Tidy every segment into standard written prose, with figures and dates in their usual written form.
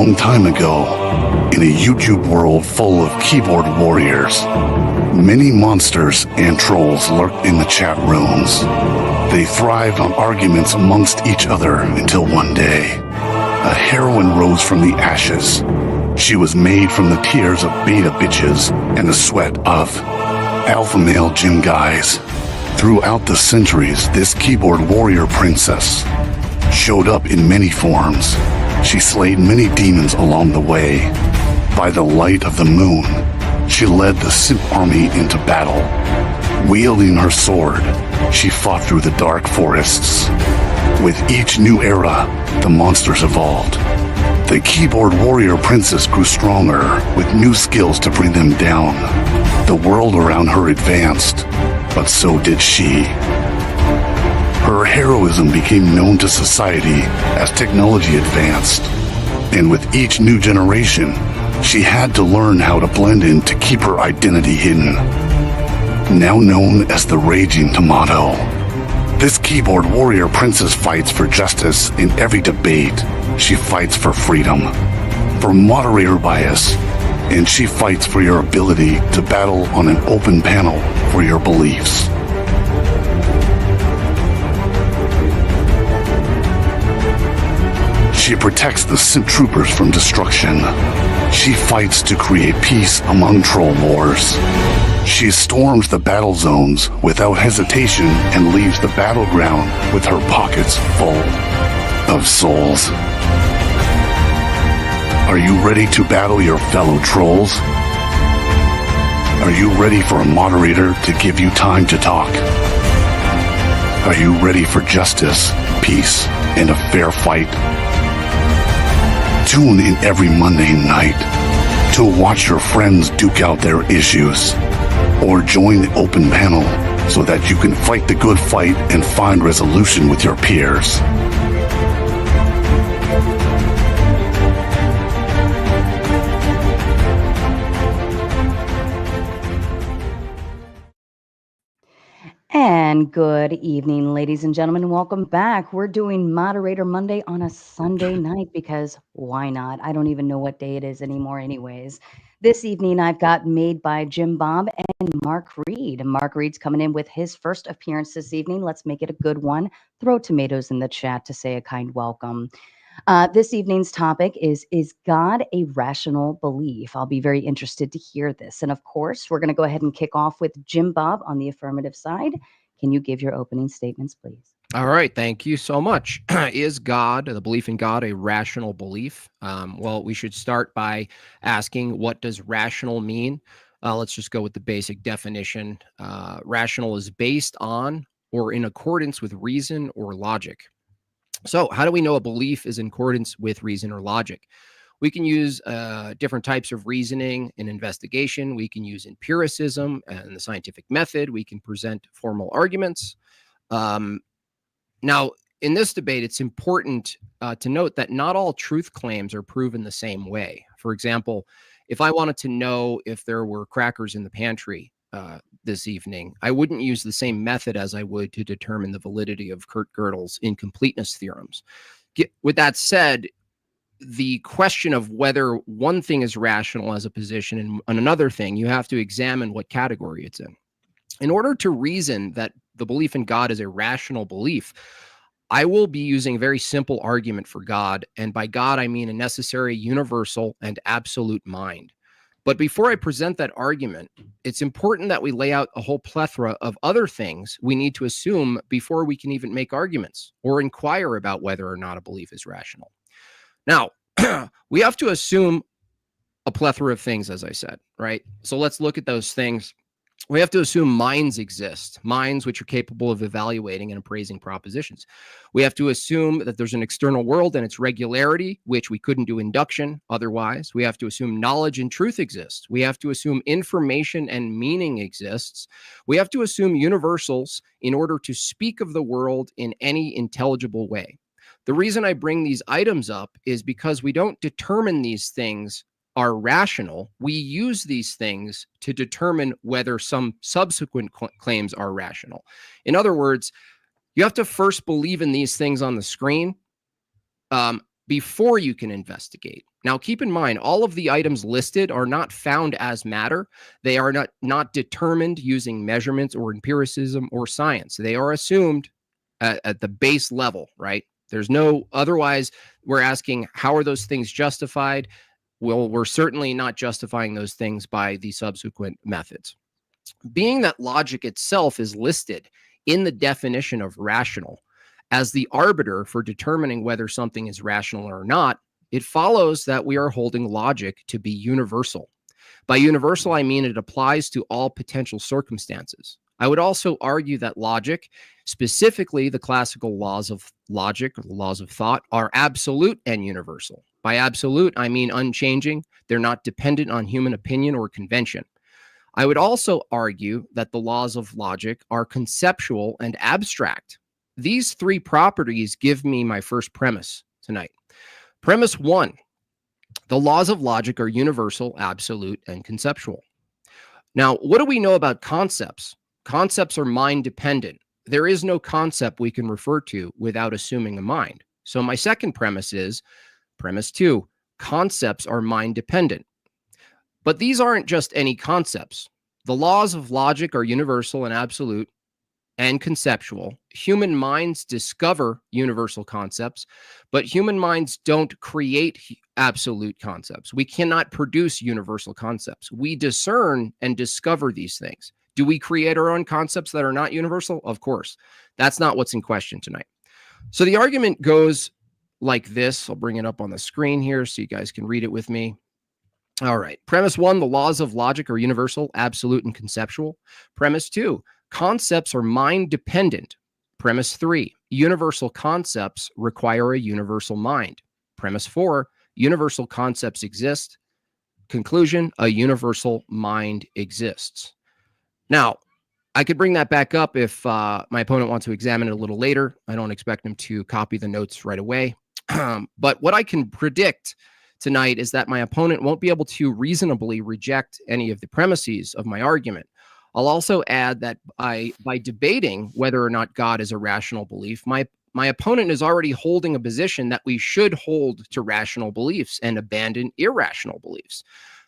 long time ago, in a YouTube world full of keyboard warriors, many monsters and trolls lurked in the chat rooms. They thrived on arguments amongst each other until one day, a heroine rose from the ashes. She was made from the tears of beta bitches and the sweat of alpha male gym guys. Throughout the centuries, this keyboard warrior princess showed up in many forms. She slayed many demons along the way. By the light of the moon, she led the simp army into battle. Wielding her sword, she fought through the dark forests. With each new era, the monsters evolved. The keyboard warrior princess grew stronger, with new skills to bring them down. The world around her advanced, but so did she. Her heroism became known to society as technology advanced, and with each new generation, she had to learn how to blend in to keep her identity hidden. Now known as the Raging Tomato, this keyboard warrior princess fights for justice in every debate. She fights for freedom, for moderator bias, and she fights for your ability to battle on an open panel for your beliefs. She protects the simp troopers from destruction. She fights to create peace among troll wars. She storms the battle zones without hesitation and leaves the battleground with her pockets full of souls. Are you ready to battle your fellow trolls? Are you ready for a moderator to give you time to talk? Are you ready for justice, peace, and a fair fight? Tune in every Monday night to watch your friends duke out their issues, or join the open panel so that you can fight the good fight and find resolution with your peers. And good evening, ladies and gentlemen. Welcome back. We're doing Moderator Monday on a Sunday night because why not? I don't even know what day it is anymore anyways. This evening, I've got MadeByJimBob and Mark Reid. Mark Reid's coming in with his first appearance this evening. Let's make it a good one. Throw tomatoes in the chat to say a kind welcome. This evening's topic is God a rational belief? I'll be very interested to hear this. And of course, we're going to go ahead and kick off with Jim Bob on the affirmative side. Can you give your opening statements, please? All right. Thank you so much. Is God, the belief in God, a rational belief? Well, we should start by asking, what does rational mean? Let's just go with the basic definition. Rational is based on or in accordance with reason or logic. So how do we know a belief is in accordance with reason or logic? We can use different types of reasoning in investigation. We can use empiricism and the scientific method. We can present formal arguments. Now, in this debate, it's important to note that not all truth claims are proven the same way. For example, if I wanted to know if there were crackers in the pantry this evening, I wouldn't use the same method as I would to determine the validity of Kurt Gödel's incompleteness theorems. With that said, the question of whether one thing is rational as a position and another thing, you have to examine what category it's in. In order to reason that the belief in God is a rational belief, I will be using a very simple argument for God. And by God, I mean a necessary, universal, and absolute mind. But before I present that argument, it's important that we lay out a whole plethora of other things we need to assume before we can even make arguments or inquire about whether or not a belief is rational. Now, we have to assume a plethora of things, as I said, right? So let's look at those things. We have to assume minds exist, minds which are capable of evaluating and appraising propositions. We have to assume that there's an external world and its regularity, which we couldn't do induction otherwise. We have to assume knowledge and truth exist. We have to assume information and meaning exists. We have to assume universals in order to speak of the world in any intelligible way. The reason I bring these items up is because we don't determine these things are rational. We use these things to determine whether some subsequent claims are rational. In other words, you have to first believe in these things on the screen. before you can investigate. Now, keep in mind, all of the items listed are not found as matter. They are not determined using measurements or empiricism or science. They are assumed at the base level, right? There's no, otherwise, we're asking, how are those things justified? Well, we're certainly not justifying those things by the subsequent methods. Being that logic itself is listed in the definition of rational as the arbiter for determining whether something is rational or not, it follows that we are holding logic to be universal. By universal, I mean it applies to all potential circumstances. I would also argue that logic, specifically the classical laws of logic, or the laws of thought, are absolute and universal. By absolute, I mean unchanging. They're not dependent on human opinion or convention. I would also argue that the laws of logic are conceptual and abstract. These three properties give me my first premise tonight. Premise one, the laws of logic are universal, absolute, and conceptual. Now, what do we know about concepts? Concepts are mind dependent. There is no concept we can refer to without assuming a mind. So my second premise is, premise two, concepts are mind dependent. But these aren't just any concepts. The laws of logic are universal and absolute and conceptual. Human minds discover universal concepts, but human minds don't create absolute concepts. We cannot produce universal concepts. We discern and discover these things. Do we create our own concepts that are not universal? Of course. That's not what's in question tonight. So the argument goes like this. I'll bring it up on the screen here so you guys can read it with me. All right. Premise one, the laws of logic are universal, absolute, and conceptual. Premise two, concepts are mind dependent. Premise three, universal concepts require a universal mind. Premise four, universal concepts exist. Conclusion, a universal mind exists. Now, I could bring that back up if my opponent wants to examine it a little later. I don't expect him to copy the notes right away. But what I can predict tonight is that my opponent won't be able to reasonably reject any of the premises of my argument. I'll also add that by debating whether or not God is a rational belief, my opponent is already holding a position that we should hold to rational beliefs and abandon irrational beliefs.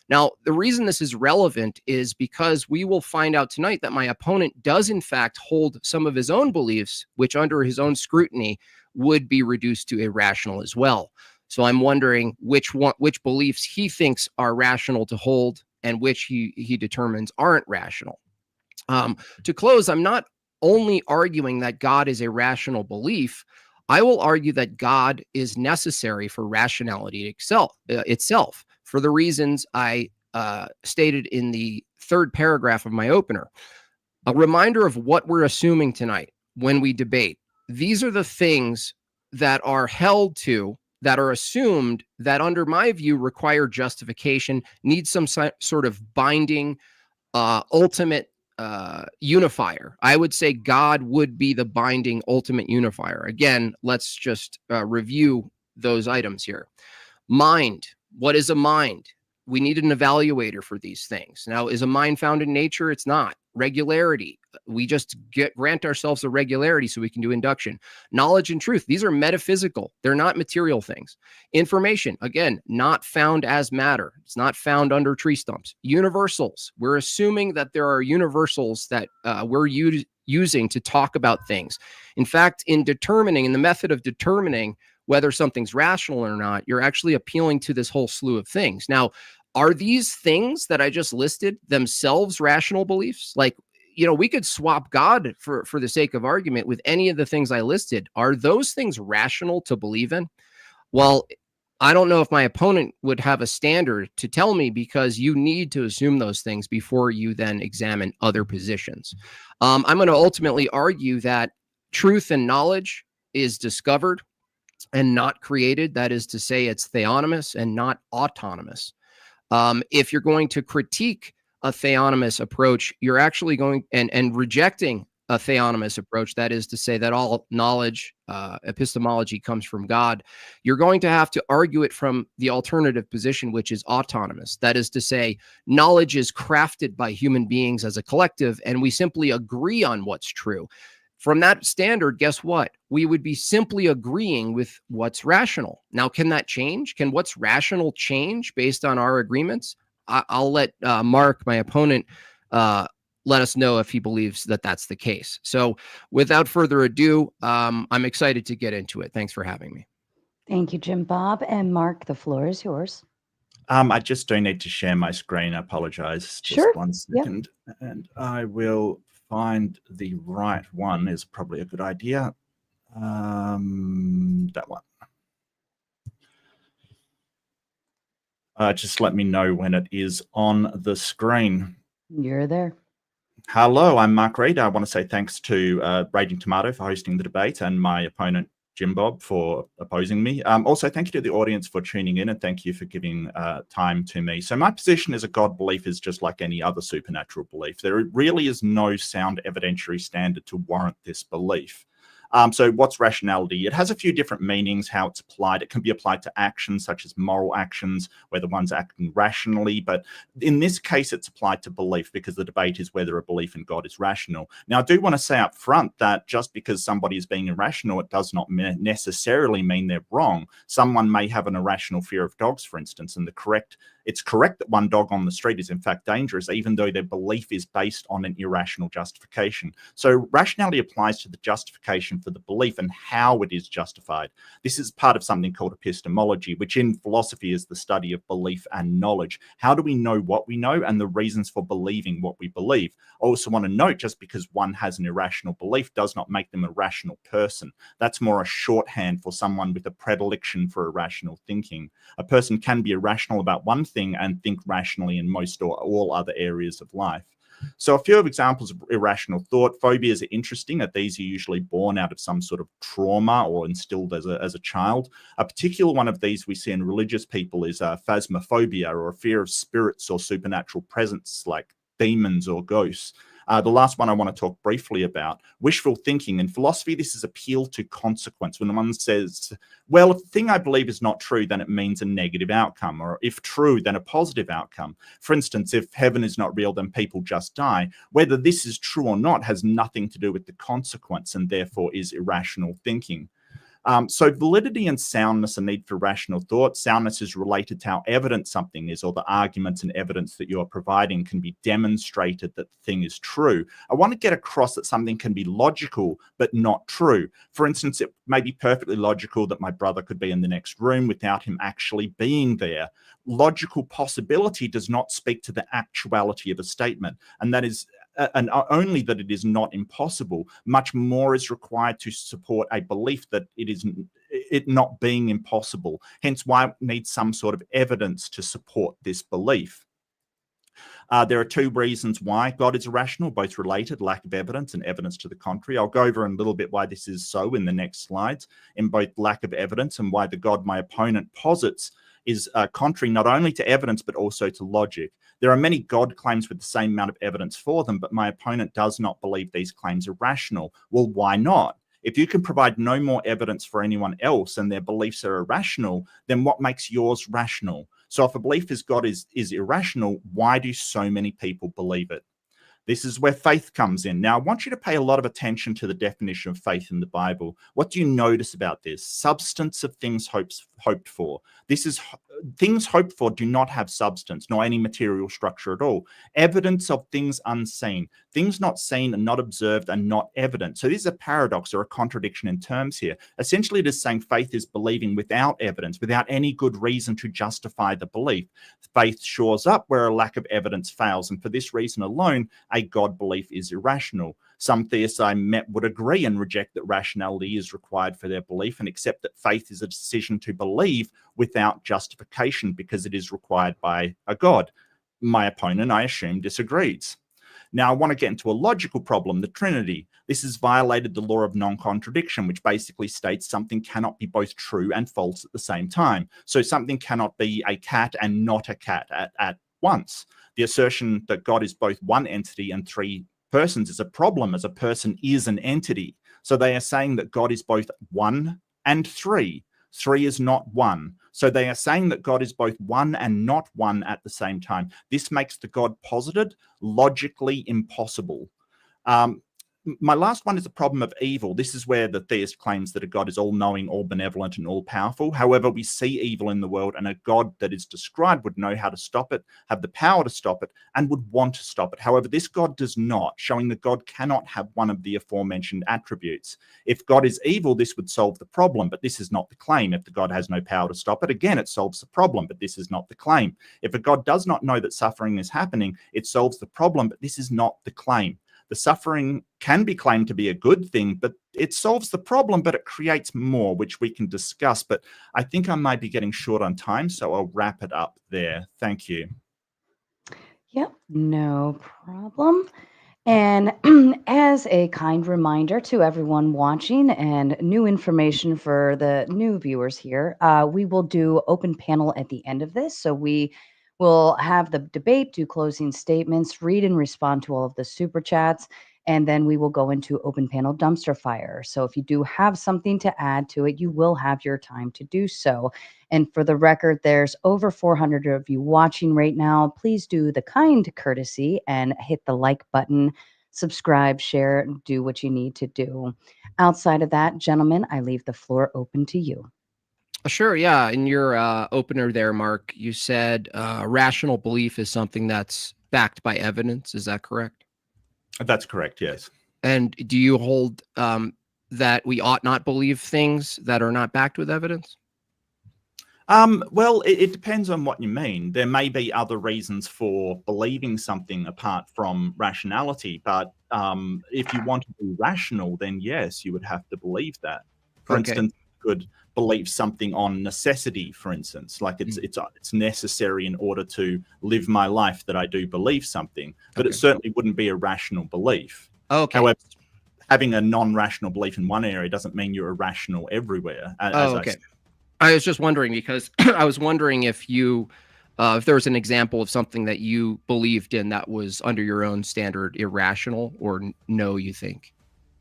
Now, the reason this is relevant is because we will find out tonight that my opponent does in fact hold some of his own beliefs, which under his own scrutiny would be reduced to irrational as well. So I'm wondering which beliefs he thinks are rational to hold and which he determines aren't rational. To close, I'm not only arguing that God is a rational belief. I will argue that God is necessary for rationality itself for the reasons I stated in the third paragraph of my opener. A reminder of what we're assuming tonight when we debate. These are the things that are held to, that are assumed, that under my view require justification, need some sort of binding, ultimate unifier. I would say God would be the binding ultimate unifier. Again, let's just review those items here. Mind. What is a mind? We need an evaluator for these things. Now, is a mind found in nature? It's not. Regularity. We just grant ourselves a regularity so we can do induction. Knowledge and truth. These are metaphysical. They're not material things. Information. Again, not found as matter. It's not found under tree stumps. Universals. We're assuming that there are universals that we're using to talk about things. In fact, in the method of determining whether something's rational or not, you're actually appealing to this whole slew of things. Now, are these things that I just listed themselves rational beliefs? Like, we could swap God for the sake of argument with any of the things I listed. Are those things rational to believe in? Well, I don't know if my opponent would have a standard to tell me, because you need to assume those things before you then examine other positions. I'm going to ultimately argue that truth and knowledge is discovered and not created. That is to say, it's theonomous and not autonomous. If you're going to critique a theonomous approach, you're actually going and rejecting a theonomous approach, that is to say that all knowledge, epistemology comes from God, you're going to have to argue it from the alternative position, which is autonomous. That is to say, knowledge is crafted by human beings as a collective, and we simply agree on what's true. from that standard, guess what? We would be simply agreeing with what's rational. Now, can that change? Can what's rational change based on our agreements? I'll let Mark, my opponent, let us know if he believes that that's the case. So without further ado, I'm excited to get into it. Thanks for having me. Thank you, Jim Bob. And Mark, the floor is yours. I just do need to share my screen. I apologize. Sure. Just 1 second. Yep. And I will find the right one is probably a good idea. That one. Just let me know when it is on the screen. You're there. Hello, I'm Mark Reid. I want to say thanks to Raging Tomato for hosting the debate and my opponent, JimBob, for opposing me. Also, thank you to the audience for tuning in, and thank you for giving time to me. So my position as a God belief is just like any other supernatural belief. There really is no sound evidentiary standard to warrant this belief. So what's rationality? It has a few different meanings, how it's applied. It can be applied to actions such as moral actions, where the one's acting rationally. But in this case, it's applied to belief because the debate is whether a belief in God is rational. Now, I do want to say up front that just because somebody is being irrational, it does not necessarily mean they're wrong. Someone may have an irrational fear of dogs, for instance, and it's correct that one dog on the street is in fact dangerous, even though their belief is based on an irrational justification. So rationality applies to the justification for the belief and how it is justified. This is part of something called epistemology, which in philosophy is the study of belief and knowledge. How do we know what we know and the reasons for believing what we believe? I also want to note, just because one has an irrational belief does not make them a rational person. That's more a shorthand for someone with a predilection for irrational thinking. A person can be irrational about one thing and think rationally in most or all other areas of life. So a few examples of irrational thought. Phobias are interesting, that these are usually born out of some sort of trauma or instilled as a child. A particular one of these we see in religious people is phasmophobia, or a fear of spirits or supernatural presence like demons or ghosts. The last one I want to talk briefly about, wishful thinking. In philosophy, this is appeal to consequence. When one says, well, if the thing I believe is not true, then it means a negative outcome, or if true, then a positive outcome. For instance, if heaven is not real, then people just die. Whether this is true or not has nothing to do with the consequence, and therefore is irrational thinking. So validity and soundness are need for rational thought. Soundness is related to how evident something is, or the arguments and evidence that you're providing can be demonstrated that the thing is true. I want to get across that something can be logical, but not true. For instance, it may be perfectly logical that my brother could be in the next room without him actually being there. Logical possibility does not speak to the actuality of a statement, and that is and only that it is not impossible. Much more is required to support a belief that it not being impossible. Hence why it needs some sort of evidence to support this belief. There are two reasons why God is irrational, both related, lack of evidence and evidence to the contrary. I'll go over in a little bit why this is so in the next slides, in both lack of evidence and why the God my opponent posits is contrary not only to evidence but also to logic. There are many God claims with the same amount of evidence for them, but my opponent does not believe these claims are rational. Well, why not? If you can provide no more evidence for anyone else and their beliefs are irrational, then what makes yours rational? So if a belief is God is irrational, why do so many people believe it? This is where faith comes in. Now, I want you to pay a lot of attention to the definition of faith in the Bible. What do you notice about this? Substance of things hoped for. This is things hoped for do not have substance, nor any material structure at all. Evidence of things unseen. Things not seen and not observed and not evident. So this is a paradox or a contradiction in terms here. Essentially, it is saying faith is believing without evidence, without any good reason to justify the belief. Faith shores up where a lack of evidence fails, and for this reason alone, a God belief is irrational. Some theists I met would agree and reject that rationality is required for their belief and accept that faith is a decision to believe without justification because it is required by a God. My opponent, I assume, disagrees. Now, I want to get into a logical problem, the Trinity. This has violated the law of non-contradiction, which basically states something cannot be both true and false at the same time. So something cannot be a cat and not a cat at once. The assertion that God is both one entity and three persons is a problem, as a person is an entity. So they are saying that God is both one and three. Three is not one. So they are saying that God is both one and not one at the same time. This makes the God posited logically impossible. my last one is the problem of evil. This is where the theist claims that a God is all-knowing, all-benevolent, and all-powerful. However, we see evil in the world, and a God that is described would know how to stop it, have the power to stop it, and would want to stop it. However, this God does not, showing that God cannot have one of the aforementioned attributes. If God is evil, this would solve the problem, but this is not the claim. If the God has no power to stop it, again, it solves the problem, but this is not the claim. If a God does not know that suffering is happening, it solves the problem, but this is not the claim. The suffering can be claimed to be a good thing, but it solves the problem, but it creates more, which we can discuss. But I think I might be getting short on time, so I'll wrap it up there. Thank you. Yep, no problem. And as a kind reminder to everyone watching and new information for the new viewers here, we will do open panel at the end of this. So we will have the debate, do closing statements, read and respond to all of the super chats, and then we will go into open panel dumpster fire. So if you do have something to add to it, you will have your time to do so. And for the record, there's over 400 of you watching right now. Please do the kind courtesy and hit the like button, subscribe, share, do what you need to do. Outside of that, gentlemen, I leave the floor open to you. Sure, yeah. In your opener there, Mark, you said rational belief is something that's backed by evidence. Is that correct? That's correct, yes. And do you hold that we ought not believe things that are not backed with evidence? Well, it depends on what you mean. There may be other reasons for believing something apart from rationality, but if you want to be rational, then yes, you would have to believe that. For instance, you could believe something on necessity, for instance, like it's necessary in order to live my life that I do believe something, but it certainly wouldn't be a rational belief. Okay. However, having a non-rational belief in one area doesn't mean you're irrational everywhere. I was just wondering because I was wondering if you, if there was an example of something that you believed in that was under your own standard irrational, or no, you think?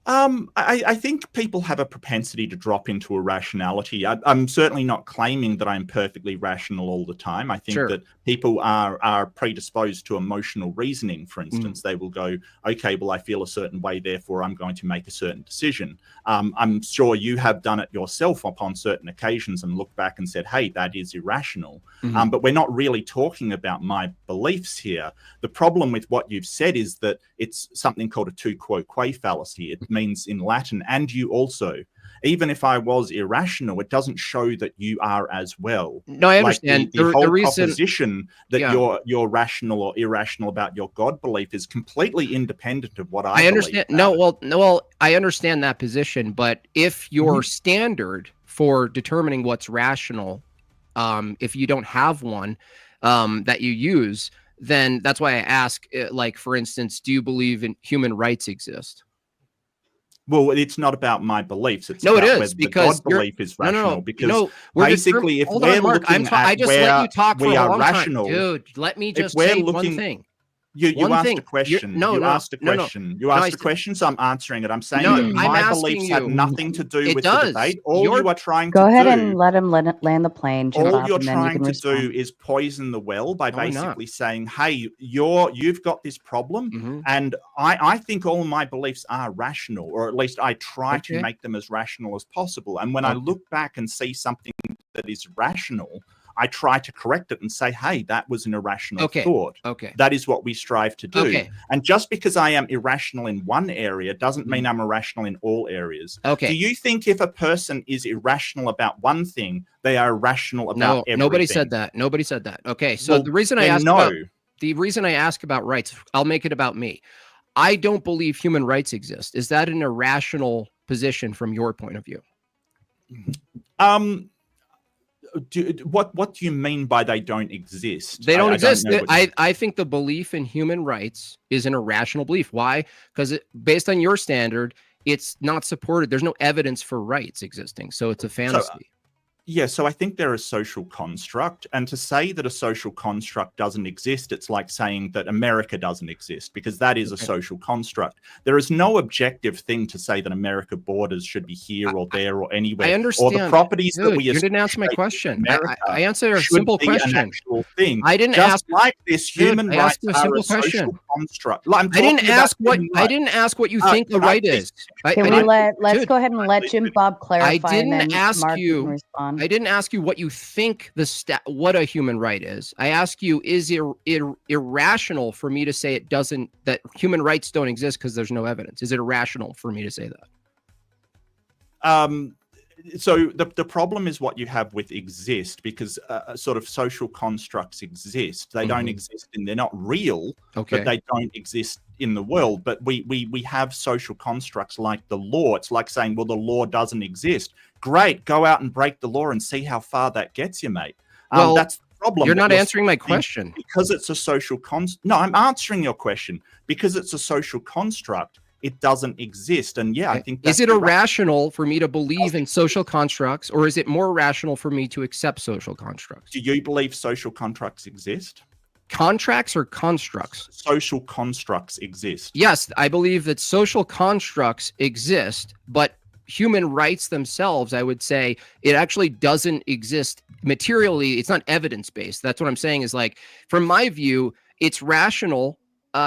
I think people have a propensity to drop into irrationality. I'm certainly not claiming that I'm perfectly rational all the time. I think that people are predisposed to emotional reasoning, for instance. They will go, okay, well, I feel a certain way, therefore I'm going to make a certain decision. I'm sure you have done it yourself upon certain occasions and looked back and said, hey, that is irrational. But we're not really talking about my beliefs here. The problem with what you've said is that it's something called a tu quo quo fallacy. It means in Latin, and you also. Even if I was irrational, it doesn't show that you are as well. No, I understand. Like the whole proposition that you're rational or irrational about your God belief is completely independent of what I understand. Well, I understand that position, but if your standard for determining what's rational, if you don't have one that you use, then that's why I ask, like, for instance, do you believe in human rights exist? Well, it's not about my beliefs. It's no, about it is whether because the God belief is rational. Because basically, if we're looking at where we are rational, dude, let me just say one thing. You asked a question. You asked a question, so I'm answering it. I'm saying that my beliefs have nothing to do with the debate. All you are trying to do... Go ahead and let him land the plane, all you're trying to do is poison the well by basically saying, hey, you've got this problem, and I think all my beliefs are rational, or at least I try to make them as rational as possible. And when I look back and see something that is rational, I try to correct it and say, hey, that was an irrational thought. That is what we strive to do. And just because I am irrational in one area doesn't mean I'm irrational in all areas. Do you think if a person is irrational about one thing, they are irrational about everything? Nobody said that. Nobody said that. Okay, so the reason I ask about rights, I'll make it about me. I don't believe human rights exist. Is that an irrational position from your point of view? What do you mean by they don't exist? They don't exist. I think the belief in human rights is an irrational belief. Why? Because based on your standard, it's not supported. There's no evidence for rights existing. So it's a fantasy. Yeah, so I think they're a social construct. And to say that a social construct doesn't exist, it's like saying that America doesn't exist, because that is a social construct. There is no objective thing to say that America borders should be here or there or anywhere. I understand. Or the properties Dude, that we you didn't answer my question. I answered a should simple be an question. actual thing. I didn't Just ask. like this, human Dude, I rights asked you a are simple a social question. construct. I didn't ask what you think the right is. Can we let's go ahead and let Jim Bob clarify. I didn't and then ask Mark you. can respond. I didn't ask you what you think what a human right is. I ask you, is it irrational for me to say that human rights don't exist because there's no evidence? Is it irrational for me to say that? So the problem is what you have with exist, because sort of social constructs exist. They don't exist and they're not real, but they don't exist in the world. But we have social constructs like the law. It's like saying, well, the law doesn't exist. Great, go out and break the law and see how far that gets you, mate. Well, that's the problem. You're not answering my question. Because it's a social No, I'm answering your question. Because it's a social construct, it doesn't exist. And yeah, I think that's is it irrational for me to believe in social constructs, or is it more rational for me to accept social constructs? Do you believe social contracts exist? Contracts or constructs? Social constructs exist. Yes, I believe that social constructs exist, but human rights themselves, I would say, it actually doesn't exist materially. It's not evidence-based. That's what I'm saying is, like, from my view, it's rational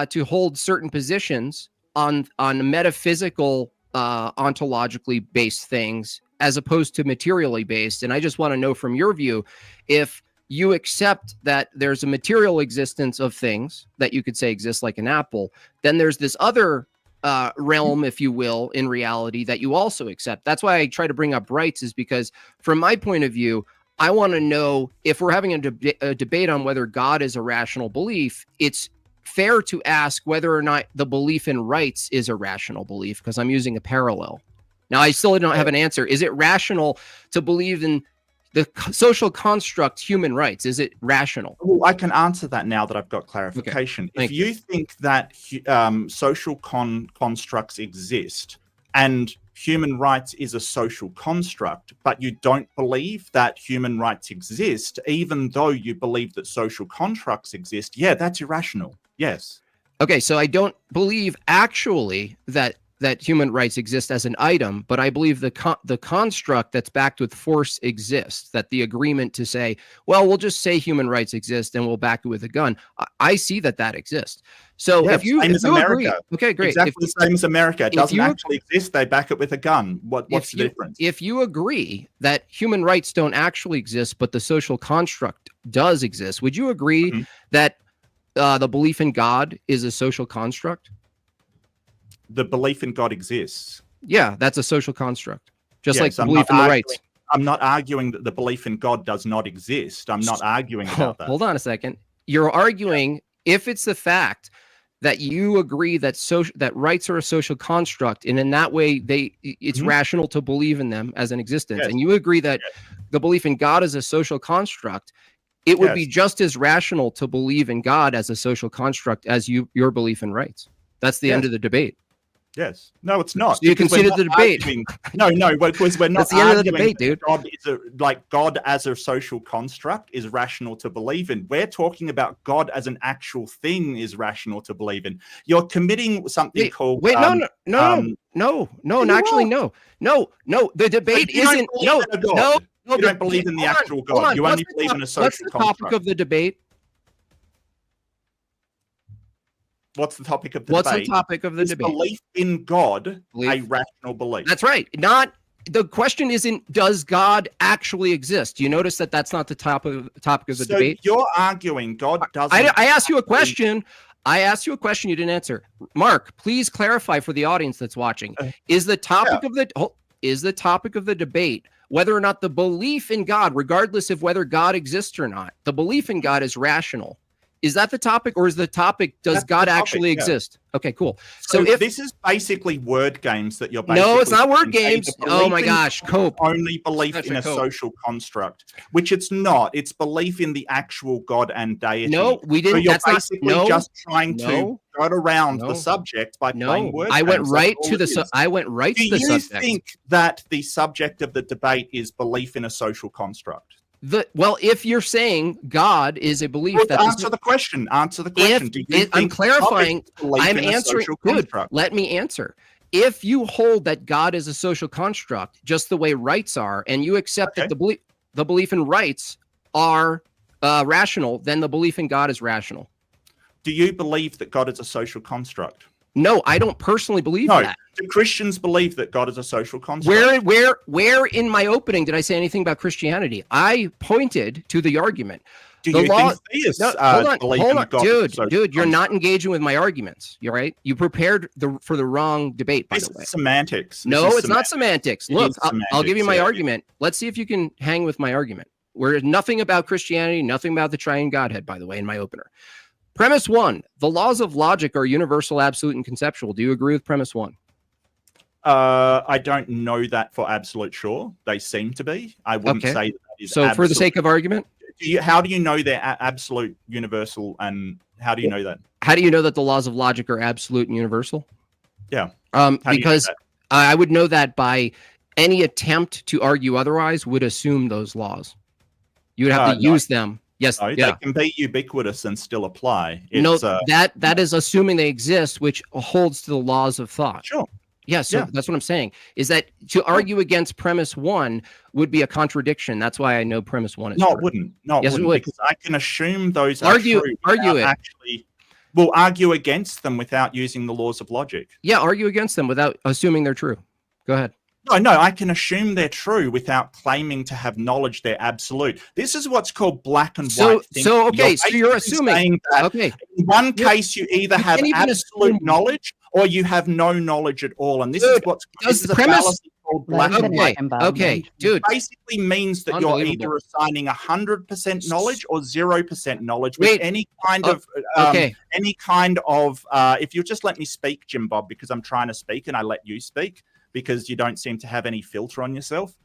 to hold certain positions on metaphysical, ontologically based things as opposed to materially based. And I just want to know from your view, if you accept that there's a material existence of things that you could say exist, like an apple, then there's this other realm, if you will, in reality that you also accept. That's why I try to bring up rights, is because from my point of view, I want to know, if we're having a debate on whether God is a rational belief, it's fair to ask whether or not the belief in rights is a rational belief, because I'm using a parallel. Now, I still don't have an answer. Is it rational to believe in the social construct human rights? Is it rational? Well, I can answer that now that I've got clarification. Okay. If you think that social constructs exist and human rights is a social construct, but you don't believe that human rights exist, even though you believe that social constructs exist, yeah, that's irrational. Yes. Okay, so I don't believe actually that human rights exist as an item, but I believe the construct that's backed with force exists, that the agreement to say, well, we'll just say human rights exist and we'll back it with a gun. I see that exists. So yeah, if you agree, okay, great. Exactly the same as America. It doesn't actually exist. They back it with a gun. What's the difference? If you agree that human rights don't actually exist, but the social construct does exist, would you agree that the belief in God is a social construct? The belief in God exists. Yeah, that's a social construct. Just like the I'm belief in the rights. I'm not arguing that the belief in God does not exist. I'm not arguing about that. Hold on a second. You're arguing if it's the fact that you agree that that rights are a social construct, and in that way it's rational to believe in them as an existence, and you agree that the belief in God is a social construct, it would be just as rational to believe in God as a social construct as your belief in rights. That's the end of the debate. Yes. No, it's not. So you conceded the debate. No, because we're not. That's the end of the debate, dude. God as a social construct is rational to believe in. We're talking about God as an actual thing is rational to believe in. You're committing something called. Wait, no. Actually, no. The debate isn't. No. You don't believe in the actual God. You only believe in a social construct. What's the topic of the debate? What's the topic of the debate? What's the topic of the debate? Belief in God a rational belief? That's right. The question isn't, does God actually exist? You notice that that's not the topic of the debate? So you're arguing God doesn't. I asked you a question. You didn't answer. Mark, please clarify for the audience that's watching. Is the topic of the debate whether or not the belief in God, regardless of whether God exists or not, the belief in God is rational? Is that the topic, or is the topic, does God actually exist? Okay, cool. So if this is basically word games that you're basically... No, it's not word games. Oh my gosh, Cope. Only belief in a social construct, which it's not. It's belief in the actual God and deity. No, we didn't. So you're that's basically not, no, just trying to no, go around no, the subject by no. playing word I games. went right That's to all the it is. I went right to the Do you subject. think that the subject of the debate is belief in a social construct? Well, if you're saying God is a belief, Well, answer the question. Answer the question. Do you I'm think clarifying. belief I'm in a answering. social Good. construct? Let me answer. If you hold that God is a social construct, just the way rights are, and you accept that the belief in rights are rational, then the belief in God is rational. Do you believe that God is a social No, I don't personally believe that. Do Christians believe that God is a social construct? Where in my opening did I say anything about Christianity? I pointed to the argument. Do you think theists believe in a God? Dude, you're not engaging with my arguments. You're right. You prepared for the wrong debate, by the way. Semantics. No, it's not semantics. Look, I'll give you my argument. Let's see if you can hang with my argument. Where nothing about Christianity, nothing about the triune Godhead, by the way, in my opener. Premise 1, the laws of logic are universal, absolute, and conceptual. Do you agree with premise 1? I don't know that for absolute sure. They seem to be. I wouldn't say that is so. For the sake of argument, how do you know they're absolute, universal, and how do you know that? How do you know that the laws of logic are absolute and universal? Yeah. Because I would know that by any attempt to argue otherwise would assume those laws. You would have to use them. Yes, no, they can be ubiquitous and still apply. That is assuming they exist, which holds to the laws of thought. Sure. Yeah, so that's what I'm saying, is that to argue against premise 1 would be a contradiction. That's why I know premise 1 is true. It wouldn't. No, yes, it would. Because I can assume those argue it. Actually, we'll argue against them without using the laws of logic. Yeah, argue against them without assuming they're true. Go ahead. No, I can assume they're true without claiming to have knowledge they're absolute. This is what's called black and white thinking. So you're assuming that in one case you either have absolute knowledge or you have no knowledge at all. And this is a fallacy called black and white. Okay, dude. It basically means that you're either assigning 100% knowledge or 0% knowledge with any kind of if you just let me speak, Jim Bob, because I'm trying to speak and I let you speak, because you don't seem to have any filter on yourself.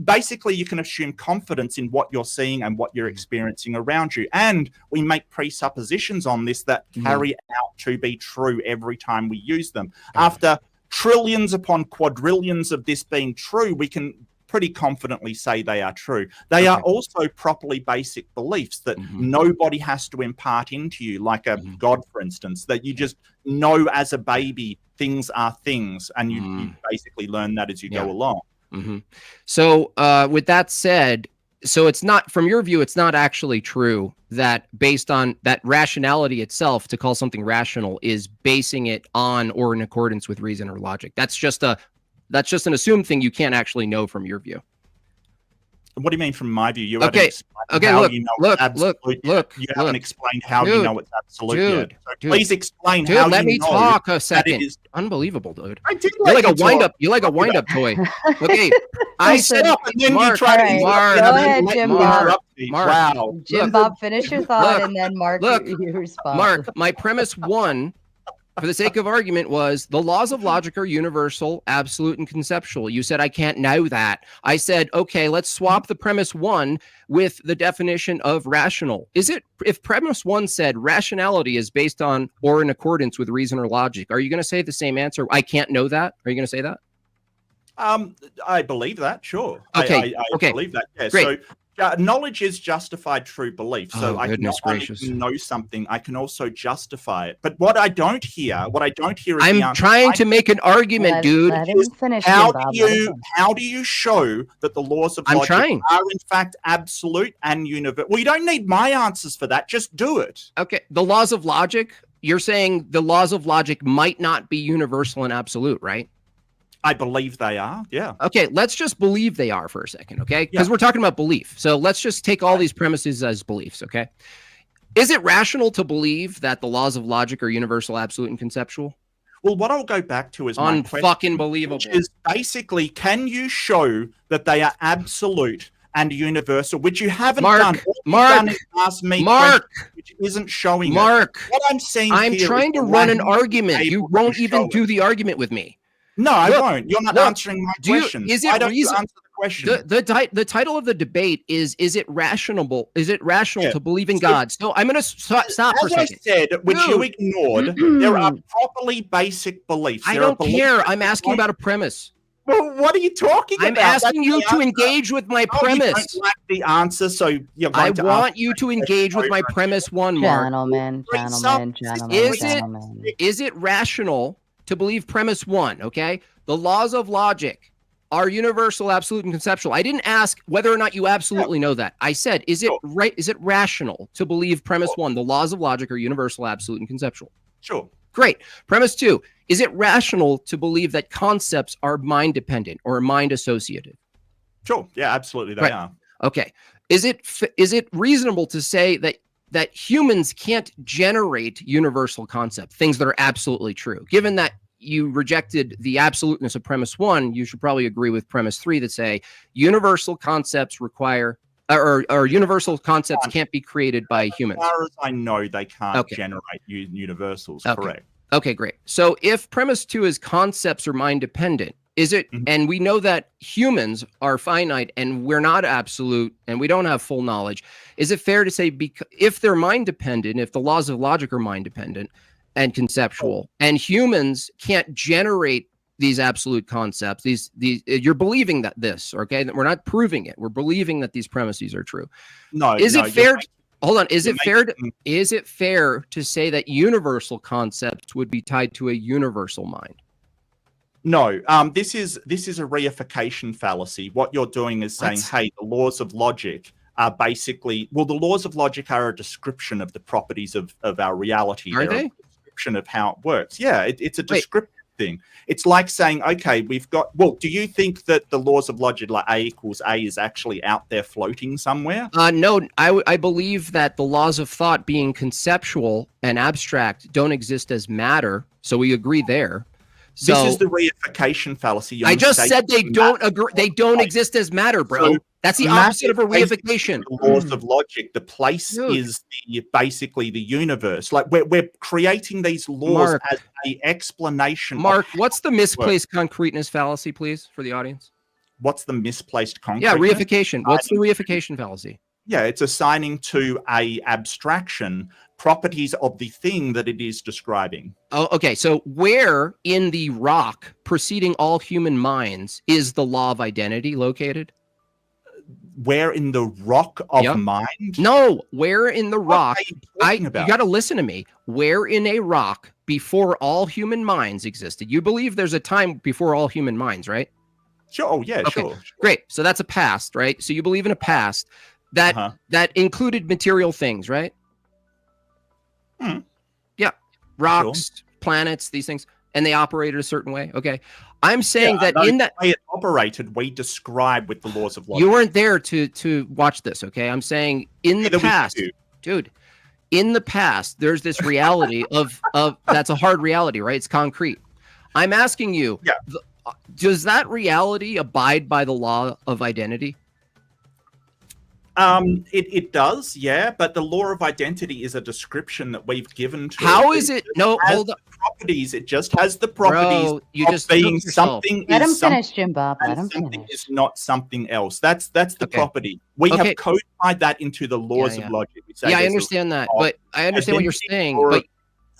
Basically, you can assume confidence in what you're seeing and what you're experiencing around you. And we make presuppositions on this that carry out to be true every time we use them. After trillions upon quadrillions of this being true, we can pretty confidently say they are true. They are also properly basic beliefs that nobody has to impart into you, like a God, for instance, that you just know as a baby things are things, and you basically learn that as you go along. So with that said, so it's not, from your view, it's not actually true that based on that rationality itself, to call something rational is basing it on or in accordance with reason or logic. That's just an assumed thing you can't actually know from your view. What do you mean from my view? You look, you haven't explained how you know it's absolute yet. So please explain how you know. Let me talk a second. Unbelievable, dude. You're like a wind-up. You're like a wind-up toy. Okay, I said up, and then Mark, you try to. Mark, go ahead, Jim Bob. Wow, Jim Bob, finish your thought, and then Mark, you respond. Mark, my premise 1, for the sake of argument, was the laws of logic are universal, absolute, and conceptual. You said I can't know that. I said, okay, let's swap the premise 1 with the definition of rational. Is it, if premise 1 said rationality is based on or in accordance with reason or logic, are you going to say the same answer? I can't know that. Are you going to say that? I believe that. Sure. Okay. I believe that. Yeah. Great. So knowledge is justified true belief. So I can not only gracious. know something, I can also justify it. But what I don't hear is I'm trying to make an argument, dude. How do you show that the laws of logic are in fact absolute and universal? Well, you don't need my answers for that. Just do it. Okay. The laws of logic, you're saying the laws of logic might not be universal and absolute, right? I believe they are. Yeah. Okay. Let's just believe they are for a second. Okay. Because we're talking about belief. So let's just take all these premises as beliefs. Okay. Is it rational to believe that the laws of logic are universal, absolute, and conceptual? Well, what I'll go back to is unfucking believable. Which is basically, can you show that they are absolute and universal, which you haven't done. done is ask me Mark, questions which isn't showing Mark. it. What I'm saying I'm here trying is to run an able argument. You to won't show even it. do the argument with me. No, I Look, won't. You're not look, answering my question. Is Why it don't you reason? answer the question? The title of the debate is it rational? Is it rational to believe in God? So I'm going to stop for a second. As I said, which you ignored, there are properly basic beliefs. I There are don't beliefs care. that I'm asking don't- about a premise. Well, what are you talking I'm about? asking That's you the to answer. engage with my Oh, you premise. don't like the answer, so you're I going to want ask you the to question engage with my over and premise one, Mark. Gentlemen, Is it rational to believe premise one? Okay, the laws of logic are universal, absolute, and conceptual. I didn't ask whether or not you absolutely know that. I said, is it right? Is it rational to believe premise one? The laws of logic are universal, absolute, and conceptual. Sure. Great. Premise two, is it rational to believe that concepts are mind dependent or mind associative? Sure. Yeah, absolutely. They are. Okay. Is it reasonable to say that humans can't generate universal concepts, things that are absolutely true? Given that you rejected the absoluteness of premise one, you should probably agree with premise three that say universal concepts require or universal concepts can't be created by humans. As far as I know, they can't generate universals. Correct. Okay, great. So if premise two is concepts are mind dependent, is it, and we know that humans are finite and we're not absolute and we don't have full knowledge, is it fair to say if they're mind dependent, if the laws of logic are mind dependent and conceptual, and humans can't generate these absolute concepts, these you're believing that okay, that we're not proving it, we're believing that these premises are true. No, is it fair? Hold on. Is it fair to say that universal concepts would be tied to a universal mind? No, this is a reification fallacy. What you're doing is saying, hey, the laws of logic are basically, well, the laws of logic are a description of the properties of our reality. Are they? A description of how it works. Yeah, it's a descriptive thing. It's like saying, okay, we've got, well, do you think that the laws of logic, like A equals A, is actually out there floating somewhere? No, I believe that the laws of thought being conceptual and abstract don't exist as matter. So we agree there. So, this is the reification fallacy. I just said they don't agree. They don't exist as matter, bro. So that's the opposite of a reification. The laws of logic. The place is basically the universe. Like we're creating these laws as an explanation. Mark, what's the misplaced concreteness fallacy, please, for the audience? What's the misplaced concreteness? Yeah, reification. What's the reification fallacy? Yeah, it's assigning to a abstraction properties of the thing that it is describing. Oh, okay. So where in the rock preceding all human minds is the law of identity located? Where in the rock of mind? No, where in the rock? You got to listen to me. Where in a rock before all human minds existed? You believe there's a time before all human minds, right? Sure. Oh, yeah, okay. Sure. Great. So that's a past, right? So you believe in a past that included material things, right? Yeah. Rocks, planets, these things, and they operated a certain way. Okay. I'm saying that in that way it operated, we describe with the laws of logic. You weren't there to watch this, okay? I'm saying in the past, dude, in the past, there's this reality of that's a hard reality, right? It's concrete. I'm asking you, does that reality abide by the law of identity? It does, yeah, but the law of identity is a description that we've given to How is it? No, hold on. Properties. It just has the properties Bro, you of just being something. Let him finish, Jim Bob. Let him something finish. is not something else. That's the property. We have codified that into the laws of logic. We say I understand that, but I understand what you're saying. But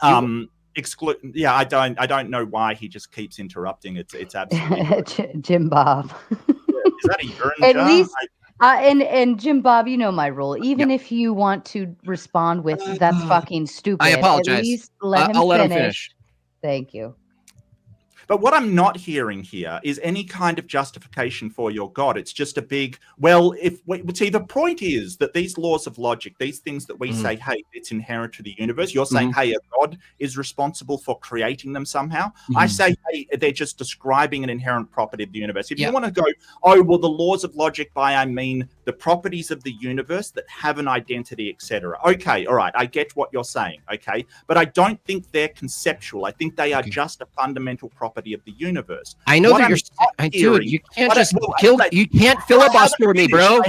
I don't know why he just keeps interrupting. It's absolutely Jim Bob. Is that a urine At jar? least. And Jim Bob, you know my rule. Even if you want to respond with "that's fucking stupid," I apologize. At least let him I'll finish. let him finish. Thank you. But what I'm not hearing here is any kind of justification for your God. It's just a big, the point is that these laws of logic, these things that we say, hey, it's inherent to the universe. You're saying, hey, a God is responsible for creating them somehow. I say, hey, they're just describing an inherent property of the universe. If you want to go, oh, well, the laws of logic I mean the properties of the universe that have an identity, etc. Okay, all right, I get what you're saying, okay? But I don't think they're conceptual. I think they are just a fundamental property of the universe. I know that dude, you can't just you can't filibuster me, bro.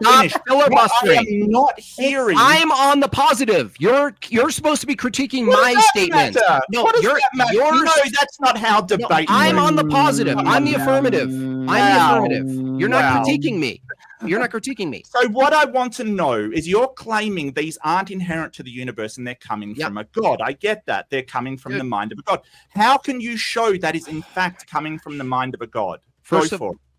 Stop filibustering. I am not hearing. I'm on the positive. You're supposed to be critiquing my statement. No, that's not how debate. I'm on the positive. I'm the affirmative. I'm the affirmative. You're not critiquing me. You're not critiquing me. So what I want to know is you're claiming these aren't inherent to the universe and they're coming from a God. I get that. They're coming from the mind of a God. How can you show that is in fact coming from the mind of a God?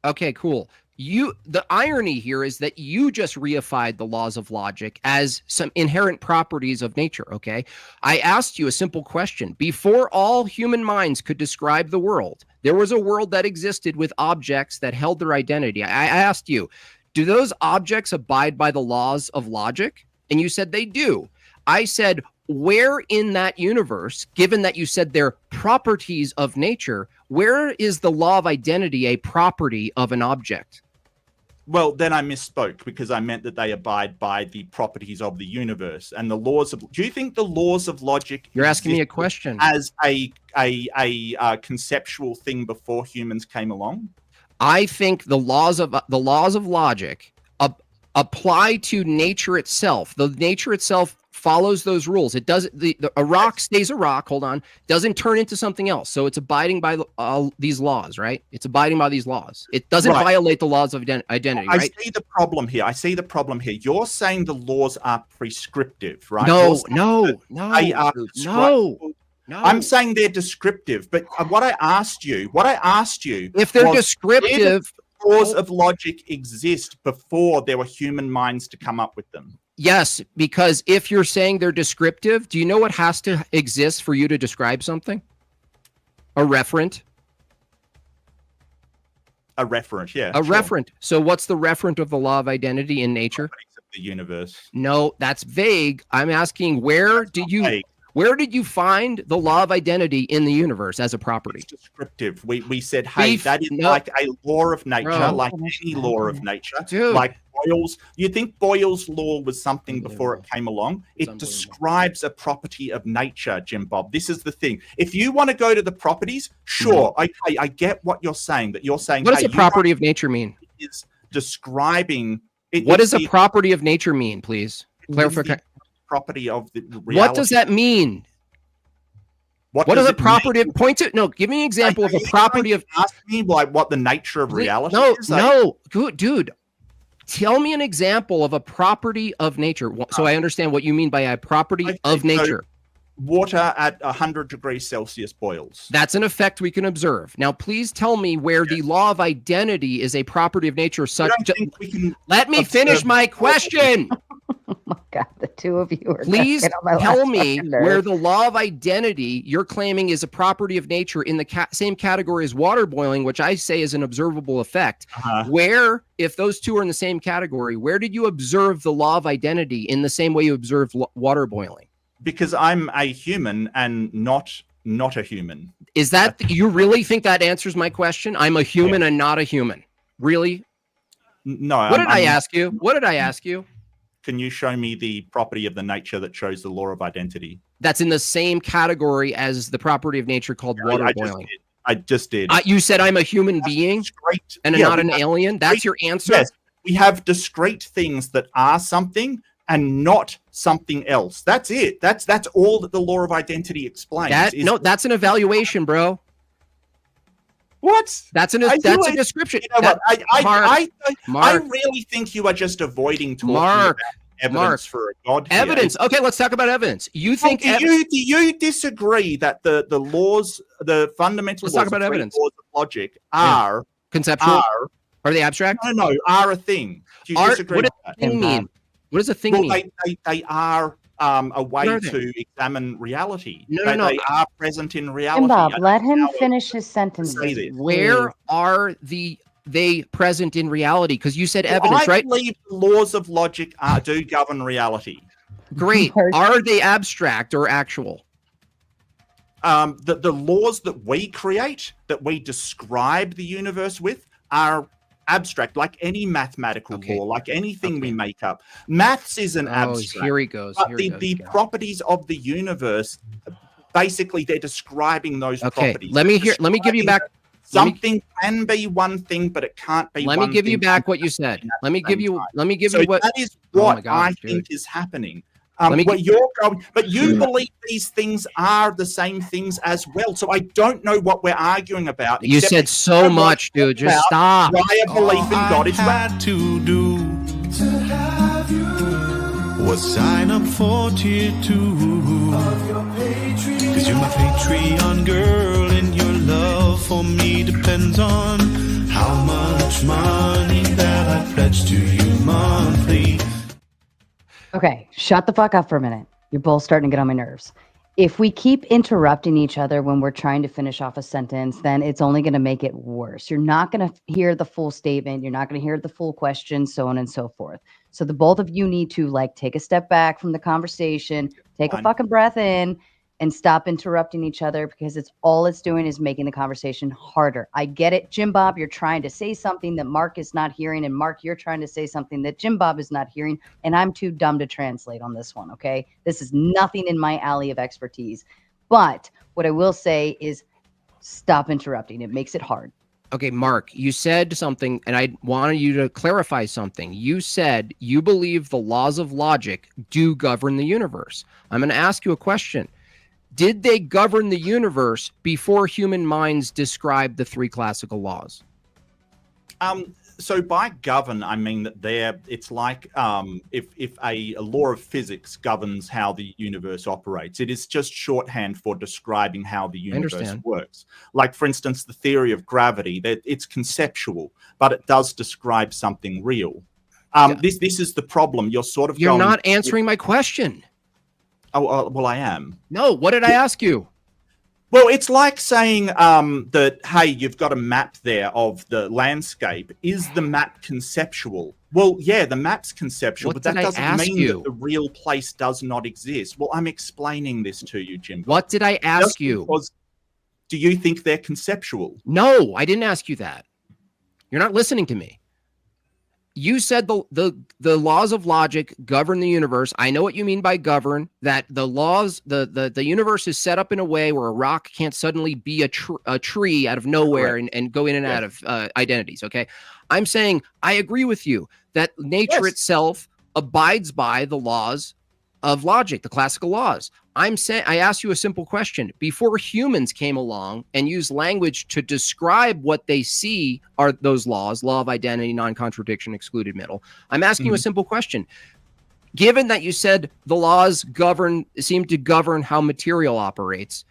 Okay, cool. The irony here is that you just reified the laws of logic as some inherent properties of nature, okay? I asked you a simple question. Before all human minds could describe the world, there was a world that existed with objects that held their identity. I asked you, do those objects abide by the laws of logic? And you said they do. I said, where in that universe, given that you said they're properties of nature, where is the law of identity a property of an object? Well, then I misspoke because I meant that they abide by the properties of the universe and the laws of. Do you think the laws of logic? You're asking me a question. As a conceptual thing before humans came along? I think the laws of logic apply to nature itself. The nature itself follows those rules. It doesn't. A rock stays a rock. Hold on. Doesn't turn into something else. So it's abiding by these laws, right? It's abiding by these laws. It doesn't violate the laws of identity. Right? I see the problem here. You're saying the laws are prescriptive, right? No. They are No, I'm saying they're descriptive. But what I asked you, if they're descriptive, laws of logic exist before there were human minds to come up with them. Yes, because if you're saying they're descriptive, do you know what has to exist for you to describe something? A referent. A referent, yeah. Referent. So what's the referent of the law of identity in nature? Properties of the universe. No, that's vague. I'm asking where did you find the law of identity in the universe as a property? It's descriptive. We said, hey, that is like a law of nature, like any law of nature. Dude. Like Boyle's. You think Boyle's law was something before it came along? It describes a property of nature, JimBob. This is the thing. If you want to go to the properties, sure. Okay, I get what you're saying. That you're saying. What does a property of nature mean? It's describing. What does a property of nature mean, please? Clarify. Property of the reality. What does that mean? What does a property point to? No, give me an example of a property of. Ask me like what the nature of reality is. No, good dude. Tell me an example of a property of nature, so I understand what you mean by a property of nature. Water at 100 degrees Celsius boils. That's an effect we can observe. Now, please tell me where the law of identity is a property of nature. Let me finish my question. Oh my God, the two of you are. Please tell me where the law of identity you're claiming is a property of nature in the same category as water boiling, which I say is an observable effect. Where, if those two are in the same category, where did you observe the law of identity in the same way you observed water boiling? Because I'm a human and not a human. Is that, you really think that answers my question? I'm a human and not a human. Really? No. What did I ask you? What did I ask you? Can you show me the property of the nature that shows the law of identity? That's in the same category as the property of nature called water boiling. I just did. You said I'm a human being and not an alien? That's your answer? Yes. We have discrete things that are something and not something else. That's it. That's all that the law of identity explains. That's an evaluation, bro. What? That's a description. You know I really think you are just avoiding talking about evidence for a God. Evidence. Okay, let's talk about evidence. You think? Do you disagree that the laws, the fundamental laws of logic are conceptual? Are they abstract? No, are a thing. Do you disagree? What does a thing mean? What does a thing mean? They are a way to examine reality. No. They are present in reality. Bob, let him finish his sentence. Where are they present in reality? Because you said evidence, right? I believe the laws of logic do govern reality. Great. Are they abstract or actual? The laws that we create, that we describe the universe with, are abstract, like any mathematical Okay. law, like anything we Okay. make up. Maths is an Oh, abstract. here he goes. But Here he goes the again. properties of the universe, basically, they're describing those Okay, properties. let me give you back. Something can be one thing, but it can't be. Let me give you back what you said. Let me give you what. That is Oh what my gosh, I think dude. is happening. But You believe these things are the same things as well. So I don't know what we're arguing about. You said so much, dude. Just stop. Why a belief in God is right. to do to have you was sign up for tier 2 of your Patreon. 'Cause you're my Patreon girl, and your love for me depends on how much money that I pledge to you monthly. Okay, shut the fuck up for a minute. You're both starting to get on my nerves. If we keep interrupting each other when we're trying to finish off a sentence, then it's only going to make it worse. You're not going to hear the full statement. You're not going to hear the full question, so on and so forth. So the both of you need to take a step back from the conversation, take a fucking breath in, and stop interrupting each other, because it's doing is making the conversation harder. I get it, JimBob, you're trying to say something that Mark is not hearing, and Mark, you're trying to say something that JimBob is not hearing, and I'm too dumb to translate on this one, okay? This is nothing in my alley of expertise. But what I will say is stop interrupting. It makes it hard. Okay, Mark, you said something, and I wanted you to clarify something. You said you believe the laws of logic do govern the universe. I'm going to ask you a question. Did they govern the universe before human minds described the 3 classical laws? So by govern, I mean that it's like if a law of physics governs how the universe operates, it is just shorthand for describing how the universe works. Like, for instance, the theory of gravity, that it's conceptual, but it does describe something real. This is the problem. You're not answering my question. Oh, well, I am. No, what did I ask you? Well, it's like saying that, hey, you've got a map there of the landscape. Is the map conceptual? Well, yeah, the map's conceptual, but that doesn't mean that the real place does not exist. Well, I'm explaining this to you, Jim. What did I ask you? Do you think they're conceptual? No, I didn't ask you that. You're not listening to me. You said the laws of logic govern the universe. I know what you mean by govern, that the laws, the universe is set up in a way where a rock can't suddenly be a tree out of nowhere and go in and out of identities, okay? I'm saying I agree with you that nature itself abides by the laws of logic, the classical laws. I'm saying, I asked you a simple question. Before humans came along and used language to describe what they see are those laws, law of identity, non-contradiction, excluded middle. I'm asking you a simple question. Given that you said the laws seem to govern how material operates,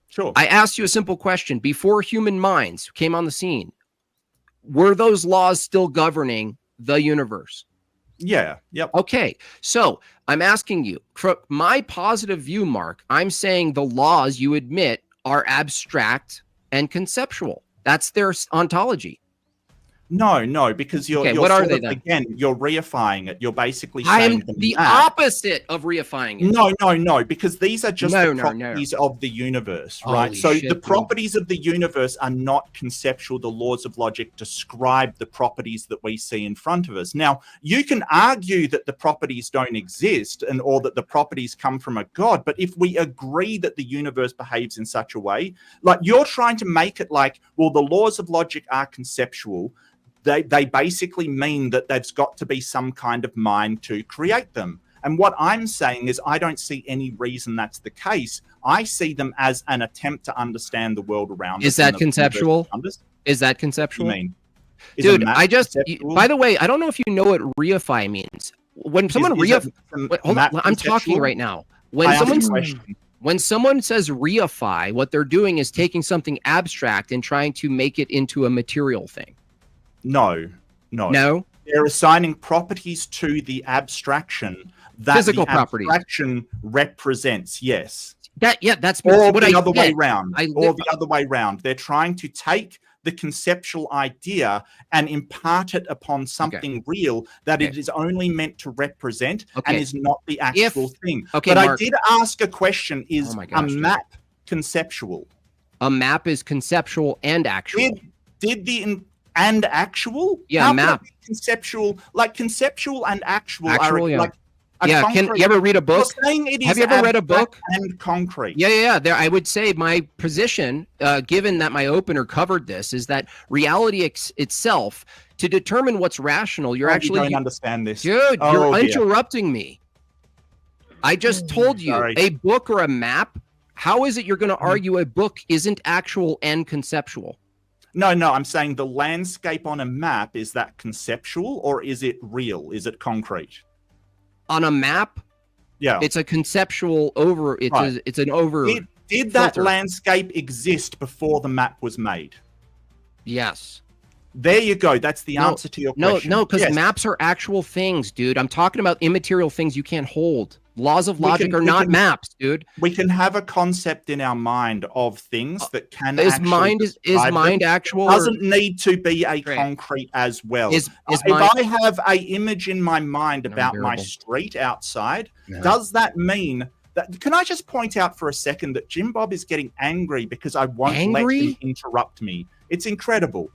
sure. I asked you a simple question. Before human minds came on the scene, were those laws still governing the universe? Yeah. Yep. Okay. So I'm asking you, from my positive view, Mark, I'm saying the laws you admit are abstract and conceptual. That's their ontology. No, because you're what are they then? Again, you're reifying it. You're basically I saying am the opposite of reifying it. No, because these are just the properties of the universe, right? So the properties of the universe are not conceptual. The laws of logic describe the properties that we see in front of us. Now, you can argue that the properties don't exist or that the properties come from a God, but if we agree that the universe behaves in such a way, like you're trying to make it like, well, the laws of logic are conceptual. They basically mean that there's got to be some kind of mind to create them. And what I'm saying is I don't see any reason that's the case. I see them as an attempt to understand the world around us. Is that conceptual? Is that conceptual? What do you mean? Dude, by the way, I don't know if you know what reify means. When someone hold on, I'm talking right now. When someone says reify, what they're doing is taking something abstract and trying to make it into a material thing. No. They're assigning properties to the abstraction that physical the properties. Abstraction represents. Yes. That's or what the I other said. way round. Or the other way round. They're trying to take the conceptual idea and impart it upon something real that it is only meant to represent and is not the actual thing. Okay, but Mark, I did ask a question: is a map conceptual? A map is conceptual and actual. Did the and actual? Yeah, How map. can it be conceptual? Like conceptual and actual, Actual, are yeah. like a Yeah, concrete. can you ever read a book? You're saying it is Have you ever read a abstract book? and concrete? Yeah. There, I would say my position, given that my opener covered this, is that reality itself, to determine what's rational, you're actually don't understand this, dude. Oh, You're dear. interrupting me. I just told you Sorry. a book or a map. How is it you're going to argue a book isn't actual and conceptual? No, I'm saying the landscape on a map, is that conceptual or is it real? Is it concrete? On a map, Yeah. it's a conceptual over. It's Right. it's an over. Did that filter. landscape exist before the map was made? Yes. There you go. That's the answer to your question. No, because Yes. maps are actual things, dude. I'm talking about immaterial things you can't hold. Laws of logic are we not can- maps, dude. We can have a concept in our mind of things that can Is actually mind describe mind them. actual? It doesn't need to be a Great. concrete as well. Is if mind- I have a image in my mind about my Unbearable. street outside, No. does that mean that? Can I just point out for a second that Jim Bob is getting angry because I won't let Angry? him interrupt me? It's incredible.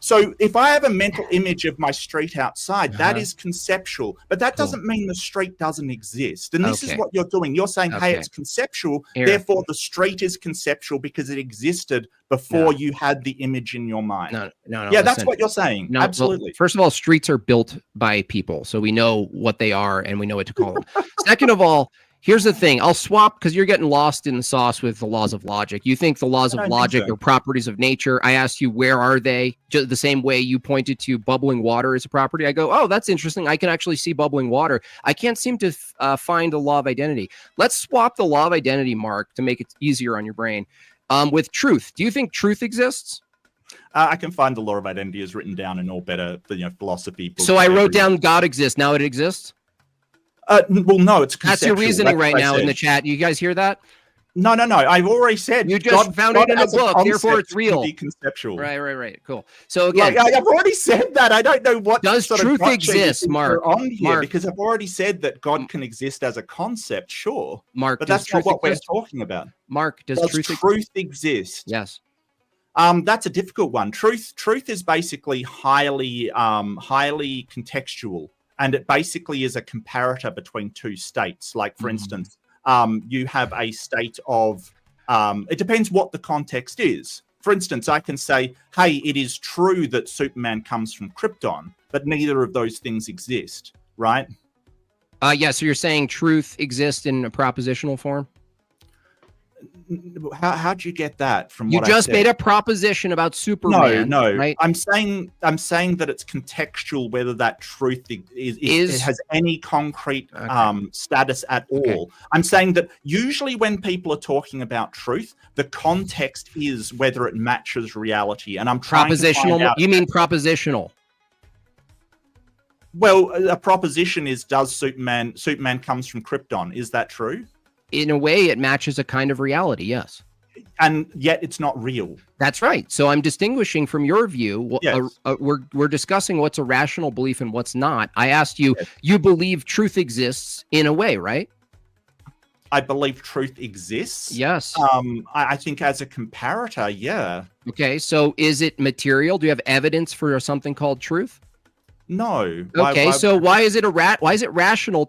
So if I have a mental image of my street outside, that is conceptual, but that doesn't mean the street doesn't exist. And this is Okay. what you're doing. You're saying, hey, Okay. it's conceptual, Here. therefore the street is conceptual because it existed before you had the image in your mind. No. Yeah, that's listen. what you're saying. No, well, Absolutely. first of all, streets are built by people, so we know what they are and we know what to call them. Second of all, here's the thing. I'll swap because you're getting lost in the sauce with the laws of logic. You think the laws I of don't logic think so. are properties of nature. I asked you, where are they? Just the same way you pointed to bubbling water as a property. I go, oh, that's interesting. I can actually see bubbling water. I can't seem to find a law of identity. Let's swap the law of identity, Mark, to make it easier on your brain. With truth. Do you think truth exists? I can find the law of identity is written down in all better philosophy books. So I wrote everywhere. down God exists. Now it exists? Well, no, it's That's your conceptual. reasoning That's right what I now in said. the chat. You guys hear that? No. I've already said You just found it in a as book, therefore concept it's real. can be conceptual. Right. Cool. So again, Like, I've already said that. I don't know what Does sort of truth gotcha exist, you think Mark? we're on here, Mark. because I've already said that God can exist as a concept, sure, Mark, but does that's not truth what exist? we're talking about. Mark, does Does truth truth exist? Yes. That's a difficult one. Truth is basically highly contextual, and it basically is a comparator between two states. Like, for instance, you have a state of it depends what the context is. For instance, I can say, hey, it is true that Superman comes from Krypton, but neither of those things exist, right? Yeah, so you're saying truth exists in a propositional form? How'd you get that from You what just I said? made a proposition about Superman. No. Right? I'm saying that it's contextual whether that truth it has any concrete status at all. Okay. I'm saying that usually when people are talking about truth, the context is whether it matches reality. And I'm trying to find Propositional. out. You mean propositional? Well, a proposition is, does Superman comes from Krypton? Is that true? In a way, it matches a kind of reality, yes. And yet it's not real. That's right. So I'm distinguishing from your view. Yes. We're discussing what's a rational belief and what's not. I asked you, you believe truth exists in a way, right? I believe truth exists. Yes. I think as a comparator, yeah. Okay. So is it material? Do you have evidence for something called truth? No. Okay, so why is it why is it rational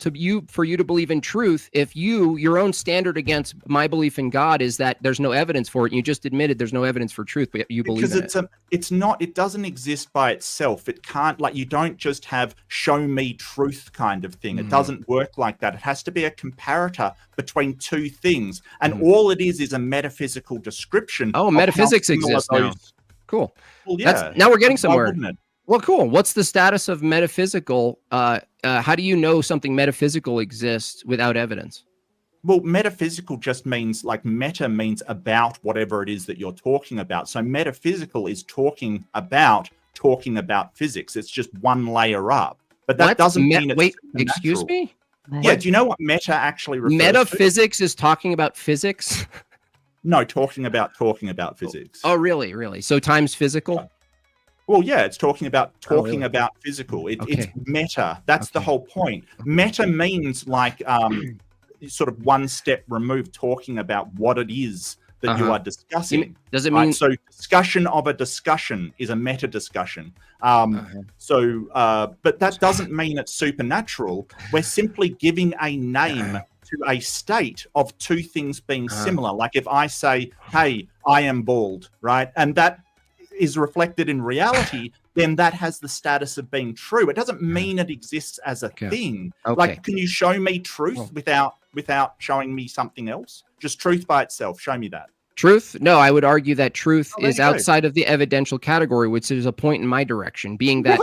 for you to believe in truth if your own standard against my belief in God is that there's no evidence for it? You just admitted there's no evidence for truth, but you believe in it. It's not. It doesn't exist by itself. It can't. Like, you don't just have show me truth kind of thing. It doesn't work like that. It has to be a comparator between two things, and all it is a metaphysical descrition. Oh, of metaphysics how similar exists now. Cool. Well, yeah. Now we're getting Why somewhere. wouldn't it? Well, cool. What's the status of metaphysical? How do you know something metaphysical exists without evidence? Well, metaphysical just means, like, meta means about whatever it is that you're talking about. So metaphysical is talking about physics. It's just one layer up. But that doesn't mean it's wait, supernatural. excuse me? Yeah, do you know what meta actually refers to? Metaphysics is talking about physics? No, talking about physics. Oh, really? So time's physical? Well, yeah, it's talking about really? about physical. It's Okay. meta. That's the whole point. Meta means, like, sort of one step removed, talking about what it is that you are discussing. Does it right? mean So discussion of a discussion is a meta discussion. But that doesn't mean it's supernatural. We're simply giving a name to a state of two things being similar. Like if I say, hey, I am bald, right? And that is reflected in reality, then that has the status of being true. It doesn't mean it exists as a thing. Like, can you show me truth without showing me something else? Just truth by itself. Show me that. Truth? No, I would argue that truth is outside of the evidential category, which is a point in my direction, being that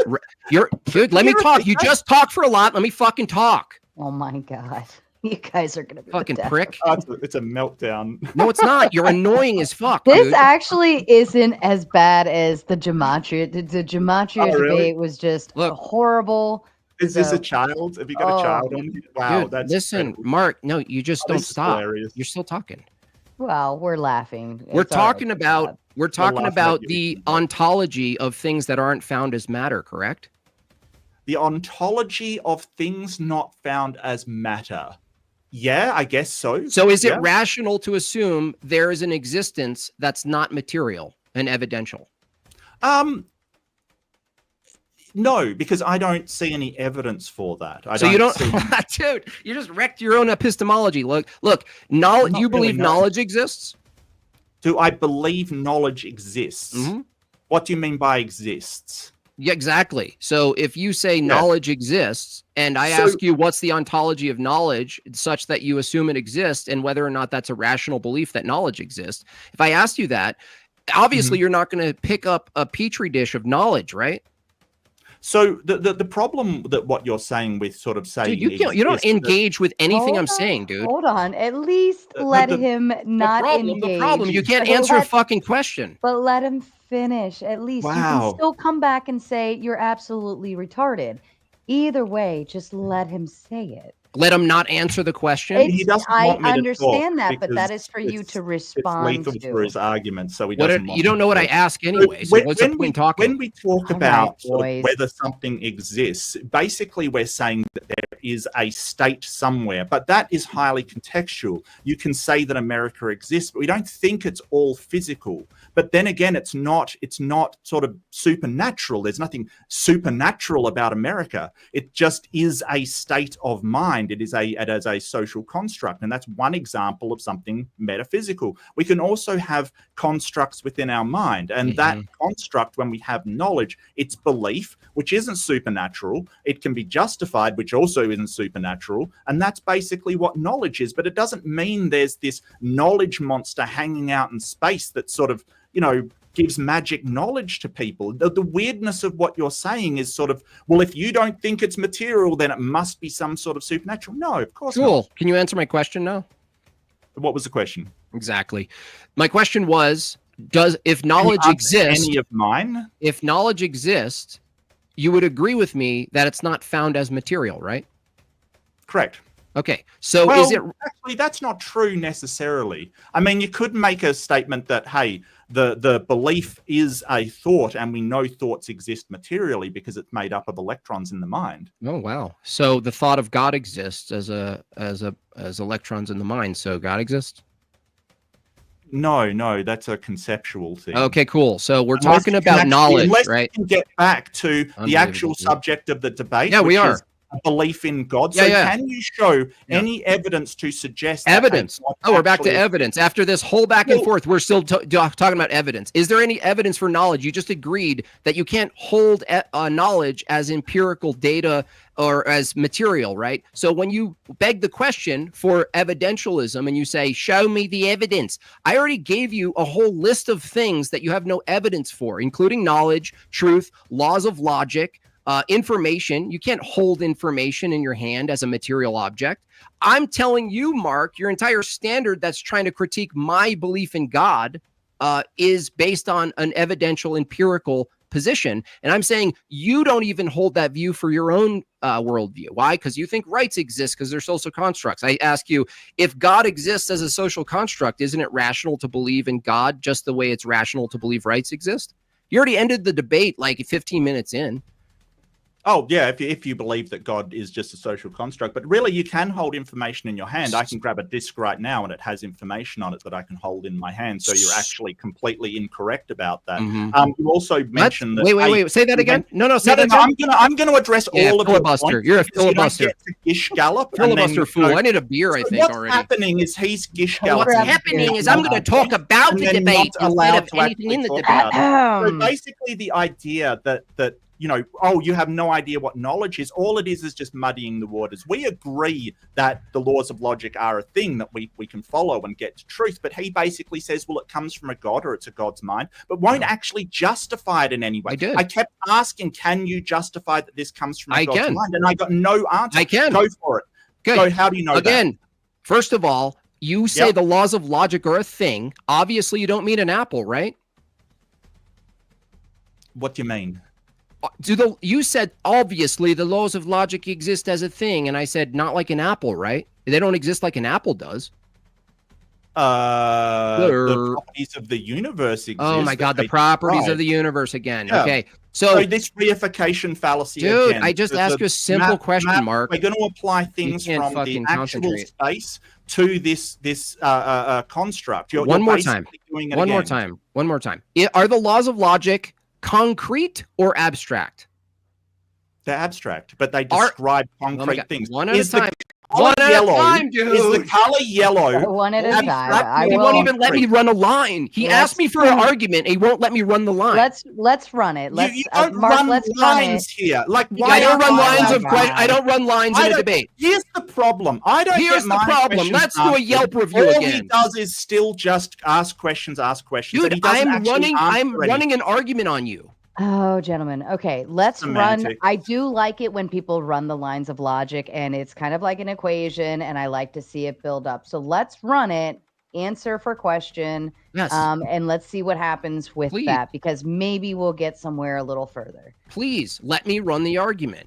dude, let me talk. You just talk for a lot. Let me fucking talk. Oh my God. You guys are going to be fucking prick. It's a meltdown. No, it's not. You're annoying as fuck. This dude. actually isn't as bad as the gematria. The gematria debate was just horrible. Is this a child? Have you got a child on? Wow, dude, that's listen, incredible. Mark. No, you just don't stop. Hilarious. You're still talking. Well, we're laughing. We're talking about the ontology of things that aren't found as matter, correct? The ontology of things not found as matter. Yeah, I guess so. So is it rational to assume there is an existence that's not material and evidential? No, because I don't see any evidence for that. Dude, you just wrecked your own epistemology. Look, knowledge. You believe knowledge exists? Do I believe knowledge exists? Mm-hmm. What do you mean by exists? Yeah, exactly. So if you say knowledge exists, and I ask you what's the ontology of knowledge such that you assume it exists, and whether or not that's a rational belief that knowledge exists, if I asked you that, obviously you're not going to pick up a petri dish of knowledge, right? So the problem that what you're saying with sort of saying dude, you don't engage with anything I'm saying, dude. Hold on. At least let him not engage. The problem, you can't answer a fucking question. But let him finish. At least you can still come back and say you're absolutely retarded. Either way, just let him say it. Let him not answer the question. I understand that, but that is for you to respond it's to. For his argument, so he doesn't. You don't know what I ask anyway. So what's the point talking? When we talk about whether something exists, basically we're saying that there is a state somewhere, but that is highly contextual. You can say that America exists, but we don't think it's all physical. But then again, it's not sort of supernatural. There's nothing supernatural about America. It just is a state of mind. It is a social construct, and that's one example of something metaphysical. We can also have constructs within our mind, and that construct, when we have knowledge, it's belief, which isn't supernatural. It can be justified, which also isn't supernatural, and that's basically what knowledge is. But it doesn't mean there's this knowledge monster hanging out in space that sort of, gives magic knowledge to people. The weirdness of what you're saying is sort of, well, if you don't think it's material, then it must be some sort of supernatural. No, of course not. Can you answer my question now? What was the question? Exactly. My question was, if knowledge exists, any of mine? If knowledge exists, you would agree with me that it's not found as material, right? Correct. Okay, so actually, that's not true necessarily. I mean, you could make a statement that, hey, the belief is a thought, and we know thoughts exist materially because it's made up of electrons in the mind. Oh wow! So the thought of God exists as electrons in the mind. So God exists? No, that's a conceptual thing. Okay, cool. So we're talking about knowledge, right? We can get back to the actual subject of the debate. Yeah, we are. Belief in God. So can you show any evidence to suggest evidence? We're back to evidence. After this whole back and forth, we're still talking about evidence. Is there any evidence for knowledge? You just agreed that you can't hold knowledge as empirical data or as material, right? So when you beg the question for evidentialism and you say, show me the evidence, I already gave you a whole list of things that you have no evidence for, including knowledge, truth, laws of logic, information. You can't hold information in your hand as a material object. I'm telling you, Mark, your entire standard that's trying to critique my belief in God is based on an evidential empirical position. And I'm saying you don't even hold that view for your own worldview. Why? Because you think rights exist because they're social constructs. I ask you, if God exists as a social construct, isn't it rational to believe in God just the way it's rational to believe rights exist? You already ended the debate like 15 minutes in. Oh, yeah, if you believe that God is just a social construct. But really, you can hold information in your hand. I can grab a disc right now, and it has information on it that I can hold in my hand. So you're actually completely incorrect about that. You also mentioned that... Wait. Say that again. No, say that again. I'm going to address all of your filibuster. points. You're a filibuster. You don't get to gish gallop. Filibuster fool. I need a beer, I think, what's already. What's happening is he's gish galloping. What's happening is I'm going to talk about the debate instead of anything in the debate. So basically, the idea that you know, oh, you have no idea what knowledge is. All it is just muddying the waters. We agree that the laws of logic are a thing that we can follow and get to truth. But he basically says, well, it comes from a God or it's a God's mind, but won't actually justify it in any way. I kept asking, can you justify that this comes from a God's mind? And I got no answer. I can. Go for it. Good. So how do you know that? First of all, you say the laws of logic are a thing. Obviously, you don't mean an apple, right? What do you mean? You said obviously the laws of logic exist as a thing, and I said not like an apple, right? They don't exist like an apple does. The properties of the universe exist. Oh my God, the properties of the universe again. Yeah. Okay, so this reification fallacy. Dude, again, I just asked you a simple question, Mark. We're going to apply things from the actual space to this construct. One more time. Are the laws of logic concrete or abstract? They're abstract, but they describe concrete things. One at a time. One at a time, dude. Is the color yellow? One at a time. He won't even let me run a line. He asked me for an argument. He won't let me run the line. Let's run it. You don't run lines here. Like I don't run lines of questions. I don't run lines in a debate. Here's the problem. Here's the problem. Let's do a Yelp review again. All he does is still just ask questions. Dude, I'm running an argument on you. Oh, gentlemen. Okay, let's run. I do like it when people run the lines of logic, and it's kind of like an equation, and I like to see it build up. So let's run it, answer for question, and let's see what happens with that, because maybe we'll get somewhere a little further. Please let me run the argument.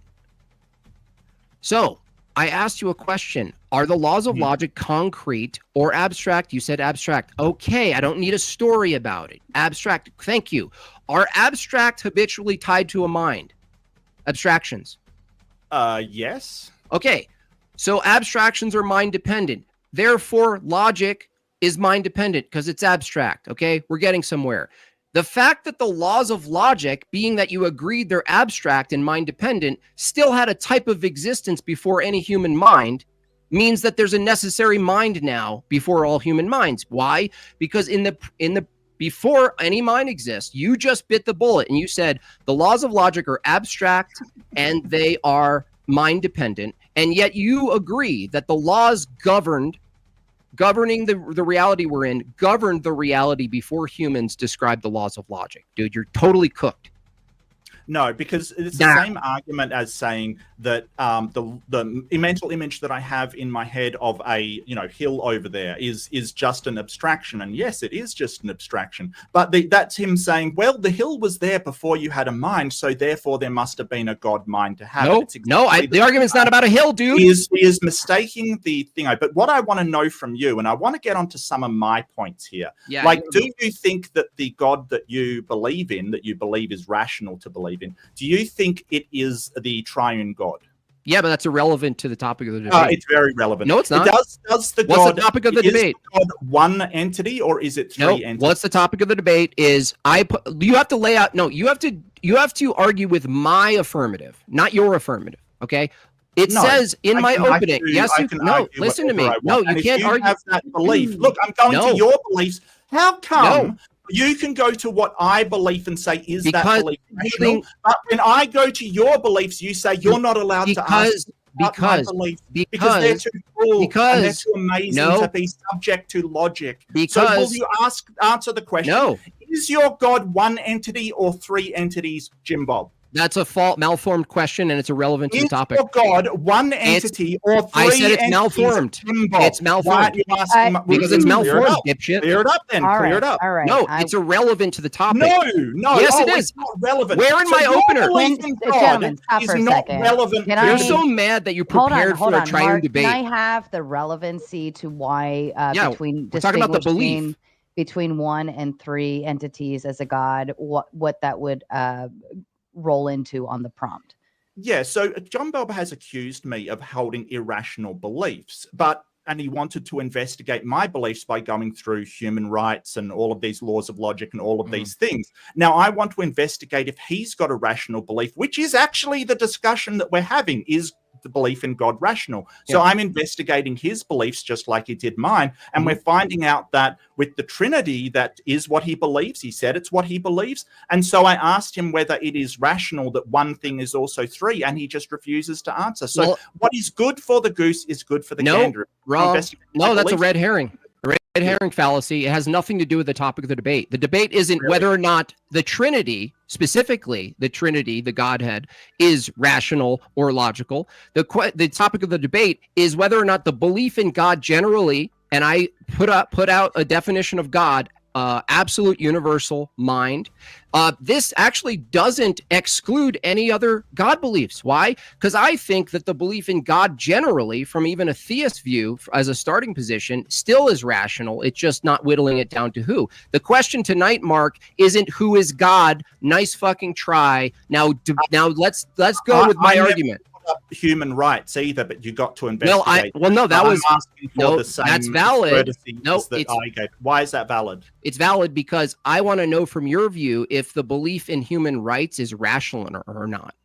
So I asked you a question. Are the laws of logic concrete or abstract? You said abstract. Okay, I don't need a story about it. Abstract. Thank you. Are abstract habitually tied to a mind? Abstractions. Yes. Okay. So abstractions are mind dependent. Therefore, logic is mind dependent because it's abstract. Okay. We're getting somewhere. The fact that the laws of logic, being that you agreed they're abstract and mind dependent, still had a type of existence before any human mind, means that there's a necessary mind now before all human minds. Why? Because in the before any mind exists, you just bit the bullet and you said the laws of logic are abstract and they are mind dependent, and yet you agree that the laws governing the reality we're in governed the reality before humans described the laws of logic. Dude, you're totally cooked. No, because it's the same argument as saying that the mental image that I have in my head of a hill over there is just an abstraction, and yes, it is just an abstraction. But that's him saying, well, the hill was there before you had a mind, so therefore there must have been a God mind to have. The argument's not about a hill, dude. He is mistaking the thing. But what I want to know from you, and I want to get onto some of my points here. Yeah, do you think that the God that you believe in, that you believe is rational to believe in, do you think it is the triune God? Yeah, but that's irrelevant to the topic of the debate. It's very relevant. No, it's not. What's the topic of the debate? Is God one entity or is it three entities? What's the topic of the debate is you have to lay out. No, you have to argue with my affirmative, not your affirmative. Okay. It says in my opening. Listen to me. No, you can't argue. Have that belief. Look, I'm going to your beliefs. How come? You can go to what I believe and say, is that belief rational? But when I go to your beliefs, you say you're not allowed to ask my beliefs because they're too cool and they're too amazing to be subject to logic. So will you answer the question? No. Is your God one entity or three entities, JimBob? That's a malformed question, and it's irrelevant to the topic. Is your God one entity or three entities? I said it's malformed. It's malformed. Because it's malformed, dipshit. Clear it up then. Clear it up. All right. No, it's irrelevant to the topic. No. Yes, it is. It's not relevant. Where in my opener? Gentlemen, stop for a second. Relevant. You're so mad that you prepared for a triune debate. Can I have the relevancy to why we're talking about the belief between 1 and 3 entities as a God? What that would roll into on the prompt. Yeah, so John Bob has accused me of holding irrational beliefs, and he wanted to investigate my beliefs by going through human rights and all of these laws of logic and all of these things. Now, I want to investigate if he's got a rational belief, which is actually the discussion that we're having, is the belief in God rational. So I'm investigating his beliefs just like he did mine. And we're finding out that with the Trinity, that is what he believes. He said it's what he believes. And so I asked him whether it is rational that one thing is also three, and he just refuses to answer. So what is good for the goose is good for the gander. Wrong. No, that's a red herring. Red herring fallacy. It has nothing to do with the topic of the debate. The debate isn't whether or not the Trinity, specifically the Trinity, the Godhead, is rational or logical. The topic of the debate is whether or not the belief in God generally, and I put out a definition of God, absolute universal mind. This actually doesn't exclude any other God beliefs. Why? Because I think that the belief in God generally, from even a theist view as a starting position, still is rational. It's just not whittling it down to who. The question tonight, Mark, isn't who is God. Nice fucking try. Now let's go with my argument. Human rights either, but you got to investigate. That's valid. No, I gave. Why is that valid? It's valid because I want to know from your view if the belief in human rights is rational or not.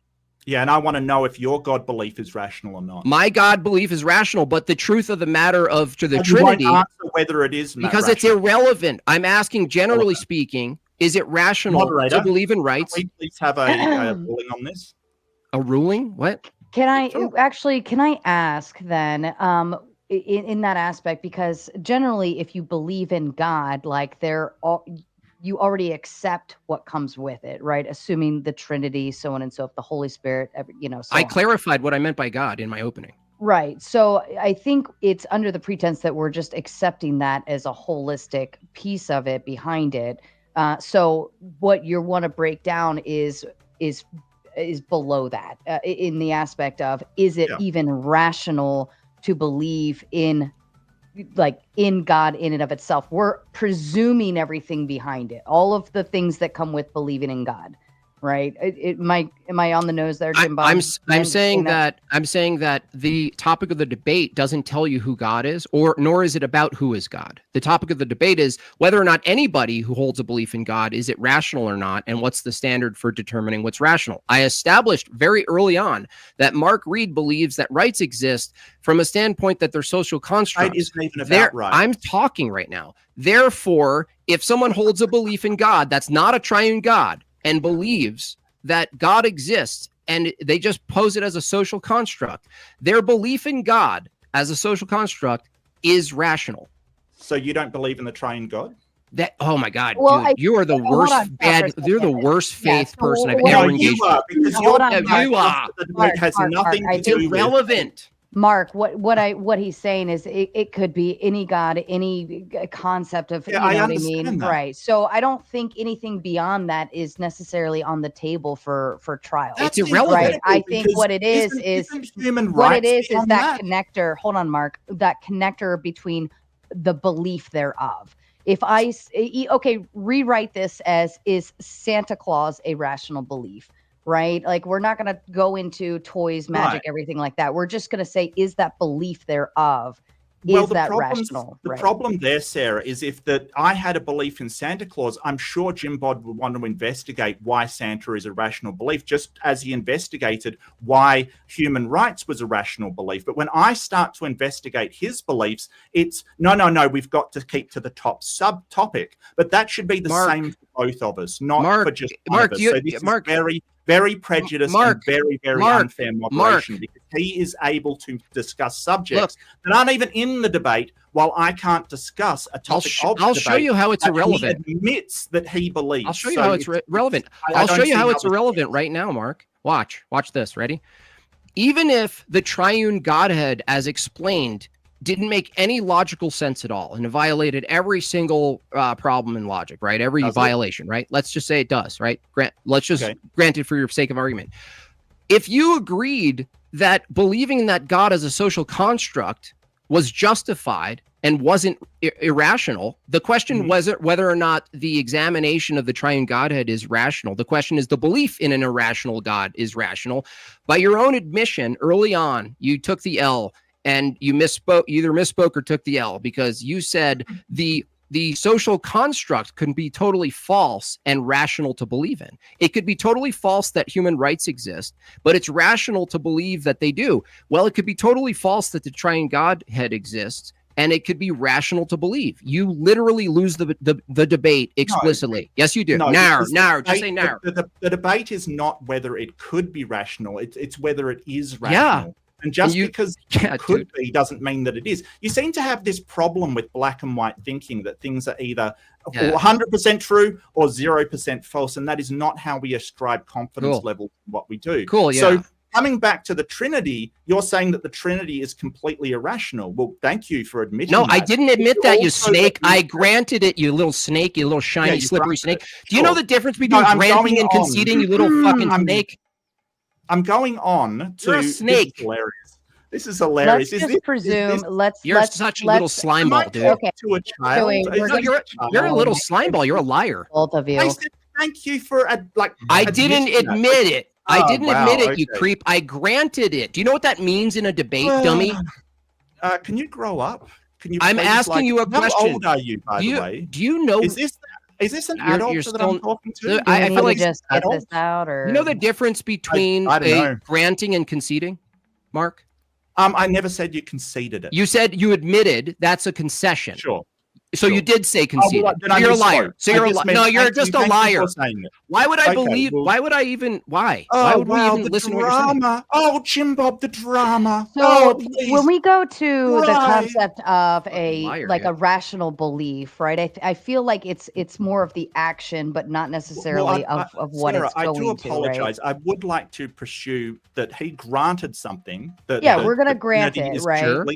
Yeah, and I want to know if your God belief is rational or not. My God belief is rational, but the truth of the matter to the Trinity, won't answer whether it is because rational. It's irrelevant. I'm asking, generally speaking, is it rational Moderator, to believe in rights? Can we please have a ruling on this? A ruling? What? Can I ask then, in that aspect, because generally, if you believe in God, like you already accept what comes with it, right? Assuming the Trinity, so on and so forth, the Holy Spirit, I clarified what I meant by God in my opening. Right. So I think it's under the pretense that we're just accepting that as a holistic piece of it behind it. So what you want to break down is below that in the aspect of, is it even rational to believe in God in and of itself? We're presuming everything behind it, all of the things that come with believing in God, right? Am I on the nose there, Jim Bob? I'm saying that the topic of the debate doesn't tell you who God is, nor is it about who is God. The topic of the debate is whether or not anybody who holds a belief in God, is it rational or not, and what's the standard for determining what's rational. I established very early on that Mark Reid believes that rights exist from a standpoint that they're social constructs. Right isn't even about right. I'm talking right now. Therefore, if someone holds a belief in God that's not a triune God and believes that God exists, and they just pose it as a social construct, their belief in God as a social construct is rational. So you don't believe in the triune God? Oh my God, dude, you are the worst you're the worst faith person I've ever engaged with. You are. It has nothing to do with irrelevant. Mark, what he's saying is it could be any God, any concept of, you know what I mean? That. Right. So I don't think anything beyond that is necessarily on the table for trial. That's irrelevant. Right. I think what it is that connector. Hold on, Mark. That connector between the belief thereof. If rewrite this as, is Santa Claus a rational belief? Right? Like, we're not going to go into toys, magic, everything like that. We're just going to say, is that belief thereof, rational? The problem there, Sarah, is if I had a belief in Santa Claus, I'm sure Jim Bob would want to investigate why Santa is a rational belief, just as he investigated why human rights was a rational belief. But when I start to investigate his beliefs, it's no, we've got to keep to the top subtopic. But that should be the same for both of us, not for just one of us. So this is very, very prejudiced and very, very unfair moderation, because he is able to discuss subjects that aren't even in the debate, while I can't discuss a topic of the debate. I'll show you how it's irrelevant. He admits that he believes. I'll show you how it's relevant. I'll show you how it's irrelevant right now, Mark. Watch this. Ready? Even if the triune Godhead, as explained, didn't make any logical sense at all, and it violated every single problem in logic, right? Every violation, right? Let's just say it does, right? Let's just grant it for your sake of argument. If you agreed that believing that God as a social construct was justified and wasn't irrational. The question wasn't whether or not the examination of the triune Godhead is rational. The question is the belief in an irrational God is rational. By your own admission, early on, you took the L and you misspoke, either misspoke or took the L, because you said the social construct can be totally false and rational to believe in. It could be totally false that human rights exist, but it's rational to believe that they do. Well, it could be totally false that the triune Godhead exists, and it could be rational to believe. You literally lose the debate explicitly. No, yes, you do. No, narrow. Just say narrow. The debate is not whether it could be rational. It's whether it is rational. Yeah. And just because it could be doesn't mean that it is. You seem to have this problem with black and white thinking that things are either 100% true or 0% false. And that is not how we ascribe confidence level to what we do. Cool. Yeah. So coming back to the Trinity, you're saying that the Trinity is completely irrational. Well, thank you for admitting that. I didn't admit that, you snake. I granted it, you little snake, you little shiny, slippery snake. Do you know the difference between granting and conceding, you little fucking snake? I'm going on to... You're a snake. This is hilarious. Let's just presume. You're such a little slime ball, dude. Okay. To a child. You're a little slime ball. You're a liar. Both of you. I said thank you for I didn't admit it. I didn't admit it, you creep. I granted it. Do you know what that means in a debate, dummy? Can you grow up? I'm asking you a question. How old are you, by the way? Do you know? Is this an adult that I'm talking to? I feel like just get this out, or you know the difference between granting and conceding, Mark? I never said you conceded it. You said you admitted that's a concession. Sure. So you did say conceded. You're a liar. So you're no, you're just a liar. Why would I believe? Why would I even? Why? Why would we even listen to what you're saying? Oh, JimBob, the drama. So when we go to the concept of a rational belief, right? I feel like it's more of the action, but not necessarily of what Sarah, it's going to. I do apologize. Right? I would like to pursue that he granted something that we're going to grant it, right?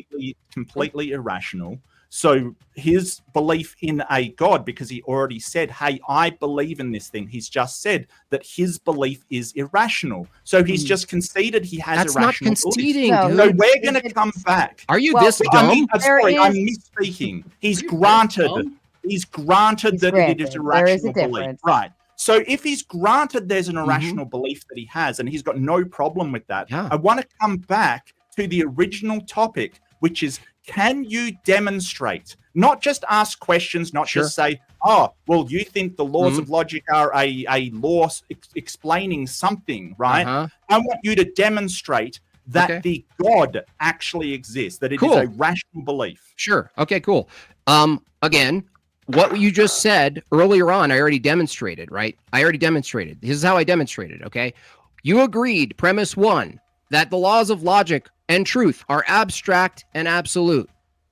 Completely irrational. So his belief in a God, because he already said, hey, I believe in this thing. He's just said that his belief is irrational. So he's just conceded he has irrational beliefs. That's not conceding, dude. So we're going to come back. Are you this dumb? I'm misspeaking. He's granted that it is irrational belief. Right. So if he's granted there's an irrational belief that he has, and he's got no problem with that, I want to come back to the original topic, which is, can you demonstrate, not just ask questions, not just say, oh, well, you think the laws of logic are a law explaining something, right? I want you to demonstrate that the God actually exists, that it is a rational belief. Sure. Okay, cool. Again, what you just said earlier on, I already demonstrated, right? I already demonstrated. This is how I demonstrated, okay? You agreed, premise one, that the laws of logic and truth are abstract and absolute.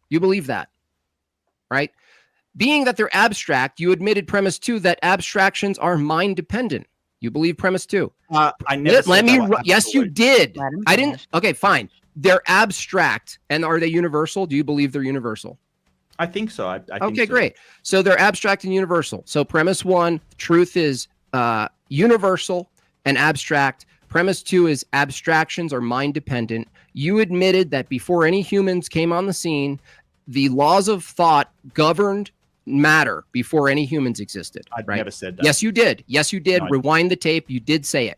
You believe that, right? Being that they're abstract, you admitted premise two that abstractions are mind dependent. You believe premise two. I never said that. Yes, you did. I didn't. Okay, fine. They're abstract, and are they universal? Do you believe they're universal? I think so. I think okay, great. So they're abstract and universal. So premise one, truth is universal and abstract. Premise two is abstractions are mind dependent. You admitted that before any humans came on the scene, the laws of thought governed matter before any humans existed. I've never said that. Yes, you did. Yes, you did. No, rewind the tape. You did say it.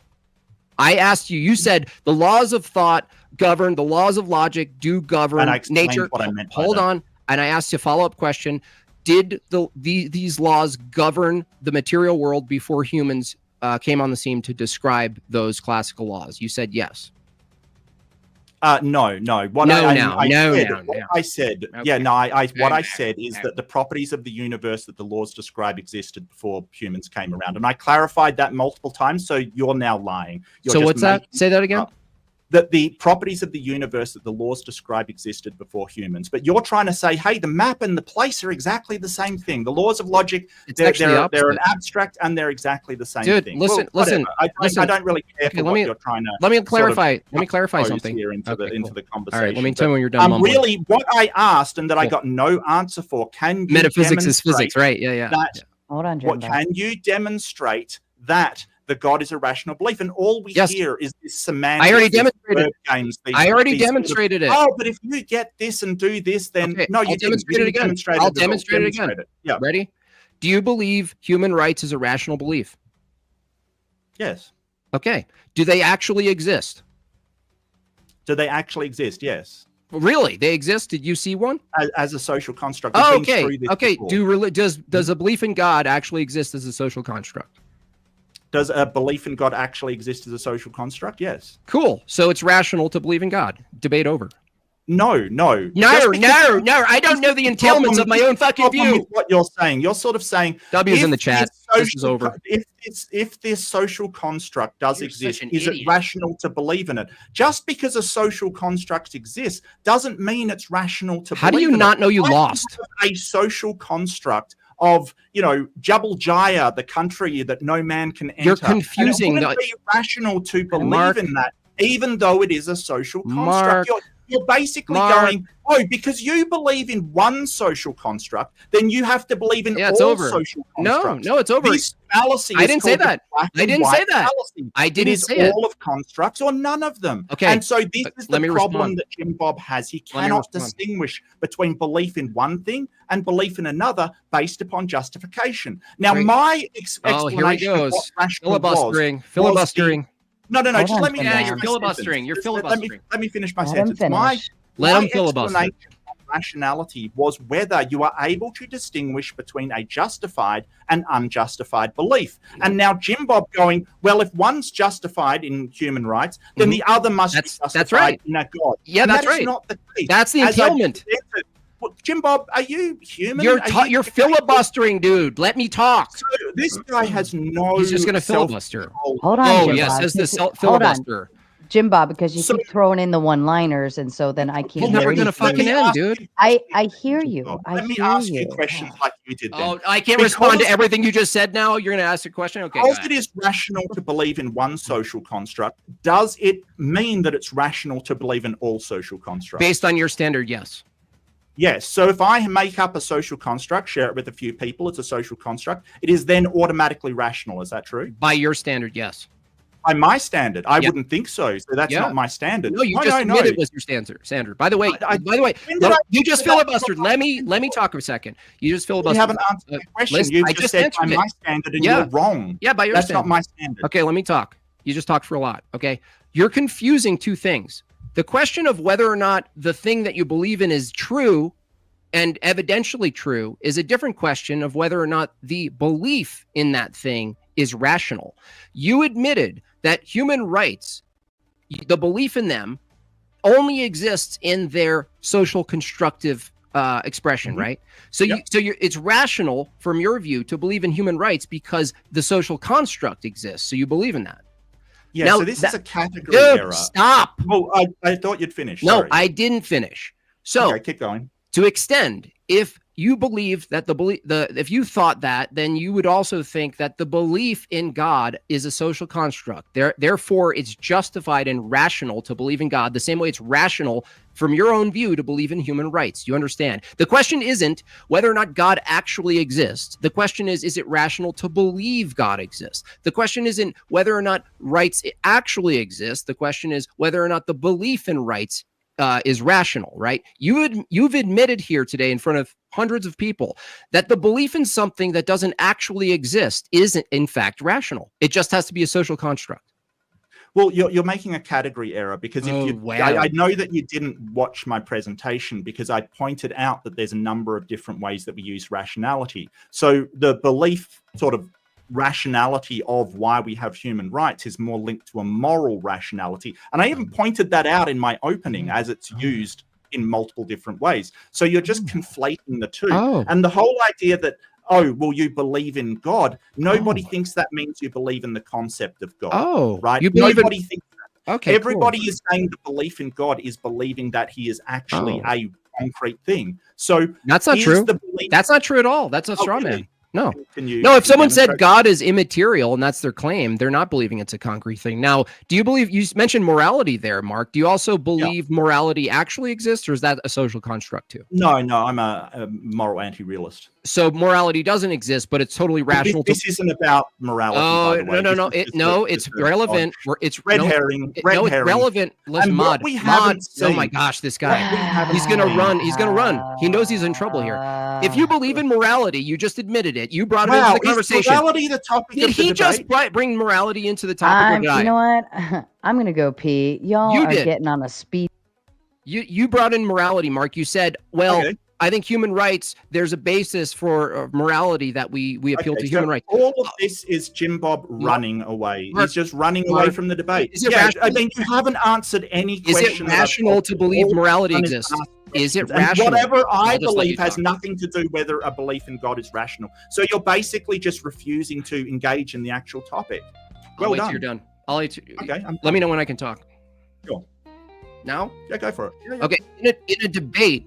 I asked you, you said the laws of thought govern, the laws of logic do govern nature. What I meant Hold on. And I asked you a follow-up question. Did these laws govern the material world before humans came on the scene to describe those classical laws? You said yes. No. What I said is that the properties of the universe that the laws describe existed before humans came around. And I clarified that multiple times, so you're now lying. So what's that? Say that again. That the properties of the universe that the laws describe existed before humans. But you're trying to say, hey, the map and the place are exactly the same thing. The laws of logic, they're an abstract and they're exactly the same thing. Listen. I don't really care for what you're trying to... Let me clarify something. Here into the conversation. All right, let me tell you when you're done mumbling. Really, what I asked and that I got no answer for, can you metaphysics is physics, right? Yeah. Hold on, can you demonstrate that that God is a rational belief, and all we hear is this semantic. I already demonstrated games. I already demonstrated it. Oh, but if you get this and do this, then no, you demonstrate it again. I'll demonstrate it again. Yeah. Ready? Do you believe human rights is a rational belief? Yes. Okay. Do they actually exist? Do they actually exist? Yes. Really? They exist? Did you see one? As a social construct. Oh, okay. Okay. Does a belief in God actually exist as a social construct? Does a belief in God actually exist as a social construct? Yes. Cool. So it's rational to believe in God. Debate over. No. I don't know the entailments of my own fucking view. What you're saying, you're sort of saying W's in the chat. This is over. If this social construct does exist, is idiot. it rational to believe in it? Just because a social construct exists doesn't mean it's rational to believe in it. How do you not know you lost? A social construct of, Jabal Jaya, the country that no man can enter. You're confusing. And it wouldn't be rational to believe in that, even though it is a social construct. You're basically going, because you believe in one social construct, then you have to believe in all social constructs. No, it's over. This fallacy I didn't say that. I didn't say that. I didn't say it. All of constructs or none of them. Okay. And so this is the problem that JimBob has. He cannot distinguish between belief in one thing and belief in another based upon justification. Now, my explanation of what rational filibustering. No. Just let me. Yeah, you're filibustering. You're filibustering. Let me finish my sentence. Let him filibuster. Rationality was whether you are able to distinguish between a justified and unjustified belief. And now JimBob going, well, if one's justified in human rights, then the other must be justified in a God. Yeah, and that's right. That is not the case. That's the entailment. JimBob, are you human? You're filibustering, dude. Let me talk. So this guy has no. He's just going to filibuster. Hold on. Oh, yes, says the filibuster. JimBob, because you keep throwing in the one-liners, and so then I can't. He's never gonna fucking end, dude. I hear you. Let me ask you questions like you did. Oh, I can't respond to everything you just said. Now you're gonna ask a question. Okay. Because it is rational to believe in one social construct, does it mean that it's rational to believe in all social constructs? Based on your standard, yes. Yes. So if I make up a social construct, share it with a few people, it's a social construct, it is then automatically rational. Is that true? By your standard, yes. By my standard, I wouldn't think so. So that's not my standard. No, you just admitted it was your standard. By the way, you just filibustered. Let me talk for a second. You just filibustered. You haven't answered the question. You just said by my standard, and you're wrong. Yeah, by your standard. That's not my standard. Okay, let me talk. You just talked for a lot. Okay, you're confusing two things. The question of whether or not the thing that you believe in is true and evidentially true is a different question of whether or not the belief in that thing is rational. You admitted that human rights, the belief in them, only exists in their social constructive expression, right? So it's rational from your view to believe in human rights because the social construct exists. So you believe in that. Yeah. Now, so this is a category error. Stop. Oh, I thought you'd finish. No, Sorry. I didn't finish. So okay, keep going. To extend, if you believe that if you thought that, then you would also think that the belief in God is a social construct. Therefore, it's justified and rational to believe in God the same way it's rational from your own view to believe in human rights. You understand? The question isn't whether or not God actually exists. The question is it rational to believe God exists? The question isn't whether or not rights actually exist. The question is whether or not the belief in rights is rational, right? You've admitted here today in front of hundreds of people that the belief in something that doesn't actually exist isn't in fact rational. It just has to be a social construct. Well, you're making a category error because I know that you didn't watch my presentation because I pointed out that there's a number of different ways that we use rationality. So the belief sort of rationality of why we have human rights is more linked to a moral rationality. And I even pointed that out in my opening as it's used in multiple different ways. So you're just conflating the two. And the whole idea that, you believe in God, nobody thinks that means you believe in the concept of God. Right? Nobody thinks that. Okay. Everybody is saying the belief in God is believing that he is actually a concrete thing. So that's not true. That's not true at all. That's a straw man. No. No, if someone said God is immaterial and that's their claim, they're not believing it's a concrete thing. Now, do you believe, you mentioned morality there, Mark. Do you also believe morality actually exists, or is that a social construct too? No, I'm a moral anti-realist. So morality doesn't exist, but it's totally rational. This isn't about morality. Oh, by the way. It's relevant. It's red herring. It's relevant. Listen, Mod. Oh my gosh, this guy. He's gonna run. He's gonna run. He knows he's in trouble here. If you believe in morality, you just admitted it. You brought it into the conversation. Is morality the topic Did of the he debate? just bring morality into the topic? You know what? I'm gonna go pee. Y'all are getting on a speed. You brought in morality, Mark. You said, well. Okay. I think human rights, there's a basis for morality that we appeal to human rights. All of this is Jim Bob running away. Mark, He's just running away from the debate. I mean, you haven't answered any question. Is it rational to believe morality exists? Is it rational? Whatever I believe has nothing to do whether a belief in God is rational. So you're basically just refusing to engage in the actual topic. Well done. You're done. I'll wait. Okay. Let me know when I can talk. Sure. Now? Yeah, go for it. Yeah. Okay. In a debate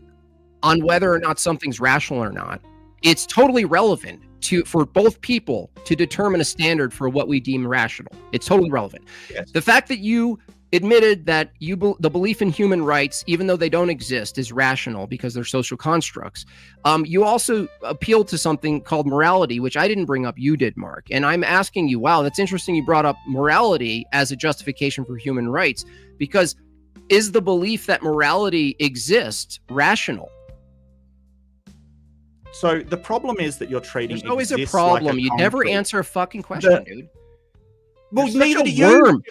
on whether or not something's rational or not, it's totally relevant for both people to determine a standard for what we deem rational. It's totally relevant. Yes. The fact that you admitted that the belief in human rights, even though they don't exist, is rational because they're social constructs. You also appealed to something called morality, which I didn't bring up. You did, Mark. And I'm asking you, wow, that's interesting. You brought up morality as a justification for human rights, because is the belief that morality exists rational? So the problem is that you're treating. There's always a problem. You never answer a fucking question, dude. Well, You're neither do you.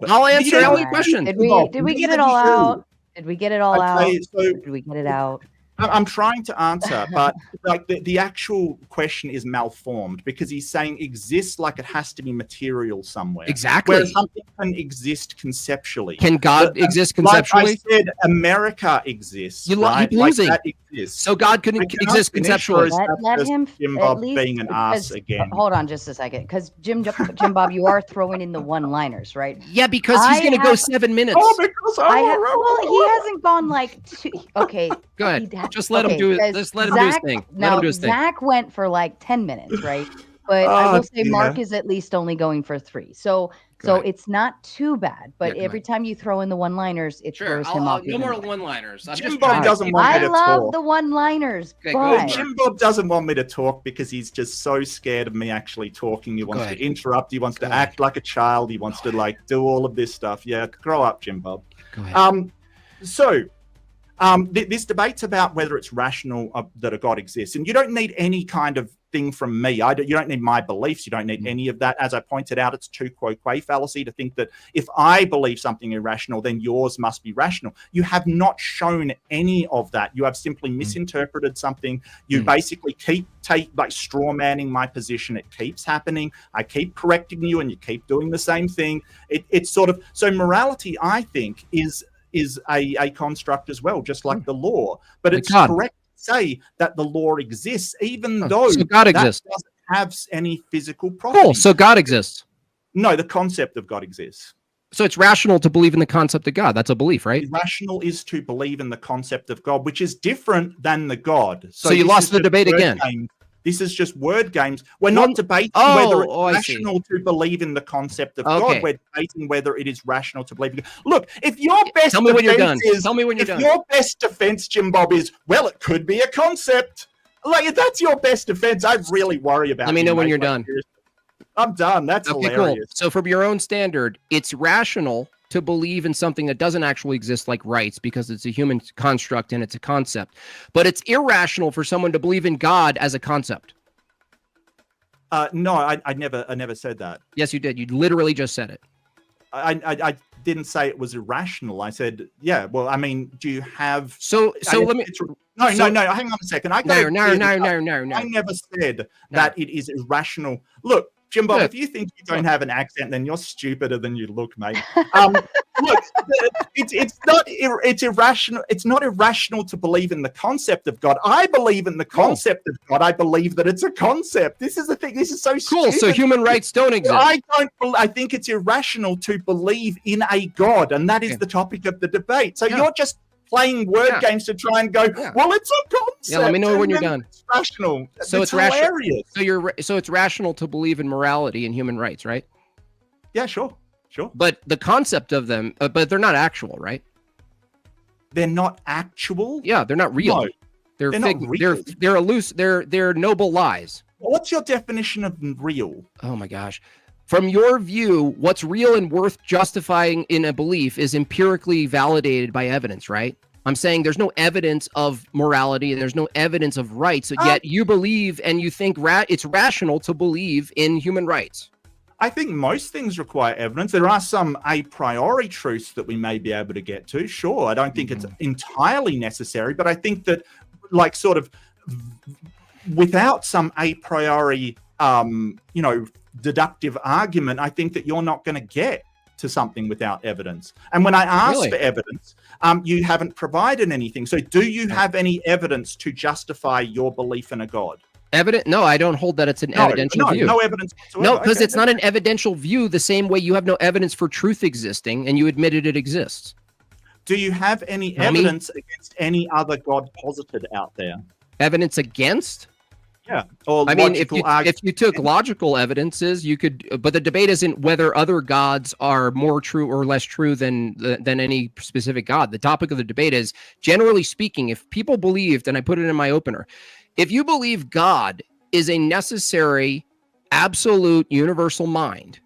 I'll answer any question. Did we get it all out? Did we get it all out? Did we get it out? I'm trying to answer, but like the actual question is malformed because he's saying exists like it has to be material somewhere. Exactly. Where something can exist conceptually. Can God exist conceptually? Like I said, America exists. You're losing. That exists. So God couldn't exist conceptually. Let him Jim Bob being an ass again. Hold on just a second, because Jim Bob, you are throwing in the one-liners, right? Yeah, because he's going to go 7 minutes. Oh, because well, he hasn't gone like two. Okay, go ahead. Just let him do it. Just let him do his thing. Let him do his thing. Zach went for like 10 minutes, right? But I will say Mark is at least only going for 3. So it's not too bad. But every time you throw in the one-liners, it throws him off. No more one-liners. Jim Bob doesn't want me to talk. I love the one-liners. Okay, Jim Bob doesn't want me to talk because he's just so scared of me actually talking. He wants to interrupt. He wants to act like a child. He wants to like do all of this stuff. Yeah, grow up, Jim Bob. Go ahead. This debate's about whether it's rational that a God exists, and you don't need any kind of thing from me. You don't need my beliefs. You don't need any of that. As I pointed out, it's tu quo quo fallacy to think that if I believe something irrational, then yours must be rational. You have not shown any of that. You have simply misinterpreted something. You basically keep straw manning my position. It keeps happening. I keep correcting you, and you keep doing the same thing. It's sort of so morality, I think, is a construct as well, just like the law. But it's correct to say that the law exists, even though God exists. Doesn't have any physical property. Cool. So God exists. No, the concept of God exists. So it's rational to believe in the concept of God. That's a belief, right? Rational is to believe in the concept of God, which is different than the God. So you lost the debate again. This is just word games. We're not debating whether it's rational to believe in the concept of God. We're debating whether it is rational to believe in God. Look, if your best Tell me when you're done. Your best defense, Jim Bob, is, well, it could be a concept. Like, if that's your best defense, I really worry about it. Let me know when you're done. I'm done. That's hilarious. Cool. So from your own standard, it's rational to believe in something that doesn't actually exist, like rights, because it's a human construct and it's a concept. But it's irrational for someone to believe in God as a concept. No, I never said that. Yes, you did. You literally just said it. I didn't say it was irrational. I said, yeah. Well, I mean, do you have? So let me. No. Hang on a second. No. I never said that it is irrational. Look, Jim Bob, if you think you don't have an accent, then you're stupider than you look, mate. Look, it's irrational. It's not irrational to believe in the concept of God. I believe in the concept of God. I believe that it's a concept. This is the thing. This is so cool. Stupid. So human rights don't exist. I think it's irrational to believe in a God, and that is the topic of the debate. So you're just playing word games to try and go, well, it's a concept. Yeah, let me know when you're done. It's rational. So it's hilarious. So it's rational to believe in morality and human rights, right? Yeah, sure. But the concept of them, but they're not actual, right? They're not actual? Yeah, they're not real. No, they're not real. They're noble lies. What's your definition of real? Oh my gosh. From your view, what's real and worth justifying in a belief is empirically validated by evidence, right? I'm saying there's no evidence of morality and there's no evidence of rights, yet you believe and you think it's rational to believe in human rights. I think most things require evidence. There are some a priori truths that we may be able to get to. Sure, I don't think it's entirely necessary, but I think that, like, sort of without some a priori, deductive argument, I think that you're not going to get to something without evidence. And when I ask for evidence, you haven't provided anything. So do you have any evidence to justify your belief in a God? No, I don't hold that it's an evidential view. No evidence whatsoever. No, because it's not an evidential view the same way you have no evidence for truth existing and you admitted it exists. Do you have any evidence against any other God posited out there? Evidence against? Yeah. Or I mean, if you took logical evidences, you could, but the debate isn't whether other gods are more true or less true than any specific God. The topic of the debate is, generally speaking, if people believed, and I put it in my opener, if you believe God is a necessary, absolute, universal mind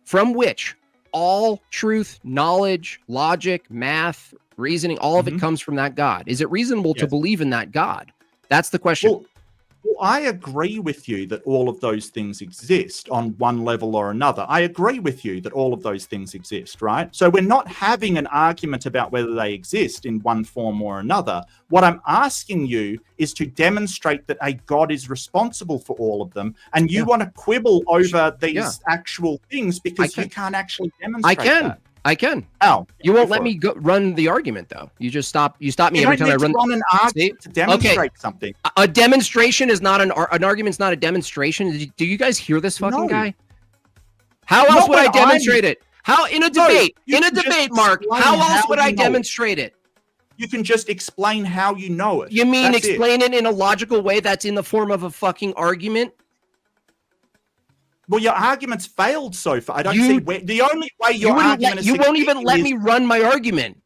from which all truth, knowledge, logic, math, reasoning, all of it comes from that God, is it reasonable to believe in that God? That's the question. Well, I agree with you that all of those things exist on one level or another. I agree with you that all of those things exist, right? So we're not having an argument about whether they exist in one form or another. What I'm asking you is to demonstrate that a God is responsible for all of them, and you want to quibble over these actual things because you can't actually demonstrate that. I can. Oh, you won't let me run the argument, though. You just stop. You stop me every time I run an argument to demonstrate something. A demonstration is not an argument's not a demonstration. Do you guys hear this fucking guy? How else would I demonstrate it? How in a debate? In a debate, Mark. How else would I demonstrate it? You can just explain how you know it. You mean explain it in a logical way that's in the form of a fucking argument? Well, your argument's failed so far. I don't see where the only way your argument is. You won't even let me run my argument.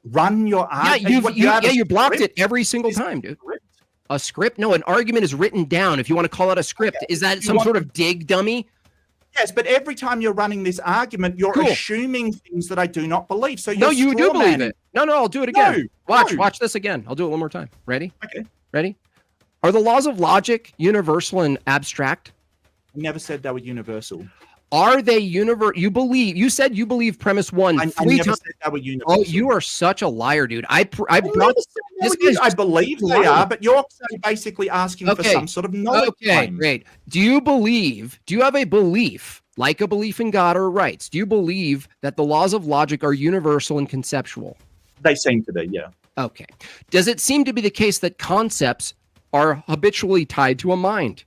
Run your argument? You blocked it every single time, dude. A script? No, an argument is written down. If you want to call it a script, is that some sort of dig, dummy? Yes, but every time you're running this argument, you're assuming things that I do not believe. So no, you do believe it. No, I'll do it again. Watch this again. I'll do it one more time. Ready? Okay. Ready? Are the laws of logic universal and abstract? Never said they were universal. Are they universal? You said you believe premise one. I never said they were universal. Oh, you are such a liar, dude. I believe they are, but you're basically asking for some sort of knowledge. Okay, great. Do you have a belief, like a belief in God or rights? Do you believe that the laws of logic are universal and conceptual? They seem to be, yeah. Okay. Does it seem to be the case that concepts are habitually tied to a mind?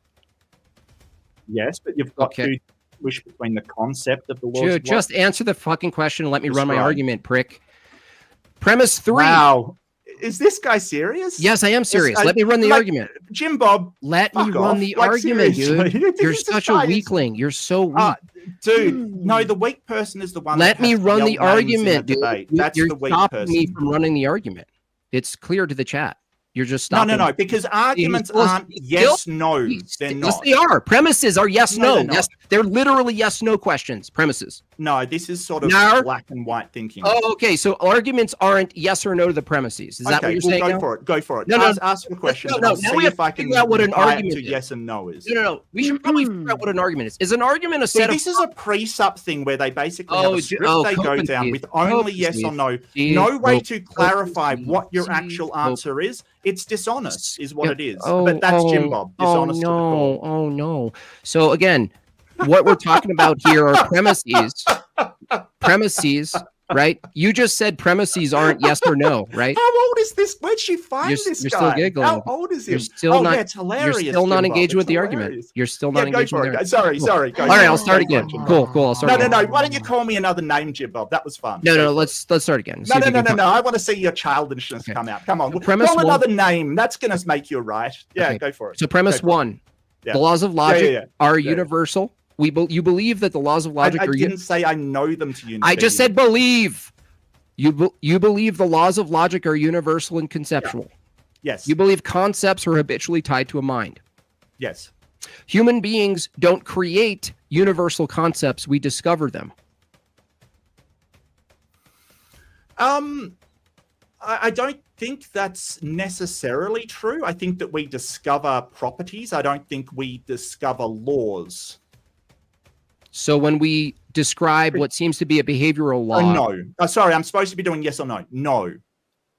Yes, but you've got to switch between the concept of the laws. Dude, just answer the fucking question and let me run my argument, prick. Premise 3. Wow. Is this guy serious? Yes, I am serious. Let me run the argument. JimBob, let me run the argument, dude. You're such a weakling. You're so weak. Dude, no, the weak person is the one. Let me run the argument, dude. That's the weak person. You're stopping me from running the argument. It's clear to the chat. You're just stopping. No, because arguments aren't yes/no's. They're not. Yes, they are. Premises are yes/no. Yes, they're literally yes/no questions. Premises. No, this is sort of black and white thinking. Oh, okay. So arguments aren't yes or no to the premises. Is that what you're saying? Go for it. Go for it. Ask the question. No. Now we have to figure out what an argument is. Yes and no is. No. We should probably figure out what an argument is. Is an argument a set of? This is a pre-sup thing where they basically have a script they go down with only yes or no. No way to clarify what your actual answer is. It's dishonest, is what it is. But that's JimBob. Dishonest. Oh no. So again, what we're talking about here are premises right? You just said premises aren't yes or no, right? How old is this? Where'd she find this You're guy? still giggling. How old is he? You're still not. Yeah, it's hilarious. You're still not Jim Bob. engaging with It's the hilarious. argument. You're still not Yeah, go engaging for with it. the argument. Sorry. Go All right, I'll for it. start Go for again. it, Jim Cool. Bob. I'll start again. No. Why don't you call me another name, Jim Bob? That was fun. No. Let's start again. See if you can No. I want to see your childishness come out. Come on. Premise Call one- another name. That's going to make you right. Yeah, Okay. go for it. So premise Go for it. one, Yeah. the laws of logic are Yeah. universal. You believe that the laws of logic I are didn't say I know them to you. I just said believe. You believe the laws of logic are universal and conceptual. Yes. You believe concepts are habitually tied to a mind. Yes. Human beings don't create universal concepts, we discover them. I don't think that's necessarily true. I think that we discover properties. I don't think we discover laws. So when we describe what seems to be a behavioral law, No. Sorry, I'm supposed to be doing yes or no.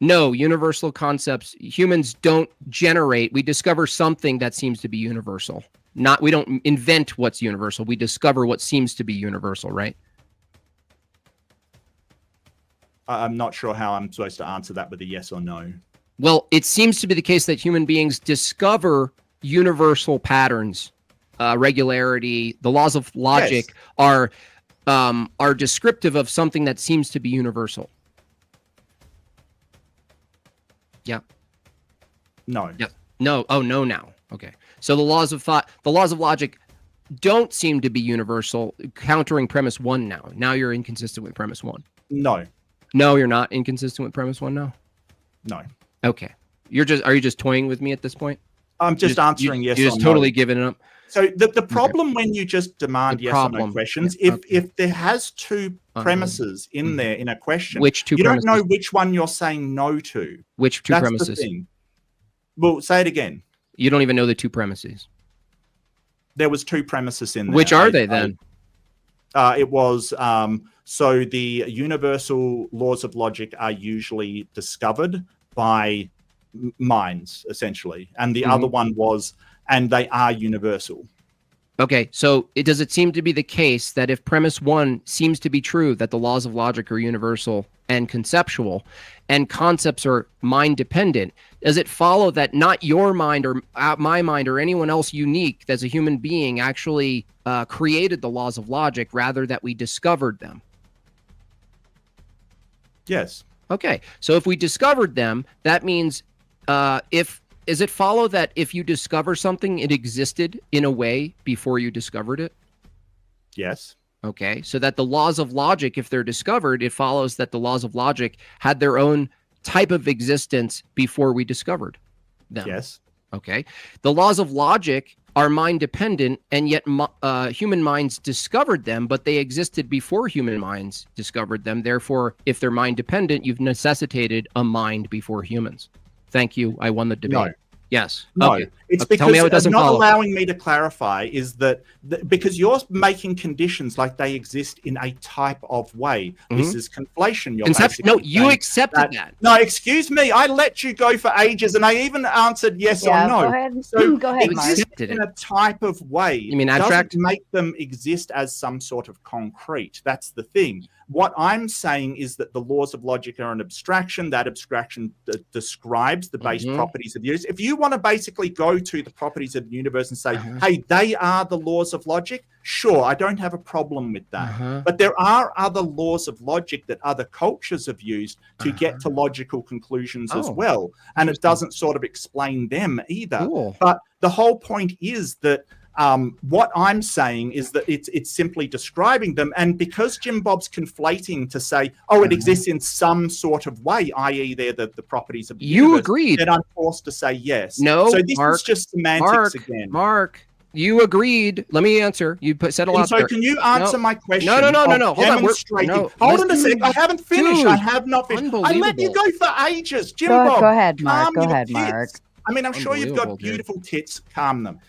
No. Universal concepts, humans don't generate. We discover something that seems to be universal. We don't invent what's universal. We discover what seems to be universal, right? I'm not sure how I'm supposed to answer that with a yes or no. Well, it seems to be the case that human beings discover universal patterns, regularity. The laws of logic are descriptive of something that seems to be universal. Yeah. No. Yeah. No. Oh, no. Now. Okay. So the laws of logic don't seem to be universal. Countering premise one now. Now you're inconsistent with premise one. No. No, you're not inconsistent with premise one now. No. Okay. Are you just toying with me at this point? I'm just answering yes or no. You're just totally giving it up. So the problem when you just demand yes or no questions, if there has two premises in there in a question, which two you premises? don't know which one you're saying no to. Which two That's premises? The thing. Well, say it again. You don't even know the two premises. There was two premises in there. Which are they then? It was so the universal laws of logic are usually discovered by minds, essentially, and the other one was, and they are universal. Okay, so does it seem to be the case that if premise one seems to be true, that the laws of logic are universal and conceptual, and concepts are mind dependent, does it follow that not your mind or my mind or anyone else unique as a human being actually created the laws of logic, rather that we discovered them? Yes. Okay, so if we discovered them, that means does it follow that if you discover something, it existed in a way before you discovered it? Yes. Okay, so that the laws of logic, if they're discovered, it follows that the laws of logic had their own type of existence before we discovered them. Yes. Okay, the laws of logic are mind dependent, and yet human minds discovered them, but they existed before human minds discovered them. Therefore, if they're mind dependent, you've necessitated a mind before humans. Thank you. I won the debate. No. Yes. No, okay. it's Tell me how it because doesn't not follow. allowing me to clarify is that because you're making conditions like they exist in a type of way. This is conflation. You're No, you saying accepted that. No, excuse me. I let you go for ages, and I even answered yes or no. Go ahead. So Go ahead, Mark. Accepted it. in a type of way. You mean abstract? Doesn't make them exist as some sort of concrete. That's the thing. What I'm saying is that the laws of logic are an abstraction. That abstraction describes the base properties of the universe. If you want to basically go to the properties of the universe and say, hey, they are the laws of logic, sure, I don't have a problem with that. But there are other laws of logic that other cultures have used to get to logical conclusions as well. And it doesn't sort of explain them either. Cool. But the whole point is that what I'm saying is that it's simply describing them. And because Jim Bob's conflating to say, oh, it exists in some sort of way, i.e. they're the properties of the universe, agreed. then I'm forced to say yes. No, so this Mark, is just semantics again. Mark, you agreed. Let me answer. You said a lot so there. can you answer my question? No. Hold on. Hold on a second. I haven't finished. Dude, I have not finished. I let you go for ages. Jim Bob. Go ahead, Mark. Calm Go your ahead, tits. Mark. I mean, I'm sure you've got Unbelievable, dude. beautiful tits. Calm them.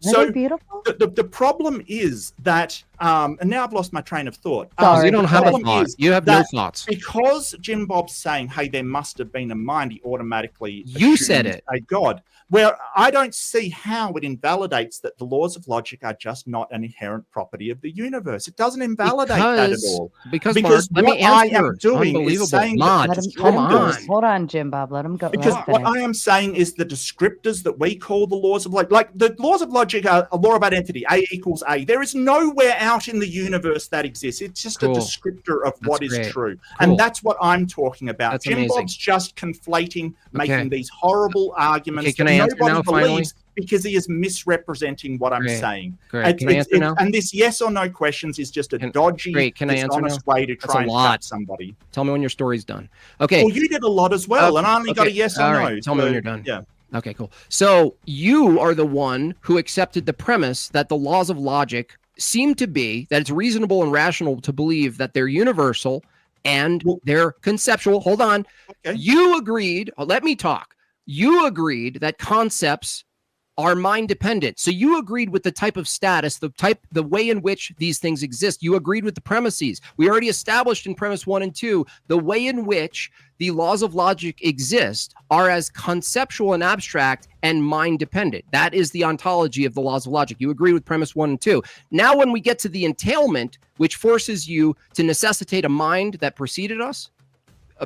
So beautiful. The problem is that, and now I've lost my train of thought. Sorry, you don't have a thought. You have no thoughts. Because Jim Bob's saying, hey, there must have been a mind, he automatically You said it. a God. Where I don't see how it invalidates that the laws of logic are just not an inherent property of the universe. It doesn't invalidate that at all. Because Mark, let me I answer. am doing is saying Hold on, Jim Bob. Let him go. Because what I am saying is the descriptors that we call the laws of logic, like the laws of logic are a law of identity, A equals A. There is nowhere out in the universe that exists. It's just a descriptor of what is true. And that's what I'm talking about. Jim Bob's just conflating, making these horrible arguments that nobody believes because he is misrepresenting what I'm saying. Can I answer now? And this yes or no questions is just a dodgy, dishonest way to try and trap somebody. Tell me when your story's done. Okay. Well, you did a lot as well, and I only got a yes or no. Tell me when you're done. Yeah. Okay, cool. So you are the one who accepted the premise that the laws of logic seem to be that it's reasonable and rational to believe that they're universal and they're conceptual. Hold on. Okay. You agreed. Let me talk. You agreed that concepts are mind dependent. So you agreed with the type of status, the way in which these things exist. You agreed with the premises. We already established in premise 1 and 2, the way in which the laws of logic exist are as conceptual and abstract and mind dependent. That is the ontology of the laws of logic. You agree with premise 1 and 2. Now, when we get to the entailment, which forces you to necessitate a mind that preceded us,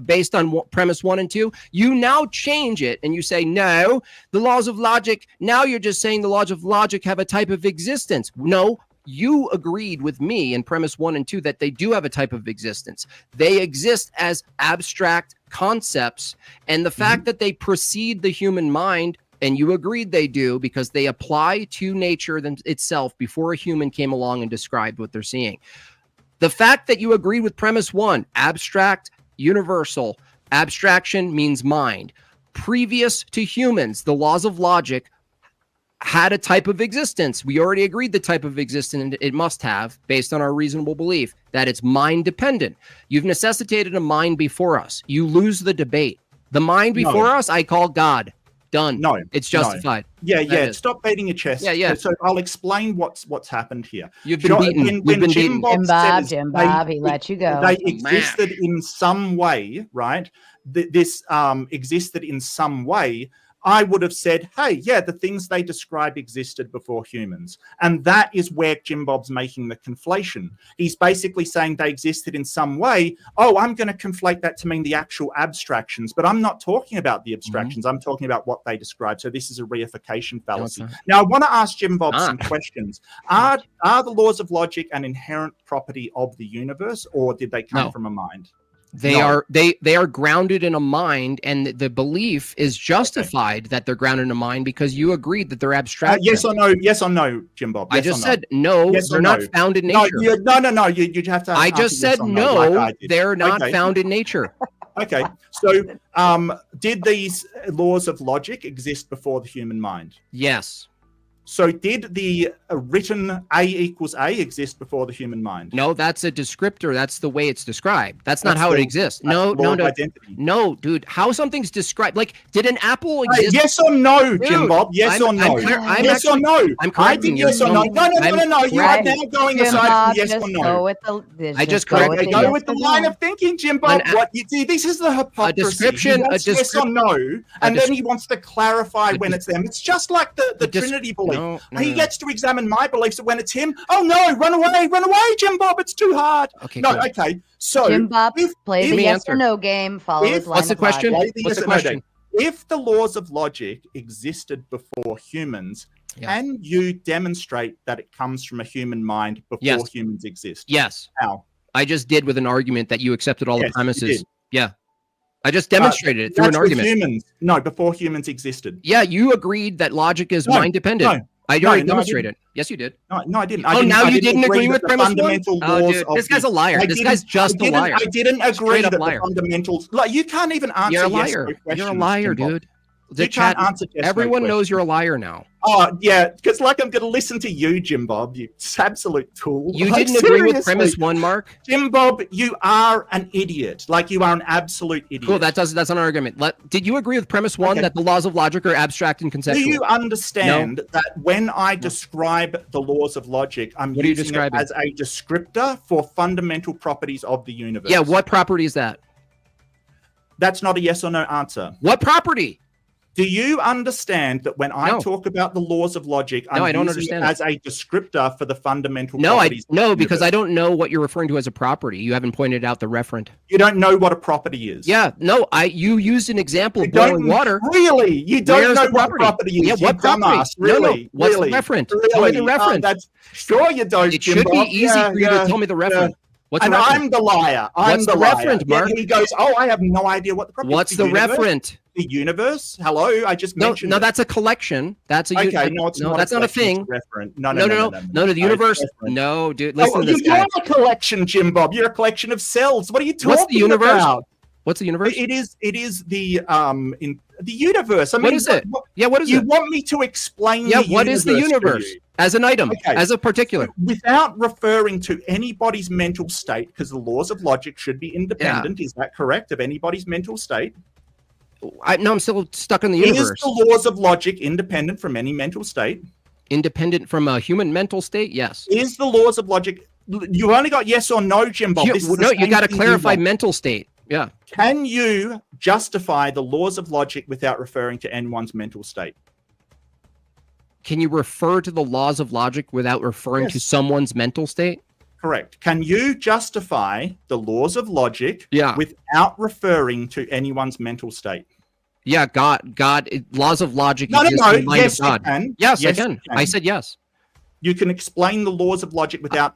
based on premise 1 and 2, you now change it and you say, no, the laws of logic, now you're just saying the laws of logic have a type of existence. No, you agreed with me in premise 1 and 2 that they do have a type of existence. They exist as abstract concepts, and the fact that they precede the human mind, and you agreed they do because they apply to nature itself before a human came along and described what they're seeing. The fact that you agreed with premise 1, abstract, universal, abstraction means mind. Previous to humans, the laws of logic had a type of existence. We already agreed the type of existence it must have based on our reasonable belief that it's mind dependent. You've necessitated a mind before us. You lose the debate. The mind before us, I call God. Done. No, it's justified. No. Yeah. Stop beating your chest. Yeah. So I'll explain what's happened here. You've been beaten. When Jim Bob, he let you go. They existed in some way, right? This existed in some way. I would have said, hey, yeah, the things they describe existed before humans. And that is where Jim Bob's making the conflation. He's basically saying they existed in some way. Oh, I'm going to conflate that to mean the actual abstractions, but I'm not talking about the abstractions. I'm talking about what they describe. So this is a reification fallacy. Okay. Now, I want to ask Jim Bob some questions. Are the laws of logic an inherent property of the universe, or did they come from a mind? They are grounded in a mind, and the belief is justified that they're grounded in a mind because you agreed that they're abstract. Yes or no, Jim Bob. Yes, I just said no. Yes, they're not found in nature. No. You have to. I just said no. They're not found in nature. Okay. So, did these laws of logic exist before the human mind? Yes. So did the written A equals A exist before the human mind? No, that's a descriptor. That's the way it's described. That's not how it exists. No. No, dude. How something's described. Like, did an apple exist? Yes or no, dude, Jim Bob? Yes or no? Yes or no? I'm correcting you. Yes or no? No. You are now going aside from yes or no. I just corrected you. Go with the line of thinking, Jim Bob. What you see, this is the hypocrisy. A description. Yes or no, and then he wants to clarify when it's them. It's just like the Trinity belief. No, he gets to examine my beliefs when it's him. Oh no, run away, Jim Bob, it's too hard. Okay, okay. So Jim Bob, play the yes or no game, follow his line. What's the question? What's the question? If the laws of logic existed before humans, can you demonstrate that it comes from a human mind before humans exist? Yes. How? I just did with an argument that you accepted all the premises. Yeah. I just demonstrated it through an argument. Humans. No, before humans existed. Yeah, you agreed that logic is mind dependent. No. I already demonstrated. Yes, you did. No, I didn't. Now you didn't agree with premise 1? Oh, dude, this guy's a liar. This guy's just a liar. I didn't agree that the fundamentals. Like, you can't even answer. You're a liar. You're a liar, dude. The You can't answer yes, no everyone knows questions. you're a liar now. Oh, yeah, because like I'm going to listen to you, Jim Bob, you absolute tool. You Like, didn't agree with seriously. premise 1, Mark? Jim Bob, you are an idiot. Like, you are an absolute idiot. Cool, that's not an argument. Did you agree with premise 1 Okay. that the laws of logic are abstract and conceptual? Do you understand that when I describe the laws of logic, I'm What are you using it describing? as a descriptor for fundamental properties of the universe? Yeah, what property is that? That's not a yes or no answer. What property? Do you understand that when I No. talk about the laws of logic, I'm No, I don't using understand it as a descriptor for the fundamental No, properties of the because universe? I don't know what you're referring to as a property. You haven't pointed out the referent. You don't know what a property is. Yeah, no, you used an example You of boiling don't water. Really? You don't Where's know the what property? property is. Yeah, you what property? dumbass. No, no. Really? What's the really? referent? Really? Tell me the referent. That's sure you don't. It Jim should be Bob. easy for you to tell me the referent. What's the And referent? I'm the liar. I'm What's the the liar. referent, Yet Mark? he goes, "Oh, I have no idea what the property What's is." the universe? referent? The universe? Hello, I just mentioned. No, it. that's a collection. That's a Okay, no, it's not. that's not a collection, thing. it's referent. No, the universe. No, dude, listen to this You're guy. not a collection, Jim Bob. You're a collection of cells. What are you talking What's the universe? about? What's the universe? It is the in the universe. I mean, What is it? Yeah, what is you it? want me to explain? Yeah, the what is the universe to universe? you? As an item, Okay. as a particular. Without referring to anybody's mental state, because the laws of logic should be independent. Is that correct? Of anybody's mental state? No, I'm still stuck in the Is universe. the laws of logic independent from any mental state? Independent from a human mental state? Yes. Is the laws of logic? You've only got yes or no, Jim Bob. This is the No, you same got to thing clarify want. mental state. Yeah. Can you justify the laws of logic without referring to anyone's mental state? Can you refer to the laws of logic without referring to Yes. someone's mental state? Correct. Can you justify the laws of logic without referring to anyone's mental state? Yeah, laws of logic. No. exist in the mind Yes, of God. you can. Yes, Yes, I can. you can. I said yes. You can explain the laws of logic without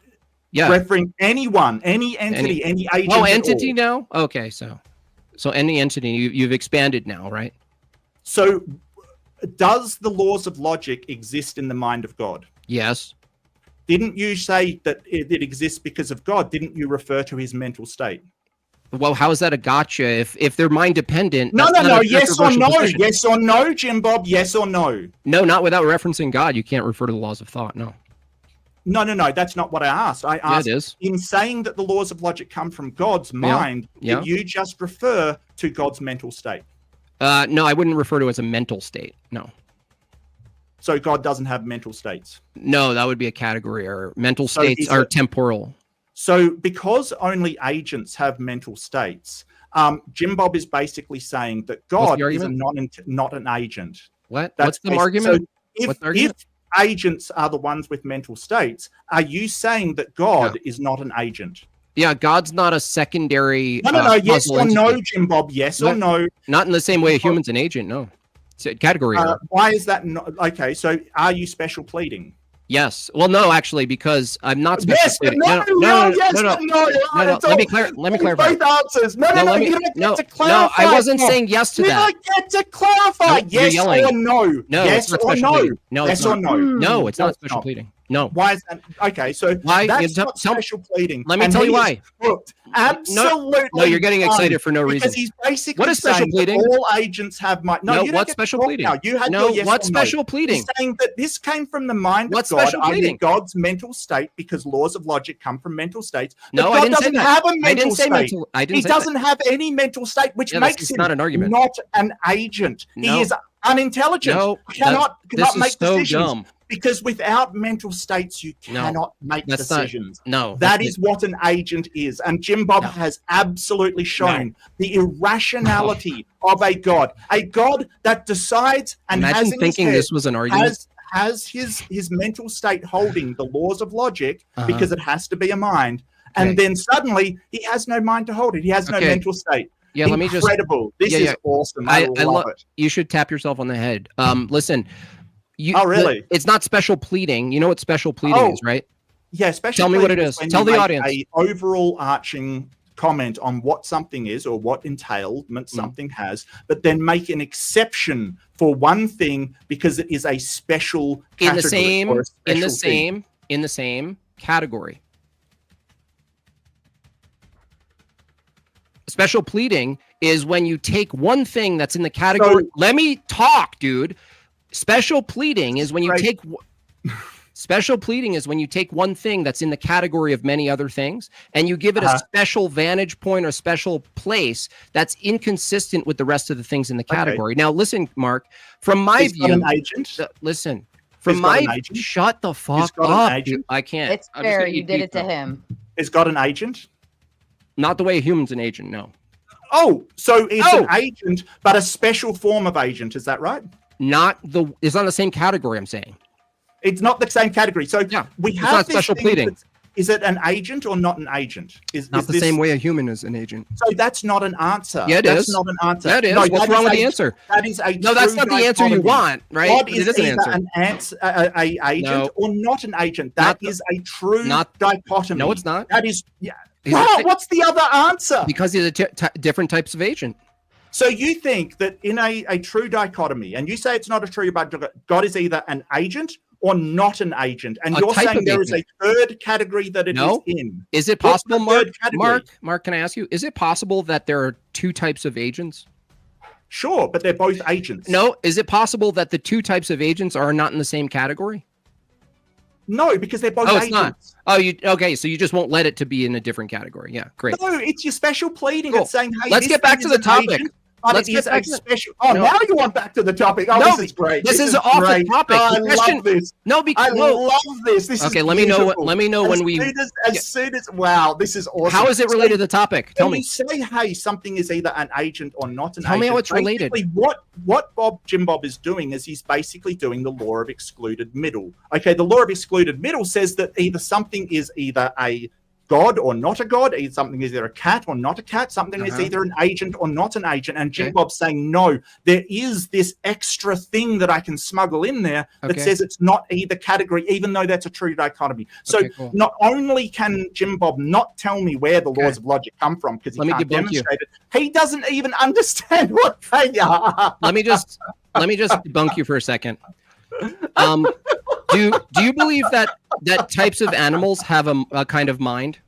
Yeah. referring anyone, any entity, any agent. Oh, at entity all. now? Okay, so any entity, you've expanded now, right? So, does the laws of logic exist in the mind of God? Yes. Didn't you say that it exists because of God? Didn't you refer to his mental state? Well, how is that a gotcha? If they're mind dependent? No. that's not a Yes or controversial no? position. Yes or no, Jim Bob? Yes or no? No, not without referencing God. You can't refer to the laws of thought. No. No. That's not what I asked. I asked, it is. in saying that the laws of logic come from God's mind, Yeah. did you just refer to God's mental state? No, I wouldn't refer to it as a mental state. No. So God doesn't have mental states. No, that would be a category error. Mental So states he's are a- temporal. So because only agents have mental states, Jim Bob is basically saying that God the is argument? not an agent. What? That's What's the basi- argument? So What's the argument? if agents are the ones with mental states, are you saying that God is not an agent? Yeah, God's not a secondary. No. Yes causal or no, entity. Jim Bob? Yes or no? Not in the same way a human's an agent. No. It's a category error. Why is that not? Okay, so are you special pleading? Yes. Well, no, actually, because I'm not special Yes, pleading. no. Let me clarify. Both answers. No. You don't get to clarify. I wasn't saying yes to You that. don't get to clarify. No, you're Yes yelling. or no. No, Yes it's not or special no. pleading. No, Yes it's or not. no. No, it's No, not it's special not. pleading. No. Why is that? Okay, so Why? that's Tell- not tell- special pleading. Let me And tell he you is why. crooked. Absolutely. No, you're getting excited for no reason. Because he's basically What is special saying that pleading? all agents have mind. No, No, you don't what's get to special talk pleading? now. You had No, your yes what's or no. special pleading? He's saying that this came from the mind What's of God, special pleading? God's mental state, because laws of logic come from mental states. No, But I God didn't say doesn't that. have a I mental didn't say state. mental. I didn't He say doesn't have any mental state, which Yeah, makes that's him not an argument. not an agent. No. He is unintelligent. No, cannot this is make so decisions. dumb. Because without mental states, you cannot make That's not- decisions. No, That that's is what an agent is. And Jim Bob has absolutely shown the irrationality of a God that decides and has Imagine in thinking his head, this was an argument. has his mental state holding the laws of logic Uh-huh. because it has to be a mind. And Okay. then suddenly he has no mind to hold it. He has no Okay. mental state. Yeah, let me just. Incredible. This is awesome. I love it. You should tap yourself on the head. Listen. Oh, really? It's not special pleading. You know what special pleading is, right? Yeah, especially. Tell me what it is. When Tell you the make audience. a overall arching comment on what something is or what entailment something has, but then make an exception for one thing because it is a special In the category or a special in the same category. Special pleading is when you take one thing that's in the category. Let me talk, dude. Special pleading is when you take. Special pleading is when you take one thing that's in the category of many other things and you give it a special vantage point or special place that's inconsistent with the rest of the things in the category. Now, listen, Mark, from my view, an agent. Listen, from my shut the fuck up. I can't. It's fair. You did it to him. Is God an agent? Not the way a human's an agent. No. Oh, so it's an agent, but a special form of agent. Is that right? It's not the same category. I'm saying. It's not the same category. So we have not special pleading. Is it an agent or not an agent? Not the same way a human is an agent. So that's not an answer. Yeah, that's not an answer. That is. No, what's wrong with the answer? That is a no, that's not the answer you want, right? God is either an agent or not an agent. That is a true dichotomy. No, it's not. That is, what's the other answer? Because these are different types of agent. So you think that in a true dichotomy, and you say it's not a true dichotomy, God is either an agent or not an agent, and you're saying there is a third category that it is in. Is it possible, Mark, can I ask you, is it possible that there are two types of agents? Sure, but they're both agents. No, is it possible that the two types of agents are not in the same category? No, because they're both agents. It's not. Oh, okay, so you just won't let it to be in a different category. Yeah, great. No, it's your special pleading. It's saying, hey, let's get back to the topic. Agent. Let's get back to special. Oh, now you want back to the topic. Oh, this is great. This is off the topic. I love this. No, because I love this. This okay. Is let me know. Let me know when we. As soon as wow, this is awesome. How is it related to the topic? Tell me. You say, hey, something is either an agent or not an agent. Tell me how it's related. What MadeByJimBob is doing is he's basically doing the law of excluded middle. Okay, the law of excluded middle says that either something is either a God or not a God, something is either a cat or not a cat, something is either an agent or not an agent. And Jimbob's saying, no, there is this extra thing that I can smuggle in there that says it's not either category, even though that's a true dichotomy. So not only can Jimbob not tell me where the laws of logic come from, because he can't demonstrate it, he doesn't even understand what they are. Let me just debunk you for a second. Do you believe that types of animals have a kind of mind?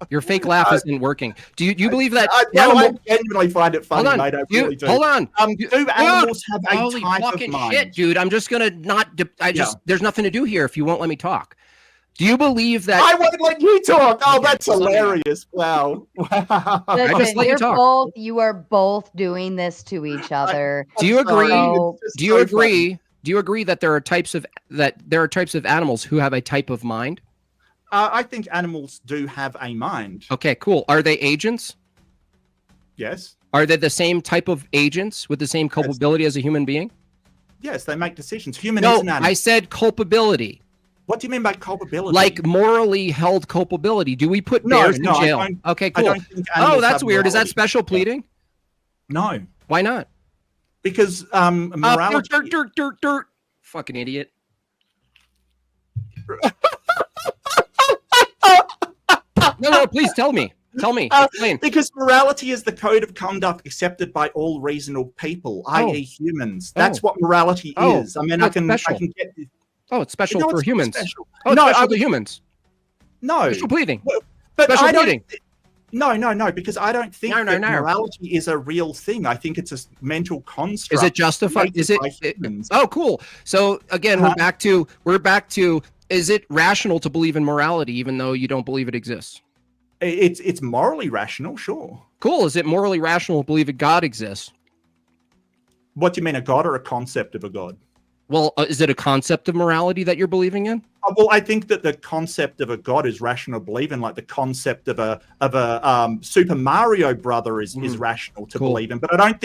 Your fake laugh isn't working. Do you believe that? I genuinely find it funny, mate. I really do. Hold on. Do animals have a type of mind? Shit, dude. I'm just gonna not. There's nothing to do here if you won't let me talk. Do you believe that? I won't let you talk. Oh, that's hilarious! Wow. Listen, you are both doing this to each other. Do you agree? Do you agree? Do you agree that there are types of animals who have a type of mind? I think animals do have a mind. Okay, cool. Are they agents? Yes. Are they the same type of agents with the same culpability as a human being? Yes, they make decisions. Is an animal. I said culpability. What do you mean by culpability? Like morally held culpability. Do we put bears in jail? Okay, cool. I don't think that's weird. Morality. Is that special pleading? No. Why not? Because morality. Dirt. Fucking idiot. No, please tell me. Tell me. Explain. Because morality is the code of conduct accepted by all reasonable people, i.e. humans. That's what morality is. I mean, I can get. It's special for humans. Special. Oh, no, special for humans. No. Special pleading. But special pleading. No, because I don't think that morality is a real thing. I think it's a mental construct. Is it justified? Is it? Oh, cool. So again, we're back to. Is it rational to believe in morality, even though you don't believe it exists? It's morally rational, sure. Cool. Is it morally rational to believe that God exists? What do you mean, a God or a concept of a God? Well, is it a concept of morality that you're believing in? Well, I think that the concept of a God is rational to believe in, like the concept of a Super Mario brother is rational to believe in. But I don't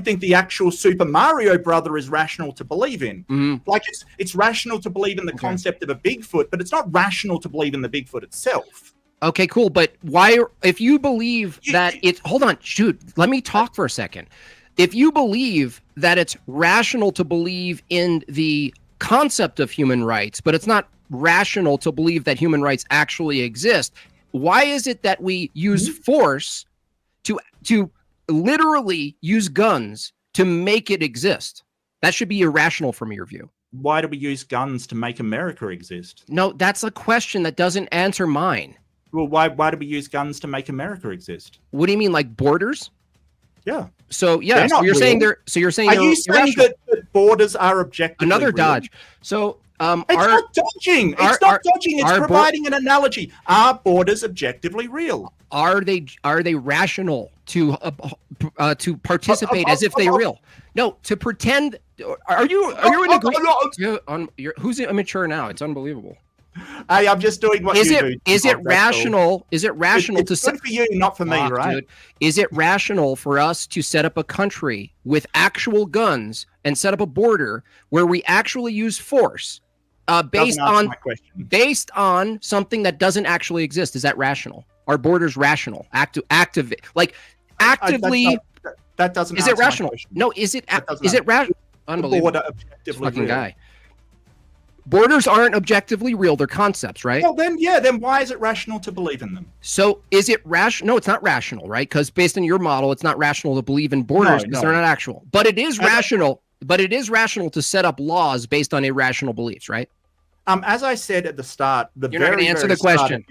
think the actual Super Mario brother is rational to believe in. Like it's rational to believe in the concept of a Bigfoot, but it's not rational to believe in the Bigfoot itself. Okay, cool. But why, if you believe that it's, hold on, shoot, let me talk for a second. If you believe that it's rational to believe in the concept of human rights, but it's not rational to believe that human rights actually exist, why is it that we use force to literally use guns to make it exist? That should be irrational from your view. Why do we use guns to make America exist? No, that's a question that doesn't answer mine. Well, why do we use guns to make America exist? What do you mean, like borders? Yeah. So yeah, They're so not you're saying real. you're saying Are they're you saying irrational. that borders are objectively Another real? dodge. So It's not dodging. It's not dodging. It's providing an analogy. Are borders objectively real? Are they rational to participate as if they're real? No, to pretend. Are you in agreement? Who's immature now? It's unbelievable. Hey, I'm just doing what you do. Is it rational? Is it rational it's good for you, not for me, right? Dude. Is it rational for us to set up a country with actual guns and set up a border where we actually use force based on something that doesn't actually exist? Is that rational? Are borders rational? Actively. That doesn't. Is it rational? No. Is it rational? Unbelievable. Border objectively fucking real. Guy. Borders aren't objectively real. They're concepts, right? Well, then why is it rational to believe in them? So is it rational? No, it's not rational, right? Because based on your model, it's not rational to believe in borders because they're not actual. But it is rational. But it is rational to set up laws based on irrational beliefs, right? As I said at the start, you're not going to answer the question.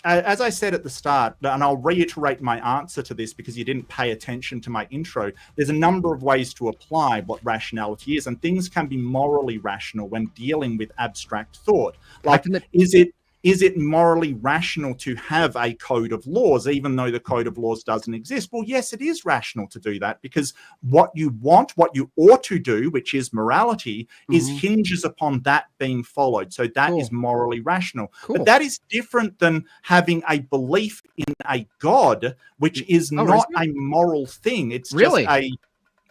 As I said at the start, and I'll reiterate my answer to this because you didn't pay attention to my intro, there's a number of ways to apply what rationality is, and things can be morally rational when dealing with abstract thought. Like, is it morally rational to have a code of laws, even though the code of laws doesn't exist? Well, yes, it is rational to do that because what you want, what you ought to do, which is morality, is hinges upon that being followed. So that is morally rational. But that is different than having a belief in a God, which is not a moral thing. It's just a...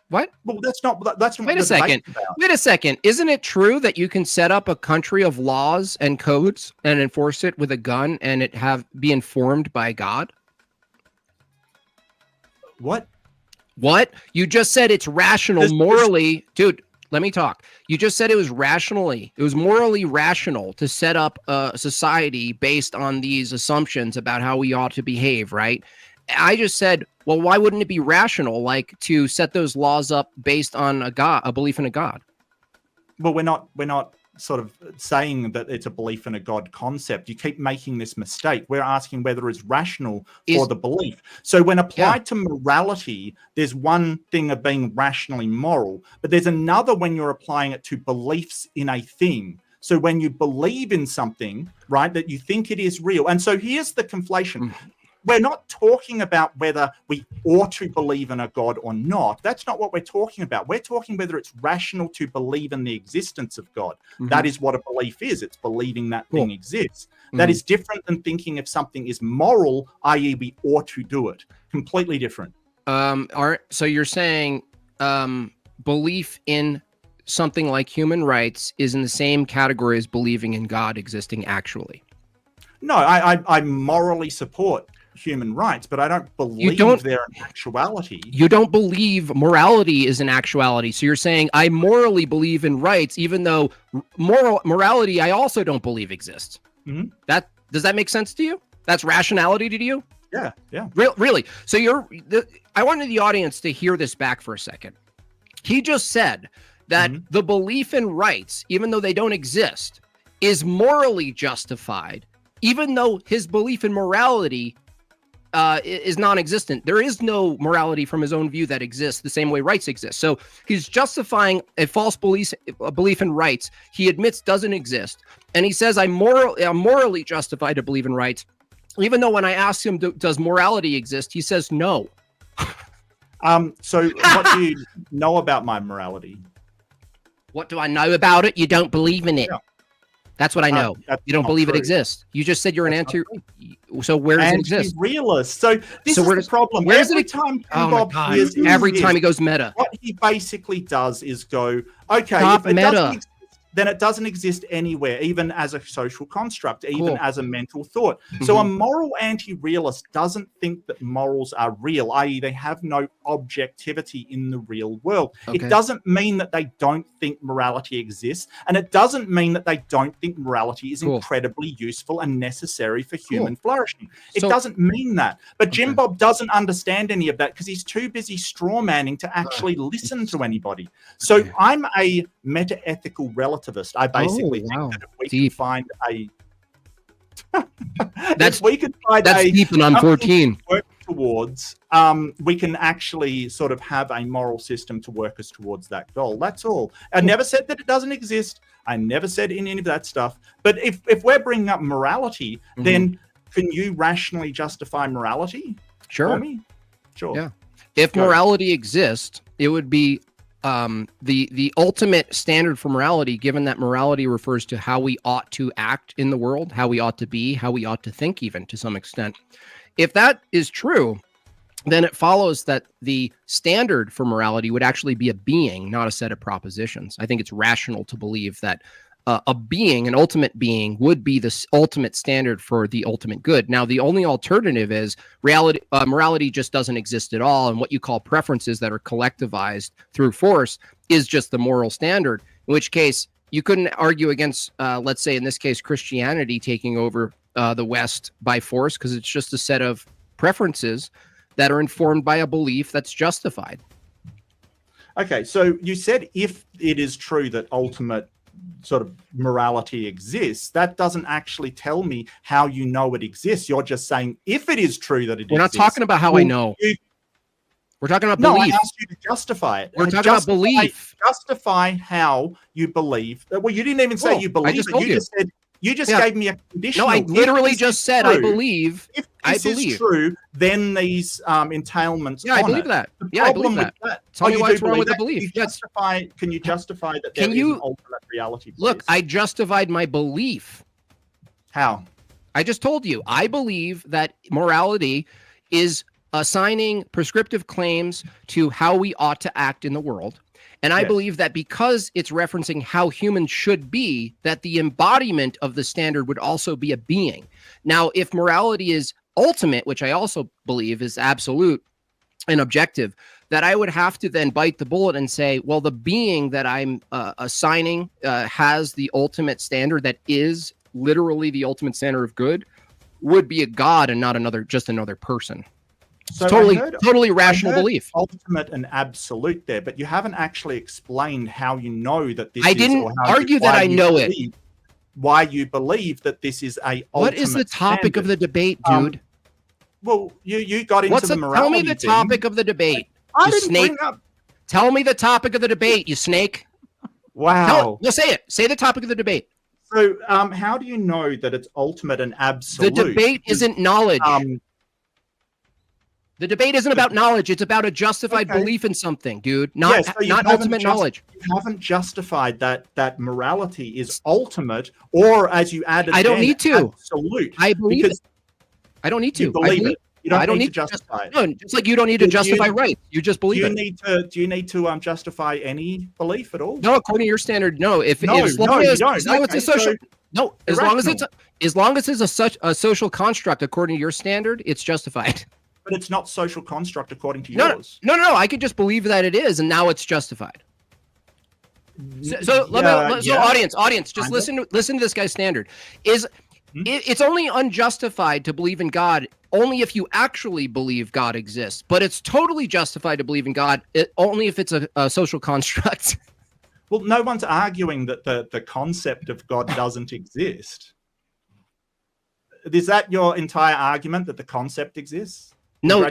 What? Well, that's not. Wait a second. Wait a second. Isn't it true that you can set up a country of laws and codes and enforce it with a gun and it be informed by God? What? What? You just said it's rational morally, dude. Let me talk. You just said it was morally rational to set up a society based on these assumptions about how we ought to behave, right? I just said, well, why wouldn't it be rational, like, to set those laws up based on a belief in a God? Well, we're not sort of saying that it's a belief in a God concept. You keep making this mistake. We're asking whether it's rational for the belief. So when applied to morality, there's one thing of being rationally moral, but there's another when you're applying it to beliefs in a thing. So when you believe in something, right, that you think it is real. And so here's the conflation. We're not talking about whether we ought to believe in a God or not. That's not what we're talking about. We're talking whether it's rational to believe in the existence of God. That is what a belief is. It's believing that thing exists. That is different than thinking if something is moral, i.e. we ought to do it. Completely different. So you're saying belief in something like human rights is in the same category as believing in God existing actually? No, I morally support human rights, but I don't believe they're an actuality. You don't believe morality is an actuality. So you're saying I morally believe in rights, even though morality I also don't believe exists. Does that make sense to you? That's rationality to you? Yeah. Really? So I wanted the audience to hear this back for a second. He just said that the belief in rights, even though they don't exist, is morally justified, even though his belief in morality is non-existent. There is no morality from his own view that exists the same way rights exist. So he's justifying a false belief in rights he admits doesn't exist. And he says, I'm morally justified to believe in rights, even though when I ask him, does morality exist? He says no. So what do you know about my morality? What do I know about it? You don't believe in it. Yeah. That's what I know. You don't believe it exists. You just said you're an anti. So where does it exist? Realist. So this is the problem. Where is it? Every time he goes meta. What he basically does is go, okay, if it doesn't exist, then it doesn't exist anywhere, even as a social construct, even as a mental thought. So a moral anti-realist doesn't think that morals are real, i.e. they have no objectivity in the real world. It doesn't mean that they don't think morality exists, and it doesn't mean that they don't think morality is incredibly useful and necessary for human flourishing. It doesn't mean that. But JimBob doesn't understand any of that because he's too busy straw-manning to actually listen to anybody. So I'm a meta-ethical relativist. I basically think that if we can find That's if we can find that's deep, and I'm something 14. to work towards, we can actually sort of have a moral system to work us towards that goal. That's all. I never said that it doesn't exist. I never said any of that stuff. But if we're bringing up morality, then can you rationally justify morality? Sure. For me? Sure. Yeah. If morality exists, it would be the ultimate standard for morality, given that morality refers to how we ought to act in the world, how we ought to be, how we ought to think, even to some extent. If that is true, then it follows that the standard for morality would actually be a being, not a set of propositions. I think it's rational to believe that a being, an ultimate being, would be the ultimate standard for the ultimate good. Now, the only alternative is morality just doesn't exist at all, and what you call preferences that are collectivized through force is just the moral standard, in which case you couldn't argue against, let's say in this case, Christianity taking over the West by force, because it's just a set of preferences that are informed by a belief that's justified. Okay, so you said if it is true that ultimate sort of morality exists, that doesn't actually tell me how you know it exists. You're just saying if it is true that it exists. We're not talking about how I know. We're talking about belief. No, I asked you to justify it. We're talking about belief. Justify how you believe. Well, you didn't even say you believe. I just told you. You just gave me a condition. No, I literally just said I believe. If this is true, then these entailments. Yeah, I believe that. Yeah, I believe that. Tell me what's wrong with the belief. Can you justify that there is an ultimate reality? Please? Look, I justified my belief. How? I just told you. I believe that morality is assigning prescriptive claims to how we ought to act in the world. And I believe that because it's referencing how humans should be, that the embodiment of the standard would also be a being. Now, if morality is ultimate, which I also believe is absolute and objective, that I would have to then bite the bullet and say, well, the being that I'm assigning has the ultimate standard that is literally the ultimate standard of good, would be a god and not just another person. So totally rational belief. Ultimate and absolute there, but you haven't actually explained how you know that this I didn't argue that I know it. Why you believe that this is a ultimate What is the topic of the debate, dude? Well, you got into the morality. Tell me the topic of the debate. I didn't bring up. Tell me the topic of the debate, you snake. Wow. Well, say it. Say the topic of the debate. So, how do you know that it's ultimate and absolute? The debate isn't knowledge. The debate isn't about knowledge. It's about a justified belief in something, dude. Not ultimate knowledge. You haven't justified that morality is ultimate, or as you added, I don't need to. Absolute. I believe it. I don't need to. You believe it. You don't need to justify it. No, just like you don't need to justify rights. You just believe it. Do you need to justify any belief at all? No, according to your standard, no. As long as it's a social construct, according to your standard, it's justified. But it's not social construct according to yours. No. I could just believe that it is, and now it's justified. So audience, just listen to this guy's standard. It's only unjustified to believe in God only if you actually believe God exists, but it's totally justified to believe in God only if it's a social construct. Well, no one's arguing that the concept of God doesn't exist. Is that your entire argument, that the concept exists? No,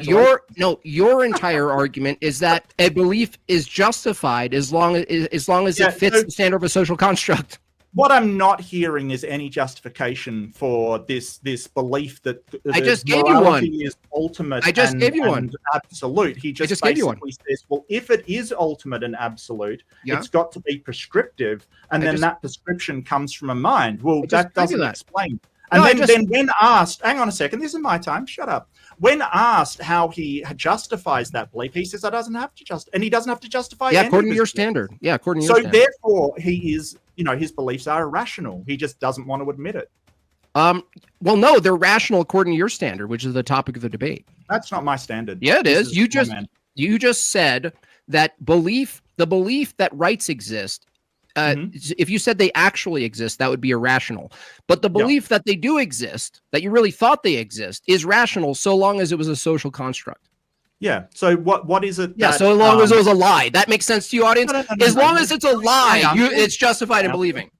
your entire argument is that a belief is justified as long as it fits the standard of a social construct. What I'm not hearing is any justification for this belief that I just gave you one. Is ultimate. I just gave you one. Absolute. He just basically says, well, if it is ultimate and absolute, it's got to be prescriptive, and then that prescription comes from a mind. Well, that doesn't explain. And then when asked, hang on a second, this is my time, shut up. When asked how he justifies that belief, he says, I doesn't have to and he doesn't have to justify it. Yeah, according to your standard. Yeah, according to your standard. So therefore, he is, his beliefs are irrational. He just doesn't want to admit it. Well, no, they're rational according to your standard, which is the topic of the debate. That's not my standard. Yeah, it is. You just said that the belief that rights exist, if you said they actually exist, that would be irrational. But the belief that they do exist, that you really thought they exist, is rational so long as it was a social construct. Yeah. So what is it? Yeah. So long as it was a lie. That makes sense to you, audience? As long as it's a lie, it's justified in believing.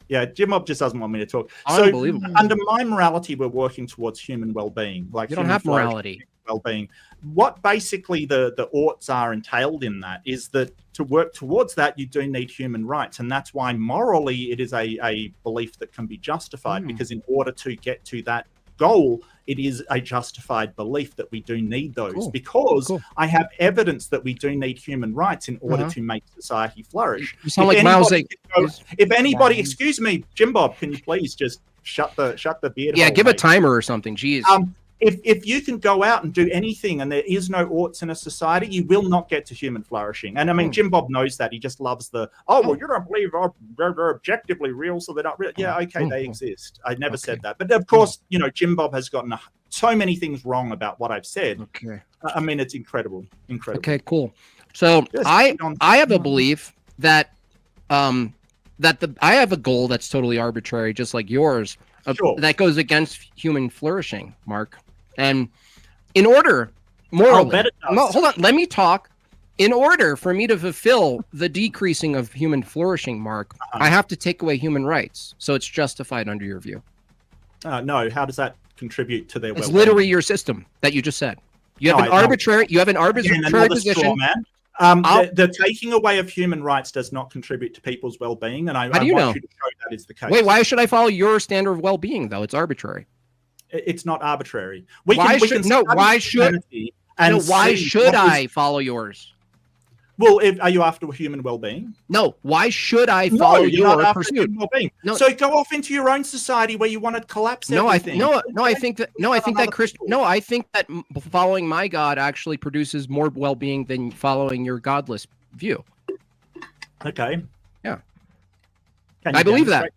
Yeah, Jimbob just doesn't want me to talk. Unbelievable. So under my morality, we're working towards human well-being. Like You don't human have flourishing, morality. well-being. What basically the oughts are entailed in that is that to work towards that, you do need human rights. And that's why morally it is a belief that can be justified, because in order to get to that goal, it is a justified belief that we do need those, because I have evidence that we do need human rights in order to make society flourish. You sound like Mao Zedong. If anybody, excuse me, Jimbob, can you please just shut the beard? Yeah, hole, give a mate? timer or something. Jeez. If you can go out and do anything and there is no oughts in a society, you will not get to human flourishing. And I mean, Jimbob knows that. He just loves the, well, you don't believe they're objectively real, so they're not real. Yeah, okay, they exist. I never said that. But of course, you know, Jimbob has gotten so many things wrong about what I've said. Okay. I mean, it's incredible. Okay, cool. So I have a belief that I have a goal that's totally arbitrary, just like yours, that goes against human flourishing, Mark. And in order, morally, hold on, let me talk. In order for me to fulfill the decreasing of human flourishing, Mark, I have to take away human rights. So it's justified under your view. No, how does that contribute to their well-being? It's literally your system that you just said. You have an arbitrary position. The taking away of human rights does not contribute to people's well-being, and I want you to show that is the case. Wait, why should I follow your standard of well-being though? It's arbitrary. It's not arbitrary. Why should I follow yours? Well, are you after human well-being? No. Why should I follow your pursuit? Well-being. No. So go off into your own society where you want to collapse everything. I think that following my God actually produces more well-being than following your godless view. Okay. Yeah. I believe that.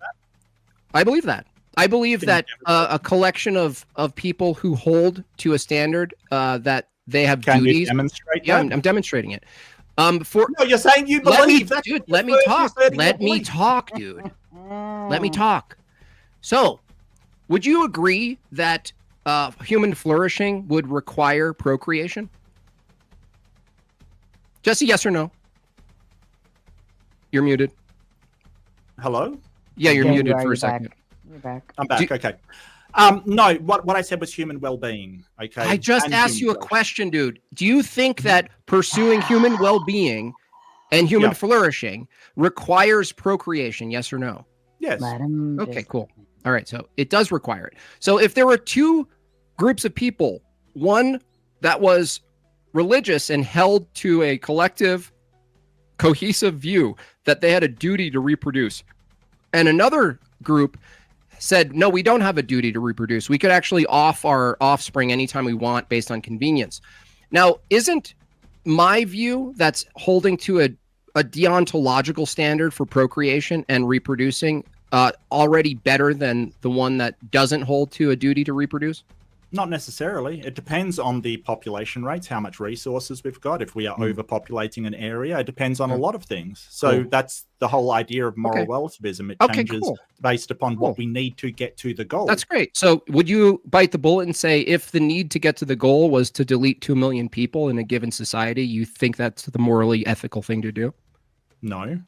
I believe that. I believe that a collection of people who hold to a standard that they have duties. You demonstrate that? I'm demonstrating it. No, you're saying you believe that. Dude, let me talk. Let me talk, dude. Let me talk. So, would you agree that human flourishing would require procreation? Just a yes or no. You're muted. Hello? Yeah, you're muted for a second. You're back. I'm back. Okay. No, what I said was human well-being. Okay. I just asked you a question, dude. Do you think that pursuing human well-being and human flourishing requires procreation? Yes or no? Yes. Okay, cool. All right. So it does require it. So if there were two groups of people, one that was religious and held to a collective, cohesive view that they had a duty to reproduce, and another group said, no, we don't have a duty to reproduce. We could actually off our offspring anytime we want based on convenience. Now, isn't my view that's holding to a deontological standard for procreation and reproducing already better than the one that doesn't hold to a duty to reproduce? Not necessarily. It depends on the population rates, how much resources we've got. If we are overpopulating an area, it depends on a lot of things. So that's the whole idea of moral relativism. It changes based upon what we need to get to the goal. That's great. So would you bite the bullet and say if the need to get to the goal was to delete 2 million people in a given society, you think that's the morally ethical thing to do? No.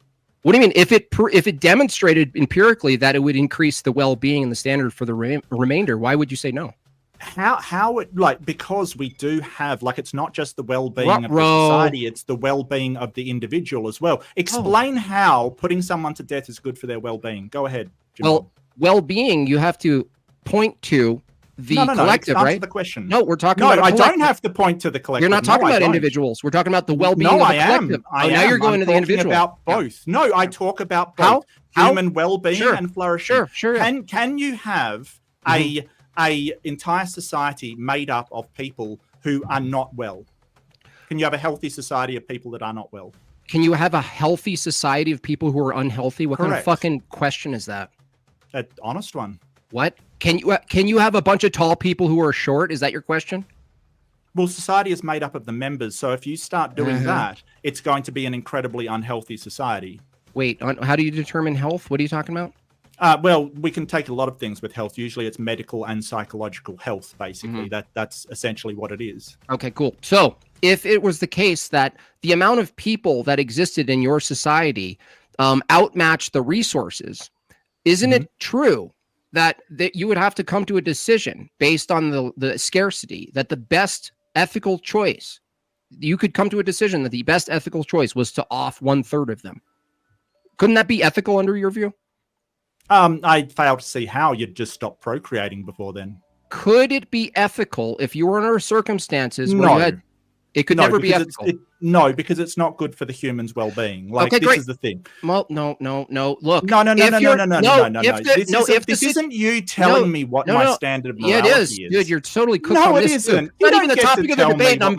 What do you mean? If it demonstrated empirically that it would increase the well-being and the standard for the remainder, why would you say no? How it, like, because we do have, like, it's not just the well-being of the society, it's the well-being of the individual as well. Explain how putting someone to death is good for their well-being. Go ahead, Jim. Well, well-being, you have to point to the collective, right? The question. No, we're talking about I don't have to point to the collective. You're not talking about individuals. We're talking about the well-being of the collective. Now you're going to the individual. About both. No, I talk about both human well-being and flourishing. Sure. Can you have a entire society made up of people who are not well? Can you have a healthy society of people that are not well? Can you have a healthy society of people who are unhealthy? What kind of fucking question is that? An honest one. What? Can you have a bunch of tall people who are short? Is that your question? Well, society is made up of the members. So if you start doing that, it's going to be an incredibly unhealthy society. Wait, how do you determine health? What are you talking about? Well, we can take a lot of things with health. Usually it's medical and psychological health, basically. That's essentially what it is. Okay, cool. So if it was the case that the amount of people that existed in your society outmatched the resources, Isn't it true that you would have to come to a decision based on the scarcity, that the best ethical choice, you could come to a decision that the best ethical choice was to off 1/3 of them? Couldn't that be ethical under your view? I fail to see how you'd just stop procreating before then. Could it be ethical if you were under circumstances where you had... It could never be ethical. No, because it's not good for the human's well-being. Like, okay, this great. is the thing. Well, no. Look. No. This isn't you telling me what my standard of morality is. Yeah, it is. Dude, you're totally cooked no, on it this. isn't. It's not even the topic of the debate. I'm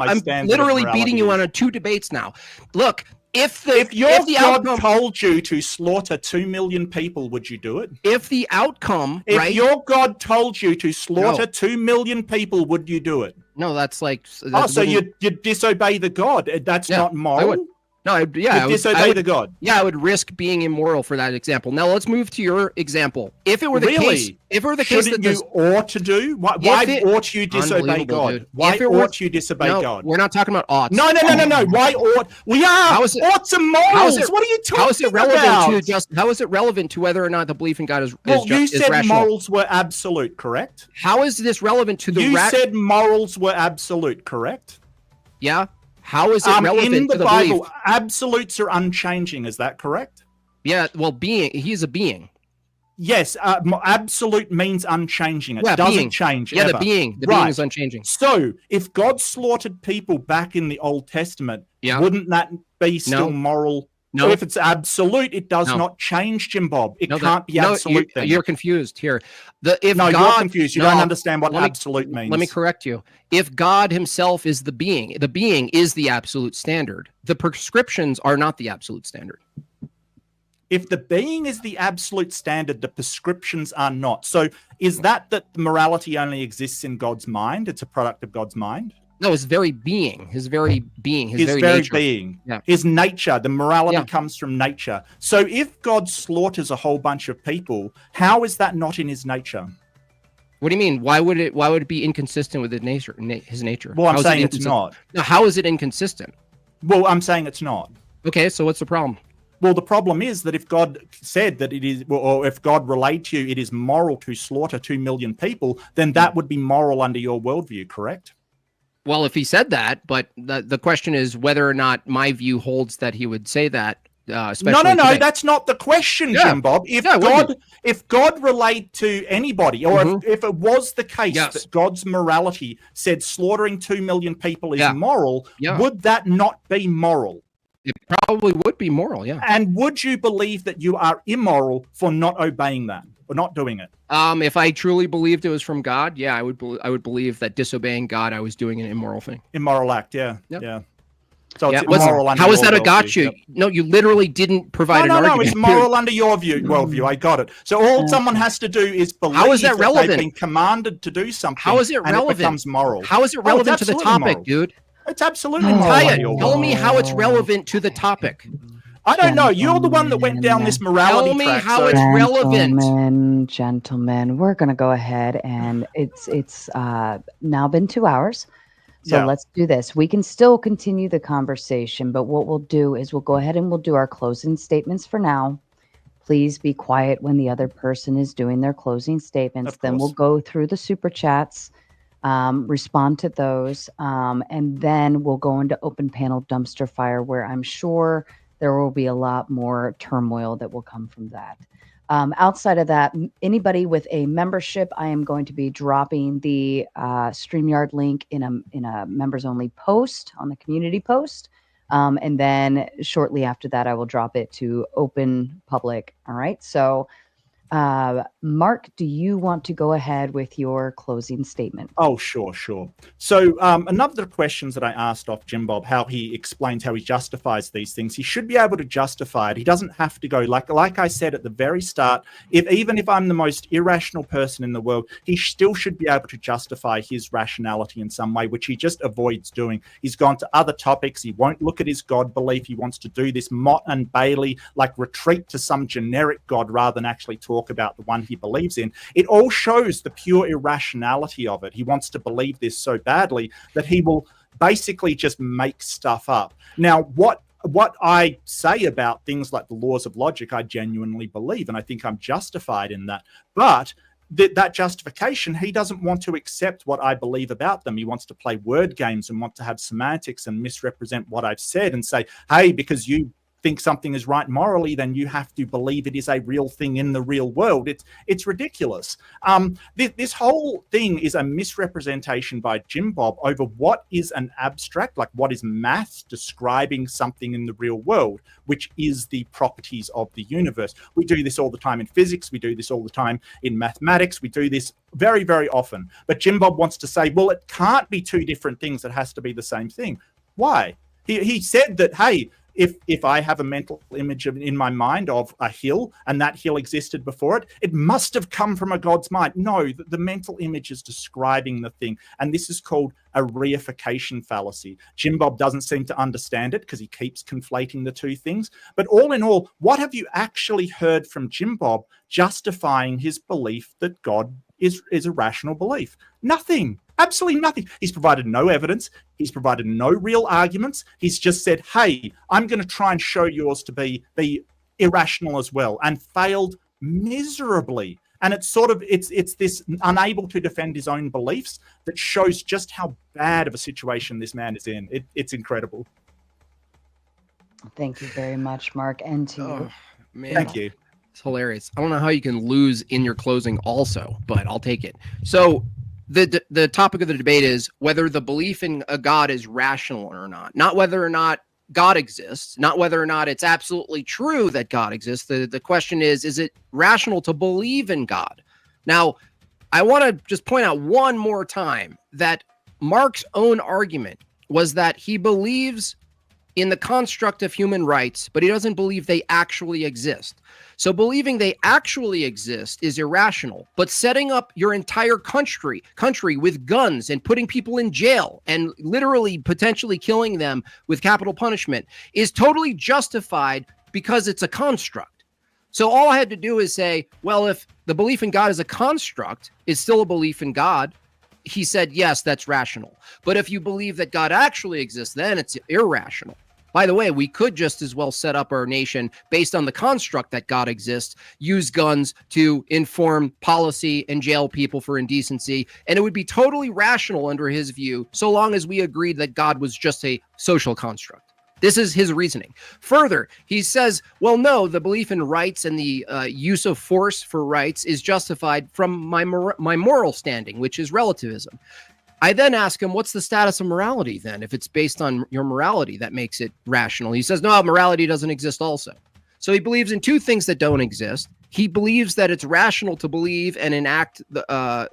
literally beating you on 2 debates now. Look, if your God told you to slaughter 2 million people, would you do it? If the outcome, if your God told you to slaughter 2 million people, would you do it? No, that's like... so you'd disobey the God. That's not moral? I would disobey the God. Yeah, I would risk being immoral for that example. Now let's move to your example. If it were the case, shouldn't you ought to do? Why ought you disobey God? Dude. Why ought you disobey God? We're not talking about oughts. No. Why ought we are? Oughts and morals. What are you talking about? How is it relevant to whether or not the belief in God is you said rational? Morals were absolute, correct? How is this relevant to the? You said morals were absolute, correct? Yeah. How is it relevant in the to the Bible? belief? Absolutes are unchanging. Is that correct? Yeah. Well, he's a being. Yes. Absolute means unchanging. It doesn't change. Yeah, ever. the being is unchanging. So, if God slaughtered people back in the Old Testament, wouldn't that be still moral? No. If it's absolute, it does not change, JimBob. It can't be absolute. You're confused here. You're confused. You don't understand what absolute means. Let me correct you. If God himself is the being is the absolute standard. The prescriptions are not the absolute standard. If the being is the absolute standard, the prescriptions are not. So is that morality only exists in God's mind? It's a product of God's mind? No, his very nature. His very nature, the morality comes from nature. So if God slaughters a whole bunch of people, how is that not in his nature? What do you mean? Why would it be inconsistent with his nature? Well, I'm saying it's not. Now, how is it inconsistent? Well, I'm saying it's not. Okay, so what's the problem? Well, the problem is that if God said that it is, or if God relayed to you it is moral to slaughter 2 million people, then that would be moral under your worldview, correct? Well, if he said that, but the question is whether or not my view holds that he would say that. No, that's not the question, JimBob. If God relayed to anybody, or if it was the case that God's morality said slaughtering 2 million people is moral, would that not be moral? It probably would be moral, yeah. And would you believe that you are immoral for not obeying that or not doing it? If I truly believed it was from God, I would believe that disobeying God, I was doing an immoral thing. Immoral act, yeah. So it's immoral under how is that a worldview. Got you? No, you literally didn't provide an argument. No, it's moral under your worldview. I got it. So all someone has to do is believe how is that relevant? They've been commanded to do something. How is it relevant? And it becomes moral. How is it relevant to the topic, dude? It's absolutely moral. Tell me how it's relevant to the topic. I don't know. You're the one that went down this morality track. Tell me how it's relevant. Gentlemen, we're going to go ahead, and it's now been 2 hours. So let's do this. We can still continue the conversation, but what we'll do is we'll go ahead and we'll do our closing statements for now. Please be quiet when the other person is doing their closing statements. Then we'll go through the super chats, respond to those, and then we'll go into open panel dumpster fire, where I'm sure there will be a lot more turmoil that will come from that. Outside of that, anybody with a membership, I am going to be dropping the StreamYard link in a members only post on the community post. And then shortly after that, I will drop it to open public. All right. So Mark, do you want to go ahead with your closing statement? Oh, sure. So another of the questions that I asked off JimBob, how he explains how he justifies these things, he should be able to justify it. He doesn't have to go, like I said at the very start, even if I'm the most irrational person in the world, he still should be able to justify his rationality in some way, which he just avoids doing. He's gone to other topics. He won't look at his God belief. He wants to do this Mott and Bailey, retreat to some generic God rather than actually talk about the one he believes in. It all shows the pure irrationality of it. He wants to believe this so badly that he will basically just make stuff up. Now, what what I say about things like the laws of logic, I genuinely believe, and I think I'm justified in that. But that justification, he doesn't want to accept what I believe about them. He wants to play word games and want to have semantics and misrepresent what I've said and say, hey, because you think something is right morally, then you have to believe it is a real thing in the real world. It's ridiculous. This whole thing is a misrepresentation by JimBob over what is an abstract, like what is math describing something in the real world, which is the properties of the universe. We do this all the time in physics. We do this all the time in mathematics. We do this very, very often. But JimBob wants to say, well, it can't be two different things. It has to be the same thing. Why? He said that, hey, if I have a mental image in my mind of a hill and that hill existed before it, it must have come from a God's mind. No, the mental image is describing the thing. And this is called a reification fallacy. JimBob doesn't seem to understand it because he keeps conflating the two things. But all in all, what have you actually heard from JimBob justifying his belief that God is a rational belief? Nothing. Absolutely nothing. He's provided no evidence. He's provided no real arguments. He's just said, hey, I'm going to try and show yours to be irrational as well, and failed miserably. And it's this unable to defend his own beliefs that shows just how bad of a situation this man is in. It's incredible. Thank you very much, Mark, and to you. Man. Thank you. It's hilarious. I don't know how you can lose in your closing also, but I'll take it. So the topic of the debate is whether the belief in a God is rational or not whether or not God exists, not whether or not it's absolutely true that God exists. The question is it rational to believe in God? Now, I want to just point out one more time that Mark's own argument was that he believes in the construct of human rights, but he doesn't believe they actually exist. So believing they actually exist is irrational, but setting up your entire country with guns and putting people in jail and literally potentially killing them with capital punishment is totally justified because it's a construct. So all I had to do is say, well, if the belief in God is a construct, is still a belief in God. He said, yes, that's rational. But if you believe that God actually exists, then it's irrational. By the way, we could just as well set up our nation based on the construct that God exists, use guns to inform policy and jail people for indecency, and it would be totally rational under his view, so long as we agreed that God was just a social construct. This is his reasoning. Further, he says, well, no, the belief in rights and the use of force for rights is justified from my moral standing, which is relativism. I then ask him, what's the status of morality then? If it's based on your morality, that makes it rational. He says, no, morality doesn't exist also. So he believes in two things that don't exist. He believes that it's rational to believe and enact the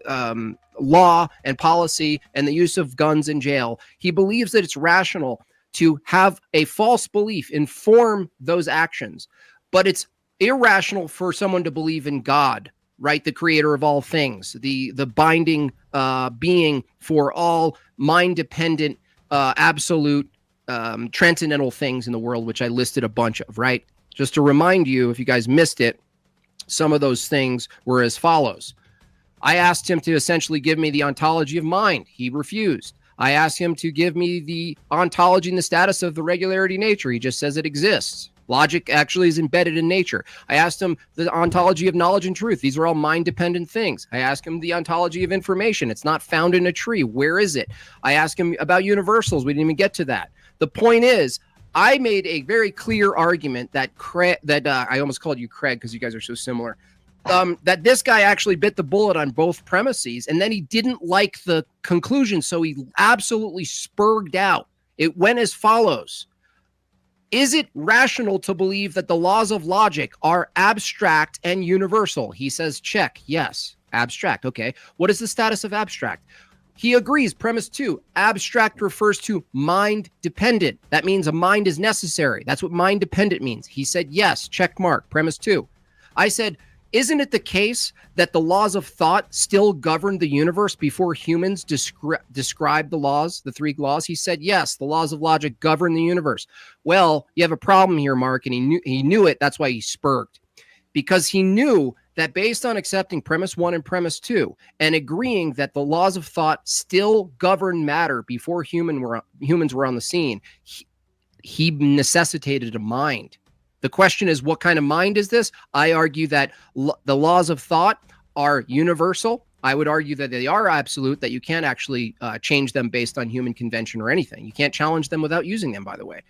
law and policy and the use of guns in jail. He believes that it's rational to have a false belief inform those actions. But it's irrational for someone to believe in God, right? The creator of all things, the binding being for all mind-dependent, absolute, transcendental things in the world, which I listed a bunch of, right? Just to remind you, if you guys missed it, some of those things were as follows. I asked him to essentially give me the ontology of mind. He refused. I asked him to give me the ontology and the status of the regularity nature. He just says it exists. Logic actually is embedded in nature. I asked him the ontology of knowledge and truth. These are all mind-dependent things. I asked him the ontology of information. It's not found in a tree. Where is it? I asked him about universals. We didn't even get to that. The point is, I made a very clear argument that I almost called you Craig because you guys are so similar. That this guy actually bit the bullet on both premises, and then he didn't like the conclusion, so he absolutely spurged out. It went as follows. Is it rational to believe that the laws of logic are abstract and universal? He says, check. Yes. Abstract. Okay. What is the status of abstract? He agrees. Premise 2, abstract refers to mind dependent. That means a mind is necessary. That's what mind dependent means. He said, yes. Check mark. Premise 2. I said, isn't it the case that the laws of thought still govern the universe before humans describe the laws, the three laws? He said, yes, the laws of logic govern the universe. Well, you have a problem here, Mark, and he knew it. That's why he spurged, because he knew that based on accepting premise 1 and premise 2 and agreeing that the laws of thought still govern matter before humans were on the scene, he necessitated a mind. The question is, what kind of mind is this? I argue that the laws of thought are universal. I would argue that they are absolute, that you can't actually change them based on human convention or anything. You can't challenge them without using them, by the way.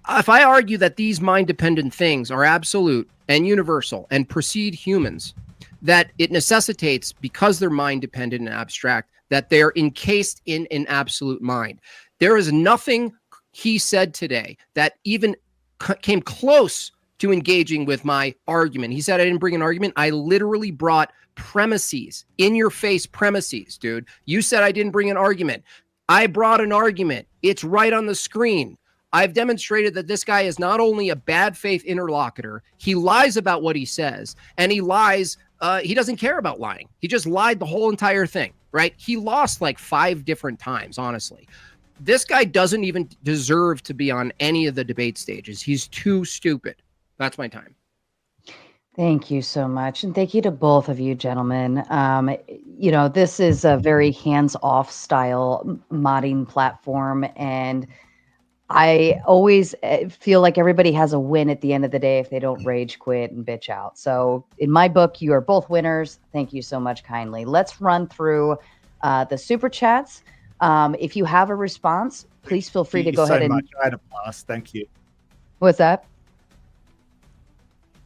If I argue that these mind-dependent things are absolute and universal and precede humans, that it necessitates, because they're mind-dependent and abstract, that they're encased in an absolute mind. There is nothing he said today that even came close to engaging with my argument. He said I didn't bring an argument. I literally brought premises, in your face premises, dude. You said I didn't bring an argument. I brought an argument. It's right on the screen. I've demonstrated that this guy is not only a bad faith interlocutor, he lies about what he says, and he lies. He doesn't care about lying. He just lied the whole entire thing, right? He lost like 5 different times, honestly. This guy doesn't even deserve to be on any of the debate stages. He's too stupid. That's my time. Thank you so much. And thank you to both of you, gentlemen. You know, this is a very hands-off style modding platform. And I always feel like everybody has a win at the end of the day if they don't rage quit and bitch out. So in my book, you are both winners. Thank you so much kindly. Let's run through the super chats. If you have a response, please feel free to go ahead and... Thank you so much. I had a blast. Thank you. What's that?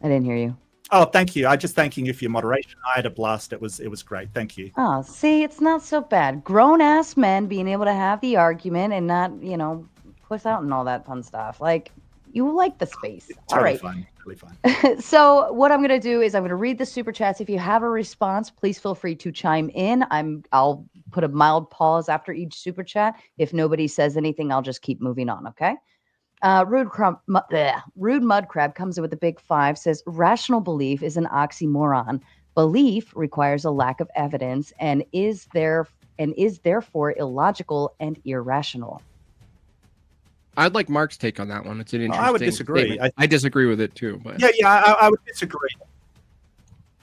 I didn't hear you. Oh, thank you. I just thanking you for your moderation. I had a blast. It was great. Thank you. Oh, see, it's not so bad. Grown-ass men being able to have the argument and not, you know, puss out and all that fun stuff. Like, you like the space. All right. Fun. Totally fine. So what I'm going to do is I'm going to read the super chats. If you have a response, please feel free to chime in. I'll put a mild pause after each super chat. If nobody says anything, I'll just keep moving on, okay? Rude Mudcrab comes in with a big 5, says rational belief is an oxymoron. Belief requires a lack of evidence and is therefore illogical and irrational. I'd like Mark's take on that one. It's an interesting I would disagree. I disagree with it too. But. I would disagree.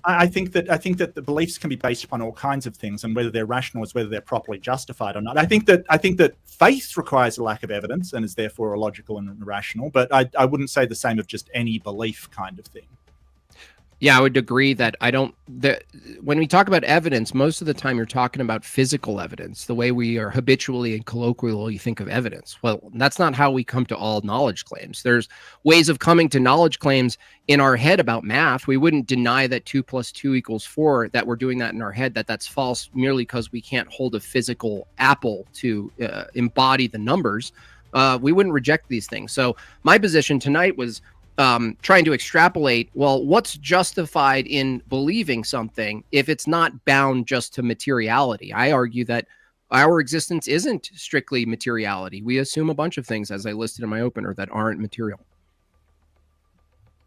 I think that the beliefs can be based upon all kinds of things, and whether they're rational is whether they're properly justified or not. I think that faith requires a lack of evidence and is therefore illogical and irrational. But I wouldn't say the same of just any belief kind of thing. Yeah, I would agree that when we talk about evidence, most of the time you're talking about physical evidence, the way we are habitually and colloquially think of evidence. Well, that's not how we come to all knowledge claims. There's ways of coming to knowledge claims in our head about math. We wouldn't deny that 2 + 2 = 4, that we're doing that in our head, that's false merely because we can't hold a physical apple to embody the numbers. We wouldn't reject these things. So my position tonight was trying to extrapolate, well, what's justified in believing something if it's not bound just to materiality? I argue that our existence isn't strictly materiality. We assume a bunch of things, as I listed in my opener, that aren't material.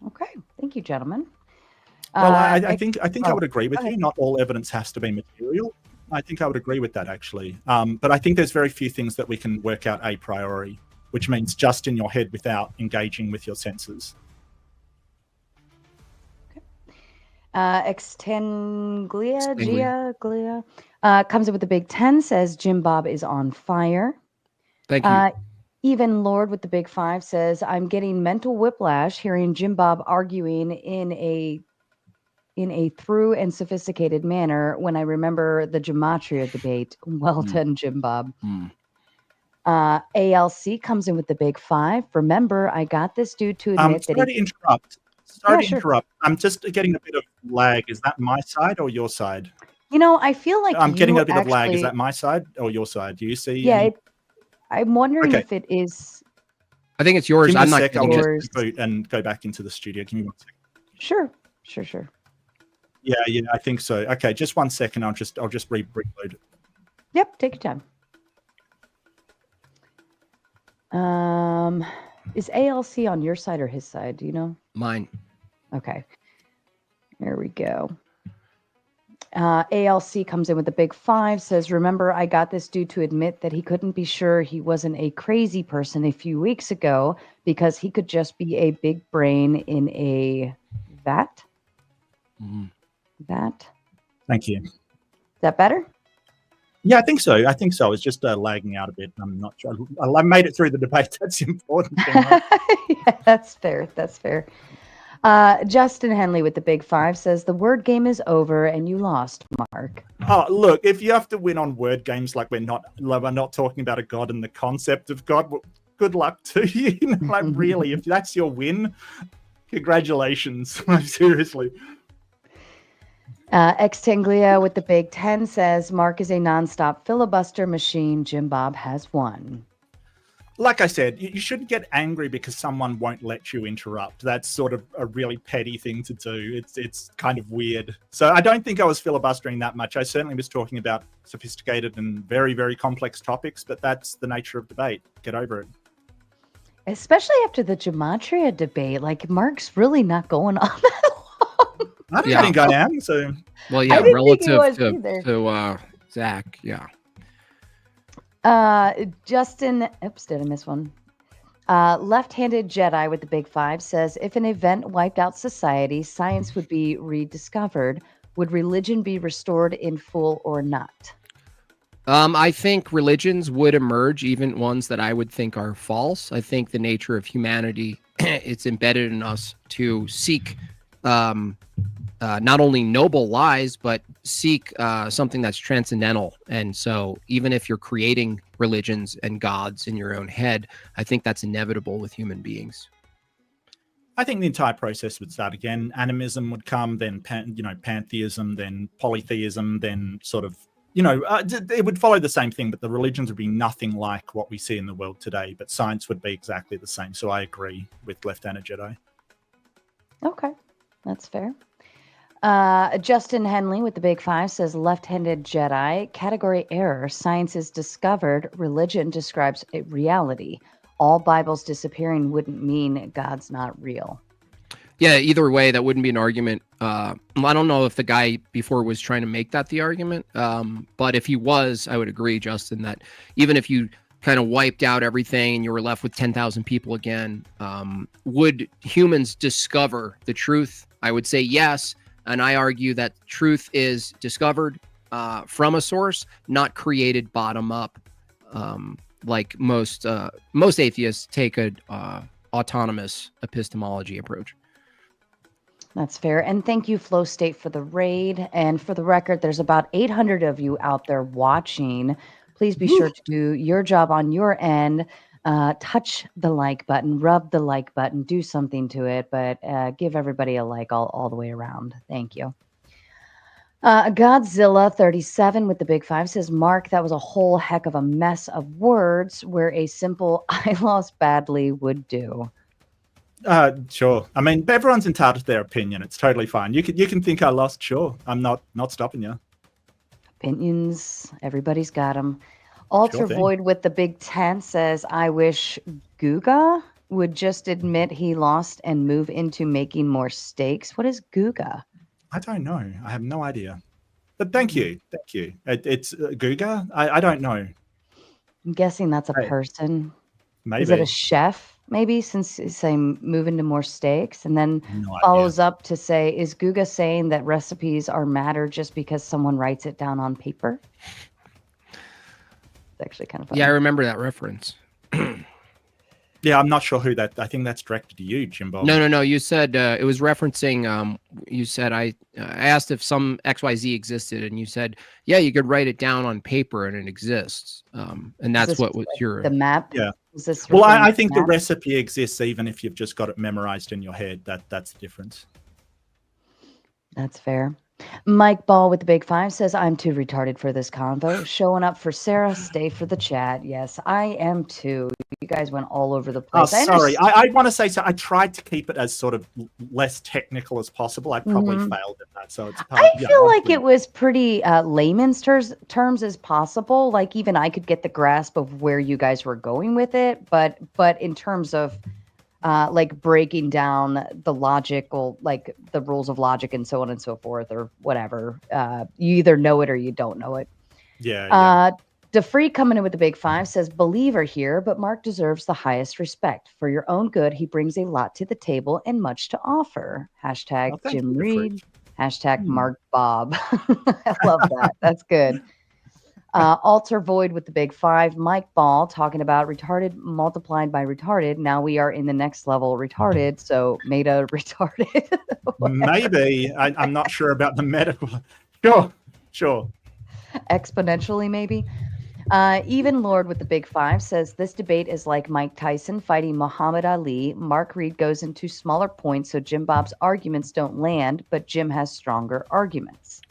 Okay. Thank you, gentlemen. Well, I think I would agree with you. Not all evidence has to be material. I think I would agree with that, actually. But I think there's very few things that we can work out a priori, which means just in your head without engaging with your senses. Extenglia comes in with the big 10, says JimBob is on fire. Thank you. Even Lord with the big 5 says, I'm getting mental whiplash hearing JimBob arguing in a through and sophisticated manner when I remember the gematria debate. Well done, JimBob. ALC comes in with the big 5. Remember, I got this dude to admit that Sorry to interrupt. I'm just getting a bit of lag. Is that my side or your side? You know, I feel like I'm getting a bit of lag. Is that my side or your side? Do you see? Yeah, I'm wondering if it is. I think it's yours. I'm not I'll getting just boot and go back into the studio. Give me 1 second. Sure. Yeah, I think so. Okay, just 1 second. I'll just reload it. Yep, take your time. Is ALC on your side or his side? Do you know? Mine. Okay. There we go. ALC comes in with the big 5, says, remember, I got this dude to admit that he couldn't be sure he wasn't a crazy person a few weeks ago because he could just be a big brain in a vat. Mm-hmm. Vat. Thank you. Is that better? Yeah, I think so. I think so. It's just lagging out a bit. I'm not sure. I made it through the debate. That's the important thing, right? Yeah, that's fair. That's fair. Justin Henley with the big 5 says the word game is over and you lost, Mark. Oh, look, if you have to win on word games like we're not talking about a god and the concept of God, well, good luck to you. Like, really, if that's your win, congratulations. Seriously. Extanglia with the big 10 says Mark is a nonstop filibuster machine. Jim Bob has won. Like I said, you shouldn't get angry because someone won't let you interrupt. That's sort of a really petty thing to do. It's kind of weird. So I don't think I was filibustering that much. I certainly was talking about sophisticated and very, very complex topics, but that's the nature of debate. Get over it. Especially after the gematria debate. Like, Mark's really not going on that long. I don't think I am. So, well, yeah, didn't think he was relative to Zach, yeah. Justin, oops, did I miss one? Left-handed Jedi with the big 5 says, if an event wiped out society, science would be rediscovered. Would religion be restored in full or not? I think religions would emerge, even ones that I would think are false. I think the nature of humanity, it's embedded in us to seek not only noble lies, but seek something that's transcendental. And so even if you're creating religions and gods in your own head, I think that's inevitable with human beings. I think the entire process would start again. Animism would come, then pantheism, then polytheism, then sort of, it would follow the same thing, but the religions would be nothing like what we see in the world today. But science would be exactly the same. So I agree with Left-Handed Jedi. Okay, that's fair. Justin Henley with the big 5 says left-handed Jedi, category error, science is discovered, religion describes a reality. All Bibles disappearing wouldn't mean God's not real. Yeah, either way, that wouldn't be an argument. I don't know if the guy before was trying to make that the argument, but if he was, I would agree, Justin, that even if you kind of wiped out everything and you were left with 10,000 people again, would humans discover the truth? I would say yes. And I argue that truth is discovered from a source, not created bottom up, like most atheists take a autonomous epistemology approach. That's fair. And thank you, Flow State, for the raid. And for the record, there's about 800 of you out there watching. Please be sure to do your job on your end. Touch the like button, rub the like button, do something to it, but give everybody a like all the way around. Thank you. Godzilla 37 with the big 5 says, Mark, that was a whole heck of a mess of words where a simple I lost badly would do. Sure. I mean, everyone's entitled to their opinion. It's totally fine. You can think I lost. Sure. I'm not stopping you. Opinions, everybody's got them. Alter Sure Void with the big 10 says, I wish Guga would just admit he lost and move into making more stakes. What is Guga? I don't know. I have no idea. But thank you. Thank you. It's Guga? I don't know. I'm guessing that's a Hey, person. Maybe. Is it a chef, maybe, since he's saying move into more steaks? And then No idea. follows up to say, is Guga saying that recipes are matter just because someone writes it down on paper? It's actually kind of funny. Yeah, I remember that reference. Yeah, I'm not sure who that. I think that's directed to you, Jimbo. No. You said it was referencing. You said I asked if some XYZ existed, and you said, yeah, you could write it down on paper and it exists. And that's this what was like your the map? Yeah. Is this Well, referring I to think the map? recipe exists even if you've just got it memorized in your head. That's the difference. That's fair. Mike Ball with the big 5 says, I'm too retarded for this convo. Showing up for Sara, stay for the chat. Yes, I am too. You guys went all over the Oh, place. sorry. I want to say so. I tried to keep it as sort of less technical as possible. I probably failed at that. So it's I feel like it was pretty layman's terms as possible. Like even I could get the grasp of where you guys were going with it, but in terms of like breaking down the logical, like the rules of logic and so on and so forth, or whatever, you either know it or you don't know it. Yeah. DeFree coming in with the big 5 says, believer here, but Mark deserves the highest respect. For your own good, he brings a lot to the table and much to offer. Hashtag Oh, thank Jim you, DeFree. Reid. Hashtag Mark Bob. I love that. That's good. Alter Void with the big 5. Mike Ball talking about retarded multiplied by retarded. Now we are in the next level retarded. So meta retarded. Maybe. I'm not sure about the medical. Sure. Exponentially, maybe. Even Lord with the big 5 says this debate is like Mike Tyson fighting Muhammad Ali. Mark Reid goes into smaller points, so Jim Bob's arguments don't land, but Jim has stronger arguments.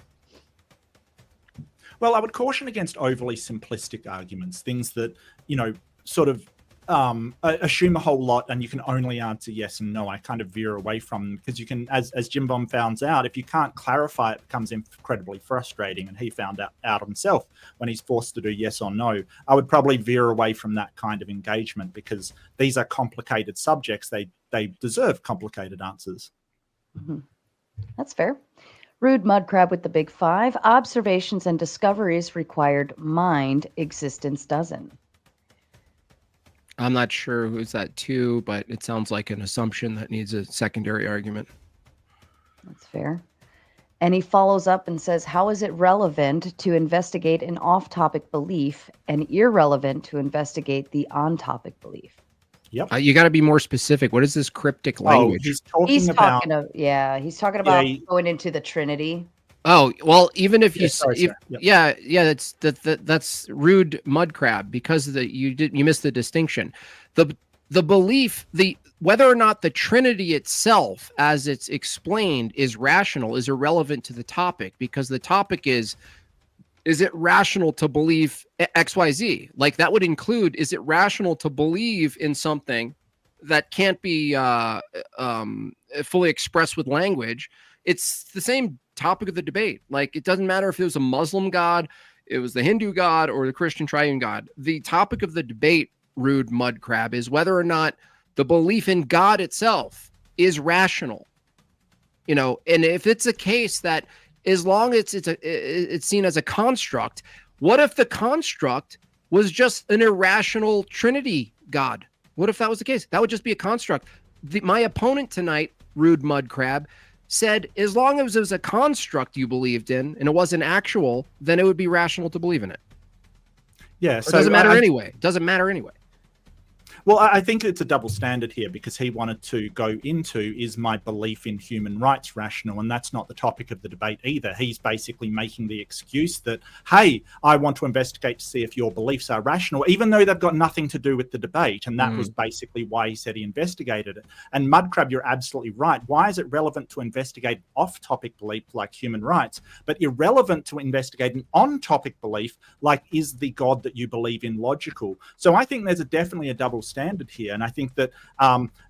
Well, I would caution against overly simplistic arguments, things that, sort of assume a whole lot and you can only answer yes and no. I kind of veer away from them because you can, as Jim Bob found out, if you can't clarify, it becomes incredibly frustrating. And he found out himself when he's forced to do yes or no. I would probably veer away from that kind of engagement because these are complicated subjects. They deserve complicated answers. Mm-hmm. That's fair. Rude Mudcrab with the big 5. Observations and discoveries required mind. Existence doesn't. I'm not sure who's that to, but it sounds like an assumption that needs a secondary argument. That's fair. And he follows up and says, how is it relevant to investigate an off-topic belief and irrelevant to investigate the on-topic belief? Yep. You got to be more specific. What is this cryptic language? He's talking about going into the Trinity. Oh, well, even if you, Yep. that's rude mudcrab because you missed the distinction. The belief, whether or not the Trinity itself, as it's explained, is rational is irrelevant to the topic because the topic is it rational to believe XYZ? Like that would include, is it rational to believe in something that can't be fully expressed with language? It's the same topic of the debate. Like it doesn't matter if it was a Muslim God, it was the Hindu God, or the Christian triune God. The topic of the debate, rude mud crab, is whether or not the belief in God itself is rational. And if it's a case that as long as it's seen as a construct, what if the construct was just an irrational Trinity God? What if that was the case? That would just be a construct. My opponent tonight, rude mud crab, said as long as it was a construct you believed in and it wasn't actual, then it would be rational to believe in it. Yeah, so it doesn't matter anyway. It doesn't matter anyway. Well, I think it's a double standard here because he wanted to go into, is my belief in human rights rational? And that's not the topic of the debate either. He's basically making the excuse that, hey, I want to investigate to see if your beliefs are rational, even though they've got nothing to do with the debate. And that was basically why he said he investigated it. And Mudcrab, you're absolutely right. Why is it relevant to investigate off-topic belief like human rights, but irrelevant to investigate an on-topic belief like, is the God that you believe in logical? So I think there's definitely a double standard here, and I think that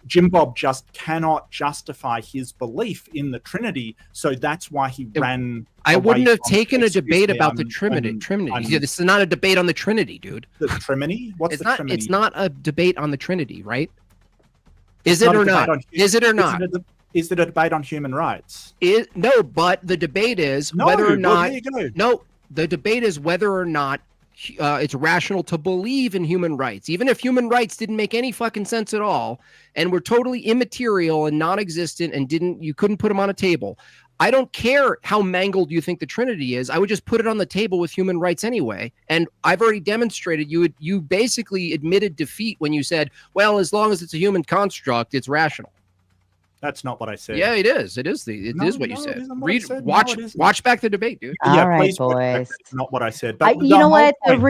Jim Bob just cannot justify his belief in the Trinity, so that's why he ran. I wouldn't have taken a debate about the Trinity. This is not a debate on the Trinity, dude. The Trinity? What's the Trinity? It's not a debate on the Trinity, right? Is it or not? Is it or not? Is it a debate on human rights? No, but the debate is whether or not. There you go. No, the debate is whether or not it's rational to believe in human rights, even if human rights didn't make any fucking sense at all and were totally immaterial and non-existent and you couldn't put them on a table. I don't care how mangled you think the Trinity is. I would just put it on the table with human rights anyway. And I've already demonstrated you basically admitted defeat when you said, well, as long as it's a human construct, it's rational. That's not what I said. Yeah, it is. It is what you said. Read, watch back the debate, dude. All right, please, boys. It's not what I said. But you know what? The point,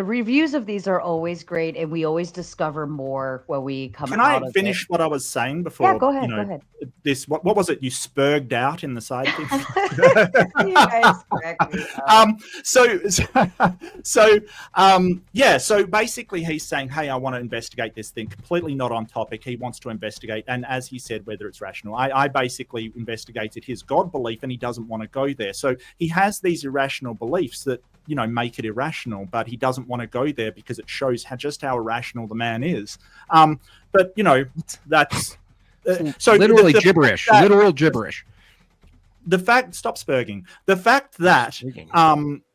reviews of these are always great, and we always discover more when we come out of it. Can I finish what I was saying before? Yeah, go ahead. Go ahead. This what was it? You spurged out in the side thing. You guys crack me up. So basically, he's saying, "Hey, I want to investigate this thing." Completely not on topic. He wants to investigate, and as he said, whether it's rational. I basically investigated his God belief, and he doesn't want to go there. So he has these irrational beliefs that make it irrational, but he doesn't want to go there because it shows how irrational the man is. But that's so literally gibberish. Literal gibberish. The fact, stop spurging. The fact that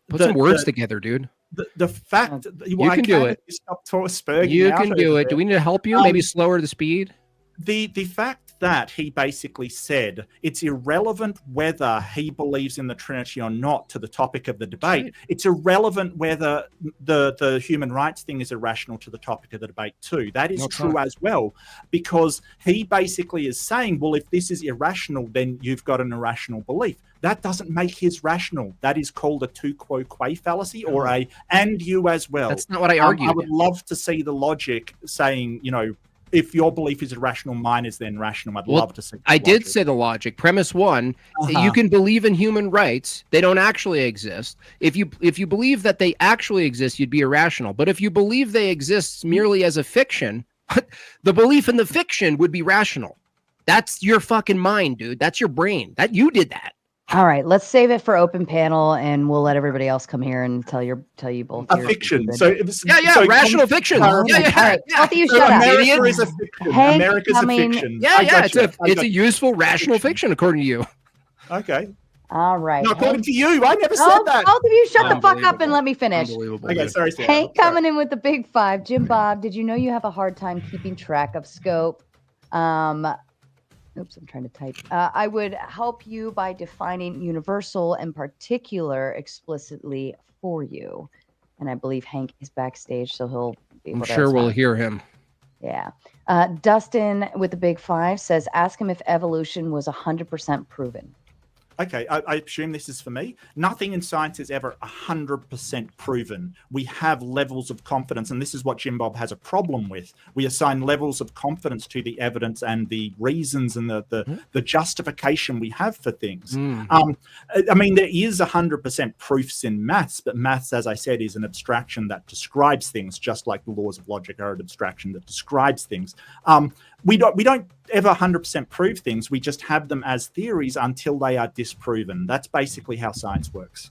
put some words together, dude. The fact you can do it. Stop spurging. You can do it. Do we need to help you? Maybe slower the speed. The fact that, he basically said it's irrelevant whether he believes in the Trinity or not to the topic of the debate. Right. It's irrelevant whether the human rights thing is irrational to the topic of the debate too. That is true as well, because he basically is saying, well, if this is irrational, then you've got an irrational belief. That doesn't make his rational. That is called a tu quo quo fallacy, or a and you as well. That's not what I argued. I would love to see the logic saying, you know, if your belief is irrational, mine is then rational. I'd love to see. I did say the logic. Premise one: you can believe in human rights; they don't actually exist. If you believe that they actually exist, you'd be irrational. But if you believe they exist merely as a fiction, the belief in the fiction would be rational. That's your fucking mind, dude. That's your brain. That you did that. All right, let's save it for open panel, and we'll let everybody else come here and tell you both. A fiction. So rational fiction. All right, both of you shut up. America is a fiction. Hank America's a fiction. It's a useful rational fiction according to you. Okay. All right. No, according to you, I never said that. Both of you shut the fuck up and let me finish. Okay, sorry, Sarah. Hank coming in with the big five. Jim Bob, did you know you have a hard time keeping track of scope? Oops, I'm trying to type. I would help you by defining universal and particular explicitly for you. And I believe Hank is backstage, so he'll be able I'm sure we'll hear him. Yeah. Dustin with the big five says, ask him if evolution was 100% proven. Okay, I assume this is for me. Nothing in science is ever 100% proven. We have levels of confidence, and this is what Jim Bob has a problem with. We assign levels of confidence to the evidence and the reasons and the justification we have for things. I mean, there is 100% proofs in maths, but maths, as I said, is an abstraction that describes things, just like the laws of logic are an abstraction that describes things. We don't ever 100% prove things. We just have them as theories until they are disproven. That's basically how science works.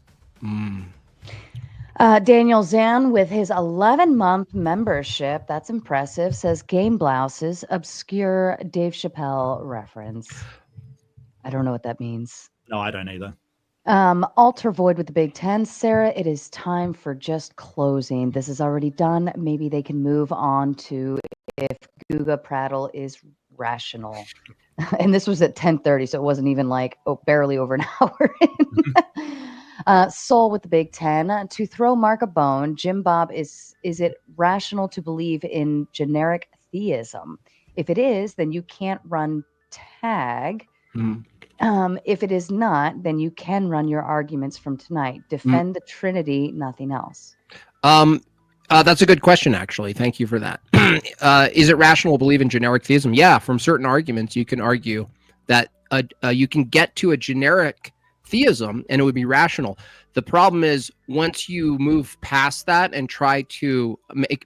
Daniel Zan with his 11-month membership, that's impressive, says game blouses, obscure Dave Chappelle reference. I don't know what that means. No, I don't either. Alter Void with the Big 10. Sarah, it is time for just closing. This is already done. Maybe they can move on to if Guga Prattle is rational. And this was at 10:30, so it wasn't even like barely over an hour in. Soul with the Big 10. To throw Mark a bone, Jim Bob, is it rational to believe in generic theism? If it is, then you can't run tag. If it is not, then you can run your arguments from tonight. Defend the Trinity, nothing else. That's a good question, actually. Thank you for that. Is it rational to believe in generic theism? Yeah, from certain arguments, you can argue that you can get to a generic theism and it would be rational. The problem is once you move past that and try to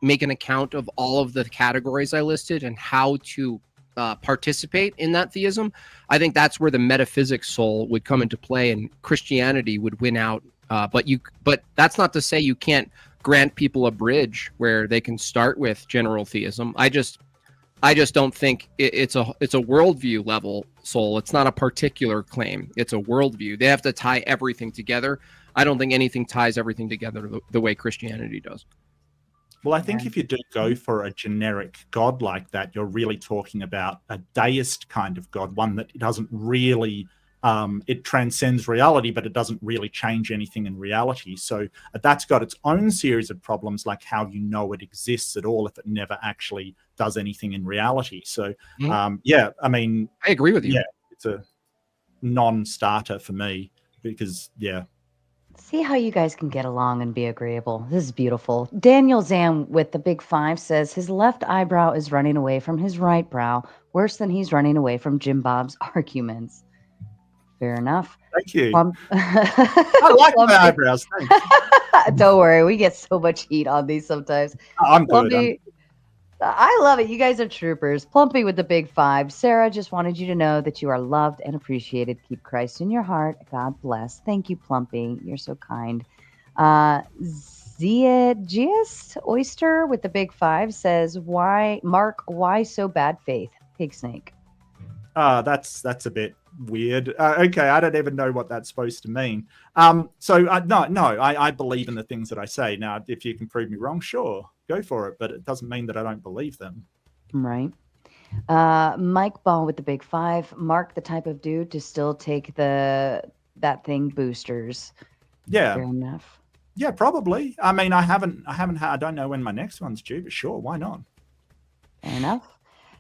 make an account of all of the categories I listed and how to participate in that theism, I think that's where the metaphysics soul would come into play and Christianity would win out. But that's not to say you can't grant people a bridge where they can start with general theism. I just don't think it's a worldview level soul. It's not a particular claim. It's a worldview. They have to tie everything together. I don't think anything ties everything together the way Christianity does. Well, I think if you do go for a generic God like that, you're really talking about a deist kind of God, one that doesn't really, it transcends reality, but it doesn't really change anything in reality. So that's got its own series of problems, like how you know it exists at all if it never actually does anything in reality. So, yeah, I mean, I agree with you. Yeah, it's a non-starter for me because, yeah. See how you guys can get along and be agreeable. This is beautiful. Daniel Zam with the Big 5 says his left eyebrow is running away from his right brow, worse than he's running away from Jim Bob's arguments. Fair enough. Thank you. I like my eyebrows. Thanks. Don't worry, we get so much heat on these sometimes. I'm good. I love it. You guys are troopers. Plumpy with the Big 5. Sarah just wanted you to know that you are loved and appreciated. Keep Christ in your heart. God bless. Thank you, Plumpy. You're so kind. Ziagius Oyster with the Big 5 says, "Why, Mark? Why so bad faith? Pig snake." That's a bit weird. Okay, I don't even know what that's supposed to mean. I believe in the things that I say. Now, if you can prove me wrong, sure, go for it. But it doesn't mean that I don't believe them. Right. Mike Ball with the big 5. Mark, the type of dude to still take that thing boosters. Yeah. Fair enough. Yeah, probably. I mean, I don't know when my next one's due, but sure, why not? Fair enough.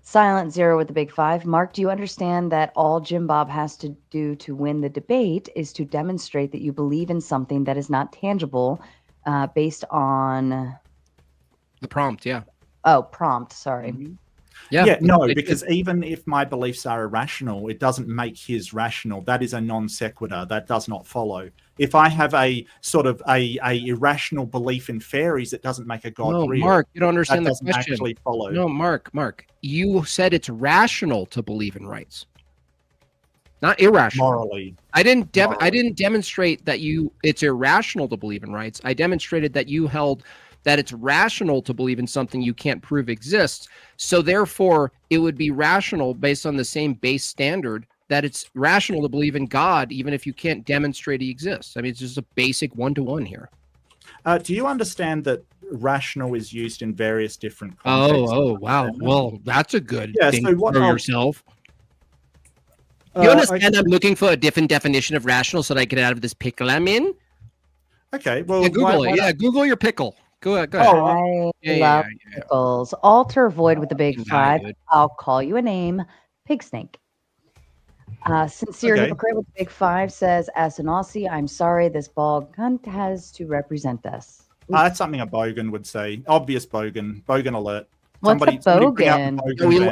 Silent Zero with the big 5. Mark, do you understand that all Jim Bob has to do to win the debate is to demonstrate that you believe in something that is not tangible based on... The prompt, yeah. Oh, prompt, sorry. Mm-hmm. Yeah, no, because even if my beliefs are irrational, it doesn't make his rational. That is a non sequitur. That does not follow. If I have a sort of a irrational belief in fairies, it doesn't make a god real. Mark, you don't understand that the doesn't question. Actually follow. No, Mark, you said it's rational to believe in rights, not irrational. Morally, I didn't demonstrate that it's irrational to believe in rights. I demonstrated that you held that it's rational to believe in something you can't prove exists. So therefore, it would be rational based on the same base standard that it's rational to believe in God, even if you can't demonstrate he exists. I mean, it's just a basic one-to-one here. Do you understand that rational is used in various different contexts? Oh, wow. Well, that's a good thing so for yourself. You understand I'm looking for a different definition of rational so that I get out of this pickle I'm in? Okay, well... Yeah, Google it. Yeah, Google your pickle. Go ahead. I love pickles. Alter Void with the big 5. I'll call you a name. Pig Snake. Sincere Hypocrite with the big 5 says, as an Aussie, I'm sorry this bald cunt has to represent us. That's something a bogan would say. Obvious bogan. Bogan alert. What's a bogan?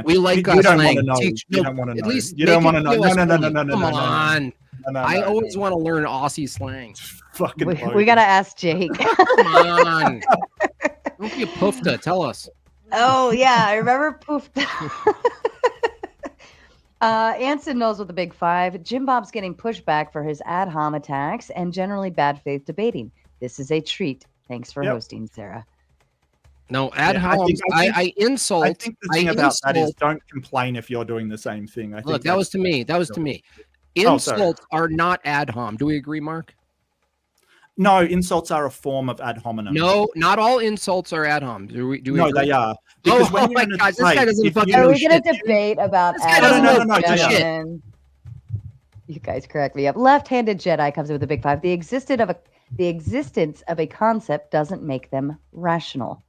We like you don't slang. want to know. You don't want to know. You don't want to know. No. Come on. I always want to learn Aussie slang. We got to ask Jake. Come on. Don't be a poofta. Tell us. Oh, yeah. I remember poofta. Anson knows with the big 5. Jim Bob's getting pushback for his ad hom attacks and generally bad faith debating. This is a treat. Thanks for hosting, Sarah. No, ad homs. I insult. I think the thing about that is don't complain if you're doing the same thing. Look, that was to me. Insults are not ad hom. Do we agree, Mark? No, insults are a form of ad hominem. No, not all insults are ad hom. Do we no, agree? they are. Because oh my God, this guy doesn't fucking know shit. Are we going to debate about ad hominem? You guys crack me up. Left-handed Jedi comes in with a big 5. The existence of a concept doesn't make them rational.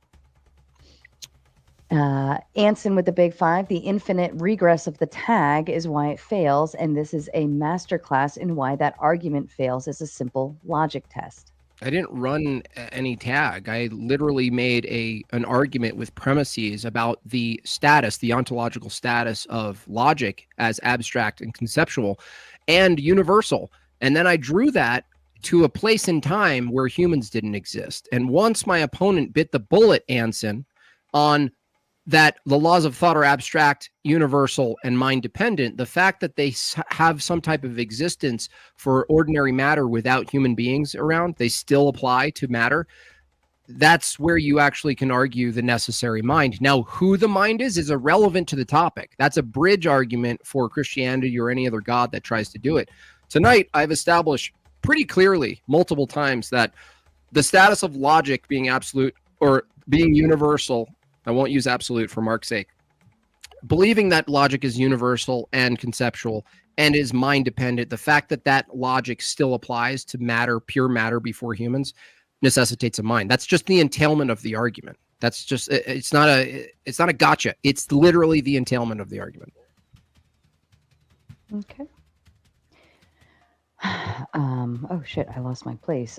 Anson with the big 5. The infinite regress of the tag is why it fails, and this is a masterclass in why that argument fails as a simple logic test. I didn't run any tag. I literally made an argument with premises about the status, the ontological status of logic as abstract and conceptual and universal. And then I drew that to a place in time where humans didn't exist. And once my opponent bit the bullet, Anson, on that the laws of thought are abstract, universal, and mind-dependent, the fact that they have some type of existence for ordinary matter without human beings around, they still apply to matter. That's where you actually can argue the necessary mind. Now, who the mind is irrelevant to the topic. That's a bridge argument for Christianity or any other God that tries to do it. Tonight, I've established pretty clearly multiple times that the status of logic being absolute or being universal, I won't use absolute for Mark's sake, believing that logic is universal and conceptual and is mind dependent, the fact that that logic still applies to matter, pure matter before humans, necessitates a mind. That's just the entailment of the argument. That's just, it's not a gotcha. It's literally the entailment of the argument. Okay. Oh shit, I lost my place.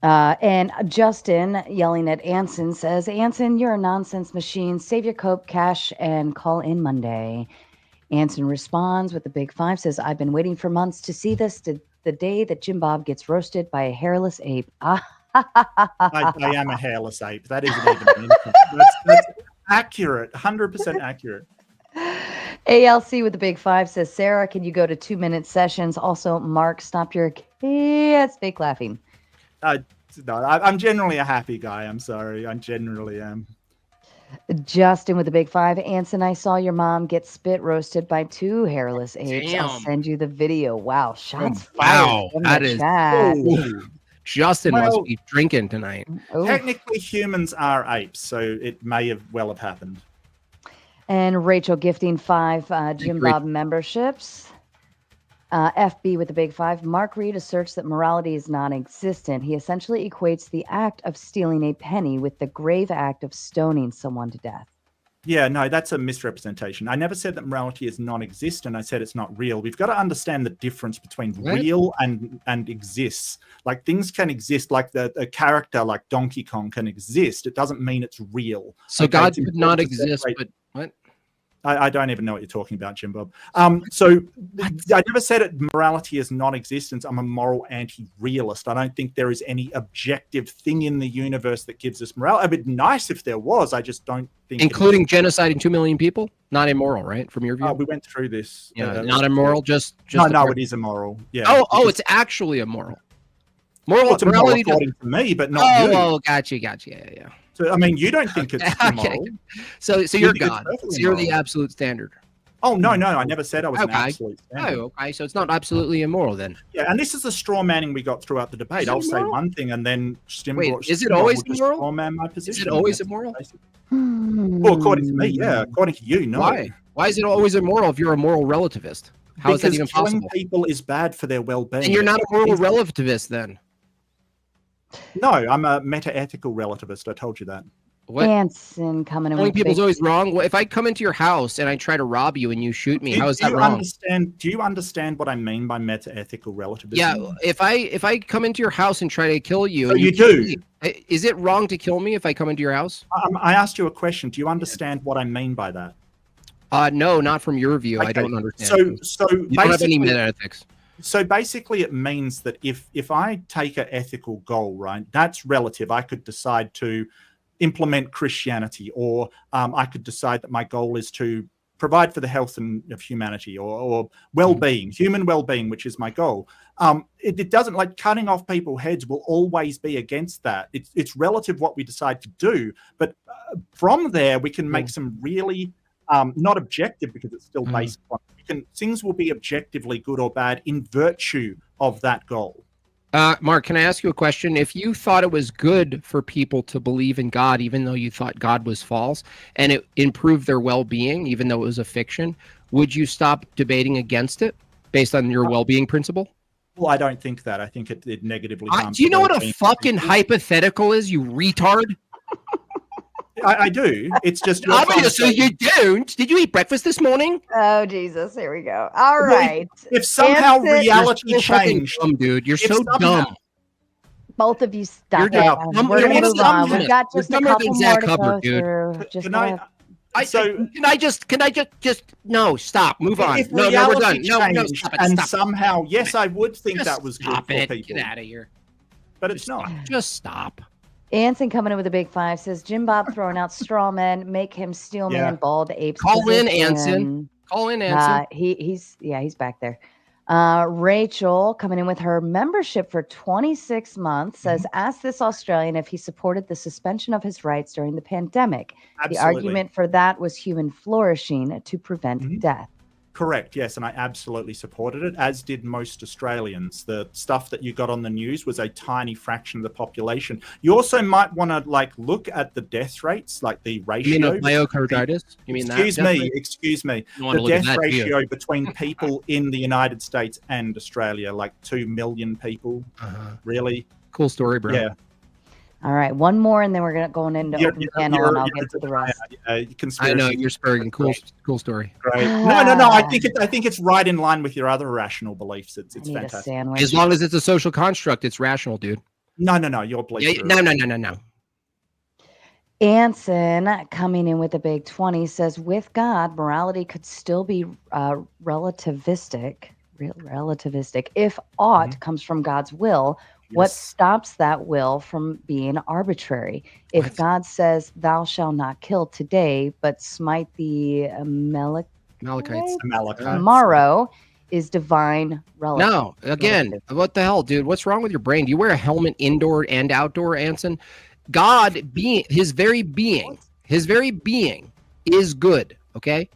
And Justin yelling at Anson says, Anson, you're a nonsense machine. Save your cope, cash, and call in Monday. Anson responds with the big 5, says, I've been waiting for months to see this, the day that Jim Bob gets roasted by a hairless ape. I am a hairless ape. That isn't even that's accurate, 100% accurate. ALC with the big 5 says, Sarah, can you go to 2-minute sessions? Also, Mark, stop your fake laughing. No, I'm generally a happy guy. I'm sorry. I generally am. Justin with the big 5. Anson, I saw your mom get spit roasted by 2 hairless apes. Damn. I'll send you the video. Wow. Shots wow. fired. That is. Oh. Justin must be drinking tonight. Technically, humans are apes, so it may have happened. And Rachel gifting 5 Jim Bob memberships. FB with the big 5. Mark Reid asserts that morality is non-existent. He essentially equates the act of stealing a penny with the grave act of stoning someone to death. Yeah, no, that's a misrepresentation. I never said that morality is non-existent. I said it's not real. We've got to understand the difference between real and exists. Like things can exist, like a character like Donkey Kong can exist. It doesn't mean it's real. So Okay, God could not exist, but what? I don't even know what you're talking about, Jim Bob. So I never said it. Morality is non-existence. I'm a moral anti-realist. I don't think there is any objective thing in the universe that gives us morality. It'd be nice if there was. I just don't think. Including genociding 2 million people? Not immoral, right? From your view? We went through this. Yeah, not immoral. Just no, it is immoral. Yeah. Oh, it's actually immoral. Morality according to me, but not you. Oh, gotcha. Yeah. So, I mean, you don't think it's immoral. So you're God. So you're the absolute standard. Oh, no. I never said I was an absolute standard. Oh, okay. So it's not absolutely immoral then. Yeah, and this is the straw manning we got throughout the debate. I'll say one thing and then is it always immoral? Straw man my position. Is it always immoral? Well, according to me, yeah. According to you, no. Why? Why is it always immoral if you're a moral relativist? How is that even possible? Killing people is bad for their well-being. And you're not a moral relativist then? No, I'm a meta-ethical relativist. I told you that. What? Anson coming in. Killing people's always wrong. Well, if I come into your house and I try to rob you and you shoot me, how is that wrong? Do you understand what I mean by meta-ethical relativism? Yeah, if I come into your house and try to kill you, you do. Is it wrong to kill me if I come into your house? I asked you a question. Do you understand what I mean by that? No, not from your view. Okay. I don't understand. So you don't have any meta-ethics. So basically it means that if I take an ethical goal, right, that's relative. I could decide to implement Christianity, or I could decide that my goal is to provide for the health of humanity, or well-being, human well-being, which is my goal. It doesn't, like, cutting off people's heads will always be against that. It's relative what we decide to do, but from there we can make some really not objective, because it's still based on things will be objectively good or bad in virtue of that goal. Mark, can I ask you a question? If you thought it was good for people to believe in God, even though you thought God was false, and it improved their well-being, even though it was a fiction, would you stop debating against it based on your well-being principle? Well, I don't think that. I think it negatively harms. Do you know what a fucking hypothetical is, you retard? I do. It's just. Obviously, you don't. Did you eat breakfast this morning? Oh, Jesus. Here we go. All right. If somehow reality changed. Dumb, dude. You're so dumb. Both of you stop it. We're going to move on. We've got just a couple more to go through. Can I just no, stop, move on. If no, we're done. No, stop it. And stop somehow, it. yes, I would think just that was good for people. Get out of here. But it's not. Just stop. Anson coming in with a big 5 says Jim Bob throwing out straw men, make him steel man, bald apes. Call in, Anson. Call in, Anson. He's back there. Rachel coming in with her membership for 26 months says, ask this Australian if he supported the suspension of his rights during the pandemic. Absolutely. The argument for that was human flourishing to prevent death. Correct, yes, and I absolutely supported it, as did most Australians. The stuff that you got on the news was a tiny fraction of the population. You also might want to look at the death rates, like the ratio. You mean myocarditis? You mean that? Excuse me. The death ratio between people in the United States and Australia, like 2 million people. Really? Cool story, bro. Yeah. All right, one more, and then we're going into open panel, and I'll get to the rest. I know you're spurring. Cool story. Great. No. I think it's right in line with your other rational beliefs. It's fantastic. As long as it's a social construct, it's rational, dude. No. Your beliefs. No. Anson coming in with a big 20 says, with God, morality could still be relativistic if aught comes from God's will. Yes. What stops that will from being arbitrary? If God says, thou shalt not kill today, but smite the Amalekites tomorrow, is divine relative. No, again, what the hell, dude? What's wrong with your brain? Do you wear a helmet indoor and outdoor, Anson? God, his very being is good, okay?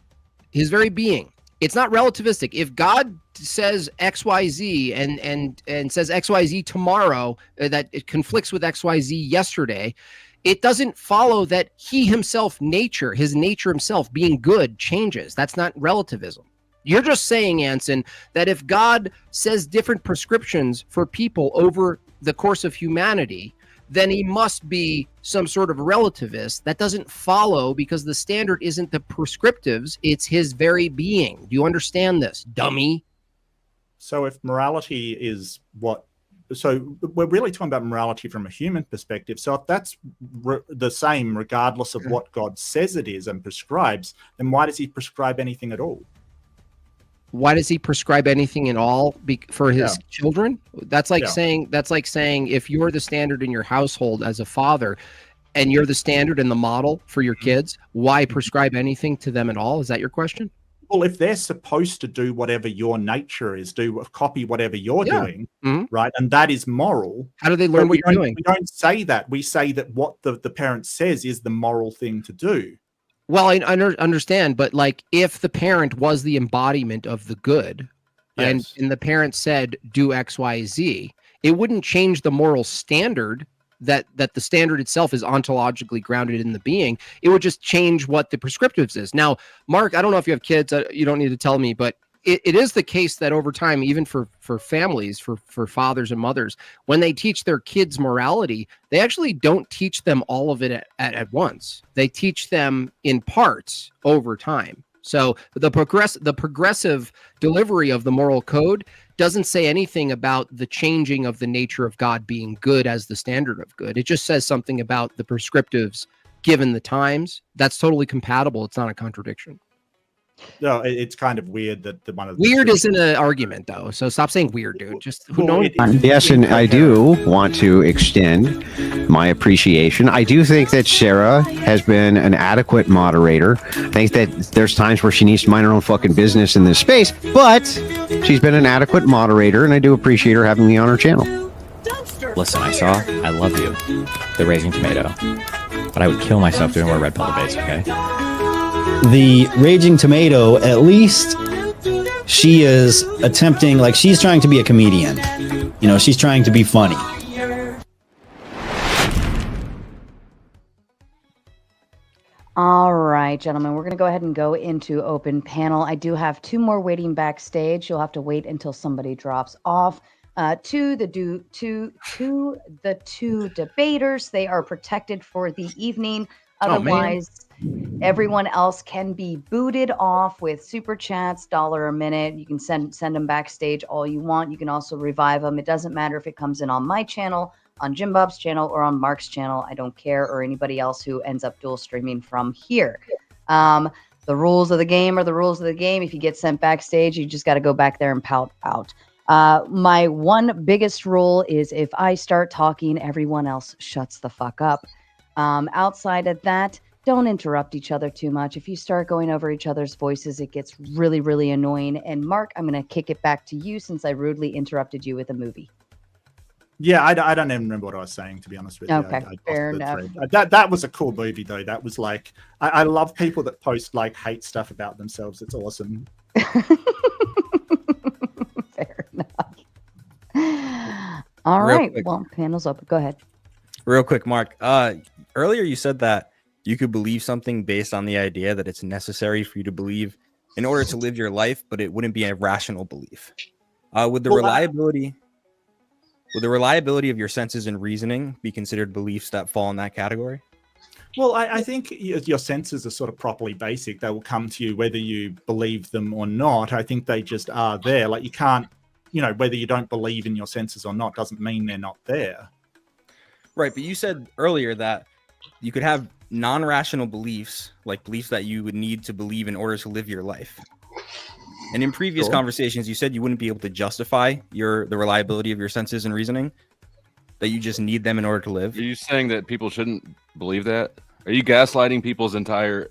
His very being. It's not relativistic. If God says XYZ and says XYZ tomorrow, that it conflicts with XYZ yesterday, it doesn't follow that he himself, his nature himself being good changes. That's not relativism. You're just saying, Anson, that if God says different prescriptions for people over the course of humanity, then he must be some sort of relativist. That doesn't follow, because the standard isn't the prescriptives, it's his very being. Do you understand this, dummy? So if morality is so we're really talking about morality from a human perspective. So if that's the same regardless of what God says it is and prescribes, then why does he prescribe anything at all? Why does he prescribe anything at all for his children? That's like saying if you're the standard in your household as a father and you're the standard and the model for your kids, why prescribe anything to them at all? Is that your question? Well, if they're supposed to do whatever your nature is, copy whatever you're doing, right? And that is moral. How do they learn what you're doing? We don't say that. We say that what the parent says is the moral thing to do. Well, I understand, but like if the parent was the embodiment of the good, and the parent said do X, Y, Z, it wouldn't change the moral standard that the standard itself is ontologically grounded in the being. It would just change what the prescriptives is. Now, Mark, I don't know if you have kids, you don't need to tell me, but it is the case that over time, even for families, for fathers and mothers, when they teach their kids morality, they actually don't teach them all of it at once. They teach them in parts over time. So the progressive delivery of the moral code doesn't say anything about the changing of the nature of God being good as the standard of good. It just says something about the prescriptives given the times. That's totally compatible. It's not a contradiction. No, it's kind of weird that the one of the weird isn't an argument, though. So stop saying weird, dude. Just who knows? Yes, and I do want to extend my appreciation. I do think that Sara has been an adequate moderator. I think that there's times where she needs to mind her own fucking business in this space, but she's been an adequate moderator, and I do appreciate her having me on her channel. Listen, I love you, the Raising Tomato, but I would kill myself doing more red pill debates, okay? The Raging Tomato, at least she is attempting, like, she's trying to be a comedian. You know, she's trying to be funny. All right, gentlemen, we're going to go ahead and go into open panel. I do have two more waiting backstage. You'll have to wait until somebody drops off. To the two debaters, they are protected for the evening. Otherwise, everyone else can be booted off with super chats, $1 a minute. You can send them backstage all you want. You can also revive them. It doesn't matter if it comes in on my channel, on Jimbob's channel, or on Mark's channel. I don't care, or anybody else who ends up dual streaming from here. The rules of the game are the rules of the game. If you get sent backstage, you just got to go back there and pout out. My one biggest rule is if I start talking, everyone else shuts the fuck up. Outside of that, don't interrupt each other too much. If you start going over each other's voices, it gets really, really annoying. And Mark, I'm going to kick it back to you since I rudely interrupted you with a movie. Yeah, I don't even remember what I was saying, to be honest with you. Okay, fair enough. That was a cool movie, though. That was like, I love people that post like hate stuff about themselves. It's awesome. Fair enough. All right. Well, panel's open. Go ahead. Real quick, Mark. Earlier you said that you could believe something based on the idea that it's necessary for you to believe in order to live your life, but it wouldn't be a rational belief. Would the reliability of your senses and reasoning be considered beliefs that fall in that category? Well, I think your senses are sort of properly basic. They will come to you whether you believe them or not. I think they just are there. Like you can't, whether you don't believe in your senses or not doesn't mean they're not there. Right, but you said earlier that you could have non-rational beliefs, like beliefs that you would need to believe in order to live your life. And in previous conversations, you said you wouldn't be able to justify the reliability of your senses and reasoning, that you just need them in order to live. Are you saying that people shouldn't believe that? Are you gaslighting people's entire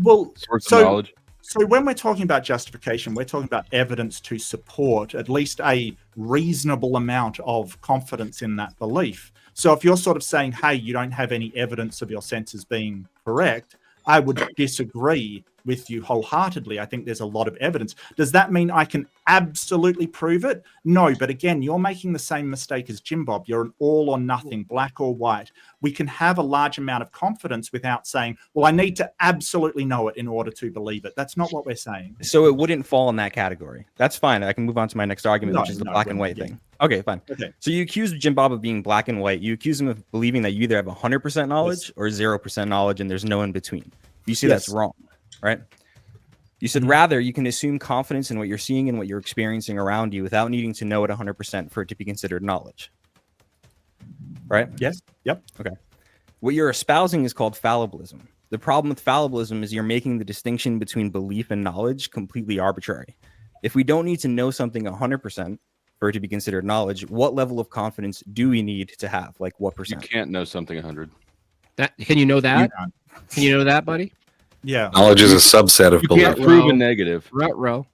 source of knowledge? So when we're talking about justification, we're talking about evidence to support at least a reasonable amount of confidence in that belief. So if you're sort of saying, hey, you don't have any evidence of your senses being correct, I would disagree with you wholeheartedly. I think there's a lot of evidence. Does that mean I can absolutely prove it? No, but again, you're making the same mistake as JimBob. You're an all or nothing, black or white. We can have a large amount of confidence without saying, well, I need to absolutely know it in order to believe it. That's not what we're saying. So it wouldn't fall in that category. That's fine. I can move on to my next argument, which is the black and white thing. Okay, fine. Okay. So you accuse JimBob of being black and white. You accuse him of believing that you either have 100% knowledge or 0% knowledge, and there's no in between. You see, that's wrong, right? You said rather you can assume confidence in what you're seeing and what you're experiencing around you without needing to know it 100% for it to be considered knowledge. Right? Yes. Yep. Okay. What you're espousing is called fallibilism. The problem with fallibilism is you're making the distinction between belief and knowledge completely arbitrary. If we don't need to know something 100% for it to be considered knowledge, what level of confidence do we need to have? Like what percent? You can't know something 100. Can you know that? Can you know that, buddy? Yeah. Knowledge is a subset of You belief. can't prove a negative. Row.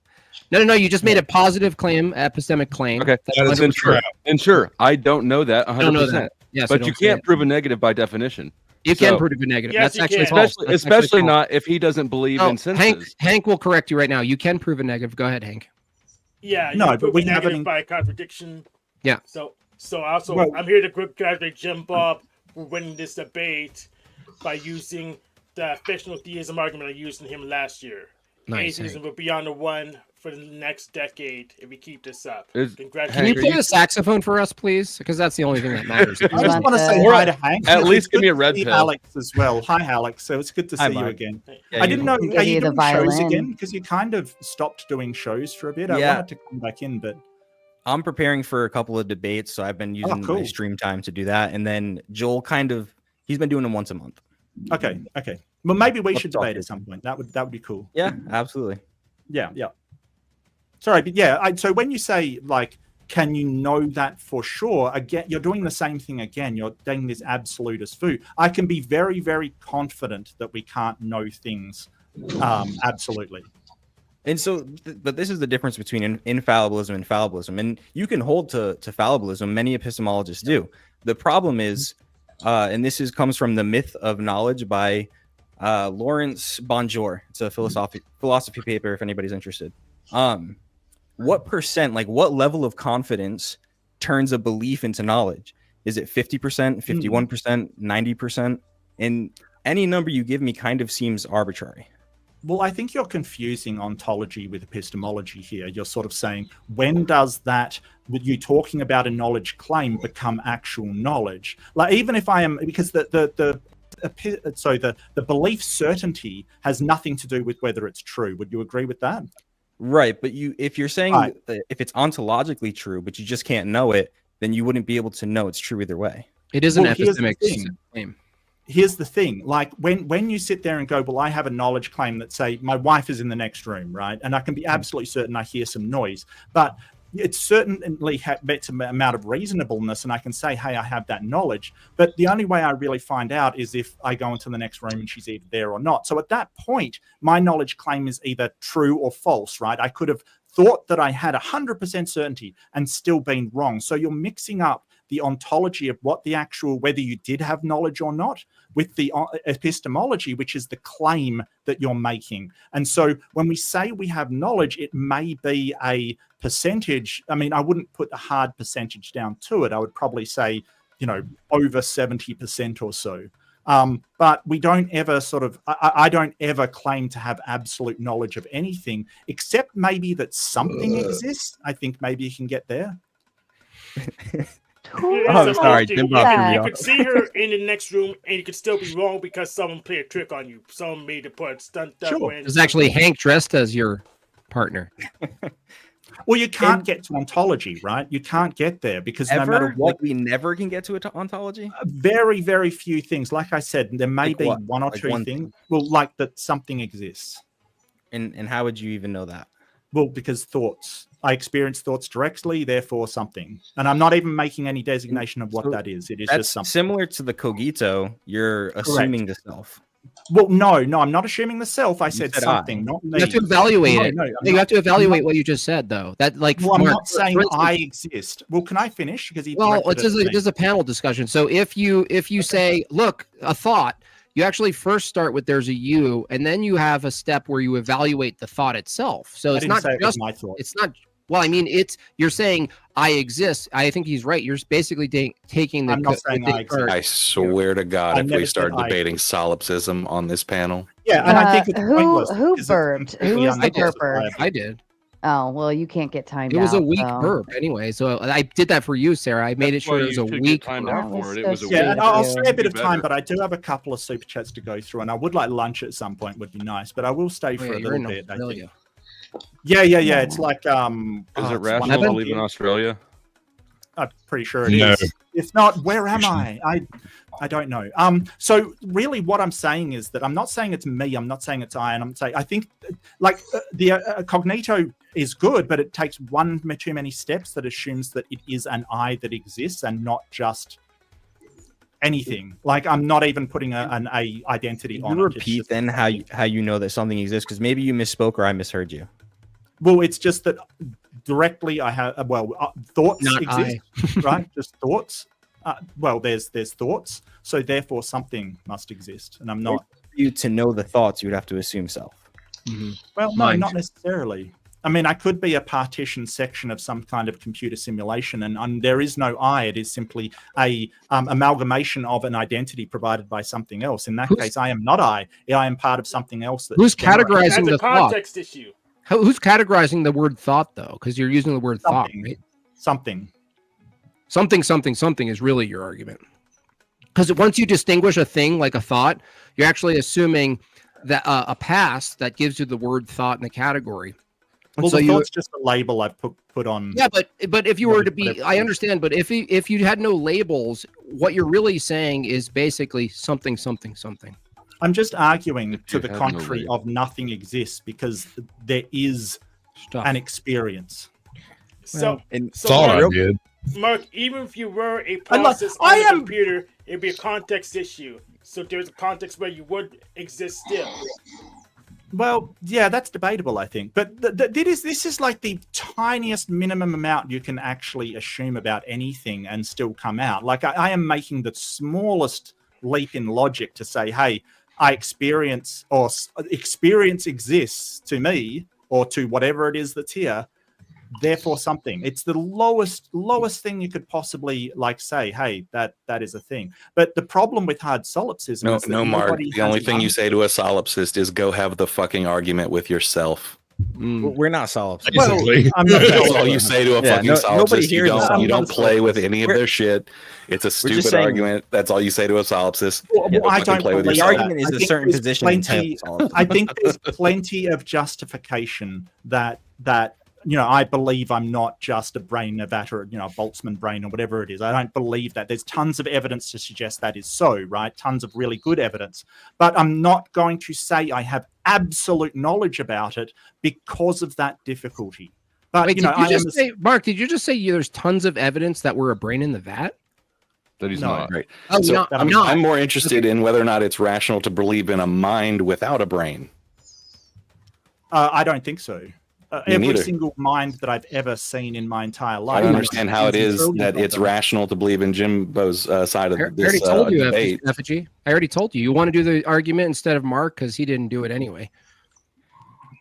No. You just made a positive claim, epistemic claim. Okay. That's Sure. I don't know that 100%. I don't know that. Yes, but you can't prove a negative by definition. You can prove a negative. Yes, That's actually can. false. Especially not if he doesn't believe in senses. Hank will correct you right now. You can prove a negative. Go ahead, Hank. Yeah. No, you but we prove haven't. negative by contradiction. Yeah. So also, Well- I'm here to congratulate JimBob for winning this debate by using the fictional theism argument I used in him last year. Nice. Atheism will be on the one for the next decade if we keep this up. Can you Congratulations. play the saxophone for us, please? Because that's the only thing that matters. I just want to say hi to Hank. At least It's give me a good red to see pill. Alex as well. Hi, Alex. So it's good to see you Mark. again. Yeah, I didn't know. Give Are you you the doing shows violin. again? Because you kind of stopped doing shows for a bit. I Yeah. wanted to come back in, but I'm preparing for a couple of debates, so I've been using cool. my stream time to do that. And then Joel he's been doing them once a month. okay. Well, maybe we Let's should talk debate to at some point. That would be cool. Yeah, absolutely. Yeah. Sorry, but yeah. So when you say like, can you know that for sure? Again, you're doing the same thing again. You're doing this absolutist view. I can be very, very confident that we can't know things absolutely. And so, but this is the difference between infallibilism and fallibilism. And you can hold to fallibilism. Many epistemologists do. The problem is, and this comes from The Myth of Knowledge by Lawrence Bonjour. It's a philosophy paper if anybody's interested. What percent, like what level of confidence turns a belief into knowledge? Is it 50%, 51%, 90%? And any number you give me kind of seems arbitrary. Well, I think you're confusing ontology with epistemology here. You're sort of saying, when does that, with you talking about a knowledge claim, become actual knowledge? Like, even if I am, because the belief certainty has nothing to do with whether it's true. Would you agree with that? Right, but if you're saying that if it's ontologically true, but you just can't know it, then you wouldn't be able to know it's true either way. It is an epistemic claim. Here's the thing, like when you sit there and go, well, I have a knowledge claim that say my wife is in the next room, right? And I can be absolutely certain I hear some noise, but it's certainly it's an amount of reasonableness, and I can say, hey, I have that knowledge. But the only way I really find out is if I go into the next room and she's either there or not. So at that point, my knowledge claim is either true or false, right? I could have thought that I had 100% certainty and still been wrong. So you're mixing up the ontology of what the actual, whether you did have knowledge or not, with the epistemology, which is the claim that you're making. And so when we say we have knowledge, it may be a percentage. I mean, I wouldn't put a hard percentage down to it. I would probably say, over 70% or so. But we don't ever I don't ever claim to have absolute knowledge of anything, except maybe that something exists. I think maybe you can get there. Oh, sorry, JimBob. You could see her in the next room, and you could still be wrong because someone played a trick on you. Someone made a put stunt double. It was actually Hank dressed as your partner. Well, you can't get to ontology, right? You can't get there because no matter what, we never can get to ontology. Very, very few things. Like I said, there may be one or two things. Well, like that something exists. And how would you even know that? Well, because thoughts. I experience thoughts directly, therefore something. And I'm not even making any designation of what that is. It is just something. Similar to the cogito, you're assuming the self. Well, no, I'm not assuming the self. I said something, not me. You have to evaluate it. You have to evaluate not, what you just said, though. That I'm not saying I exist. Well, can I finish? Because this is a panel discussion. So if you say, look, a thought, you actually first start with there's a you, and then you have a step where you evaluate the thought itself. So it's not just my thought. It's not. Well, I mean, you're saying I exist. I think he's right. You're basically taking the. I'm not saying I exist. I swear to God, I if never we start said I debating solipsism on this panel, Yeah, and I think it's who pointless. who because it's burped? Who completely was the unjustifiable. burper? I did. Oh well, you can't get timed It was a out, weak so. burp anyway. So I did that for you, Sarah. I made That's it sure why it was you a should get weak timed burp. out for it. It was a That's Yeah, sweet and of I'll you. stay a bit of Be time, better. but I do have a couple of super chats to go through, and I would like lunch at some point. Would be nice, but I will stay Oh, for yeah, a you're little in bit. I Australia. think. Yeah. It's like Is it's it one rational of to them. live in Australia? I'm pretty sure it is. If not, where am I? I don't know. So really, what I'm saying is that I'm not saying it's me. I'm not saying it's I. And I'm saying I think like the cognito is good, but it takes one too many steps that assumes that it is an I that exists and not just anything. Like I'm not even putting an A identity on You it. It's repeat just- then how you know that something exists, because maybe you misspoke or I misheard you. Well, it's just that directly I have thoughts Not exist, right? Just thoughts. There's thoughts, so therefore something must exist, and I'm not. For you to know the thoughts, you would have to assume self. Well, no, Mind. not necessarily. I mean, I could be a partition section of some kind of computer simulation, and there is no I. It is simply a amalgamation of an identity provided by something else. In that case, I am not I. I am part of something else. That Who's generates- categorizing That's the a thought? context issue. Who's categorizing the word thought though? Because you're using the word thought, Something. right? Something is really your argument. Because once you distinguish a thing like a thought, you're actually assuming that a past that gives you the word thought in the category. And Well, so the you, thought's just a label I've put on. yeah, but if you were to be, Whatever I it is. understand. But if you had no labels, what you're really saying is basically something. I'm just arguing to you the have no contrary label. of nothing exists because there is Stuff. an experience. So, And so Thought I Mark, did. Mark, even if you were a I'm not- process I on a am- computer, it'd be a context issue. So there's a context where you would exist still. Well, yeah, that's debatable, I think. But this is like the tiniest minimum amount you can actually assume about anything and still come out. Like I am making the smallest leap in logic to say, hey, I experience experience exists to me or to whatever it is that's here. Therefore, something. It's the lowest thing you could possibly like say. Hey, that is a thing. But the problem with hard solipsism is that no, Mark. nobody The has only an thing you answer. say to a solipsist is go have the fucking argument with yourself. we're not solipsists. Basically. I'm not That's all you say to a Yeah, fucking nobody solipsist. here You is a don't solipsist. play with any of We're- their shit. It's a just stupid saying- argument. That's all you say to a solipsist. Well, Yeah, I fucking don't play with believe The yourself. that. argument is I a think certain there's position in plenty- solipsism. I think there's plenty of justification that I believe I'm not just a brain, a Boltzmann brain or whatever it is. I don't believe that. There's tons of evidence to suggest that is so, right? Tons of really good evidence. But I'm not going to say I have absolute knowledge about it because of that difficulty. But, Wait, did you I am just say, Mark? Did you just say there's tons of evidence that we're a brain in the vat? That he's No. not. Right. Oh, So no, I'm, no. I'm more interested in whether or not it's rational to believe in a mind without a brain. I don't think so. Me Every neither. single mind that I've ever seen in my entire life. I don't understand how it is trillions that of it's them. rational to believe in Jimbo's side I of already this told you, debate. Effigy. I already told you. You want to do the argument instead of Mark because he didn't do it anyway.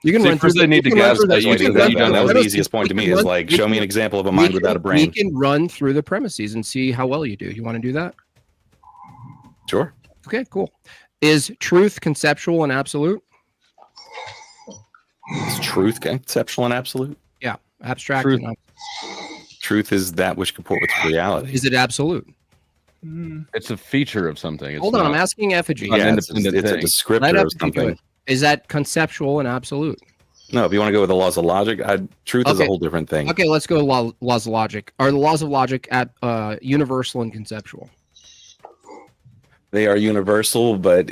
You can See, run through. first they need to you can run gas through that That's the- you what did he that. did. You That done was that. the easiest point to me is like, show me an example of a mind without a brain. We can run through the premises and see how well you do. You want to do that? Sure. Okay, cool. Is truth conceptual and absolute? Is truth conceptual and absolute? Yeah, abstract. Truth. and Truth is that which comport with reality. Is it absolute? It's a feature of something. It's Hold on, I'm not- asking Effigy. An Yeah, it's independent a thing. descriptor Let of Effigy do something. it. Is that conceptual and absolute? No, if you want to go with the laws of logic, truth is a Okay. whole different thing. Okay, let's go laws of logic. Are the laws of logic at universal and conceptual? They are universal, but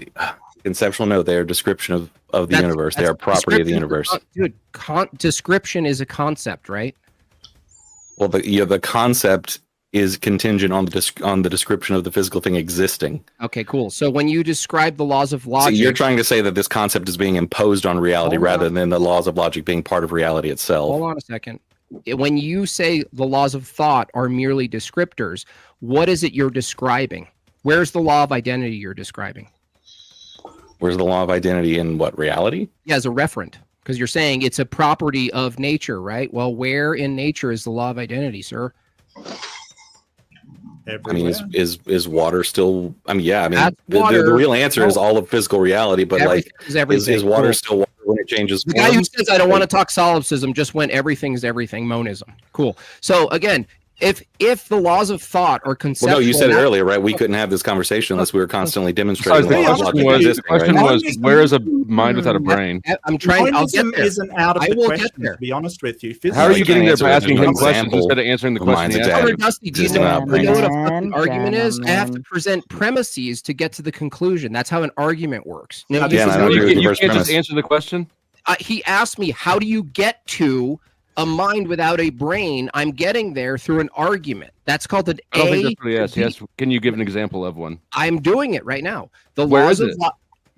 conceptual, no, they are a description of the That's- universe. They that's are property of the description universe. Dude, description is a concept, right? Well, the concept is contingent on the description of the physical thing existing. Okay, cool. So when you describe the laws of So logic, you're trying to say that this concept is being imposed on reality Hold rather on. than the laws of logic being part of reality itself. hold on a second. When you say the laws of thought are merely descriptors, what is it you're describing? Where's the law of identity you're describing? Where's the law of identity in what, reality? Yeah, as a referent, because you're saying it's a property of nature, right? Well, where in nature is the law of identity, sir? Everywhere. I mean, is water still? I mean, yeah. I mean, Water, the real answer is all of physical reality, but like, is water still water when it changes The form? guy who says I don't want to talk solipsism just went everything is everything monism. Cool. So again, if the laws of thought are conceptual, Well, no, you said it earlier, right? We couldn't have this conversation unless we were constantly demonstrating. The question was, where is a mind without a brain? I'm trying. I'll get there. Isn't out of I the will question, get there. to be honest with you. How are you getting there by asking him an questions example instead of answering the question? he asked? Dusty, do you know what a fucking argument is? I have to present premises to get to the conclusion. That's how an argument works. Now, Yeah, and I agree with your You first can't just premise. answer the question. he asked me, how do you get to a mind without a brain? I'm getting there through an argument. That's called an I don't think A. that's what he asked. He asked, can you give an example of one? I'm doing it right now. Where is it?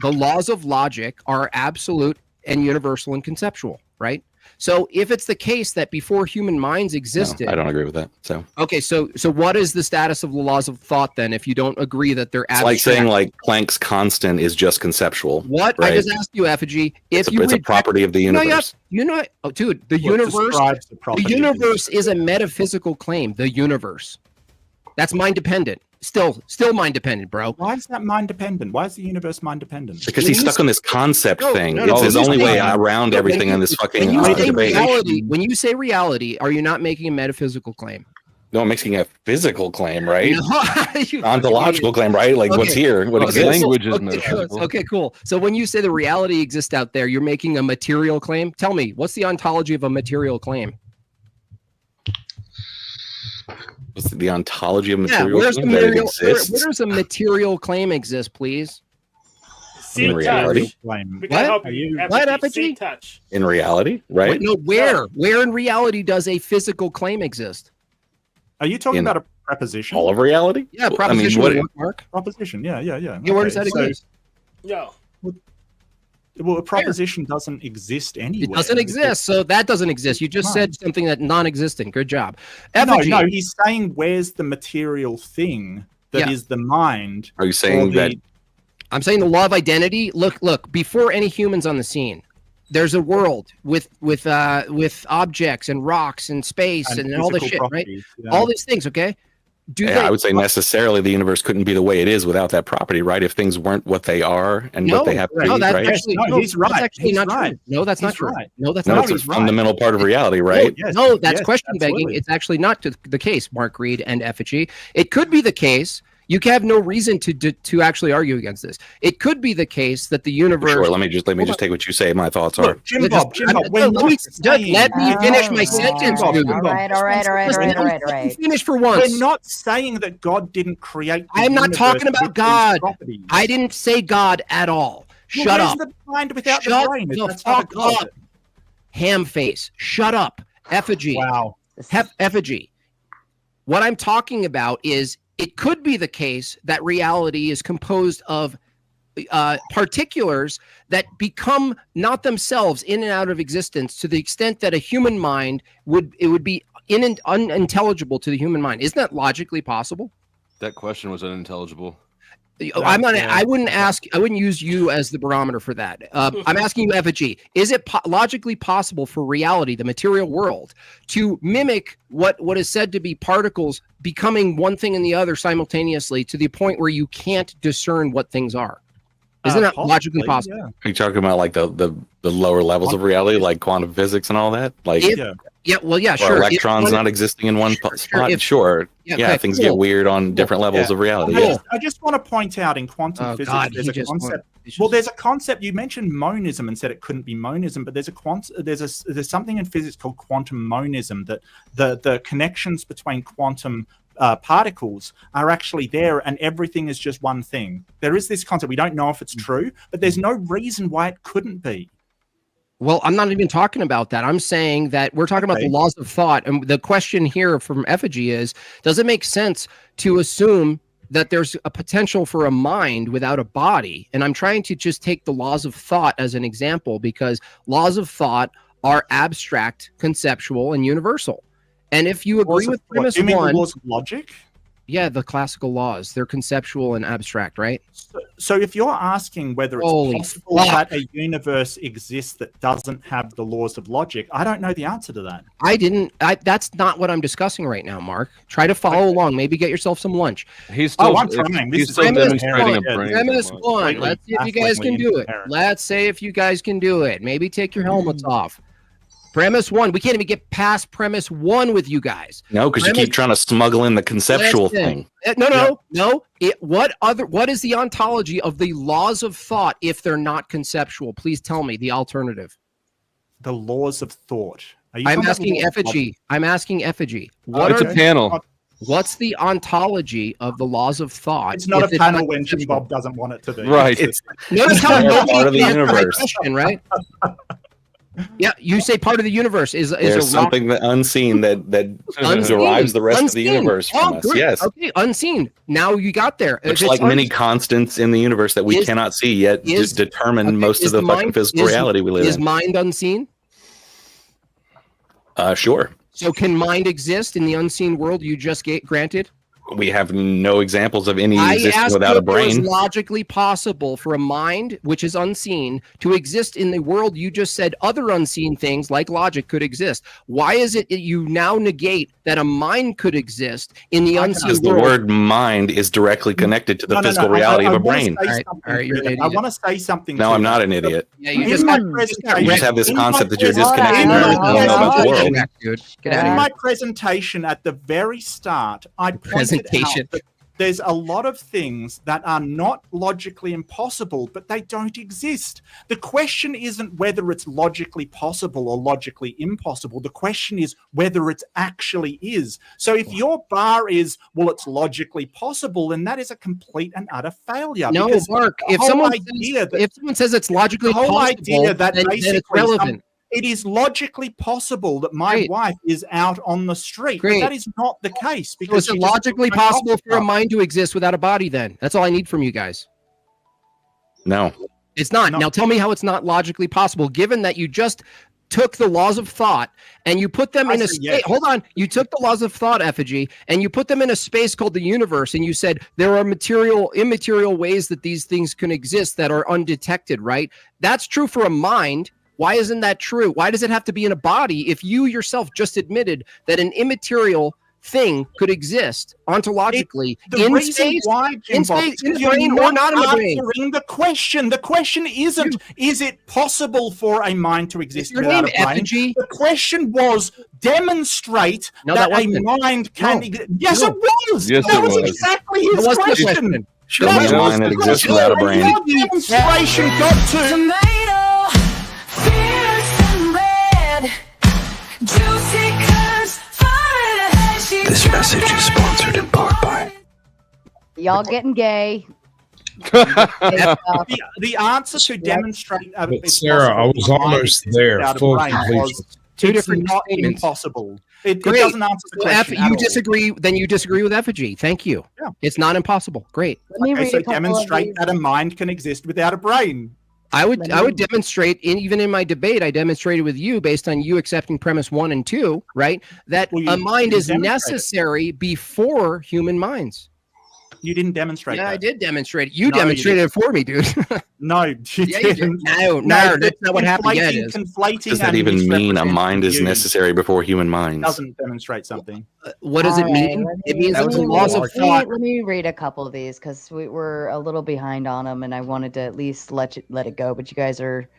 The laws of logic are absolute and universal and conceptual, right? So if it's the case that before human minds existed, No, I don't agree with that. So okay, so what is the status of the laws of thought then? If you don't agree that they're it's abstract? like saying like Planck's constant is just conceptual. What? Right? I just asked you, Effigy. If It's a property of the universe. Oh, dude, the Well, it universe. describes the property The of the universe is a metaphysical claim. The universe. That's mind dependent. Still mind dependent, bro. Why is that mind dependent? Why is the universe mind dependent? Because he's stuck on this concept thing. no, It's his when only you way say- around everything in this fucking When you say debate. reality, when you say reality, are you not making a metaphysical claim? No, I'm making a physical claim, right? You- Ontological claim, right? Like what's Okay. here, what Okay, exists. Language is okay, metaphysical. okay, cool. So when you say the reality exists out there, you're making a material claim. Tell me, what's the ontology of a material claim? What's the ontology of Yeah, material? where's the claim? That it material? Where exists does a material claim exist, please? in reality. Claim. We can What? help Are you. you- What, Effigy? Effigy? See touch. In reality, right? Wait, no, where in reality does a physical claim exist? Are you talking In about a preposition? All of reality? Yeah, Well, proposition. I mean, what, Mark? Proposition, yeah. Yeah, where does that Okay, so- exist? Yo. Well, a proposition doesn't exist anywhere. It doesn't exist, so that doesn't exist. You just No. said something that non-existent. Good job. No, Effigy. no, he's saying where's the material thing that is Yeah. the mind. Are you saying or that? I'm saying the law of identity. Look. Before any humans on the scene, there's a world with objects and rocks and space and all this physical shit, right? properties, yeah. All these things. Okay. Do Yeah, I would say necessarily the universe couldn't be the way it is without that property, right? If things weren't what they are and what they have to no, be, that's right? actually No, he's right. That's actually He's not right. true. No, that's not He's true. right. No, that's No, not it's true. a fundamental part of reality, right? Yes, No, that's yes, question begging. absolutely. It's actually not the case, Mark Reid and Effigy. It could be the case. You have no reason to actually argue against this. It could be the case that the universe. Sure. Let me just take what you say. My thoughts are. Look, Jim Bob, Let me finish my sentence, dude. All right. Finish for once. We're not saying that God didn't create. the I'm not universe talking with about these God. properties. I didn't say God at all. Well, Shut where's up. the mind without Shut the brain? the That's not a fuck God. up. Ham face. Shut up. Effigy. Wow. Effigy. What I'm talking about is it could be the case that reality is composed of particulars that become not themselves in and out of existence to the extent that a human mind would be unintelligible to the human mind. Isn't that logically possible? That question was unintelligible. I wouldn't use you as the barometer for that. I'm asking you, Effigy, is it logically possible for reality, the material world, to mimic what is said to be particles becoming one thing and the other simultaneously to the point where you can't discern what things are? Isn't that logically possible? Yeah. Are you talking about like the lower levels of reality, like quantum physics and all that? Like, Yeah, or sure. electrons not existing in one spot. Sure. Yeah, things get weird on different levels of reality. I Yeah. just want to point out in quantum physics, there's a concept. Well, there's a concept. You mentioned monism and said it couldn't be monism, but there's something in physics called quantum monism, that the connections between quantum particles are actually there, and everything is just one thing. There is this concept. We don't know if it's true, but there's no reason why it couldn't be. Well, I'm not even talking about that. I'm saying that we're talking about the laws of thought. And the question here from Effigy is, does it make sense to assume that there's a potential for a mind without a body? And I'm trying to just take the laws of thought as an example, because laws of thought are abstract, conceptual, and universal. And if you agree with premise do you mean one, the laws of logic? yeah, the classical laws, they're conceptual and abstract, right? So if you're asking whether it's possible that a universe exists that doesn't have the laws of logic, I don't know the answer to that. That's not what I'm discussing right now, Mark. Try to follow along. Maybe get yourself some lunch. He's still, I'm trying. He's still demonstrating a brain. Premise one. Let's see if you guys can do it. Let's say if you guys can do it. Maybe take your helmets off. Premise one. We can't even get past premise one with you guys. No, because you keep trying to smuggle in the conceptual thing. No. What is the ontology of the laws of thought if they're not conceptual? Please tell me the alternative. The laws of thought. I'm asking Effigy. It's a panel. What's the ontology of the laws of thought? It's not a panel when Bob doesn't want it to be. Right. Notice how part of the universe, question, right? Yeah, you say part of the universe is there's something that unseen that derives the rest of the universe from us. Yes. Okay, unseen. Now you got there. It's like many constants in the universe that we cannot see yet determine most of the fucking physical reality we live in. Is mind unseen? Sure. So can mind exist in the unseen world you just granted? We have no examples of any existence without a brain. It is logically possible for a mind, which is unseen, to exist in the world you just said other unseen things like logic could exist. Why is it you now negate that a mind could exist in the unseen world? Because the word mind is directly connected to the physical reality of a brain. I want to say something. No, I'm not an idiot. Yeah, you just have this concept that you're disconnected from everything you know about the world. In my presentation at the very start, I pointed out that there's a lot of things that are not logically impossible, but they don't exist. The question isn't whether it's logically possible or logically impossible. The question is whether it actually is. So if your bar is, well, it's logically possible, then that is a complete and utter failure. No, Mark, if someone says it's logically possible, then it's relevant. It is logically possible that my wife is out on the street. But that is not the case. Because so it's logically possible for a mind to exist without a body then? That's all I need from you guys. No. It's not. Now tell me how it's not logically possible, given that you just took the laws of thought and you put them in a space. Hold on. You took the laws of thought, Effigy, and you put them in a space called the universe, and you said there are immaterial ways that these things can exist that are undetected, right? That's true for a mind. Why isn't that true? Why does it have to be in a body if you yourself just admitted that an immaterial thing could exist ontologically in space, in the brain, or not in the brain? The question isn't, is it possible for a mind to exist without a brain? The question was, demonstrate that a mind can exist. Yes, it was. Yes, that was exactly his question. Show me a mind that exists without a brain. Demonstration got to... This message is sponsored in part by y'all getting gay. The answer to demonstrate Sarah, I was almost there. Two different not statements. Impossible. It doesn't answer the question. You disagree? Then you disagree with Effigy. Thank you. Yeah. It's not impossible. Great. So demonstrate that a mind can exist without a brain. I would demonstrate, even in my debate, I demonstrated with you based on you accepting premise 1 and 2, right? That a mind is necessary before human minds. You didn't demonstrate that. I did demonstrate it. You demonstrated it for me, dude. No, you didn't. No, that's not what happened yet. Does that even mean a mind is necessary before human minds? Doesn't demonstrate something. What does it mean? It means that was the laws of thought. Let me read a couple of these because we were a little behind on them, and I wanted to at least let it go, but you guys are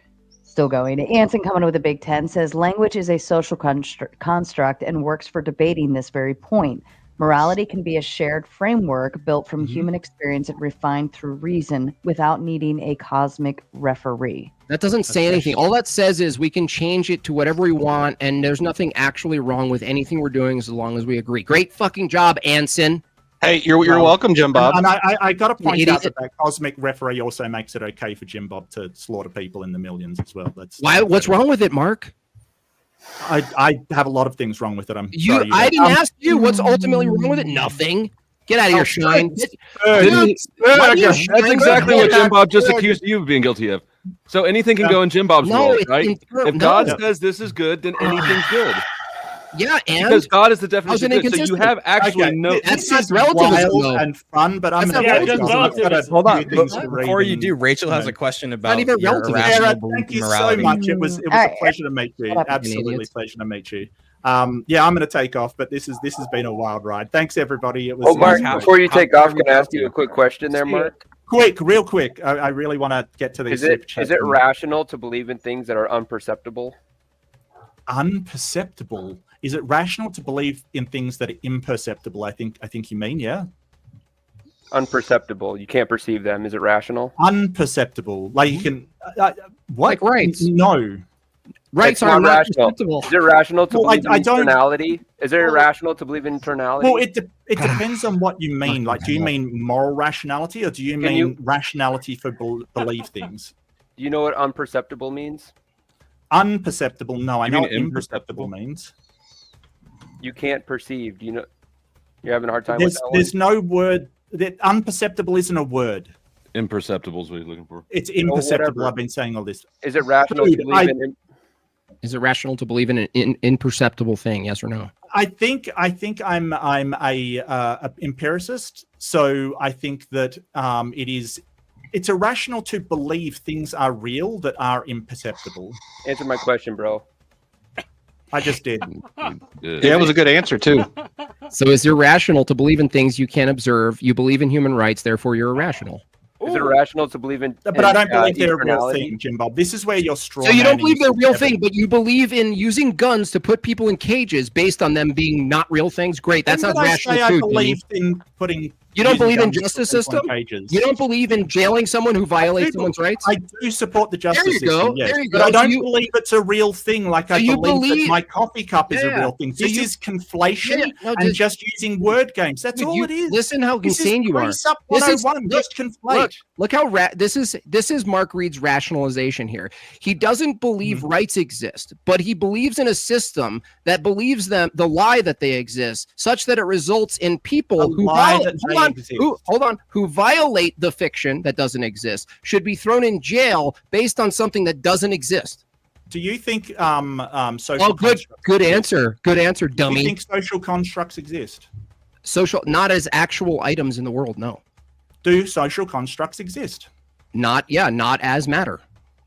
still going. Anson coming with a big 10 says, language is a social construct and works for debating this very point. Morality can be a shared framework built from human experience and refined through reason without needing a cosmic referee. That doesn't say anything. All that says is we can change it to whatever we want, and there's nothing actually wrong with anything we're doing as long as we agree. Great fucking job, Anson. Hey, you're welcome, JimBob. And I got to point out that cosmic referee also makes it okay for JimBob to slaughter people in the millions as well. What's wrong with it, Mark? I have a lot of things wrong with it. I didn't ask you what's ultimately wrong with it. Nothing. Get out of here, Shine. That's exactly what JimBob just accused you of being guilty of. So anything can go in JimBob's world, right? If God says this is good, then anything's good. Yeah, and because God is the how's definition it of good. So you inconsistent? have actually no. That's just relativism, wild though. and fun, but I'm That's going not to relativism. Hold on. things to read Before you and, do, Rachel has know. a question about even your relativism. irrational Sarah, belief thank in you so morality. much. It was a pleasure to meet you. Shut up, you Absolutely idiots. pleasure to meet you. Yeah, I'm going to take off, but this has been a wild ride. Thanks everybody. It was. Oh, Mark, how- before you how take far off, we can I ask got you a quick question there, Mark? real quick. I really want to get to these. Is it super chats. rational to believe in things that are unperceptible? Unperceptible? Is it rational to believe in things that are imperceptible? I think you mean, yeah. Unperceptible. You can't perceive them. Is it rational? Unperceptible. Like you can. What? Like rights. No. Rights It's are not not rational. perceptible. Is it rational to Well, believe I in don't- eternality? Is it irrational to believe in eternality? Well, it depends on what you mean. Like, do you mean moral rationality, or do you mean you- rationality for believe things? Do you know what unperceptible means? Unperceptible? No, I You know mean what imperceptible means. You can't perceive. Do you know? You're having a hard time with that one? There's no word. That unperceptible isn't a word. Imperceptible is what he's looking for. It's imperceptible. whatever. I've been saying all this. Is it rational Dude, to believe in? Is it rational to believe in an imperceptible thing? Yes or no? I think I'm a empiricist, so I think that it's irrational to believe things are real that are imperceptible. Answer my question, bro. I just did. Yeah, it was a good answer too. So is it irrational to believe in things you can't observe? You believe in human rights, therefore you're irrational. Is it rational to believe in? But I don't believe they're a real eternality? thing, Jim Bob. This is where you're strong. So you don't believe they're a real thing, but you believe in using guns to put people in cages based on them being not real things? Great, that sounds rational I too. believe in putting. You don't using believe in guns to justice put people in system? cages. You don't believe in jailing someone who violates someone's rights? I do support the justice There you go. system, yes, There you but go. I don't So you- believe it's a real thing. Like So I you believe that believe- my coffee cup is a Yeah. real thing. So This you- is conflation No, and just using word games. That's Dude, all it is. Listen how This insane is you are. Precept This is 101. Just conflate. Look how this is Mark Reid's rationalization here. He doesn't believe rights exist, but he believes in a system that believes them the lie that they exist, such that it results in people who who violate the fiction that doesn't exist should be thrown in jail based on something that doesn't exist. Do you think social? Oh, good constructs answer. Good answer, Do dummy. you think social constructs exist? Social, not as actual items in the world. No, Do social constructs exist? not as matter.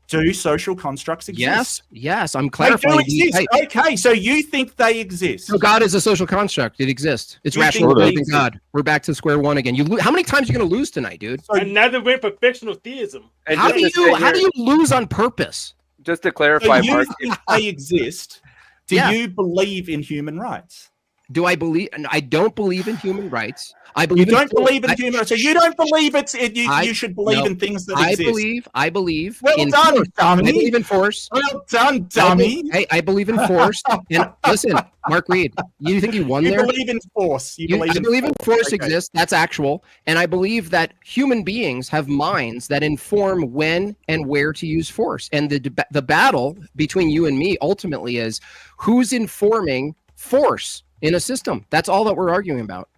Do social constructs exist? Yes. I'm They clarifying. do exist. Okay, so you think they exist? So God is a social construct. It exists. It's You rational think to they believe in exist? God. We're back to square one again. How many times are you going to lose tonight, dude? Another win for fictional theism. And How just do to you say here- lose on purpose? Just to So clarify, you Mark, think they exist? Do Yeah. you believe in human rights? Do I believe? I don't believe in human rights. I believe You don't believe in I- human rights. So you don't believe you should believe no. in things that I exist. believe. Well in done, force. dummy. I believe in force. Well done, dummy. I believe in force. And listen, Mark Reid, you think you won You there? believe in force. I believe in force Okay. exists. That's actual. And I believe that human beings have minds that inform when and where to use force. And the battle between you and me ultimately is who's informing force in a system. That's all that we're arguing about.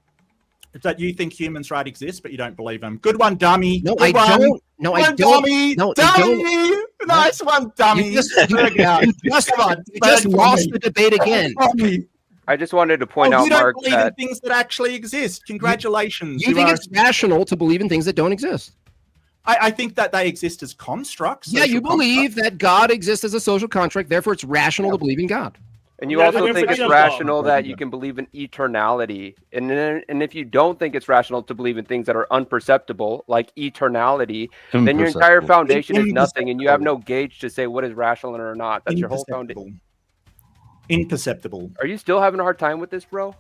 That you think humans' right exists, but you don't believe them. Good one, dummy. No, Good I one. don't. No, I Good don't. Dummy. No, I don't. Dummy. Nice one, dummy. You just lost the debate again. I just wanted to point out, you don't Mark, believe in that things that actually exist. Congratulations. You think are- it's rational to believe in things that don't exist? I think that they exist as constructs. Yeah, you believe that God exists as a social contract, therefore it's rational to believe in God. and you Yeah, also they're think it's different. rational that you can believe in eternality. And if you don't think it's rational to believe in things that are unperceptible, like eternality, then your entire Imperceptible. foundation is nothing, and you have no gauge to say what is rational or not. That's your whole foundation. Imperceptible. Are you still having a hard time with this, bro?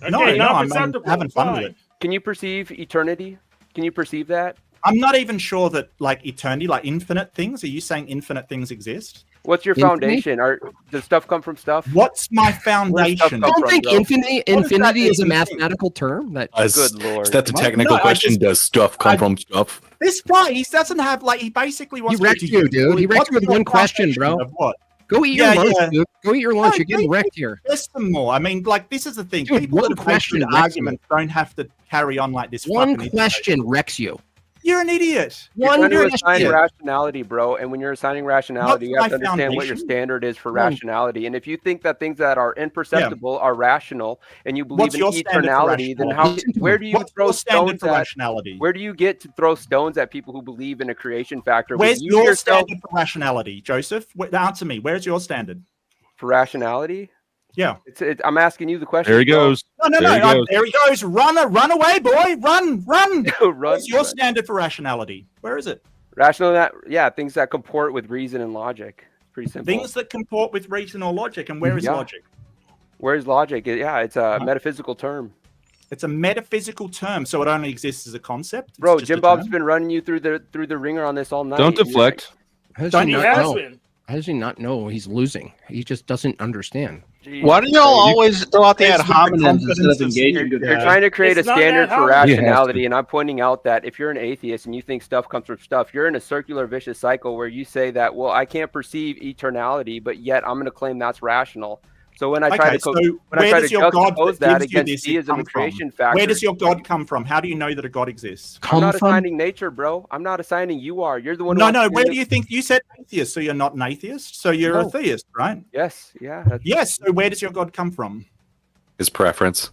No, Okay, no, not I'm perceptible, having fun with fine. it. Can you perceive eternity? Can you perceive that? I'm not even sure that like eternity, like infinite things. Are you saying infinite things exist? What's your Infinity? foundation? Does stuff come from stuff? What's my Where's stuff foundation? come I don't from, think bro? infinity is a even mean? mathematical term. That Good lord. Is that the What? technical No, I question? just- Does stuff come I- from stuff? This guy, he doesn't have like he basically wants wrecked to you, dude. He wrecked what's you with your one question, foundation bro. Of what? go eat your Yeah, lunch, yeah. dude. Go eat your lunch. No, You're getting don't wrecked here. Test them more. I mean, like this is the thing. Dude, People one that have made question good wrecks arguments don't have to carry on like this. One fucking question wrecks you. You're an idiot. You're trying to assign idiot. rationality, bro. And when you're assigning rationality, you have to my understand what your foundation. standard is for rationality. And if you think that things that are imperceptible are rational, and you believe What's in your standard for eternality, then how? Where do you What's throw your standard stones for at? rationality? Where do you get to throw stones at people who believe in a creation factor? Where's When you your yourself standard for rationality, Joseph? Answer me. Where's your standard? for rationality? Yeah. I'm asking you the question. There he goes. No. There he goes. Run away, boy. Run. Run. What's your standard for rationality? Where is it? Rational, things that comport with reason and logic. It's pretty simple. Things that comport with reason or logic. And where is logic? Where is logic? Yeah, it's a metaphysical term. It's a metaphysical term, so it only exists as a concept. It's Bro, just a Jim Bob's term? been running you through the ringer on this all night. Don't deflect. How Don't does you he not have know? How does he not know he's losing? He just doesn't understand. Why do y'all always throw out the ad It's with the hominems instead of confidence of- engaging? You're trying to create It's a not standard that for hard. rationality, and I'm pointing out that if you're an atheist and you think stuff comes from stuff, you're in a circular vicious cycle where you say that, well, I can't perceive eternality, but yet I'm going to claim that's rational. So when I try to juxtapose that against theism and creation factor, where does your God come from? How do you know that a God exists? I'm not assigning nature, bro. I'm not assigning you are. You're the one. No. Where do you think you said atheist? So you're not an atheist. So you're a theist, right? Yes. Yeah. Yes. So where does your God come from? His preference.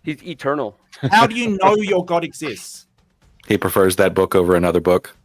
He's eternal. How do you know your God exists? He prefers that book over another book.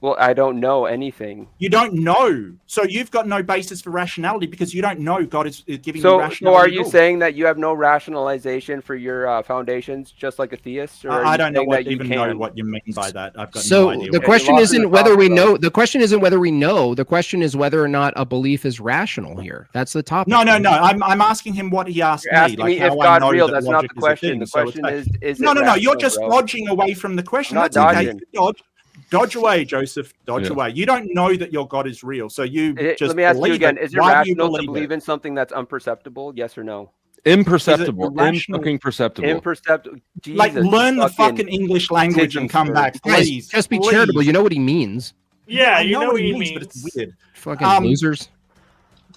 Well, I don't know anything. You don't know. So you've got no basis for rationality because you don't know God is giving you So rationality. are you saying that you have no rationalization for your foundations, just like a theist? Or I don't know what you mean by that. I've got So no idea. the question isn't whether we know. The question isn't whether we know. The question is whether or not a belief is rational here. That's the topic. No. I'm asking him what he asked You're me. asking Like me how if I God's know real. that That's not logic the is a question. thing. The So question it's is no. it You're rational, just bro? dodging away from the question. I'm not That's okay. dodging. Dodge away, Joseph. Dodge away. You don't know that your God is real, so you just Let me ask you believe again: it. is it Why do you rational to believe believe it? in something that's unperceptible? Yes or no? Imperceptible. irrational? Imperceptible. Imperceptible. Like, learn the fucking English language and come back, Guys, please. just be please. charitable. You know what he means. Yeah, I you know what he means, means. but it's weird. Fucking losers.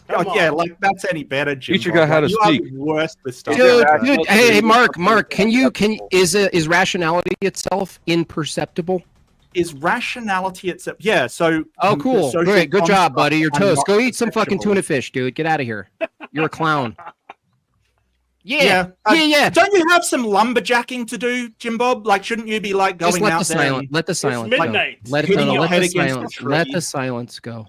Oh, yeah, like that's any better, Jim. Teach a guy how to you speak. Are the worst with stuff. Dude, hey, Mark, is rationality itself imperceptible? Is rationality itself? Yeah. So. Oh, cool. social Great. Good job, construct buddy. You're are toast. not Go eat some fucking perceptual. tuna fish, dude. Get out of here. You're a clown. Yeah. Don't you have some lumberjacking to do, Jim Bob? Like, shouldn't you be like going Just let out the there? silence. Let the silence go. midnight. Let Hitting your head the against the silence. tree. Let the silence go.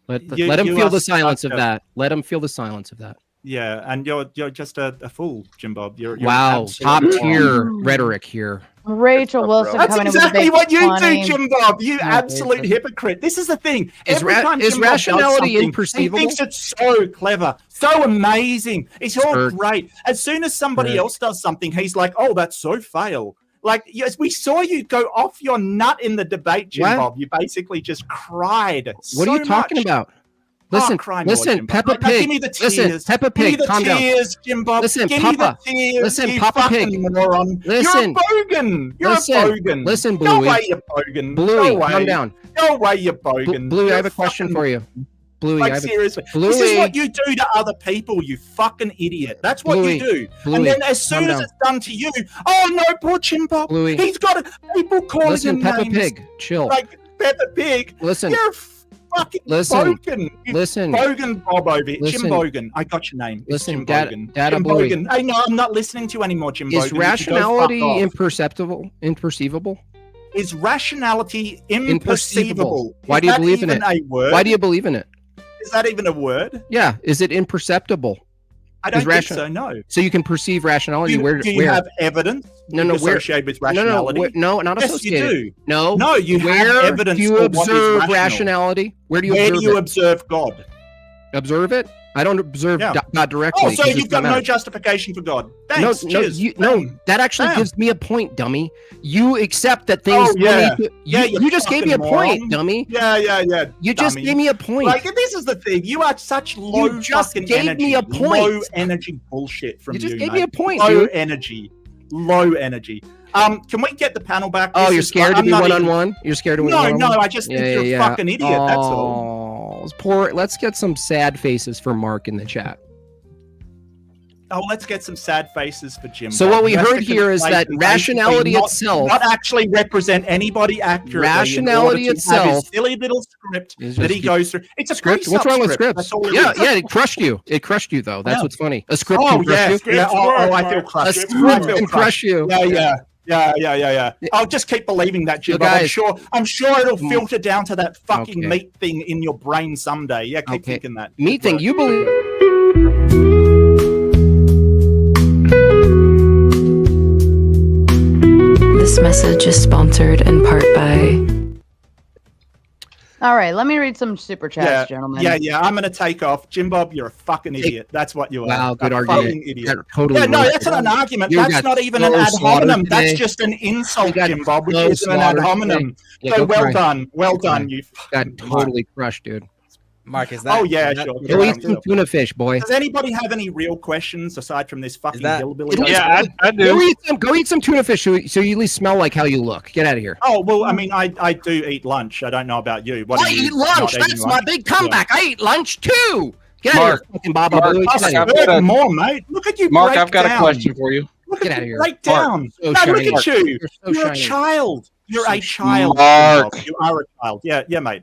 Let You- him you feel are the silence of such a- that. Let him feel the silence of that. Yeah, and you're just a fool, Jim Bob. You're Wow, an absolute top moron. tier rhetoric here. Rachel Wilson That's coming exactly in with a big what you funny. do, Jim Bob. You Oh, absolute Jesus. hypocrite. This is the thing. Is Every time is Jim Bob does rationality something, imperceivable? He thinks it's so clever, so amazing. It's all Sure. great. As soon as somebody Sure. else does something, he's like, "Oh, that's so fail." Like, yes, we saw you go off your nut in the debate, Jim What? Bob. You basically just cried. What are you talking about? Listen, cry more, listen, Jim Bob. Peppa Now, give Pig. me the Listen, tears. Peppa Give me Pig. the Calm down. tears, Jim Bob. Listen, give Papa. me the tears. Listen, you Papa fucking Pig. moron. Listen. You're a bogan. You're Listen. a bogan. Listen, Go Bluey. away, you bogan. Bluey, Go away. calm down. Go away, you bogan. Bluey, I You're have a question for you. Bluey, Like, I have seriously, Bluey. this is what you do to other people, you fucking idiot. That's what Bluey, you do. Bluey, and then as soon calm as down. it's done to you, oh no, poor Jim Bob. Bluey. He's got people calling Listen, him Peppa names Pig, chill. like Peppa Pig. Listen. You're a fucking Listen. bogan. You Listen. Bogan Bob over here. Listen. Jim Bogan. I got your name. It's Listen, Jim Dada- Bogan. Dada Jim Bluey. Bogan. Hey, no, I'm not listening to you anymore, Jim Bogan. Is You can go fuck rationality off. imperceivable? Is rationality Imperceivable. imperceivable? Why Is do you that believe in even it? A word? Why do you believe in it? Is that even a word? Yeah. Is it imperceptible? I don't Is think ration- so. No. So you can perceive rationality. Do you where? have evidence No, where? associated with rationality? No, not Yes, associated. you do. No. No, you have where evidence do you for what is observe rational. rationality? Where do you Where observe do you it? observe God? Observe it? I don't observe Yeah. God directly. Oh, so 'cause it's you've got not no matter. justification for God. Thanks. No, Cheers. no, Bam. that actually Bam. gives me a point, dummy. You accept that things. Oh, yeah. Yeah, you just gave me a fucking point, moron. dummy. Yeah. You just dummy. gave me a point. Like, this is the thing. You are such low You just fucking gave energy. me a point. Low energy bullshit from You you. just gave mate. me a point, Low dude. energy. Low energy. Can we get the panel back? Oh, This you're is- scared to I'm be not one even- on one. You're scared to be No, one on one. no, I just think you're a fucking idiot, that's all. Poor. Let's get some sad faces for Mark in the chat. let's get some sad faces for Jim. So Bob. what we Rest heard of here is that basically rationality itself, not actually represent anybody accurately. rationality in order to have itself his silly little script is that just he goes through. It's a script. What's wrong with pre-sub scripts? That's all it Yeah, is. yeah, it crushed you. It crushed you, though. That's Yeah. what's funny. A script Oh can crush yeah, you. yeah. Oh, I feel A crushed. I script feel can crush you. Yeah. I'll just keep believing that, Jim. So Bob. guys- I'm sure it'll filter down to that fucking Okay. meat thing in your brain someday. Yeah, keep thinking that. Meat thing. You believe. This message is sponsored in part by. All right, let me read some super chats, gentlemen. Yeah. I'm gonna take off. Jim Bob, you're a fucking idiot. That's what you are. Wow, good A argument. fucking idiot. That totally Yeah, no, works. that's not an argument. You That's got not even so an ad slaughtered hominem. That's today. just an insult, You got Jim Bob, which so isn't an ad slaughtered hominem. today. Yeah, So go well cry. done. Well Go cry. done, you Got fucking totally crushed, dude. Mark, is that? Oh yeah, is that- sure. Go eat some tuna fish, boy. Does anybody have any real questions aside from this fucking hillbilly? I do. Go eat some tuna fish so you at least smell like how you look. Get out of here. Oh well, I mean, I do eat lunch. I don't know about you. What I are you eat lunch. not eating That's my lunch? big comeback. I eat lunch too. Get out of Mark, here, fucking Baba Mark, Booey. I'll Get out of I've here. got more, mate. Look at you. Mark, break I've got down. a question for you. Look Get at out of you here. break down. So No, shiny. look at you. You're so You're a shiny. child. You're a child. Mark. You are a child. Yeah, mate.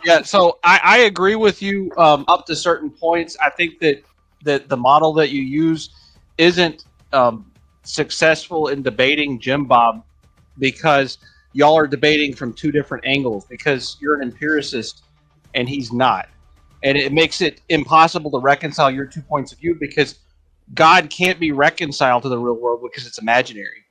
Yeah, so I agree with you up to certain points. I think that the model that you use isn't successful in debating Jim Bob because y'all are debating from two different angles because you're an empiricist and he's not. And it makes it impossible to reconcile your 2 points of view because God can't be reconciled to the real world because it's imaginary.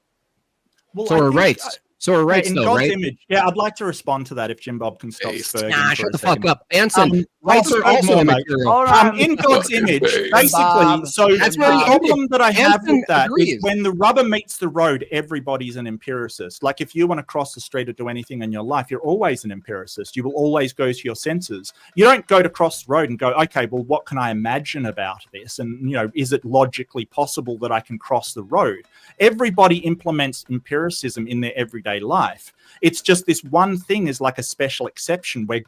Well, So I we're think, right. So we're right, in though, God's right? image. Yeah, I'd like to respond to that if Jim Bob can stop spurging. Nah, for shut a the fuck second. up. Anson, rights are I'll also speak more, mate. immaterial. In God's image, basically, Bob. so That's the where he problem ended. that I have Anson with that agrees. is when the rubber meets the road, everybody's an empiricist. Like if you want to cross the street or do anything in your life, you're always an empiricist. You will always go to your senses. You don't go to cross the road and go, okay, well, what can I imagine about this? And, is it logically possible that I can cross the road? Everybody implements empiricism in their everyday life. It's just this one thing is like a special exception where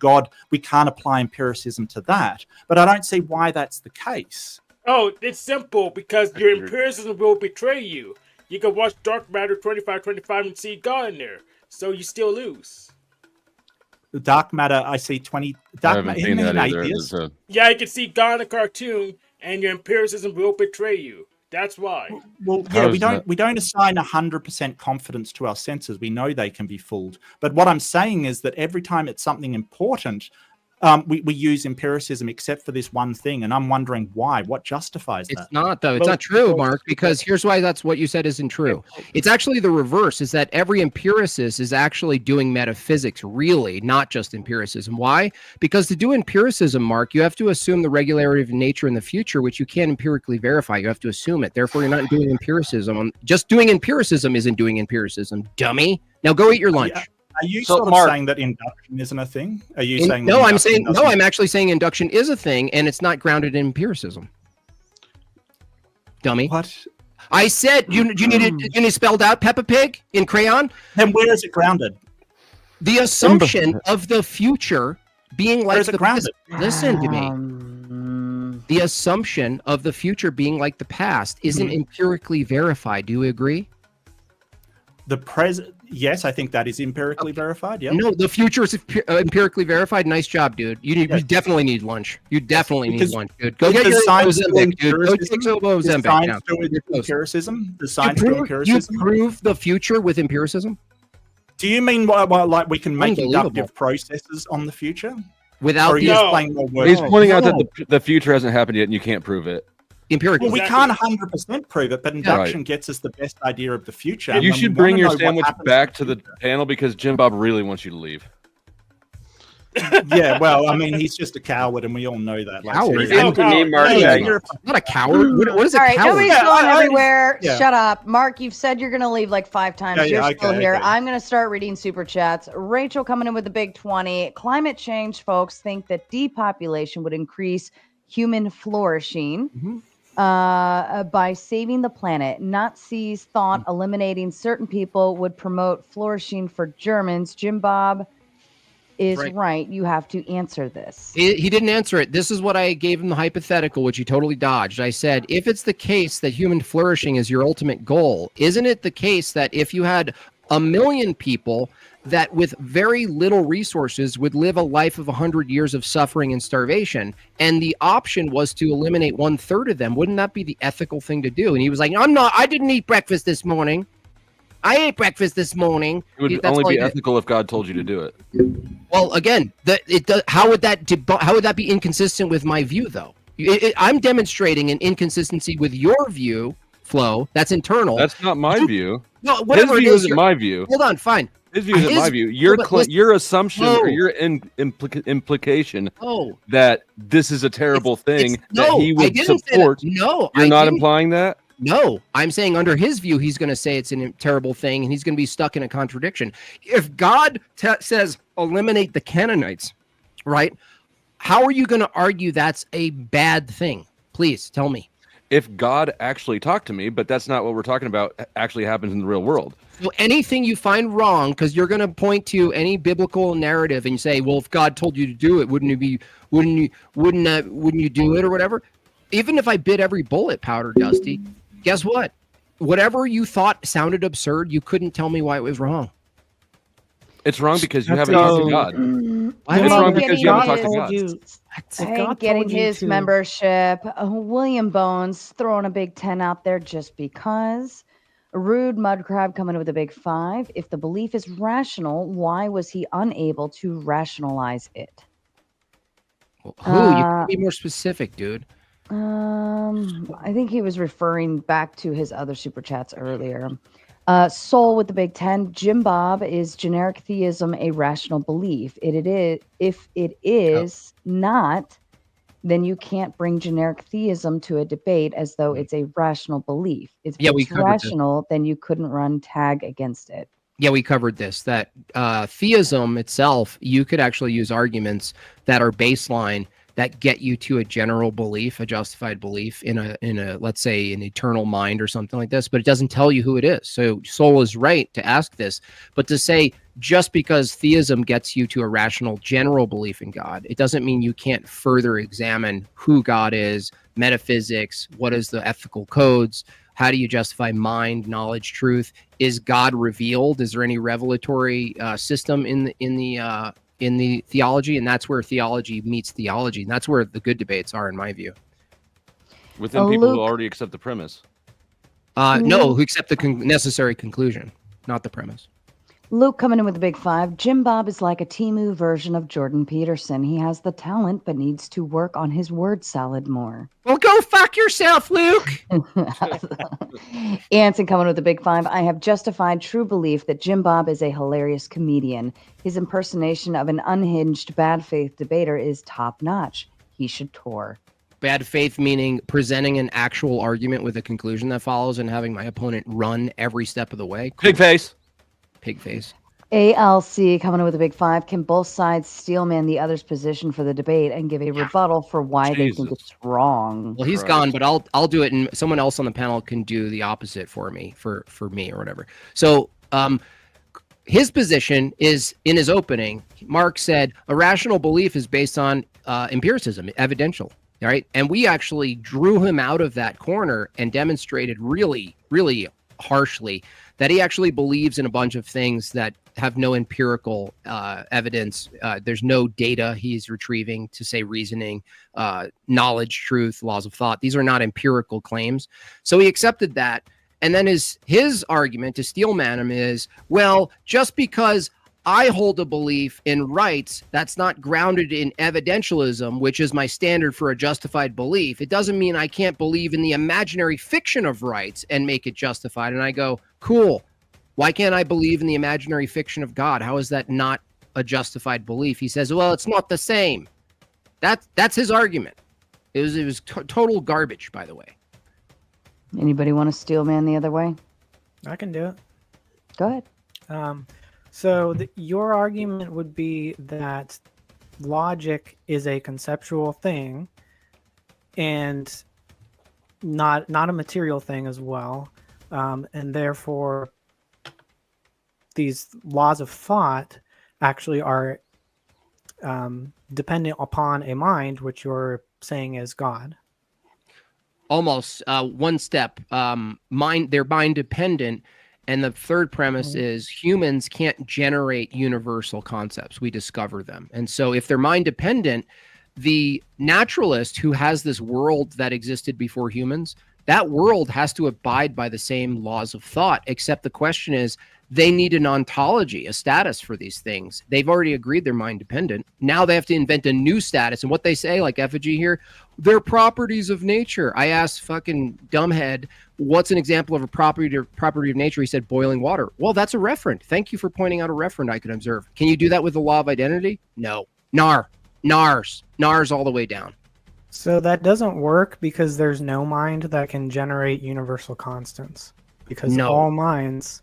we can't apply empiricism to that. But I don't see why that's the case. Oh, it's simple because your empiricism will betray you. You can watch Dark Matter 2525 and see God in there, so you still lose. The dark matter, I see 20. I Dark haven't matter, seen isn't that he an either. atheist? Yeah, you can see God in a cartoon, and your empiricism will betray you. That's why. Well, How yeah, is that? we don't assign 100% confidence to our senses. We know they can be fooled. But what I'm saying is that every time it's something important, we use empiricism except for this one thing. And I'm wondering why. What justifies that? It's not, though. It's not true, Mark, because here's why that's what you said isn't true. It's actually the reverse, is that every empiricist is actually doing metaphysics, really, not just empiricism. Why? Because to do empiricism, Mark, you have to assume the regularity of nature in the future, which you can't empirically verify. You have to assume it. Therefore, you're not doing empiricism. Just doing empiricism isn't doing empiricism, dummy. Now go eat your lunch. Yeah. Are you So, sort of Mark- saying that induction isn't a thing? Are you saying No, that I'm induction saying no. doesn't- I'm actually saying induction is a thing, and it's not grounded in empiricism. Dummy. What? I said you need it spelled out, Peppa Pig in crayon. Then where is it grounded? The assumption of the future being like Where's it the grounded? Listen to me. The assumption of the future being like the past isn't empirically verified. Do you agree? The present, yes, I think that is empirically verified. Yeah. No, the future is empirically verified. Nice job, dude. You definitely need lunch. You definitely need Because- lunch, dude. Go get Does your science do Ozempic, dude. Go empiricism? take some Does Ozempic science now. do You're close. empiricism? Does You science do prove, empiricism? you prove the future with empiricism Do you mean like we can make Unbelievable. inductive processes on the future? without Or are you the just playing more words? He's pointing out that the future hasn't happened yet and you can't prove it. empirical. Well, we can't 100% prove it, but induction gets us the best idea of the future. You and should we bring wanna your know what sandwich happens back in to the future. panel because Jim Bob really wants you to leave. Yeah, well, I mean, he's just a coward, and we all know that. Like, Coward? seriously. Oh, coward. Yeah, Yeah. you're Not a coward. What is a All right, coward? nobody's Yeah, going I- everywhere. yeah. Shut up. Mark, you've said you're going to leave like 5 times. Yeah, You're yeah, still okay, here. okay. I'm going to start reading super chats. Rachel coming in with the big 20. Climate change folks think that depopulation would increase human flourishing by saving the planet. Nazis thought eliminating certain people would promote flourishing for Germans. Jim Bob, is Right. right, you have to answer this. He didn't answer it. This is what I gave him the hypothetical, which he totally dodged. I said, if it's the case that human flourishing is your ultimate goal, isn't it the case that if you had 1 million people that with very little resources would live a life of 100 years of suffering and starvation, and the option was to eliminate 1/3 of them, wouldn't that be the ethical thing to do? And he was like, I didn't eat breakfast this morning. I ate breakfast this morning. It would only be ethical if God told you to do it. Well, again, how would that be inconsistent with my view, though? I'm demonstrating an inconsistency with your view, Flo. That's internal. That's not my view. No, whatever His it view is, isn't my view. Hold on, fine. His view isn't my view. Your assumption or your implication that this is a terrible thing that he would support. No, you're not implying that. No, I'm saying under his view, he's going to say it's a terrible thing, and he's going to be stuck in a contradiction. If God says eliminate the Canaanites, right? How are you going to argue that's a bad thing? Please tell me. If God actually talked to me, but that's not what we're talking about, actually happens in the real world. So anything you find wrong, because you're going to point to any biblical narrative and say, well, if God told you to do it, wouldn't you do it or whatever? Even if I bid every bullet, Powder Dusty, guess what? Whatever you thought sounded absurd, you couldn't tell me why it was wrong. It's wrong because you haven't talked to God. It's wrong because you haven't talked to God. I ain't getting his membership. William Bones throwing a big 10 out there just because. A rude mud crab coming with a big 5. If the belief is rational, why was he unable to rationalize it? You can be more specific, dude. I think he was referring back to his other super chats earlier. Soul with the big 10. JimBob, is generic theism a rational belief? If it is not, then you can't bring generic theism to a debate as though it's a rational belief. If it's rational, then you couldn't run tag against it. Yeah, we covered this, that theism itself, you could actually use arguments that are baseline that get you to a general belief, a justified belief in a let's say an eternal mind or something like this, but it doesn't tell you who it is. So Soul is right to ask this, but to say just because theism gets you to a rational general belief in God, it doesn't mean you can't further examine who God is, metaphysics, what is the ethical codes, how do you justify mind, knowledge, truth? Is God revealed? Is there any revelatory system in the theology? And that's where theology meets theology. And that's where the good debates are, in my view. Within people who already accept the premise. No, who accept the necessary conclusion, not the premise. Luke coming in with a big 5. JimBob is like a Temu version of Jordan Peterson. He has the talent, but needs to work on his word salad more. Well, go fuck yourself, Luke. Anson coming with a big 5. I have justified true belief that JimBob is a hilarious comedian. His impersonation of an unhinged bad faith debater is top notch. He should tour. Bad faith meaning presenting an actual argument with a conclusion that follows and having my opponent run every step of the way. Cool. Pig face. Pig face. ALC coming in with a big 5. Can both sides steelman the other's position for the debate and give a rebuttal for why they think it's wrong? Well, he's gone, but I'll do it, and someone else on the panel can do the opposite for me, for me or whatever. So his position is, in his opening, Mark said a rational belief is based on empiricism, evidential. All right, and we actually drew him out of that corner and demonstrated really, really harshly that he actually believes in a bunch of things that have no empirical evidence. There's no data he's retrieving to say reasoning, knowledge, truth, laws of thought. These are not empirical claims. So he accepted that. And then his argument to steelman him is, well, just because I hold a belief in rights that's not grounded in evidentialism, which is my standard for a justified belief, it doesn't mean I can't believe in the imaginary fiction of rights and make it justified. And I go, cool. Why can't I believe in the imaginary fiction of God? How is that not a justified belief? He says, well, it's not the same. That's his argument. It was total garbage, by the way. Anybody want to steelman the other way? I can do it. Go ahead. So your argument would be that logic is a conceptual thing and not a material thing as well. And therefore, these laws of thought actually are dependent upon a mind, which you're saying is God. Almost one step. They're mind dependent. And the third premise is humans can't generate universal concepts. We discover them. And so if they're mind dependent, the naturalist who has this world that existed before humans, that world has to abide by the same laws of thought, except the question is, they need an ontology, a status for these things. They've already agreed they're mind dependent. Now they have to invent a new status. And what they say, like Effigy here, they're properties of nature. I asked fucking dumbhead, what's an example of a property of nature? He said boiling water. Well, that's a referent. Thank you for pointing out a referent I could observe. Can you do that with the law of identity? No. NARS all the way down. So that doesn't work because there's no mind that can generate universal constants. Because all minds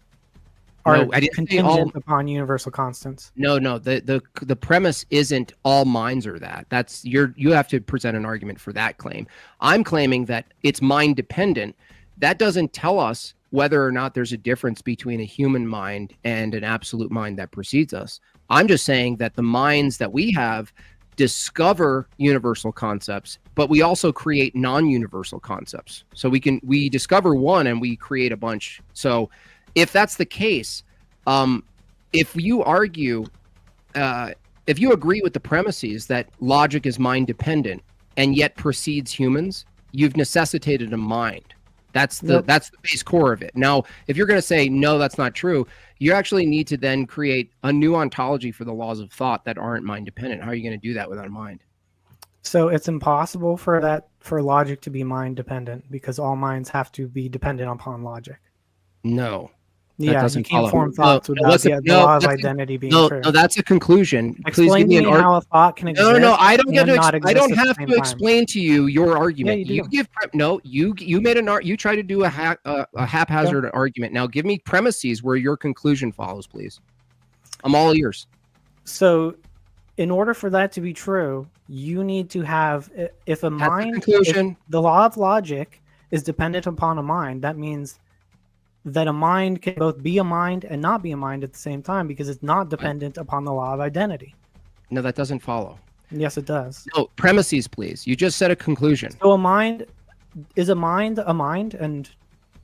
are contingent upon universal constants. No. The premise isn't all minds are that. That's you have to present an argument for that claim. I'm claiming that it's mind dependent. That doesn't tell us whether or not there's a difference between a human mind and an absolute mind that precedes us. I'm just saying that the minds that we have discover universal concepts, but we also create non-universal concepts. So we discover one and we create a bunch. So if that's the case, if you argue, if you agree with the premises that logic is mind dependent and yet precedes humans, you've necessitated a mind. That's the base core of it. Now, if you're going to say, no, that's not true, you actually need to then create a new ontology for the laws of thought that aren't mind dependent. How are you going to do that without a mind? So it's impossible for logic to be mind dependent because all minds have to be dependent upon logic. No. Yeah, you can't form thoughts without the law of identity being true. No, that's a conclusion. Explain to me how a thought can exist. No, I don't get to. I don't have to explain to you your argument. Yeah, you made you try to do a haphazard argument. Now give me premises where your conclusion follows, please. I'm all ears. So, in order for that to be true, you need to have if the law of logic is dependent upon a mind, that means that a mind can both be a mind and not be a mind at the same time because it's not dependent upon the law of identity. No, that doesn't follow. Yes, it does. No, premises, please. You just said a conclusion. So a mind and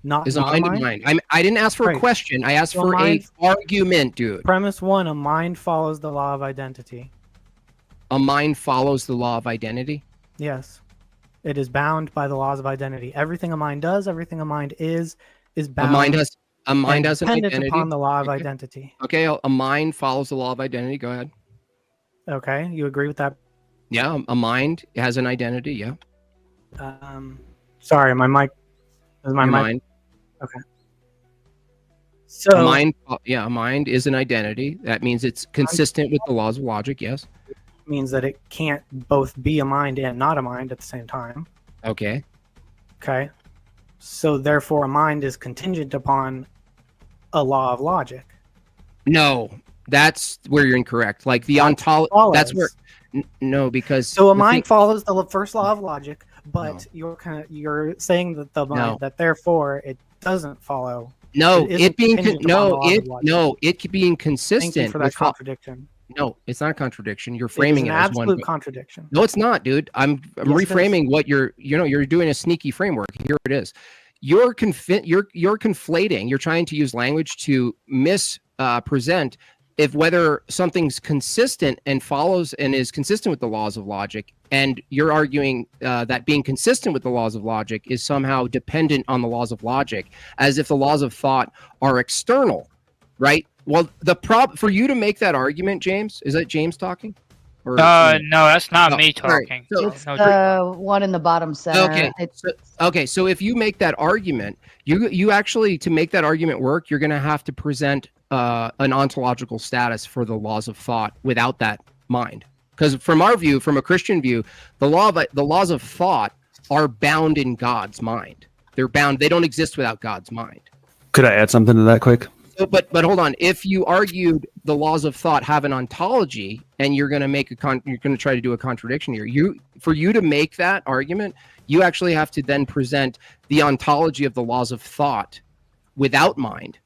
not is a mind a mind? I didn't ask for a question. I asked for an argument, dude. Premise one, a mind follows the law of identity. A mind follows the law of identity? Yes. It is bound by the laws of identity. Everything a mind does, everything a mind is bound. A mind has an identity upon the law of identity. Okay, a mind follows the law of identity. Go ahead. Okay, you agree with that? Yeah, a mind has an identity. Yeah. Sorry, my mic. Is my mic? Mind. Okay. So a mind is an identity. That means it's consistent with the laws of logic. Yes. Means that it can't both be a mind and not a mind at the same time. Okay. Okay. So therefore, a mind is contingent upon a law of logic. No, that's where you're incorrect. Like the ontology. That's where. No, because so a mind follows the first law of logic, but you're saying that the mind that therefore it doesn't follow. No, it being it being consistent. Thank you for that contradiction. No, it's not a contradiction. You're framing it as one. Absolute contradiction. No, it's not, dude. I'm reframing what you're doing a sneaky framework. Here it is. You're conflating. You're trying to use language to mispresent if whether something's consistent and follows and is consistent with the laws of logic, and you're arguing that being consistent with the laws of logic is somehow dependent on the laws of logic, as if the laws of thought are external, right? Well, the problem for you to make that argument, James, is that James talking? Or no, that's not me talking. So, it's the one in the bottom center. Okay. So if you make that argument, you actually, to make that argument work, you're going to have to present an ontological status for the laws of thought without that mind. Because from our view, from a Christian view, the laws of thought are bound in God's mind. They're bound. They don't exist without God's mind. Could I add something to that quick? But hold on. If you argued the laws of thought have an ontology, and you're going to make you're going to try to do a contradiction here. For you to make that argument, you actually have to then present the ontology of the laws of thought without mind.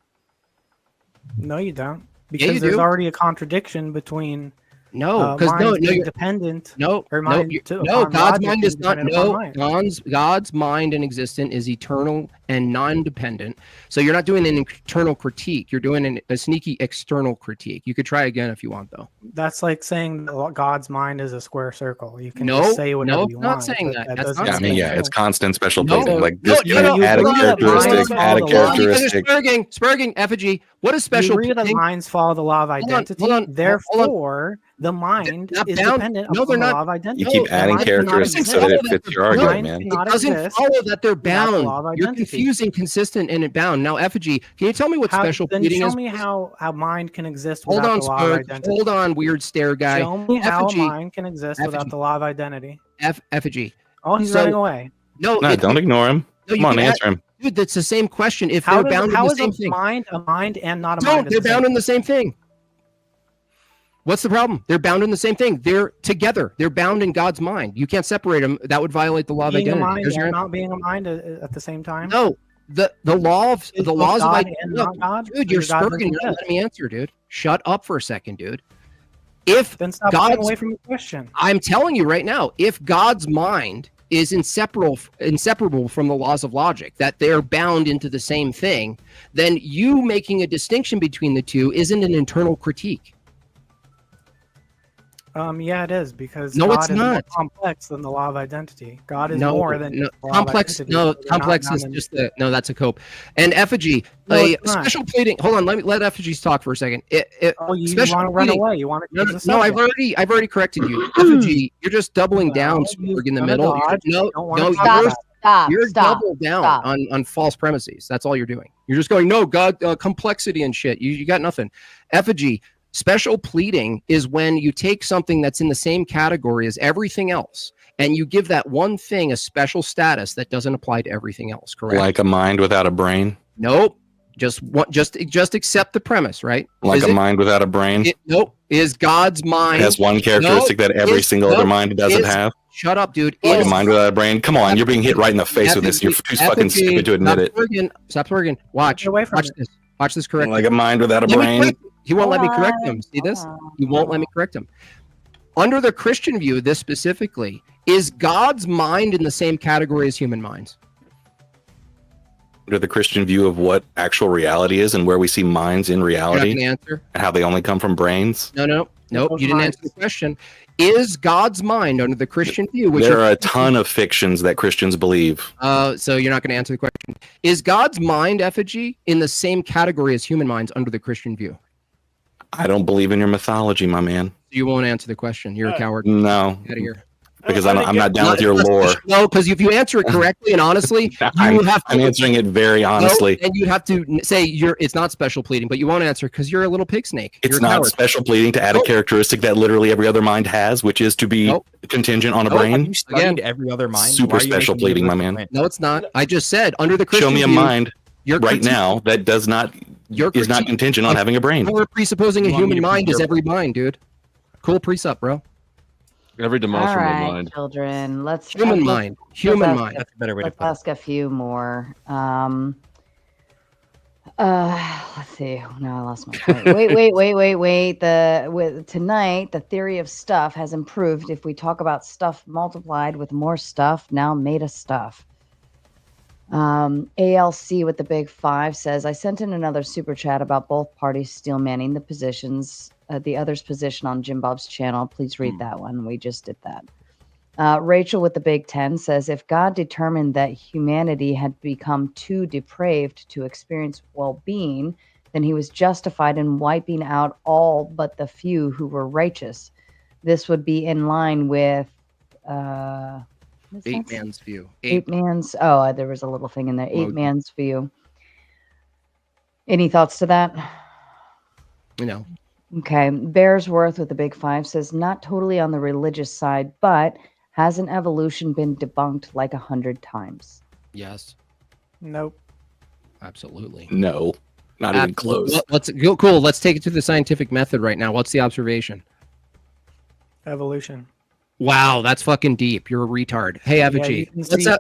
No, you don't. Because there's already a contradiction between No, because no, you're dependent. No, or no, mind no. God's logic mind is not. dependent No, upon mine. God's mind and existent is eternal and non-dependent. So you're not doing an internal critique. You're doing a sneaky external critique. You could try again if you want, though. That's like saying that God's mind is a square circle. You can No, just say whatever no, you not want. saying but that. That's doesn't not Yeah, I mean, mean- yeah, it's constant special No, pleading. Like no, this no, can't no, add a no, no, characteristic, no, add a no, characteristic. Spurging, effigy. What is special You agree that pleading? minds follow the law of identity. hold on. Therefore, the mind is dependent No, upon they're the not. law of identity. You keep The adding mind cannot characteristics so exist. that it fits your argument, Mind man. cannot It doesn't exist follow that they're without the bound. law of You're identity. confusing consistent and bound. Now, effigy, can you tell me what special Then pleading show is? me how mind can exist Hold without on, the law of Spurg. identity. Hold on, weird stare guy. Show me how Effigy. mind can exist without the law of identity. Effigy. Oh, he's So- running away. No, Don't ignore him. No, you Come on, can answer him. Dude, that's the same question. If How they're bound in how the is same a thing. mind and not a No, mind? they're bound in the same thing. What's the problem? They're bound in the same thing. They're together. They're bound in God's mind. You can't separate them. That would violate the law of being a identity. mind There's your and answer. not being a mind at the same time. No, the laws Is of God identity. and Look, not God? dude, Or you're God doesn't spurging. You're not exist? letting me answer, dude. Shut up for a second, dude. If Then stop running God's, away from the question. I'm telling you right now, if God's mind is inseparable from the laws of logic, that they're bound into the same thing, then you making a distinction between the two isn't an internal critique. Yeah, it is because No, God it's is more not. complex than the law of identity. God is No, more than no, just the law complex. of identity. No, So they're not complex is bound in- just the no. That's a cope. And effigy, No, a it's not. special pleading. Hold on, let effigies talk for a second. Oh, you special want to run pleading- away? You want to No, change no, the I've subject. already corrected you. Effigy, you're just doubling down, Well, Spurg, in the you've middle. done a dodge. No, You don't wanna no, talk you're, about you're Stop. double down Stop. on false premises. That's all you're doing. You're just going, no, God, complexity and shit. You got nothing. Effigy, special pleading is when you take something that's in the same category as everything else, and you give that one thing a special status that doesn't apply to everything else. Correct? Like a mind without a brain. Nope. Just accept the premise, right? Like Is a it- mind without a brain. Nope. Is God's mind It has one characteristic that every single other mind doesn't have. Shut up, dude. Like a mind without a brain. Come on, you're being hit right in the face with this. You're too fucking stupid to admit it. Stop Spurging. Watch. Watch this. Watch this correct. Like a mind without a Let me brain. correct him. He won't let me correct him. See this? He won't let me correct him. Under the Christian view, this specifically, is God's mind in the same category as human minds? Under the Christian view of what actual reality is and where we see minds in You're not reality gonna answer? and how they only come from brains. Nope. You didn't answer the question. Is God's mind under the Christian view? Which There are a ton of fictions that Christians believe. So you're not going to answer the question. Is God's mind, effigy, in the same category as human minds under the Christian view? I don't believe in your mythology, my man. You won't answer the question. You're a coward. No. Get out of here. Because I'm not down with your lore. No, because if you answer it correctly and honestly, I'm answering it very honestly. No, and you'd have to say it's not special pleading, but you won't answer because you're a little pig snake. It's You're a not coward. special pleading to add a characteristic that literally every other mind has, which is to be contingent on a brain. Studied every other mind. Super Why are you special making pleading, my different man. No, it's not. I just said under the Christian Show me a view, mind your right critique- now that is not contingent on having a brain. We're presupposing a You want me human to mind is preserve- every mind, dude. Cool precept, bro. Every All demonstrable right, mind. children. Let's Human let's- mind. let's Human ask- mind. That's a better way to Let's put it. ask a few more. Let's see. No, I lost my point. Wait. Tonight, the theory of stuff has improved if we talk about stuff multiplied with more stuff, now made of stuff. ALC with the big 5 says, I sent in another super chat about both parties steel manning the positions, the other's position on Jim Bob's channel. Please read that one. We just did that. Rachel with the big 10 says, if God determined that humanity had become too depraved to experience well-being, then he was justified in wiping out all but the few who were righteous. This would be in line with Eight man's view. Eight man's. Oh, there was a little thing in there. Eight man's view. Any thoughts to that? No. Okay. Bearsworth with the big 5 says, not totally on the religious side, but hasn't evolution been debunked like 100 times? Yes. Nope. Absolutely. No. Not even Absolutely. close. Let's go. Cool. Let's take it to the scientific method right now. What's the observation? Evolution. Wow, that's fucking deep. You're a retard. Hey, you Avicii, can let's see-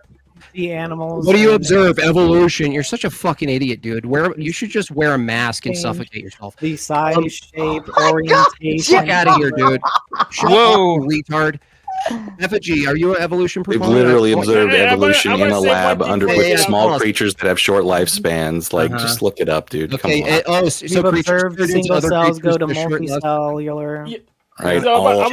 The animals. What do you observe? Evolution. You're such a fucking idiot, dude. You should just wear a mask and suffocate yourself. The size, shape, orientation. Fuck out of here, dude. Shut up, you retard. Effigy, are you an evolution They've proponent? literally observed evolution in a lab with small pause. creatures that have short lifespans. Like, just look it up, dude. Come on. So You've observed single cells go to multicellular. multicellular. Right, So, all of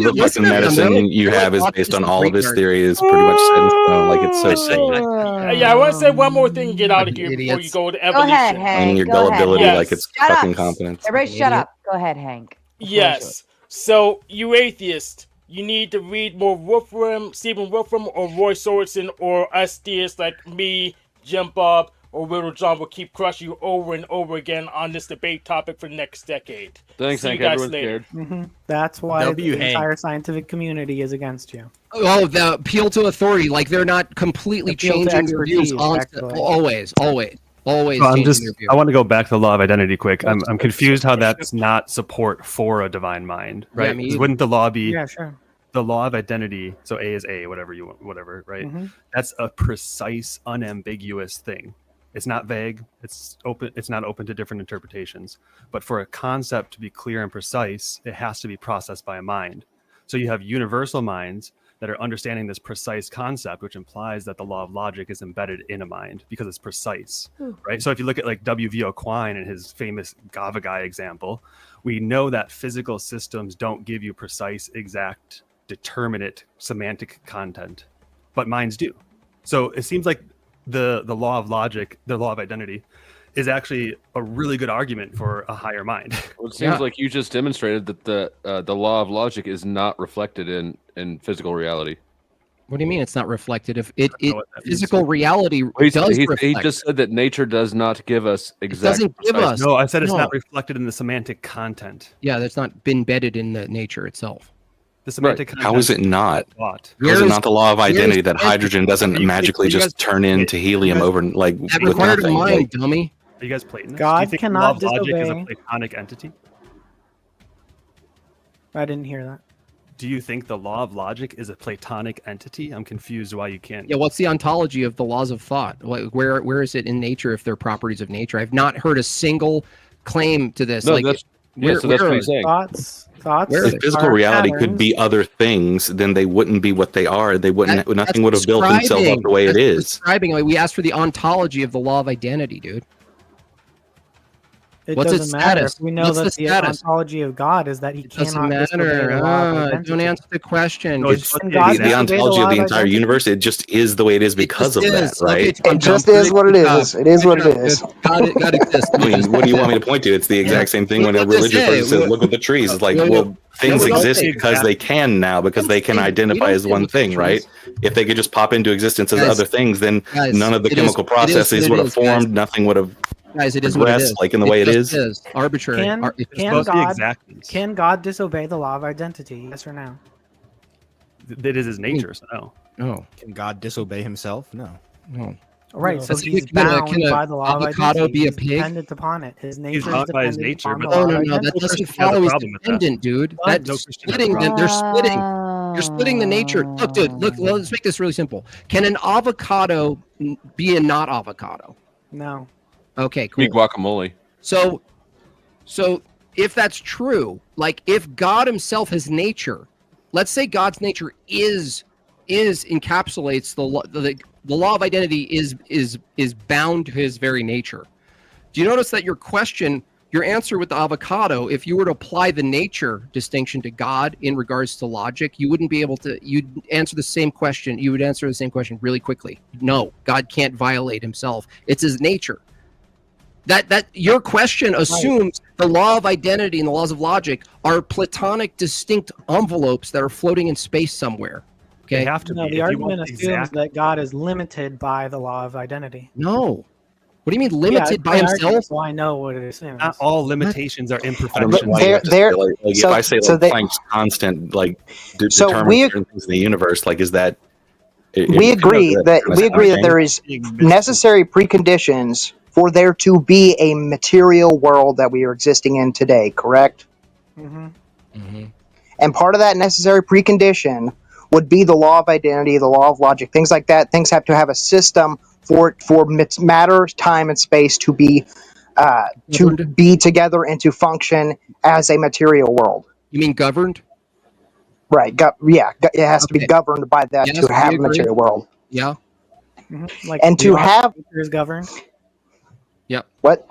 the fucking medicine you have is based on all of his theory is pretty much set in stone. Like, it's so sick. Yeah, I want to say one more thing and get out of here before you go to evolution. Go ahead, Hank. And your Go ahead, gullibility Hank. like it's Shut fucking up. competence. Everybody shut up. Go ahead, Hank. Yes. So, you atheist, you need to read more Wolfram, Stephen Wolfram, or Roy Sorensen, or us theists like me, Jim Bob, or Little John will keep crushing you over and over again on this debate topic for the next decade. Thanks, See Hank. you guys Everyone's later. scared. That's why W, the Hank. entire scientific community is against you. Oh, the appeal to authority. Like, they're not completely Appeal to changing their views. expertise, Always. So I want to go back to the law of identity quick. I'm confused how that's not support for a divine mind, right? Yeah, me 'Cause either. wouldn't the law be the law of identity? So A is A, whatever you want, whatever, right? That's a precise, unambiguous thing. It's not vague. It's open. It's not open to different interpretations. But for a concept to be clear and precise, it has to be processed by a mind. So you have universal minds that are understanding this precise concept, which implies that the law of logic is embedded in a mind because it's precise, right? So if you look at like W.V.O. Quine and his famous Gavagai example, we know that physical systems don't give you precise, exact, determinate semantic content, but minds do. So it seems like the law of logic, the law of identity, is actually a really good argument for a higher mind. Well, it seems like you just demonstrated that the law of logic is not reflected in physical reality. What do you mean it's not reflected? If physical reality does reflect. He just said that nature does not give us exact. doesn't give us. No, I said it's not reflected in the semantic content. Yeah, that's not been embedded in the nature itself. The semantic content. How is it not? How is it not the law of identity that hydrogen doesn't magically just turn into helium over like That with required a nothing? mind, Like, dummy. Are you guys Platonists? God Do you think cannot the law of logic is a disobey. Platonic entity? I didn't hear that. Do you think the law of logic is a Platonic entity? I'm confused why you can't. Yeah, what's the ontology of the laws of thought? Where is it in nature if they're properties of nature? I've not heard a single claim to this. No, like, that's where what are he's saying. Thoughts. if physical are reality could patterns. be other things, then they wouldn't be what they are. They wouldn't. That's Nothing would have built themselves up the way it is. Describing. Like, we asked for the ontology of the law of identity, dude. It What's doesn't its matter. status? We know What's that the the status? ontology of God is that he Doesn't cannot disobey the matter. law of identity. Don't answer the question. No, Get- it's Can God the disobey ontology law of the of entire identity? universe. It just is the way it is because of that, is. right? Okay, Tom, It just Tom, is what it good job. is. It is what it Good job, is. dude. God exists. I mean, what do you want me to point to? It's the exact same thing when a What does it religious say? person says, "Look at the trees." It's like, well, things no, exist no, because they can now, because they can identify as one thing, right? If they could just pop into existence as Guys, other things, then guys, none of the it is- chemical it is processes what would it have is, guys. formed. Nothing would have Guys, it is what it progressed is. like in the way it just is. Arbitrary. Can God disobey the law of identity? Yes or no? That is his nature, so no. No. Can God disobey himself? No. No. Right, so That's he's can a- bound can a by the law of avocado identity. be a He's pig? dependent upon it. His nature is bound by his dependent nature, upon but the law No, of no, that identity. doesn't has a follow. He's problem with that. dependent, dude. What? That's No Christian has a splitting. problem. They're splitting. You're splitting the nature. Look, dude. Look. Let's make this really simple. Can an avocado be a not avocado? No. Okay, cool. Be guacamole. So if that's true, like if God himself has nature, let's say God's nature is encapsulates the law of identity is bound to his very nature. Do you notice that your answer with the avocado, if you were to apply the nature distinction to God in regards to logic, you wouldn't be able to, you'd answer the same question. You would answer the same question really quickly. No, God can't violate himself. It's his nature. That your question assumes the law of identity and the laws of logic are Platonic distinct envelopes that are floating in space somewhere. Okay. They have to No, be. the If you argument want assumes exact- that God is limited by the law of identity. No. What do you mean limited Yeah, by it's my argument, himself? so I know what it assumes. Not all limitations are I don't imperfections. know why you have to say, like, if so- I say so like they- Planck's constant, like So determines we- certain things in the universe, like is that? We agree that there is necessary preconditions for there to be a material world that we are existing in today, correct? Mm-hmm. And part of that necessary precondition would be the law of identity, the law of logic, things like that. Things have to have a system for matter, time, and space to be together and to function as a material world. You mean governed? Right. It has to be governed by that to have a material world. Yeah. Like and to have is governed. Yep. What?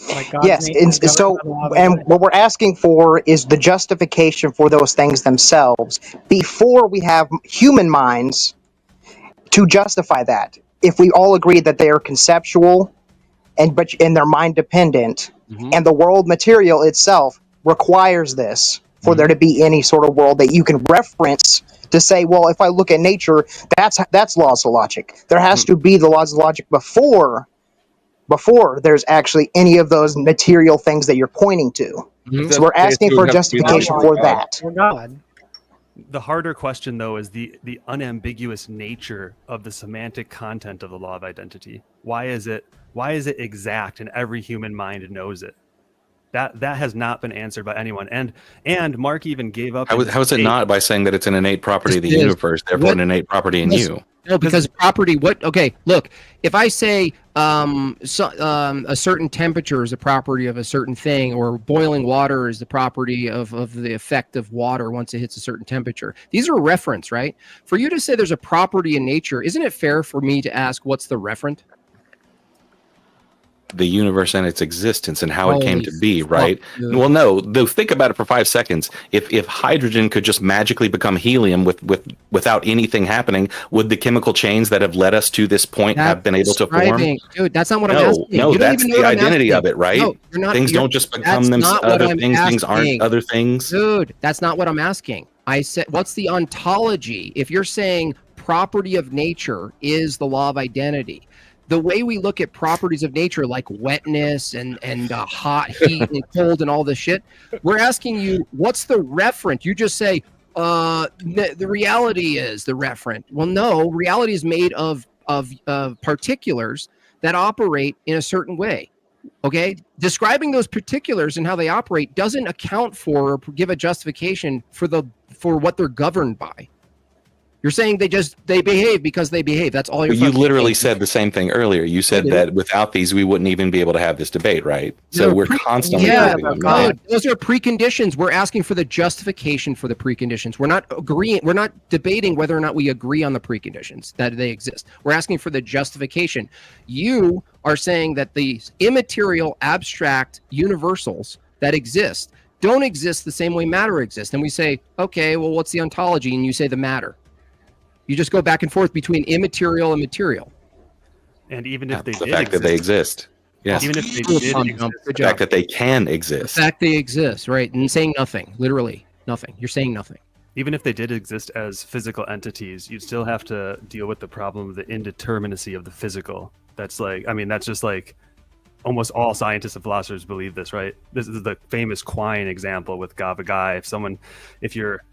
Like God's yes, nature is so governed by the law of and identity. what we're asking for is the justification for those things themselves before we have human minds to justify that. If we all agree that they are conceptual and they're mind dependent, and the world material itself requires this for there to be any sort of world that you can reference to say, well, if I look at nature, that's laws of logic. There has to be the laws of logic before there's actually any of those material things that you're pointing to. So we're asking for justification for that. God. The harder question, though, is the unambiguous nature of the semantic content of the law of identity. Why is it exact and every human mind knows it? That has not been answered by anyone. And Mark even gave up. How is it not by saying that it's an innate property of the universe, therefore an innate property in you? No, because property. Okay, look. If I say a certain temperature is a property of a certain thing, or boiling water is the property of the effect of water once it hits a certain temperature, these are reference, right? For you to say there's a property in nature, isn't it fair for me to ask what's the referent? The universe and its existence and how it came to be, right? Dude. Well, no, though, think about it for 5 seconds. If hydrogen could just magically become helium without anything happening, would the chemical chains that have led us to this point have been able to form? Dude, that's not what I'm asking. No, that's the identity of it, right? No, things don't just become them other things. Things aren't other things. Dude, that's not what I'm asking. I said, what's the ontology? If you're saying property of nature is the law of identity, the way we look at properties of nature, like wetness and hot, heat, and cold, and all this shit, we're asking you, what's the referent? You just say, the reality is the referent. Well, no, reality is made of particulars that operate in a certain way. Okay, describing those particulars and how they operate doesn't account for or give a justification for what they're governed by. You're saying they behave because they behave. That's all you're You literally said the same thing earlier. You said that without these, we wouldn't even be able to have this debate, right? So we're constantly those are preconditions. We're asking for the justification for the preconditions. We're not agreeing. We're not debating whether or not we agree on the preconditions that they exist. We're asking for the justification. You are saying that the immaterial, abstract universals that exist don't exist the same way matter exists. And we say, okay, well, what's the ontology? And you say the matter. You just go back and forth between immaterial and material. And even if they the fact that they exist, yes. Even if they did exist, the fact that they can exist, the fact they exist, right? And saying nothing, literally nothing. You're saying nothing. Even if they did exist as physical entities, you'd still have to deal with the problem of the indeterminacy of the physical. That's just like almost all scientists and philosophers believe this, right? This is the famous Quine example with Gavagai. If you're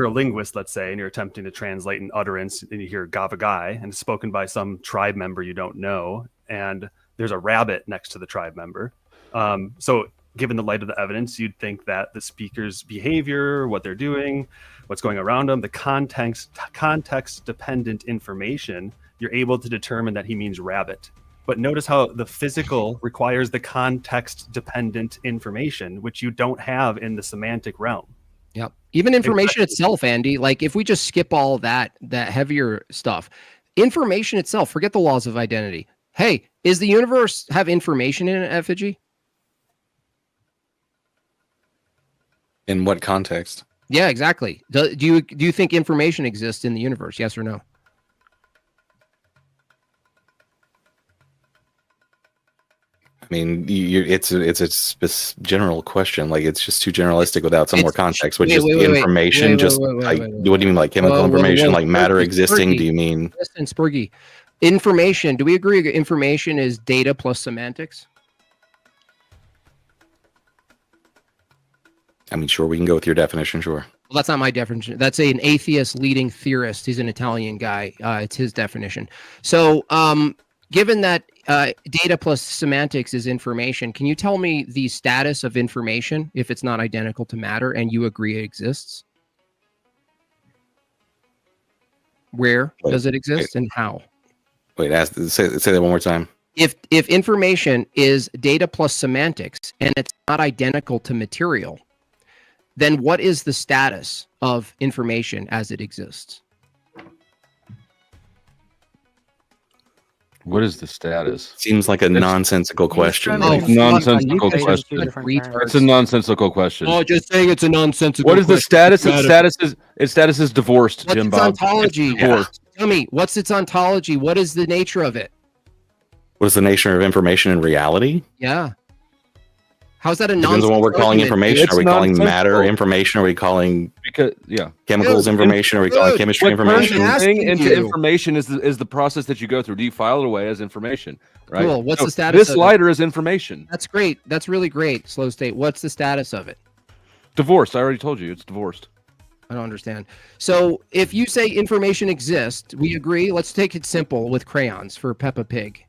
a linguist, let's say, and you're attempting to translate an utterance, and you hear Gavagai, and it's spoken by some tribe member you don't know, and there's a rabbit next to the tribe member. So given the light of the evidence, you'd think that the speaker's behavior, what they're doing, what's going around them, the context-dependent information, you're able to determine that he means rabbit. But notice how the physical requires the context-dependent information, which you don't have in the semantic realm. Yep. Even information itself, Andy, like if we just skip all that heavier stuff, information itself, forget the laws of identity. Hey, is the universe have information in it, effigy? In what context? Yeah, exactly. Do you think information exists in the universe? Yes or no? I mean, it's a general question. Like, it's just too generalistic without some more context. Which is information. What do you mean, like chemical information, like matter existing? Do you mean? Listen, Spurgy, information. Do we agree? Information is data plus semantics. I mean, sure, we can go with your definition. Sure. Well, that's not my definition. That's an atheist leading theorist. He's an Italian guy. It's his definition. So, given that data plus semantics is information, can you tell me the status of information if it's not identical to matter and you agree it exists? Where does it exist and how? Wait, say that one more time. If information is data plus semantics and it's not identical to material, then what is the status of information as it exists? What is the status? Seems like a nonsensical question. Nonsensical question. It's a nonsensical question. Oh, just saying it's a nonsensical What is the question. status? Its status is divorced, What's Jim its Bob. ontology? It's divorced. Tell me, what's its ontology? What is the nature of it? What is the nature of information in reality? Yeah. How's that a Depends nonsense on what we're calling argument? information. Are we calling matter information? Are we calling chemicals information? Are we calling chemistry information? Thing into information is the process that you go through. Do you file it away as information? Right. Cool. What's the status? This of lighter it? is information. That's great. That's really great. Slow state. What's the status of it? Divorced. I already told you it's divorced. I don't understand. So if you say information exists, we agree. Let's take it simple with crayons for Peppa Pig.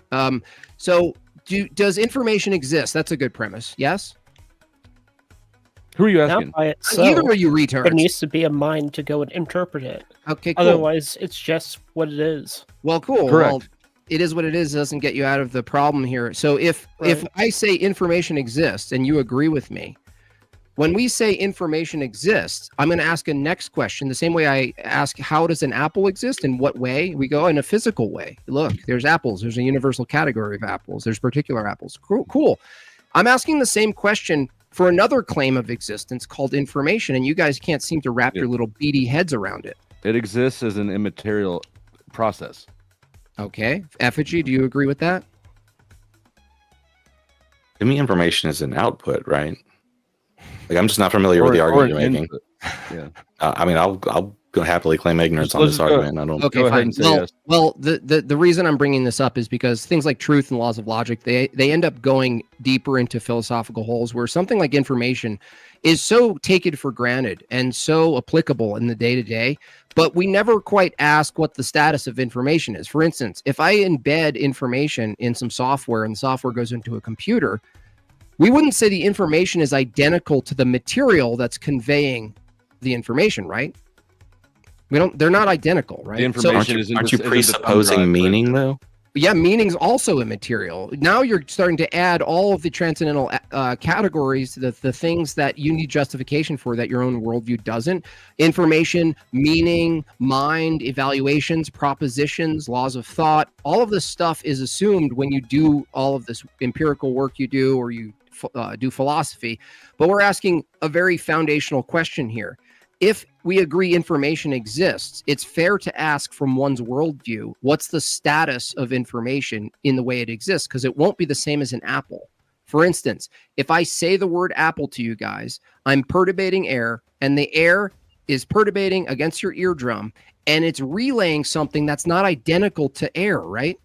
Does information exist? That's a good premise. Yes? Who are you Not asking? by itself. Neither are you retards. There needs to be a mind to go and interpret it. Okay, cool. Otherwise, it's just what it is. Well, cool. Correct. Well, it is what it is. It doesn't get you out of the problem here. So if I say information exists and you agree with me, when we say information exists, I'm going to ask a next question. The same way I ask, how does an apple exist? In what way? We go in a physical way. Look, there's apples. There's a universal category of apples. There's particular apples. Cool. I'm asking the same question for another claim of existence called information, and you guys can't seem to wrap your little beady heads around it. It exists as an immaterial process. Okay. Effigy, do you agree with that? To me, information is an output, right? Like, I'm just not familiar with the argument you're making. Yeah. I mean, I'll happily claim ignorance on this argument. I don't. Okay, fine. Well, the reason I'm bringing this up is because things like truth and laws of logic, they end up going deeper into philosophical holes where something like information is so taken for granted and so applicable in the day-to-day, but we never quite ask what the status of information is. For instance, if I embed information in some software and the software goes into a computer, we wouldn't say the information is identical to the material that's conveying the information, right? They're not identical, right? The information aren't you presupposing meaning though? Yeah, meaning's also immaterial. Now you're starting to add all of the transcendental categories, the things that you need justification for that your own worldview doesn't. Information, meaning, mind, evaluations, propositions, laws of thought. All of this stuff is assumed when you do all of this empirical work you do, or you do philosophy. But we're asking a very foundational question here. If we agree information exists, it's fair to ask from one's worldview, what's the status of information in the way it exists? Because it won't be the same as an apple. For instance, if I say the word apple to you guys, I'm perturbating air, and the air is perturbating against your eardrum, and it's relaying something that's not identical to air, right?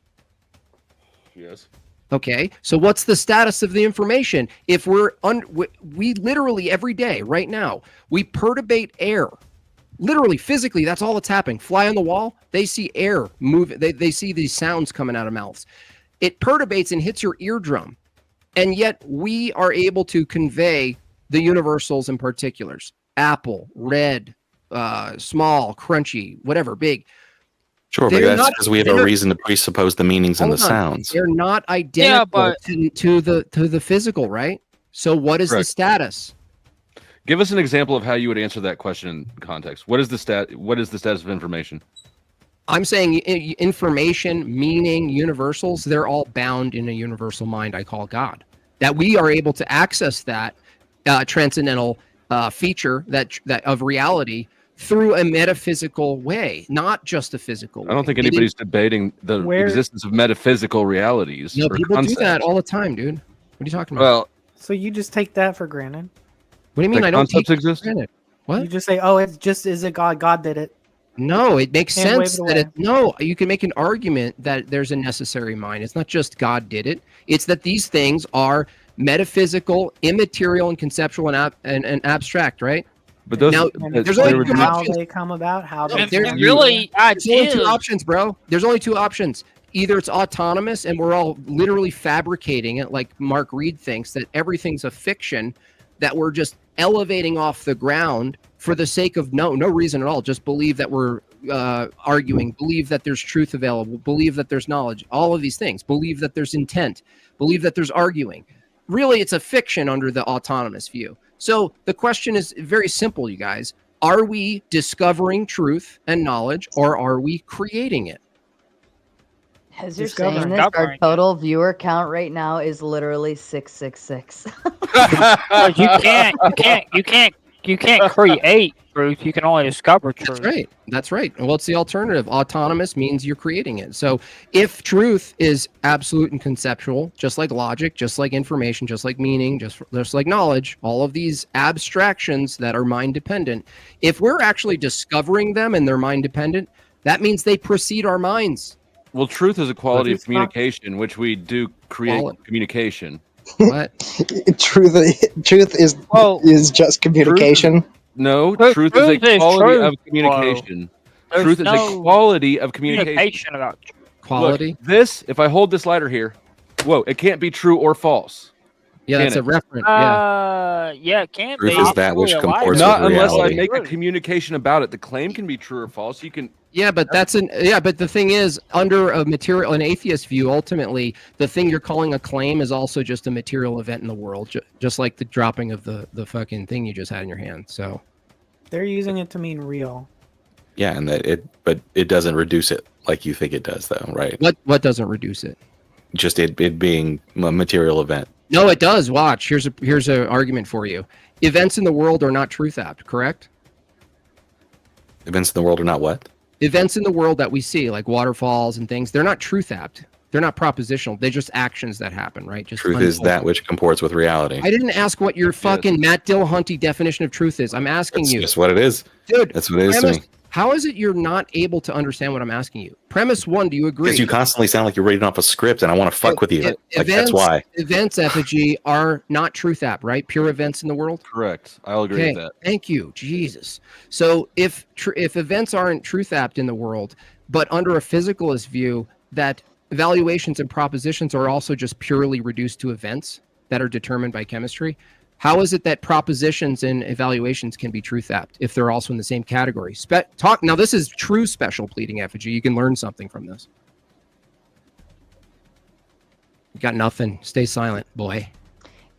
Yes. Okay, so what's the status of the information? If we literally every day, right now, we perturbate air. Literally, physically, that's all that's happening. Fly on the wall, they see air move. They see these sounds coming out of mouths. It perturbates and hits your eardrum. And yet we are able to convey the universals and particulars. Apple, red, small, crunchy, whatever, big. Sure, but that's because we have a reason to presuppose the meanings and the sounds. They're not identical to the physical, right? So what is the status? Give us an example of how you would answer that question in context. What is the status of information? I'm saying information, meaning, universals, they're all bound in a universal mind I call God. That we are able to access that transcendental feature that of reality through a metaphysical way, not just a physical way. I don't think anybody's debating the existence of metaphysical realities. No, people concepts. do that all the time, dude. What are you talking about? Well, so you just take that for granted? What do you mean? I don't take exist? For granted. What? You just say, "Oh, it's just is it God? God did it." No, it makes And wave sense it that away. no, you can make an argument that there's a necessary mind. It's not just God did it. It's that these things are metaphysical, immaterial, and conceptual and abstract, right? But those now, there's only two how options. they come about. How they There's really there's only two options, bro. There's only two options. Either it's autonomous and we're all literally fabricating it, like Mark Reid thinks that everything's a fiction, that we're just elevating off the ground for the sake of no reason at all. Just believe that we're arguing, believe that there's truth available, believe that there's knowledge, all of these things, believe that there's intent, believe that there's arguing. Really, it's a fiction under the autonomous view. So the question is very simple, you guys. Are we discovering truth and knowledge, or are we creating it? As you're saying this, our total viewer count right now is literally 666. You can't create truth. You can only discover truth. That's right. That's right. Well, it's the alternative. Autonomous means you're creating it. So if truth is absolute and conceptual, just like logic, just like information, just like meaning, just like knowledge, all of these abstractions that are mind dependent, if we're actually discovering them and they're mind dependent, that means they precede our minds. Well, truth is a quality of communication, which we do create communication. What? Truth is just communication. Truth is a quality of communication. Truth is a quality of communication. About quality. Look, this, if I hold this lighter here, whoa, it can't be true or false. Yeah, that's a reference. Yeah, it can Truth be. is that which comports with Not unless I reality. make a communication about it. The claim can be true or false. You can. Yeah, but but the thing is, under an atheist view, ultimately, the thing you're calling a claim is also just a material event in the world, just like the dropping of the fucking thing you just had in your hand. So they're using it to mean real. Yeah, and but it doesn't reduce it like you think it does, though, right? What doesn't reduce it? Just it being a material event. No, it does. Watch. Here's an argument for you. Events in the world are not truth apt, correct? Events in the world are not what? Events in the world that we see, like waterfalls and things, they're not truth apt. They're not propositional. They're just actions that happen, right? Just truth is that which comports with reality. I didn't ask what your fucking Matt Dillahunty definition of truth is. I'm asking you. That's what it is. Dude, that's what it is to me. How is it you're not able to understand what I'm asking you? Premise one, do you agree? Because you constantly sound like you're reading off a script and I want to fuck with you. That's why. Events, effigy, are not truth apt, right? Pure events in the world? Correct. I'll agree with that. Thank you. Jesus. So if events aren't truth apt in the world, but under a physicalist view, that evaluations and propositions are also just purely reduced to events that are determined by chemistry, how is it that propositions and evaluations can be truth apt if they're also in the same category? Now, this is true special pleading effigy. You can learn something from this. You got nothing. Stay silent, boy.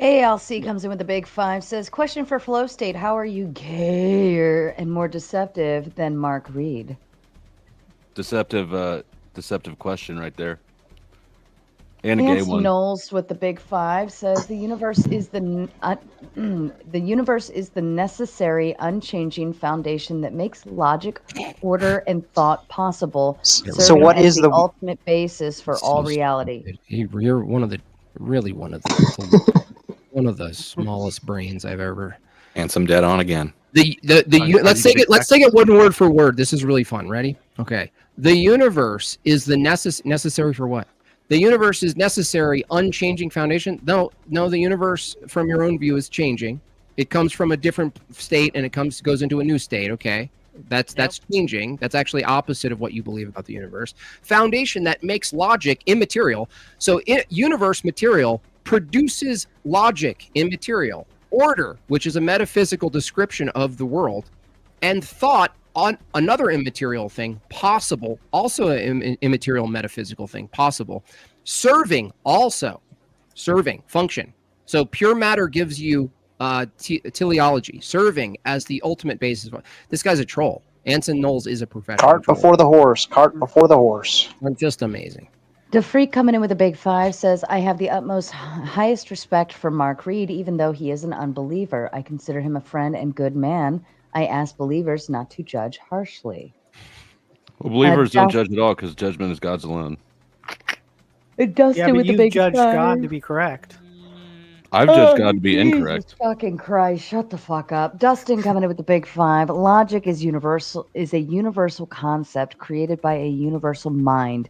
ALC comes in with the big 5, says, question for Flow State. How are you gayer and more deceptive than Mark Reid? Deceptive question right there. And a gay Nancy one. Knowles with the big 5 says the universe is the necessary, unchanging foundation that makes logic, order, and thought possible. So what is the ultimate basis for all reality? You're one of the smallest brains I've ever. And some dead on again. Let's take it one word for word. This is really fun. Ready? Okay. The universe is the necessary for what? The universe is necessary, unchanging foundation. No, the universe from your own view is changing. It comes from a different state and it goes into a new state. Okay. That's changing. That's actually opposite of what you believe about the universe. Foundation that makes logic immaterial. So universe material produces logic immaterial. Order, which is a metaphysical description of the world, and thought on another immaterial thing, possible, also an immaterial metaphysical thing, possible. Serving, also. Serving, function. So pure matter gives you teleology. Serving as the ultimate basis. This guy's a troll. Anson Knowles is a professional Cart troll. before the horse. Cart before the horse. Just amazing. DeFreak coming in with a big 5 says, I have the highest respect for Mark Reid, even though he is an unbeliever. I consider him a friend and good man. I ask believers not to judge harshly. Well, believers don't judge at all because judgment is God's alone. Dustin with the big judge 5. God to be correct. I've judged God to be incorrect. Jesus fucking Christ, shut the fuck up. Dustin coming in with the big 5. Logic is a universal concept created by a universal mind.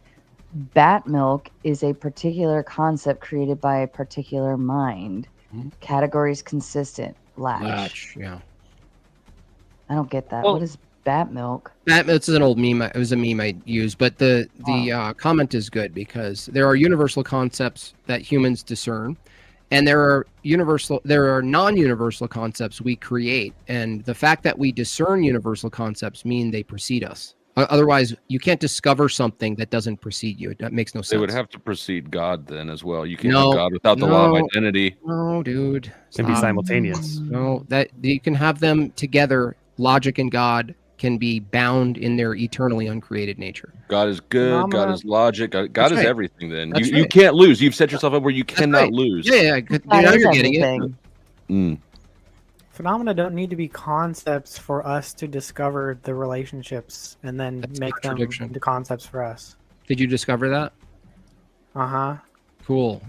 Bat milk is a particular concept created by a particular mind. Categories consistent. Latch. Yeah. I don't get that. Well, what is bat milk? Bat milk is an old meme. It was a meme I used, but the comment is good because there are universal concepts that humans discern, and there are non-universal concepts we create. And the fact that we discern universal concepts mean they precede us. Otherwise, you can't discover something that doesn't precede you. That makes no sense. They would have to precede God then as well. You can't No, have God without the law of identity. No, dude. Can be Stop. simultaneous. No, that you can have them together. Logic and God can be bound in their eternally uncreated nature. God is good. God is logic. God is right. everything. Then That's you right. can't lose. You've set yourself up where you cannot right. lose. Yeah. Now you're getting it. Phenomena don't need to be concepts for us to discover the relationships and then make them into concepts for us. Did you discover that? Uh-huh. Cool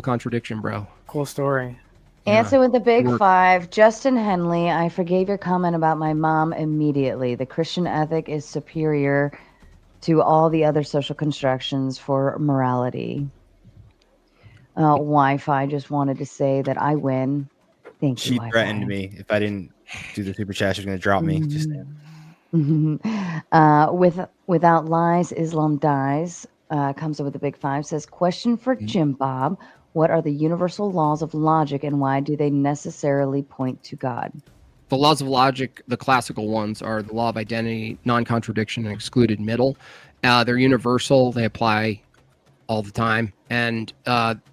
contradiction, bro. Cool story. Answer with the big Work. 5. Justin Henley, I forgave your comment about my mom immediately. The Christian ethic is superior to all the other social constructions for morality. Wi-Fi just wanted to say that I win. Thank you, She Wi-Fi. threatened me. If I didn't do the super chat, she was going to drop me. Just Without lies, Islam dies. Comes up with a big 5. Says, question for Jim Bob. What are the universal laws of logic and why do they necessarily point to God? The laws of logic, the classical ones, are the law of identity, non-contradiction, and excluded middle. They're universal. They apply all the time. And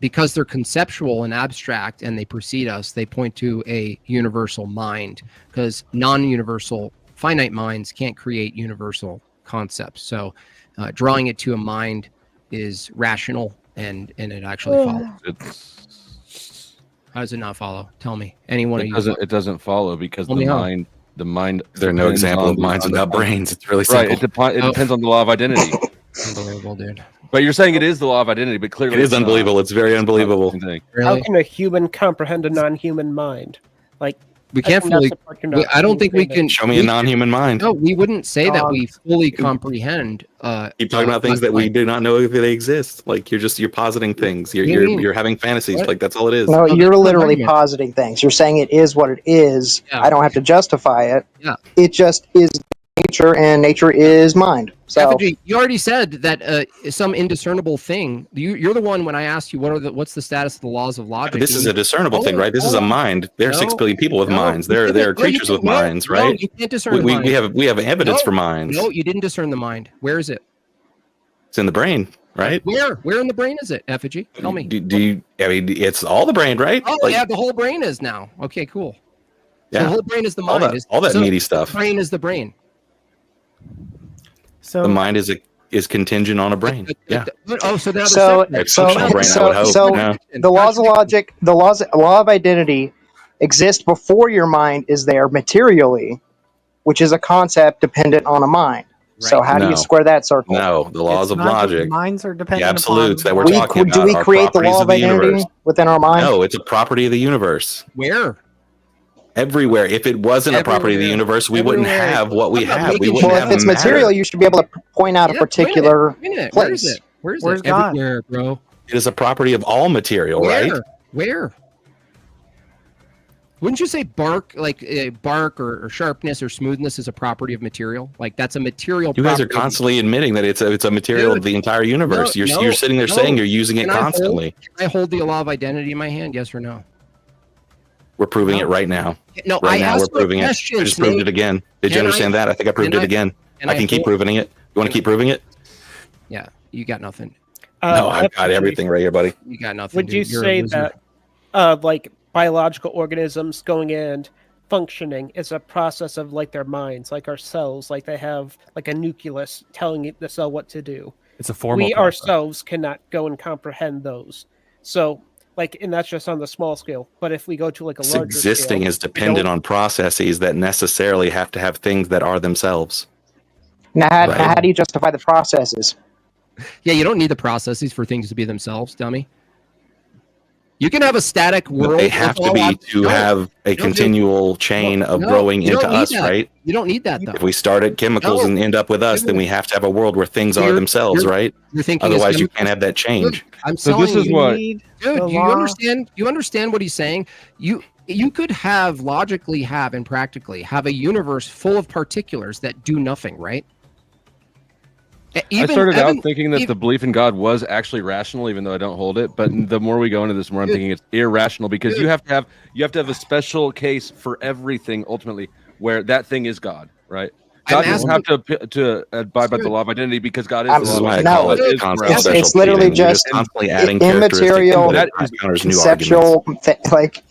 because they're conceptual and abstract and they precede us, they point to a universal mind, because non-universal finite minds can't create universal concepts. So drawing it to a mind is rational and it actually follows. How does it not follow? Tell me. Anyone? It doesn't follow because the mind. There are no example of minds without brains. It's really simple. Right. It depends on the law of identity. Unbelievable, dude. But you're saying it is the law of identity, but clearly it is unbelievable. It's very unbelievable. How can a human comprehend a non-human mind? Like, we can't fully. I don't think we can. Show me a non-human mind. No, we wouldn't say that we fully comprehend. Keep talking about things that we do not know if they exist. Like you're positing things. You're having fantasies. What? Like that's all it is. No, you're literally positing things. You're saying it is what it is. Yeah. I don't have to justify it. Yeah. It just is nature, and nature is mind. So Effigy, you already said that some indiscernible thing. You're the one when I asked you what's the status of the laws of logic. This is a discernible thing, right? This is a mind. There are 6 billion people with minds. There are creatures with minds, right? No, you can't discern. We have evidence for minds. No, you didn't discern the mind. Where is it? It's in the brain, right? Where in the brain is it, Effigy? Tell me. Do you? I mean, it's all the brain, right? Oh, yeah, the whole brain is now. Okay, cool. So Yeah. the whole brain is the mind. All that meaty stuff. The brain is the brain. So the mind is contingent on a brain. Yeah. Oh, so now the laws of logic, law of identity exist before your mind is there materially, which is a concept dependent on a mind. So how do you square that circle? No, the laws of logic. Minds are The dependent absolutes that upon we're talking about. Do we create the law of identity within our mind? No, it's a property of the universe. Where? Everywhere. If it wasn't a property of the universe, we wouldn't have what we have. We wouldn't have if it's material, you should be able to point out a particular place. Where is it? Where's God? Everywhere, bro. It is a property of all material, right? Where? Wouldn't you say bark, like bark or sharpness or smoothness is a property of material? Like that's a material. You guys are constantly admitting that it's a material of the entire universe. You're sitting there saying you're using it constantly. Can I hold the law of identity in my hand? Yes or no? We're proving it right now. No, right now we're proving it. I just proved it again. Did you understand that? I think I proved it again. I can keep proving it. You want to keep proving it? Yeah, you got nothing. No, I've got everything right here, buddy. You got nothing. Would you say that, like biological organisms going and functioning is a process of like their minds, like our cells, like they have like a nucleus telling the cell what to do? It's a formal We process. ourselves cannot go and comprehend those. So. Like, and that's just on the small scale. But if we go to like a larger Existing scale, is dependent on processes that necessarily have to have things that are themselves. Now, how do you justify the processes? Yeah, you don't need the processes for things to be themselves, dummy. You can have a static world. But they have to be to have a continual chain of growing into us, right? You don't need that, though. If we start at chemicals and end up with us, then we have to have a world where things are themselves, right? Otherwise, you can't have that change. I'm so this is what, dude. You understand? You understand what he's saying? You could have logically and practically have a universe full of particulars that do nothing, right? I started out thinking that the belief in God was actually rational, even though I don't hold it. But the more we go into this, the more I'm thinking it's irrational because you have to have a special case for everything ultimately, where that thing is God, right? God doesn't have to abide by the law of identity because God is Absolutely. the law of No, identity. it's literally just immaterial, conceptual, like.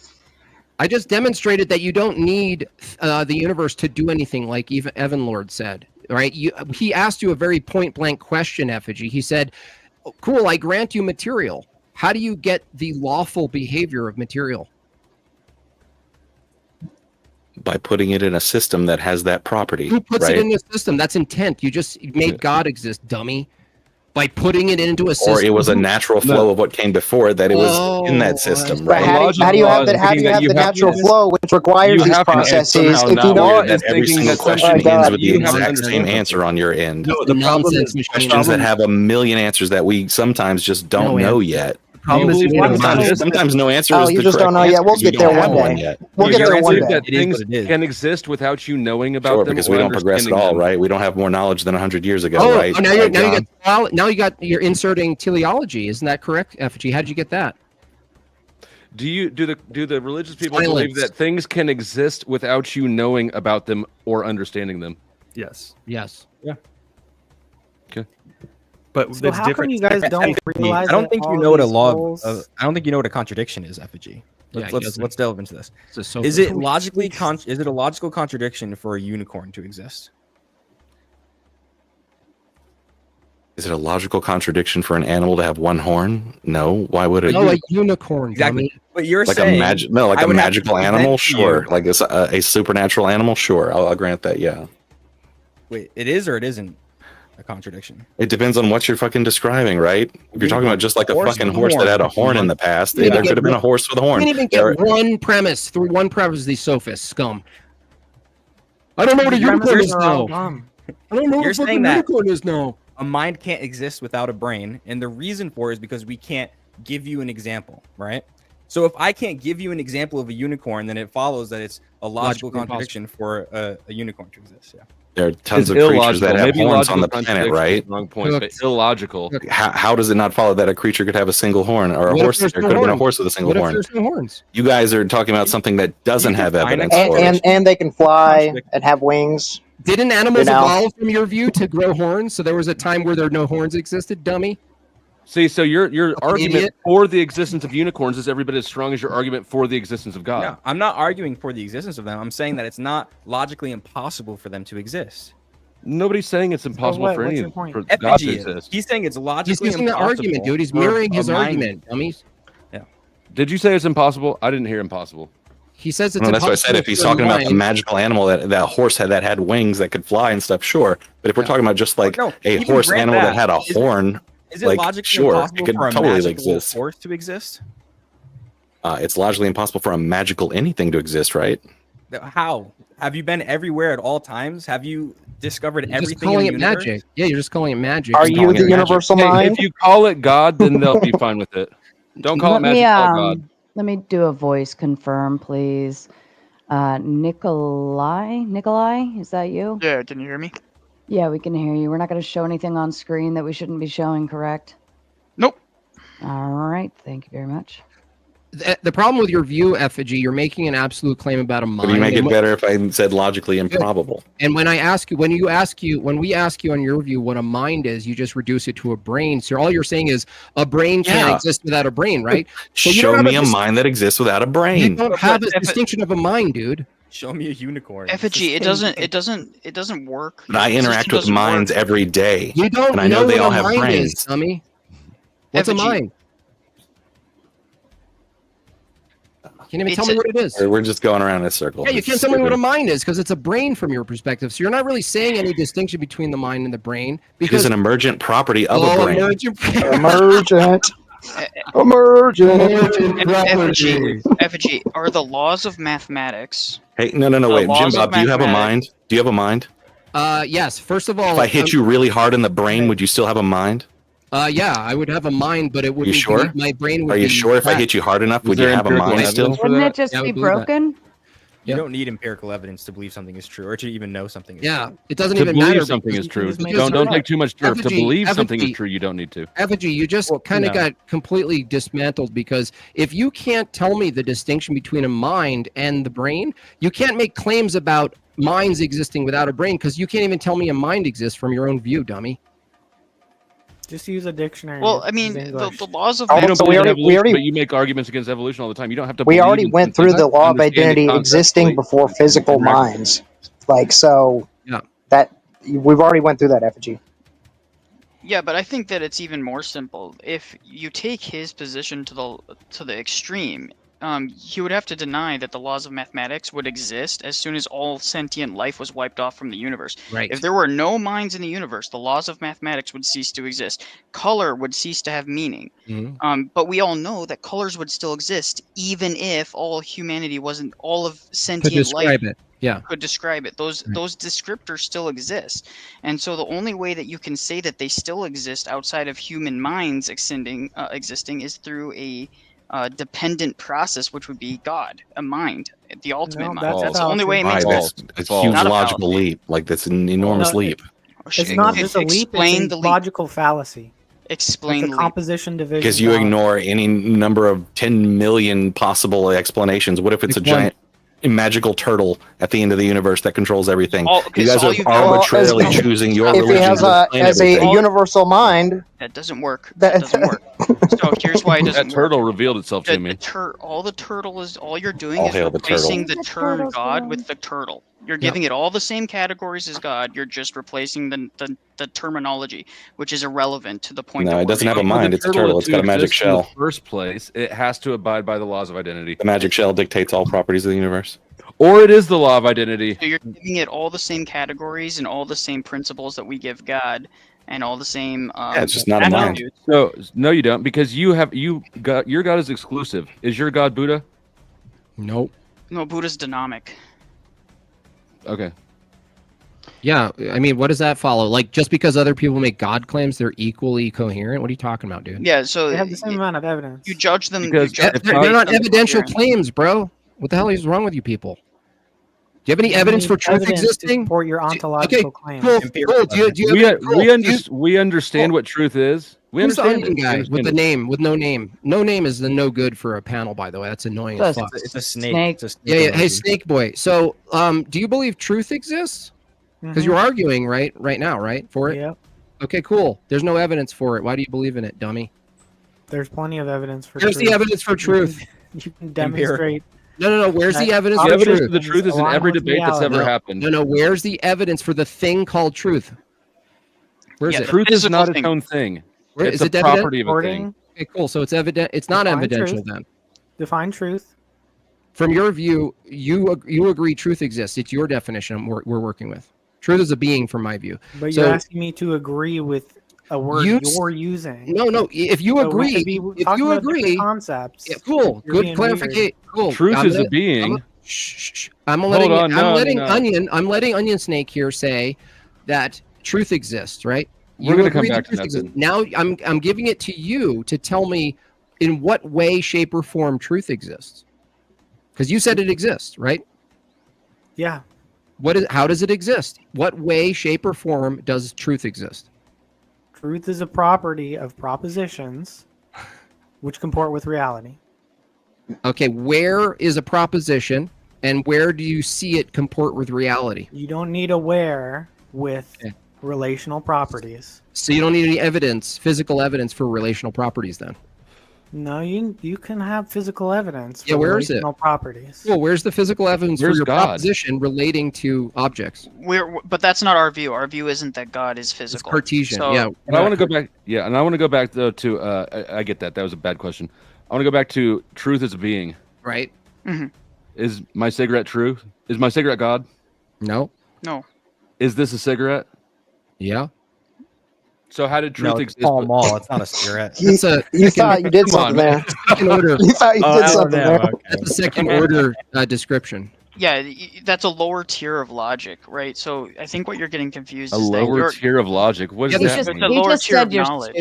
I just demonstrated that you don't need the universe to do anything, like even Evan Lord said. Right? He asked you a very point blank question, Effigy. He said, "Cool, I grant you material. How do you get the lawful behavior of material?" By putting it in a system that has that property. Who puts right? it in the system? That's intent. You just made God exist, dummy. By putting it into a system. Or it was a natural flow of what came before that it was in that system, But right? how do you have the natural flow which requires these processes if you don't? That every single question ends with the exact same answer on your end. No, the problem is questions that have a million answers that we sometimes just don't know yet. Sometimes no answer is you the just don't know correct yet. We'll answer. get there one day. We'll get there one day. That things can exist without you knowing about Sure, them. because we don't progress at all, right? We don't have more knowledge than 100 years ago, Oh, right? you're inserting teleology. Isn't that correct, Effigy? How did you get that? Do the religious people believe that things can exist without you knowing about them or understanding them? Yes. Yes. Yeah. Okay. But So how come you guys don't realize? I don't that think you all know what a these law. rules- I don't think you know what a contradiction is, Effigy. Let's delve into this. So Is it logically is it a logical contradiction for a unicorn to exist? Is it a logical contradiction for an animal to have one horn? No. Why would it? No, a unicorn. Exactly. But you're like saying a magical animal, sure. Like a supernatural animal, sure. I'll grant that. Yeah. Wait, it is or it isn't a contradiction? It depends on what you're fucking describing, right? If you're talking about just like a fucking horse that had a horn in the past, there could have been a horse with a horn. You can't even get one premise through one premise. These sophists, scum. I don't know what a unicorn is now. I don't know what a fucking unicorn is now. A mind can't exist without a brain, and the reason for it is because we can't give you an example, right? So if I can't give you an example of a unicorn, then it follows that it's a logical contradiction for a unicorn to exist. Yeah. There are tons of creatures that have horns on the planet, right? Wrong point, but illogical. How does it not follow that a creature could have a single horn, or a horse? There could have been a horse with a single horn. There's no horns. You guys are talking about something that doesn't have evidence for it. And they can fly and have wings. Didn't animals evolve from your view to grow horns? So there was a time where no horns existed, dummy. See, so your argument for the existence of unicorns is every bit as strong as your argument for the existence of God. No, I'm not arguing for the existence of them. I'm saying that it's not logically impossible for them to exist. Nobody's saying it's impossible for any for God to exist. He's saying it's logically impossible. He's using the argument, dude. He's mirroring his argument, dummies. Yeah. Did you say it's impossible? I didn't hear impossible. He says it's impossible. That's what I said. If he's talking about the magical animal that horse that had wings that could fly and stuff, sure. But if we're talking about just like a horse animal that had a horn, is it logically impossible for a magical horse to exist? It's logically impossible for a magical anything to exist, right? How? Have you been everywhere at all times? Have you discovered everything? Just calling in the it universe? magic. Yeah, you're just calling it magic. Are you the universal mind? If you call it God, then they'll be fine with it. Don't call it magic. Call it God. Let me do a voice confirm, please. Nikolai, is that you? Yeah, can you hear me? Yeah, we can hear you. We're not going to show anything on screen that we shouldn't be showing, correct? Nope. All right, thank you very much. The problem with your view, Effigy, you're making an absolute claim about a mind. Would you make it better if I said logically improbable? And when we ask you on your view what a mind is, you just reduce it to a brain. So all you're saying is a brain can't exist without a brain, right? So show me a mind that exists without a brain. You don't have a distinction of a mind, dude. Show me a unicorn. Effigy, it doesn't work. But I interact with minds every day. You don't and I know they all have mind brains. is, dummy. What's Effigy. a mind? Can't even tell me what it is. We're just going around in a circle. Yeah, you can't tell me what a mind is because it's a brain from your perspective. So you're not really saying any distinction between the mind and the brain. Because it is an emergent property of a brain. Effigy, are the laws of mathematics? Hey, no, wait, JimBob, do you have a mind? Do you have a mind? Yes. First of all, if I hit you really hard in the brain, would you still have a mind? Yeah, I would have a mind, but it would. You sure? My brain would. Are you sure? If I hit you hard enough, would you have a mind still? Wouldn't it just be broken? You don't need empirical evidence to believe something is true, or to even know something is true. Yeah, it doesn't to even believe matter. Something is true. Don't take too much dirt. To believe something is true, you don't need to. Effigy, you just kind of got completely dismantled because if you can't tell me the distinction between a mind and the brain, you can't make claims about minds existing without a brain, because you can't even tell me a mind exists from your own view, dummy. Just use a dictionary. Well, I mean, Use the English. laws of You don't So believe in we evolution, already but you make arguments against evolution all the time. You don't have to. we believe already in went something through the to law of understand it identity existing conceptually before and physical rationally. minds. Like, so Yeah. that we've already went through that, Effigy. Yeah, but I think that it's even more simple. If you take his position to the extreme, he would have to deny that the laws of mathematics would exist as soon as all sentient life was wiped off from the universe. Right. If there were no minds in the universe, the laws of mathematics would cease to exist. Color would cease to have meaning. But we all know that colors would still exist even if all humanity wasn't, all of To sentient life describe it. Yeah. could describe it. Those descriptors still exist. And so the only way that you can say that they still exist outside of human minds existing is through a dependent process, which would be God, a mind, the ultimate mind. That's the only way it makes sense. That's a huge Not a logical fallacy. leap. Like that's an enormous No, leap. It's not just a leap, Explain it's the a leap. logical fallacy. Explain It's the a leap. composition division. Because you fallacy. ignore any number of 10 million possible explanations. What if it's a giant magical turtle at the end of the universe that controls everything? You guys are arbitrarily choosing your If he religion has to explain as a everything. universal mind, That doesn't work. That doesn't work. So here's why it doesn't That work. turtle revealed itself to me. All you're doing All is hail the replacing turtle. the term God with the turtle. You're giving it all the same categories as God. You're just replacing the terminology, which is irrelevant to the point. No, that it we're doesn't have a making. mind. It's a turtle. It's got a magic In shell. the first place, it has to abide by the laws of identity. The magic shell dictates all properties of the universe. Or it is the law of identity. So you're giving it all the same categories and all the same principles that we give God, and all the same. it's just not a mind. attributes. So no, you don't, because your God is exclusive. Is your God Buddha? Nope. No, Buddha's dynamic. Okay. Yeah, I mean, what does that follow? Like, just because other people make God claims, they're equally coherent? What are you talking about, dude? Yeah, so They have the same amount of evidence. you judge them. Because you judge if them They're not based on evidential coherence. claims, bro. What the hell is wrong with you people? Do you have any evidence for truth Evidence to existing? support your ontological claim. Cool. We understand what truth is. We Who's the understand onion it. guy We with understand the it. name, with no name? No name is the no good for a panel, by the way. That's annoying as fuck. It's a snake. It's a snake Yeah. Hey, emoji. Snake Boy. So, do you believe truth exists? Because you're arguing right now, right, for it? Yep. Okay, cool. There's no evidence for it. Why do you believe in it, dummy? There's plenty of evidence for Where's truth. the evidence for truth? You can demonstrate. No. Where's the evidence The for evidence truth? of the truth is in Along every with debate that's reality. ever happened. No. Where's the evidence for the thing called truth? Where's Yeah, it? Truth is physical not its thing. own thing. Where- It's is a it evident? property of a thing. According, Okay, cool. So it's evident. It's not Define evidential truth. then. define truth. From your view, you agree truth exists. It's your definition we're working with. Truth is a being, from my view. But So- you're asking me to agree with a word You- you're using. No. If you So we agree, could be if talking you about different agree, concepts. yeah, cool. You're Good being clarification. Cool. Truth I'm is a gonna- being. Shh. I'm Hold letting on, no, letting no. Onion Snake here say that truth exists, right? We're gonna come agree back to truth that exists. then. Now I'm giving it to you to tell me in what way, shape, or form truth exists. Because you said it exists, right? Yeah. How does it exist? What way, shape, or form does truth exist? Truth is a property of propositions which comport with reality. Okay, where is a proposition and where do you see it comport with reality? You don't need a where with relational properties. So you don't need any evidence, physical evidence for relational properties then? No, you can have physical evidence for Yeah, where is it? relational properties. Well, where's the physical evidence Where's for your God? proposition relating to objects? But that's not our view. Our view isn't that God is It's physical. Cartesian, So- yeah. And I want to go back. Yeah, and I want to go back though to. I get that. That was a bad question. I want to go back to truth as a being. Right? Is my cigarette true? Is my cigarette God? No. No. Is this a cigarette? Yeah. So how did truth No, it's exist? Pall Mall. It's not a cigarette. you Second- thought you did Come on, something there. Second order. You thought you did Oh, something no, there. okay. That's a second order description. Yeah, that's a lower tier of logic, right? So I think what you're getting confused A is that lower you're, tier of logic. What does Yeah, that it's mean? a lower tier of knowledge.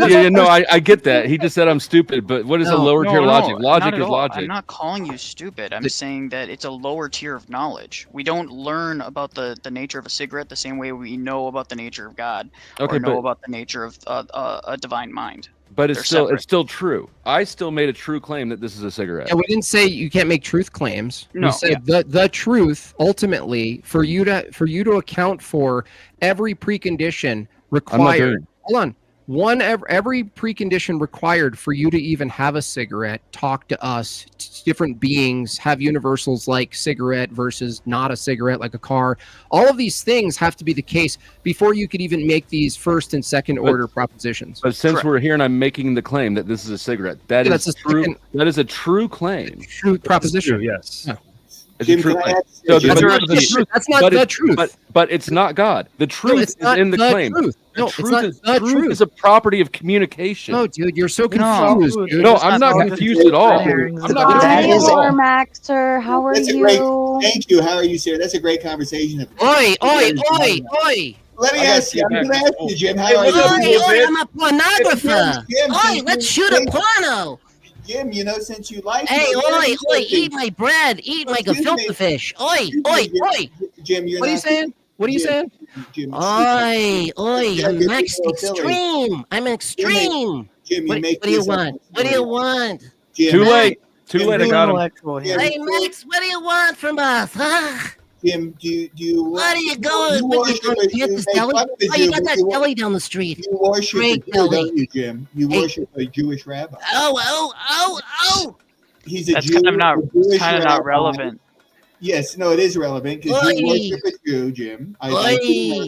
Yeah, no, I get that. He just said I'm stupid, but what is a lower tier logic? Logic not at is all. logic. I'm not calling you stupid. I'm saying that it's a lower tier of knowledge. We don't learn about the nature of a cigarette the same way we know about the nature of God Okay, or know but- about the nature of a divine mind. But it's They're still true. I still made a true claim that this is a cigarette. Yeah, we didn't say you can't make truth claims. No, we said the truth ultimately for you to account for every precondition required. Hold on. Every precondition required for you to even have a cigarette, talk to us, different beings, have universals like cigarette versus not a cigarette like a car. All of these things have to be the case before you could even make these first and second order propositions. But since we're here and I'm making the claim that this is a cigarette, that is true. That is a true claim. True proposition. True, yes. Yeah. Jim, that's not the truth. But it's not God. The truth is in the claim. Truth. No, Truth is a property of communication. No, dude, you're so confused. Dude. No, I'm not confused at all. I'm not confused at all. Maxer, how are you? Thank you. How are you, Sarah? That's a great conversation. Oi. Let me ask you. I'm going to ask you, Jim. How are you? I'm a pornographer. Oi, let's shoot a porno. Jim, since you like eat my bread. Eat like a filter fish. Oi. Jim, what are you saying? What are you saying? Oi, I'm extreme. I'm extreme. Jim, what do you want? What do you want? Too late. I got him. Hey, Max, what do you want from us, huh? Jim, do you? Where are you going? You got that deli down the street. You worship Great a Jew, deli. don't you, Jim? You worship a Jewish rabbi. Oh. He's a That's Jew. kind of not relevant. Yes, no, it is relevant because you worship a Jew, Jim. I'd like to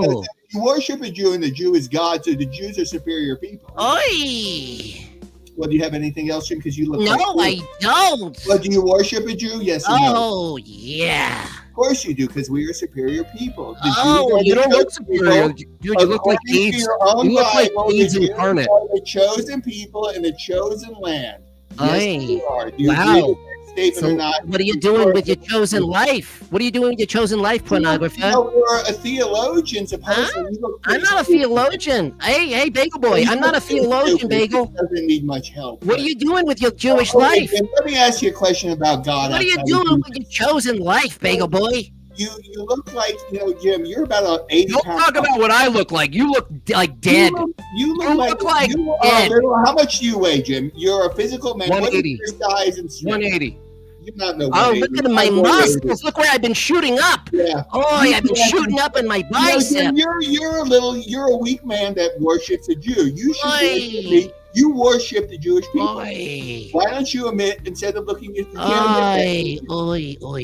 know that you worship a Jew and the Jew is God, so the Jews are superior people. Oi. Well, do you have anything else, Jim? Because you look. No, I don't. Well, do you worship a Jew? Yes or no? Oh, yeah. Of course you do, because we are superior people. You don't look superior. Dude, you look like AIDS. You look like AIDS incarnate. The chosen people in the chosen land. Yes, you are. Wow. Statement or not? What are you doing with your chosen life? What are you doing with your chosen life, pornographer? We're a theologian, supposedly. I'm not a theologian. Hey, Bagel Boy, I'm not a theologian, Bagel. Doesn't need much help. What are you doing with your Jewish life? Let me ask you a question about God. What are you doing with your chosen life, Bagel Boy? You look like, Jim, you're about an 80 Don't talk about what I look like. You look like dead. You look like dead. How much do you weigh, Jim? You're a physical man. 180. What is your size and strength? 180. You're not no Oh, look at my muscles. Look where I've been shooting up. Yeah. Oh, I've been shooting up in my bicep. You're a weak man that worships a Jew. You should worship me. You worship the Jewish people. Why don't you admit, instead of looking at the camera?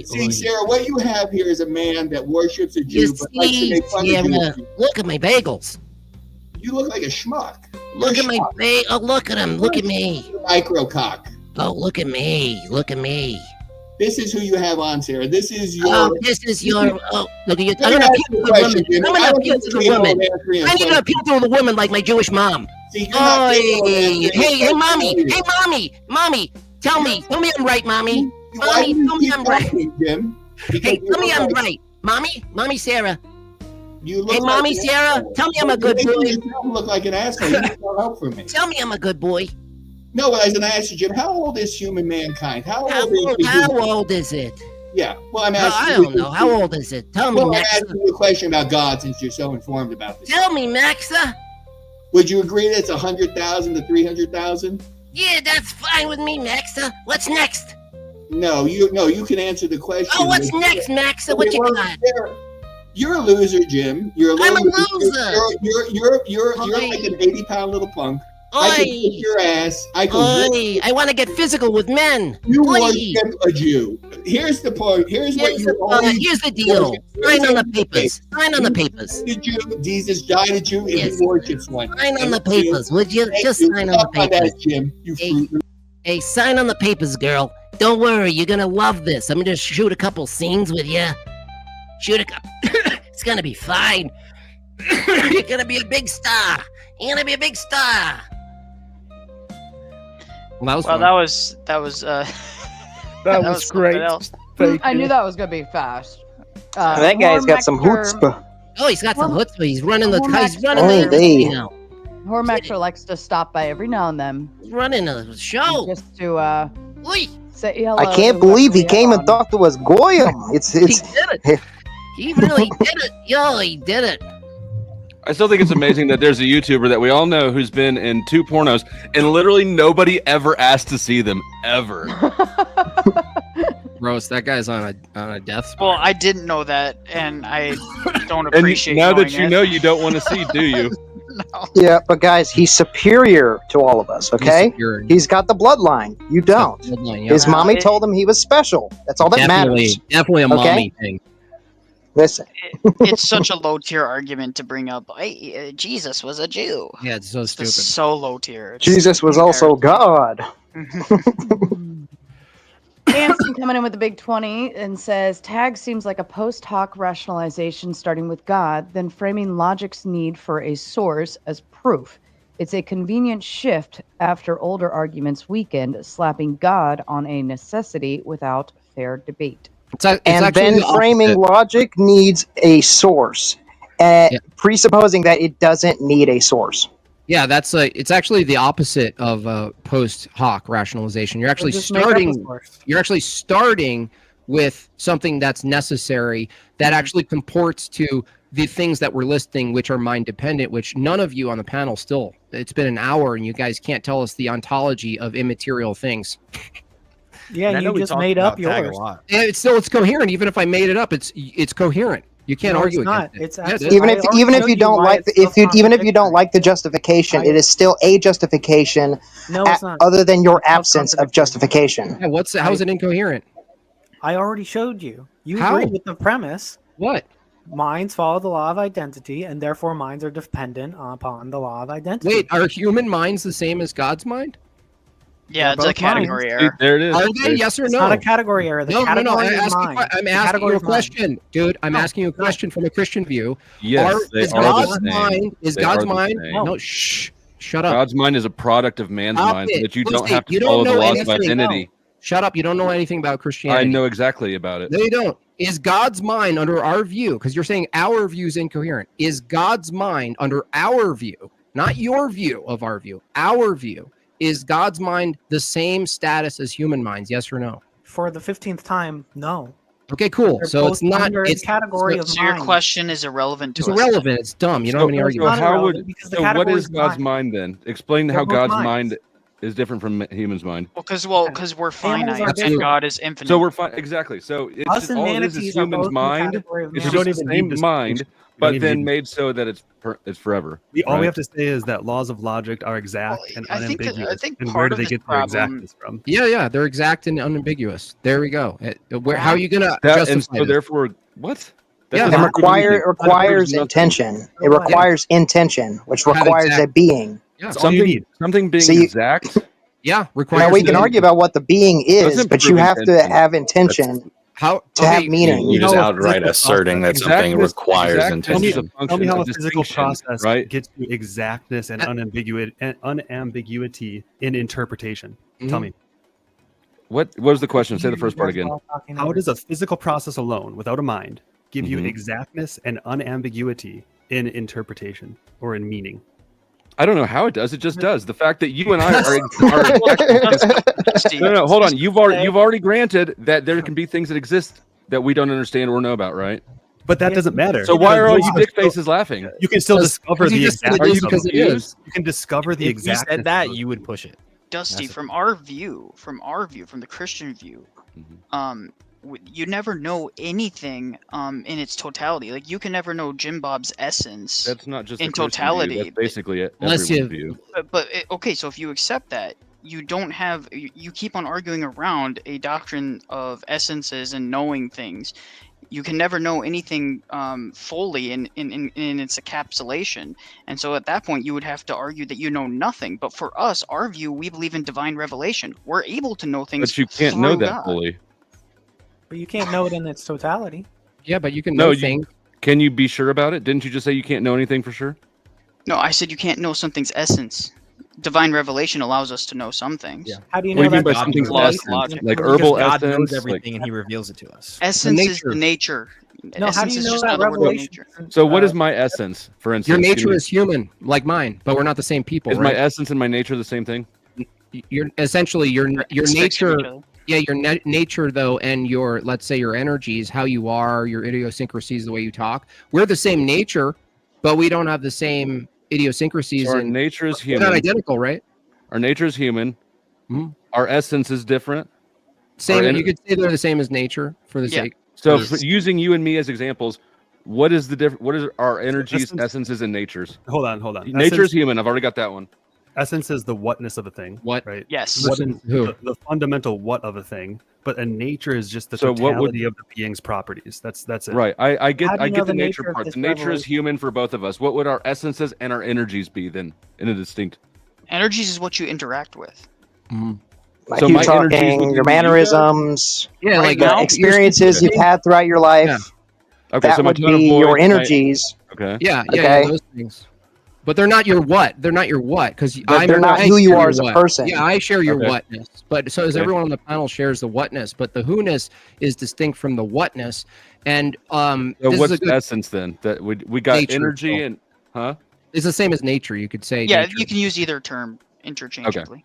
See, Sarah, what you have here is a man that worships a Jew, but likes to make fun of Jews. Look at my bagels. You look like a schmuck. Look at my bagel. Oh, look at him. Look at me. Micro cock. Oh, look at me. Look at me. This is who you have on, Sarah. This is your. Oh, this is your. Oh, look at you. I'm gonna appeal to the woman. I'm gonna appeal to the woman. I need to appeal to the woman like my Jewish mom. See, hey, mommy. Tell me I'm right, mommy. Mommy, tell me I'm right. Jim. Hey, tell me I'm right, mommy, Sarah. You look hey, mommy, Sarah, tell me I'm a good boy. You look like an asshole. You need no help from me. Tell me I'm a good boy. No, as an asked you, Jim, how old is human mankind? How old is it? Yeah, well, I'm asking I don't know. How old is it? Tell me, I'm Maxa. asking you a question about God since you're so informed about this. Tell me, Maxa. Would you agree that it's 100,000 to 300,000? Yeah, that's fine with me, Maxa. What's next? No, you can answer the question. Oh, what's next, Maxa? What you got? You're a loser, Jim. I'm a loser. You're like an 80-pound little punk. I can kick your ass. I want to get physical with men. You worship a Jew. Here's the point. Here's the deal. Sign on the papers. Sign on the papers. The Jew. Jesus died a Jew and he worships one. Sign on the papers, would you? Just sign on the papers. Jim. Hey, sign on the papers, girl. Don't worry, you're gonna love this. I'm gonna shoot a couple scenes with you. It's gonna be fine. You're gonna be a big star. You're gonna be a big star. Well, that was that was great. I knew that was gonna be fast. That guy's got some chutzpah. Oh, he's got some chutzpah. He's running the industry now. Hormaxer likes to stop by every now and then. He's running a show. Just to say hello. I can't believe he came and talked to us Goyim. It's He did it. He really did it. Yo, he did it. I still think it's amazing that there's a YouTuber that we all know who's been in 2 pornos, and literally nobody ever asked to see them ever. Gross. That guy's on a death spiral. Well, I didn't know that, and I don't And appreciate. now that knowing you it. know, you don't want to see, do you? Yeah, but guys, he's superior to all of us, okay? superior. He's got the bloodline. You don't. Bloodline, yeah. His mommy told him he was special. That's all that matters. Definitely a Okay? mommy thing. Listen. It's such a low tier argument to bring up. Jesus was a Jew. Yeah, it's so stupid. It's so low tier. It's Jesus was also God. Anson coming in with the big 20 and says, Tag seems like a post hoc rationalization starting with God, then framing logic's need for a source as proof. It's a convenient shift after older arguments weakened, slapping God on a necessity without fair debate. And then framing logic needs a source, presupposing that it doesn't need a source. Yeah, it's actually the opposite of post hoc rationalization. You're actually just make up a starting. source. You're actually starting with something that's necessary that actually comports to the things that we're listing, which are mind dependent. Which none of you on the panel still. It's been an hour, and you guys can't tell us the ontology of immaterial things. Yeah, you just made up yours. Yeah, it's coherent. Even if I made it up, it's coherent. You can't No, argue it's not. against it. It's Yeah, it is. Even if you don't like the justification, it is still a justification. No, it's not. Other than your absence of justification. Yeah, how is it incoherent? I already showed you. You How? agree with the premise. What? Minds follow the law of identity, and therefore minds are dependent upon the law of identity. Wait, are human minds the same as God's mind? Yeah, it's a both category minds. error. There it is. Are they? Yes or It's no? not a category error. The No. category is I'm mind. asking The you category a is mind. question, dude. I'm asking you a question from a Christian view. Yes, they is are the God's same. mind? Is They God's are the mind? same. No, shh. Shut up. God's mind is a product of man's Stop mind, it. so that you Lucy, don't have you to don't follow the know laws of anything. identity. Shut up. You don't know anything about I Christianity. know exactly about it. No, you don't. Is God's mind under our view? Because you're saying our view is incoherent. Is God's mind under our view, not your view of our view, our view? Is God's mind the same status as human minds? Yes or no? For the 15th time, no. Okay, cool. They're So it's both not. under a It's category of So your mind. question is irrelevant to It's us. irrelevant. It's dumb. You don't have any So argument. how would? irrelevant because the So what category is is God's mind. mind then? Explain They're how both God's minds. mind is different from human's mind. Because we're finite, are and different. God is infinite. So we're fine. Exactly. So it's Us just, and all it is manatees are both human's in the mind. category of It's man. just the even same need this mind, distinction. You but don't even then need- made so that it's forever. All we right? have to say is that laws of logic are exact and I think unambiguous. part And where do of they this get their problem- exactness from? Yeah, they're exact and unambiguous. There we go. How are you gonna That, justify and so this? therefore, what? That Yeah, does It not prove anything. requires That proves nothing. intention. It requires intention, which Have requires exact- a being. Yeah, That's all you need. Something being So you- exact. yeah, Now requires. we can argue about what the being is, Doesn't but you prove have to intention. have intention how to have meaning. You're just know, outright physical asserting that something Exactness- requires exactness is intention. a function Tell me how of a physical distinction, process right? gets you exactness and unambiguity in interpretation. Tell me. What was the question? Say the first part again. How does a physical process alone, without a mind, give you Mhm. exactness and unambiguity in interpretation or in meaning? I don't know how it does. It just does. The fact that you and I are no, hold on. You've already granted that there can be things that exist that we don't understand or know about, right? But that doesn't matter. So why are all you Because dick faces laughing? You can still discover the exactness. Are you of it. confused? You can discover the If you exactness. said that, of it. you would push it. Dusty, That's from our view, from the Christian view, you never know anything in its totality. Like you can never know JimBob's essence. That's not just in the Christian totality. view. That's basically it. Unless Everyone's you- view. Okay, so if you accept that, you don't have you keep on arguing around a doctrine of essences and knowing things. You can never know anything fully in its encapsulation, and so at that point you would have to argue that you know nothing. But for us, our view, we believe in divine revelation. We're able to know things. But you can't know through that God. fully. But you can't know it in its totality. Yeah, but you can No, know you, things. can you be sure about it? Didn't you just say you can't know anything for sure? No, I said you can't know something's essence. Divine revelation allows us to know some things. Yeah. How do you What know do you mean that? by something's Lost essence? logic. Like Because herbal God knows essence? everything Like, and He reveals it to us. Essence is nature. the nature. No, how do Essence you is know just that another word of revelation? nature. so what is my essence, for instance? Your Can nature you- is human, like mine, but we're not the same people. is right? my essence and my nature the same thing? You're essentially your It's fixing nature. each other. Yeah, your nature though, and let's say your energies, how you are, your idiosyncrasies, the way you talk. We're the same nature, but we don't have the same idiosyncrasies. So our and nature is we're human. not identical, right? Our nature is human. Our essence is different. Same. You could say they're the same as nature for the sake. So using you and me as examples, what is the difference? What is our energies, Essence- essences, and natures? Hold on. Nature is human. I've already got that one. Essence is the whatness of a thing. What? Right? Yes. The fundamental what of a thing. But a nature is just the So what would- totality of the being's properties. That's it. Right. I get How do you know the the nature nature of part. this The nature is revelation? human for both of us. What would our essences and our energies be then in a distinct? Energies is what you interact with. Like So you my energies talking, would your be- mannerisms, Yeah, like the experiences you've had throughout your life. Yeah. Okay, that so my would tone of be your voice, my- energies. Okay. Yeah, Okay. those things. But they're not your what. They're not your what because But they're not who you are as a person. Yeah, I share your Okay. whatness. But so as Okay. everyone on the panel shares the whatness, but the who-ness is distinct from the whatness. And So this what's is a good, essence then? That we got Nature, energy so. and it's the same as nature. You could say. Yeah, nature. you can use either term interchangeably.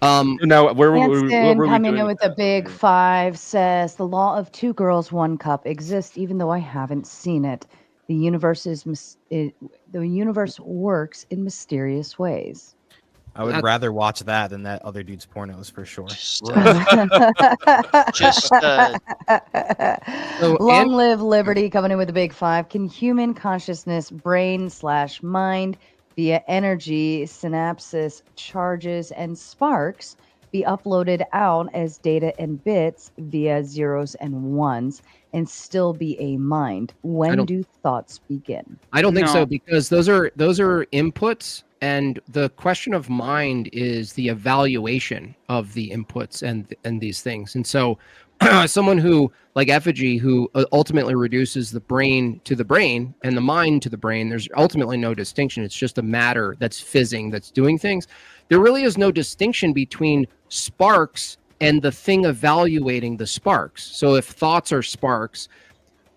Now where Hanson were we coming doing in with a big 5 says the law of 2 girls, 1 cup exists even though I haven't seen it. The universe the universe works in mysterious ways. I would rather watch that than that other dude's pornos for sure. Long live liberty coming in with a big 5. Can human consciousness, brain/mind, via energy, synapses, charges, and sparks be uploaded out as data and bits via zeros and ones and still be a mind? When do thoughts begin? I don't think No. so because those are inputs, and the question of mind is the evaluation of the inputs and these things. And so, someone who like Effigy, who ultimately reduces the brain to the brain and the mind to the brain, there's ultimately no distinction. It's just a matter that's fizzing, that's doing things. There really is no distinction between sparks and the thing evaluating the sparks. So if thoughts are sparks,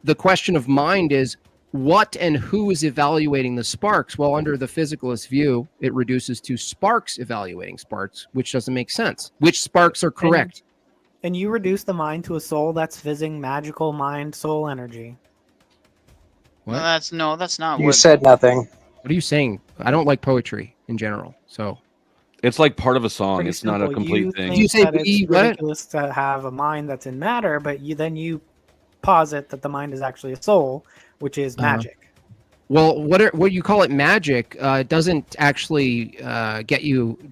the question of mind is what and who is evaluating the sparks? Well, under the physicalist view, it reduces to sparks evaluating sparks, which doesn't make sense. Which sparks are correct? And you reduce the mind to a soul that's fizzing magical mind soul energy. What? That's not You what said nothing. What are you saying? I don't like poetry in general, so it's like part of a song. Pretty It's not a simple. complete You thing. think You say that it's we what? ridiculous to have a mind that's in matter, but you posit that the mind is actually a soul, which is magic. Well, what you call it magic doesn't actually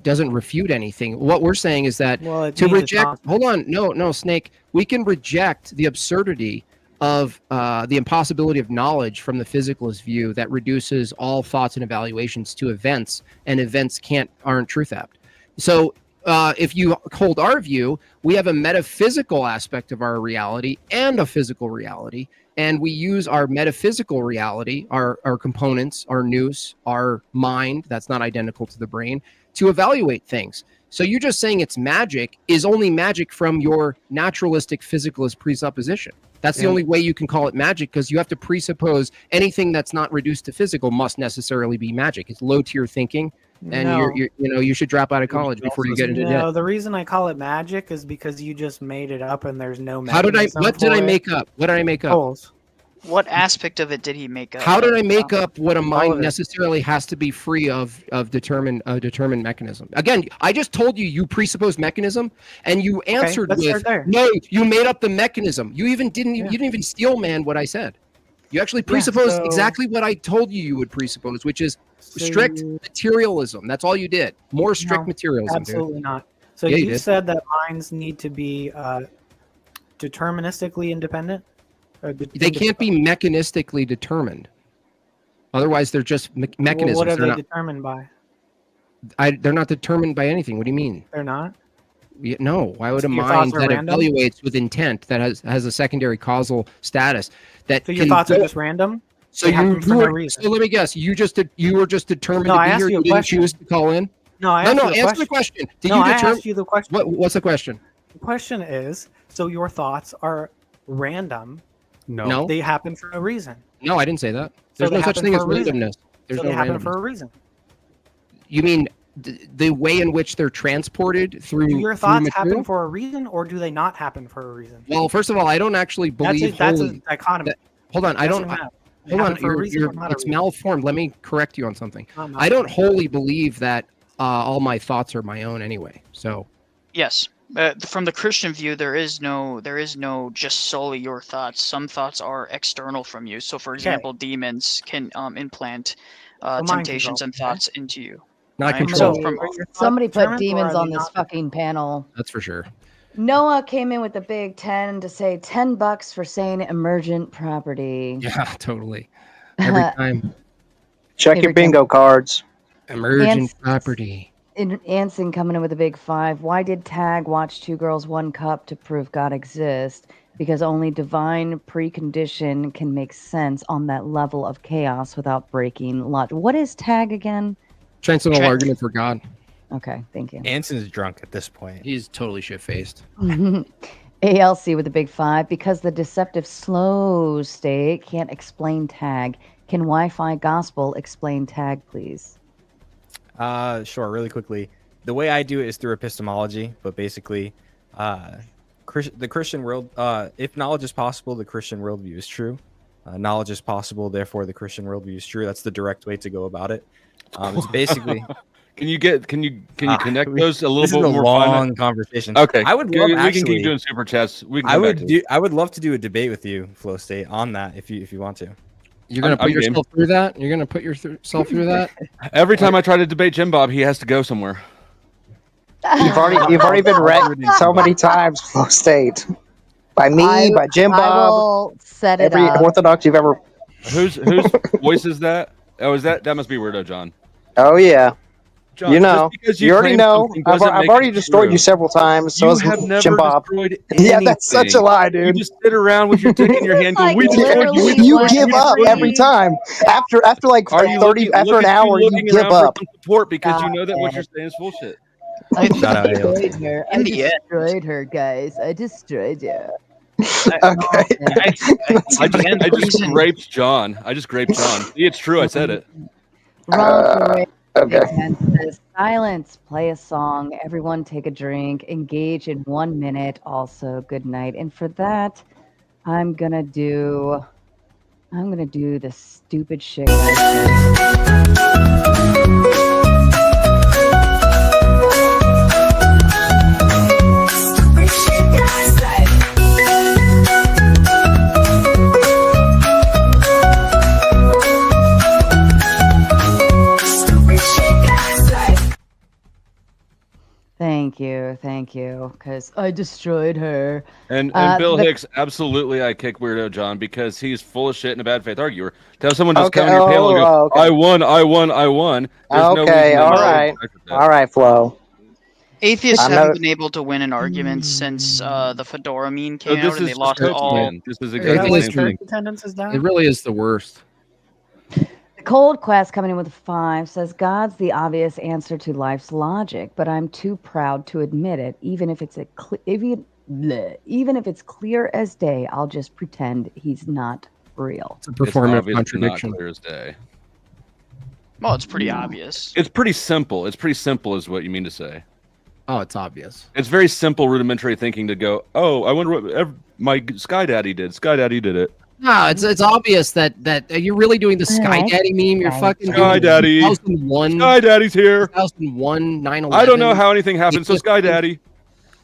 doesn't refute anything. What we're saying is that Well, it to means it's reject. not. Hold on, no, Snake. We can reject the absurdity of the impossibility of knowledge from the physicalist view that reduces all thoughts and evaluations to events, and events aren't truth-apt. So if you hold our view, we have a metaphysical aspect of our reality and a physical reality, and we use our metaphysical reality, our components, our nous, our mind, that's not identical to the brain, to evaluate things. So you're just saying it's magic is only magic from your naturalistic physicalist presupposition. That's the only way you can call it magic, because you have to presuppose anything that's not reduced to physical must necessarily be magic. It's low tier thinking, and No. you should drop out of college before you get into No, debt. the reason I call it magic is because you just made it up and there's no How did I? mechanism What did for I it. make up? What did I make up? Holes. What aspect of it did he make up? How did I make up what a of mind it. necessarily has to be free of determined mechanism? Again, I just told you presuppose mechanism, and you answered let's with start there. no. You made up the mechanism. You didn't even steel man what I said. You actually presupposed so- exactly what I told you would presuppose, which is strict materialism. That's all you did. More strict No, materialism. Dude. Absolutely not. So Yeah, you you did. said that minds need to be deterministically independent? They can't be mechanistically determined. Otherwise, they're just mechanisms. Well, what are They're they not- determined by? they're not determined by anything. What do you mean? They're not? No. Why would a So your mind thoughts are that random? evaluates with intent, that has a secondary causal status, that So your can thoughts are go- just random? So They you happen for no were, reason. so let me guess. You were just determined No, to I be asked here. you a You didn't question. choose to call in. No, I asked you the answer the question. Did No, you I determine? asked you the question. What's the question? The question is, so your thoughts are random. No. They happen for no reason. No, I didn't say that. So There's they no such happen thing as for a reason. randomness. There's So no they happen randomness. for a reason. You mean the way in which they're transported through Do your through thoughts material? happen for a reason, or do they not happen for a reason? Well, first of all, I don't actually believe That's a wholly- dichotomy. Hold on, I Yes don't. or no? Hold on, happened for a reason. you're, or not a it's reason. malformed. Let me correct you on something. Not I don't malformed. wholly believe that all my thoughts are my own anyway. So Yes. From the Christian view, there is no just solely your thoughts. Some thoughts are external from you. So, for example, demons can implant So mind temptations control, and okay. thoughts into you. not Right? control. So, from Are your thoughts Somebody put determined, or demons are on they this not fucking panel. That's for sure. Noah came in with a big 10 to say $10 for saying emergent property. Yeah, totally. Every time. Check your Every time. bingo cards. Emergent property. Anson coming in with a big 5. Why did Tag watch Two Girls, One Cup to prove God exists? Because only divine precondition can make sense on that level of chaos without breaking logic. What is Tag again? Transcendental argument for God. Okay, thank you. Anson's drunk at this point. He's totally shit-faced. ALC with a big 5. Because the deceptive slow state can't explain Tag. Can Wi-Fi gospel explain Tag, please? Sure, really quickly. The way I do it is through epistemology, but basically, the Christian world, if knowledge is possible, the Christian worldview is true. Knowledge is possible, therefore the Christian worldview is true. That's the direct way to go about it. It's basically. Can you connect those a little this bit is a more? long conversation. Okay, I would we love can actually. keep doing super chats. We can I come back would to it. do. I would love to do a debate with you, Flow State, on that if you want to. You're gonna put I'm game. yourself through that. You're gonna put yourself through that. Every time I try to debate Jim Bob, he has to go somewhere. You've already been wrecked so many times, Flow State. By me, by Jim I Bob, will set it every up. Orthodox you've ever. Whose voice is that? Oh, is that must be Weirdo John. Oh yeah. John, You know, just because you already claim know. something I've doesn't make already it destroyed true. you several times. So You has have never Jim Bob. destroyed Yeah, that's such a anything. lie, dude. You just sit around with your dick in your hand going, Like "We destroyed you. We literally You destroyed give up every time. After like Are you 30, looking, after look an at hour, you you looking give around up. for some support because you Stop know that what it. you're saying is bullshit. I Shout out, AOC. destroyed her. I In the end. destroyed her, guys. I destroyed you. Okay. I just raped John. See, it's true. I said it. Wrong for Okay. Big 10 says, silence, play a song, everyone take a drink, engage in 1 minute, also good night. And for that, I'm gonna do the stupid shit guys. Thank you, because I destroyed her. And Bill Hicks, absolutely, I kick Weirdo John because he's full of shit and a bad faith arguer. To have someone just come on your panel and go, okay. I won. There's no Okay, reason all to right. respect that. All right, Flo. Atheists I'm haven't not- been able to win an argument since the Fedora meme So came this out and is they lost church all. man. This is Is that exactly why the same church thing. attendance is down? It really is the worst. The Cold Quest coming in with a 5 says God's the obvious answer to life's logic, but I'm too proud to admit it. Even if it's even if it's clear as day, I'll just pretend he's not real. It's a performative obviously contradiction. Not clear as day. Well, it's pretty obvious. It's pretty simple. It's pretty simple, is what you mean to say. Oh, it's obvious. It's very simple, rudimentary thinking to go, oh, I wonder what my Sky Daddy did. Sky Daddy did it. No, it's obvious that you're really doing the Sky Daddy meme. You're fucking Sky doing Daddy. 2001. Sky Daddy's here. 2001, 9/11. I don't know how anything happened, so Sky Daddy.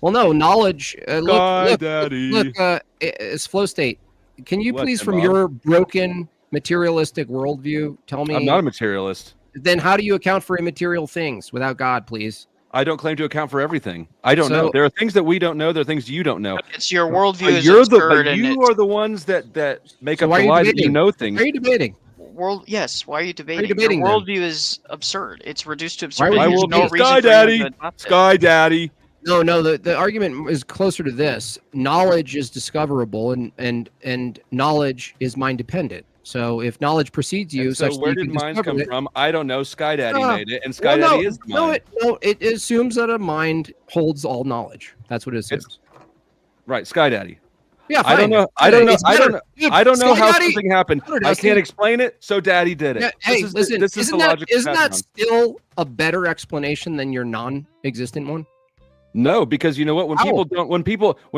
Well, no knowledge. Sky Daddy. Look, it's Flow State. Can you What, please, Tim from Bob? your broken materialistic worldview, tell me? I'm not a materialist. Then how do you account for immaterial things without God, please? I don't claim to account for everything. I don't know. There are things that we don't know. There are things you don't know. It's your worldview is You're absurd and you it's are the ones that make So up why are the you lie that you debating? know things. Why are you debating? Yes, why are you debating? debating Your then? worldview is absurd. It's reduced to Why absurdity. would I you There's will no be reason Sky for you Daddy. to adopt it. Sky Daddy. No. The argument is closer to this. Knowledge is discoverable, and knowledge is mind dependent. So if knowledge precedes you, And so such where that you did can minds discover come it, from? I don't know. Sky Daddy Ah, made it, and Sky Daddy is the mind. it assumes that a mind holds all knowledge. That's what it assumes. Right, Sky Daddy. Yeah, I don't fine. know. I don't know. It's I don't better. know. Dude, I don't know Sky how Daddy- something happened. Better, I Dusty. can't explain it, so Daddy did it. Yeah, hey, listen, this is the isn't that logic of isn't that background. still a better explanation than your non-existent one? No, because you know what? When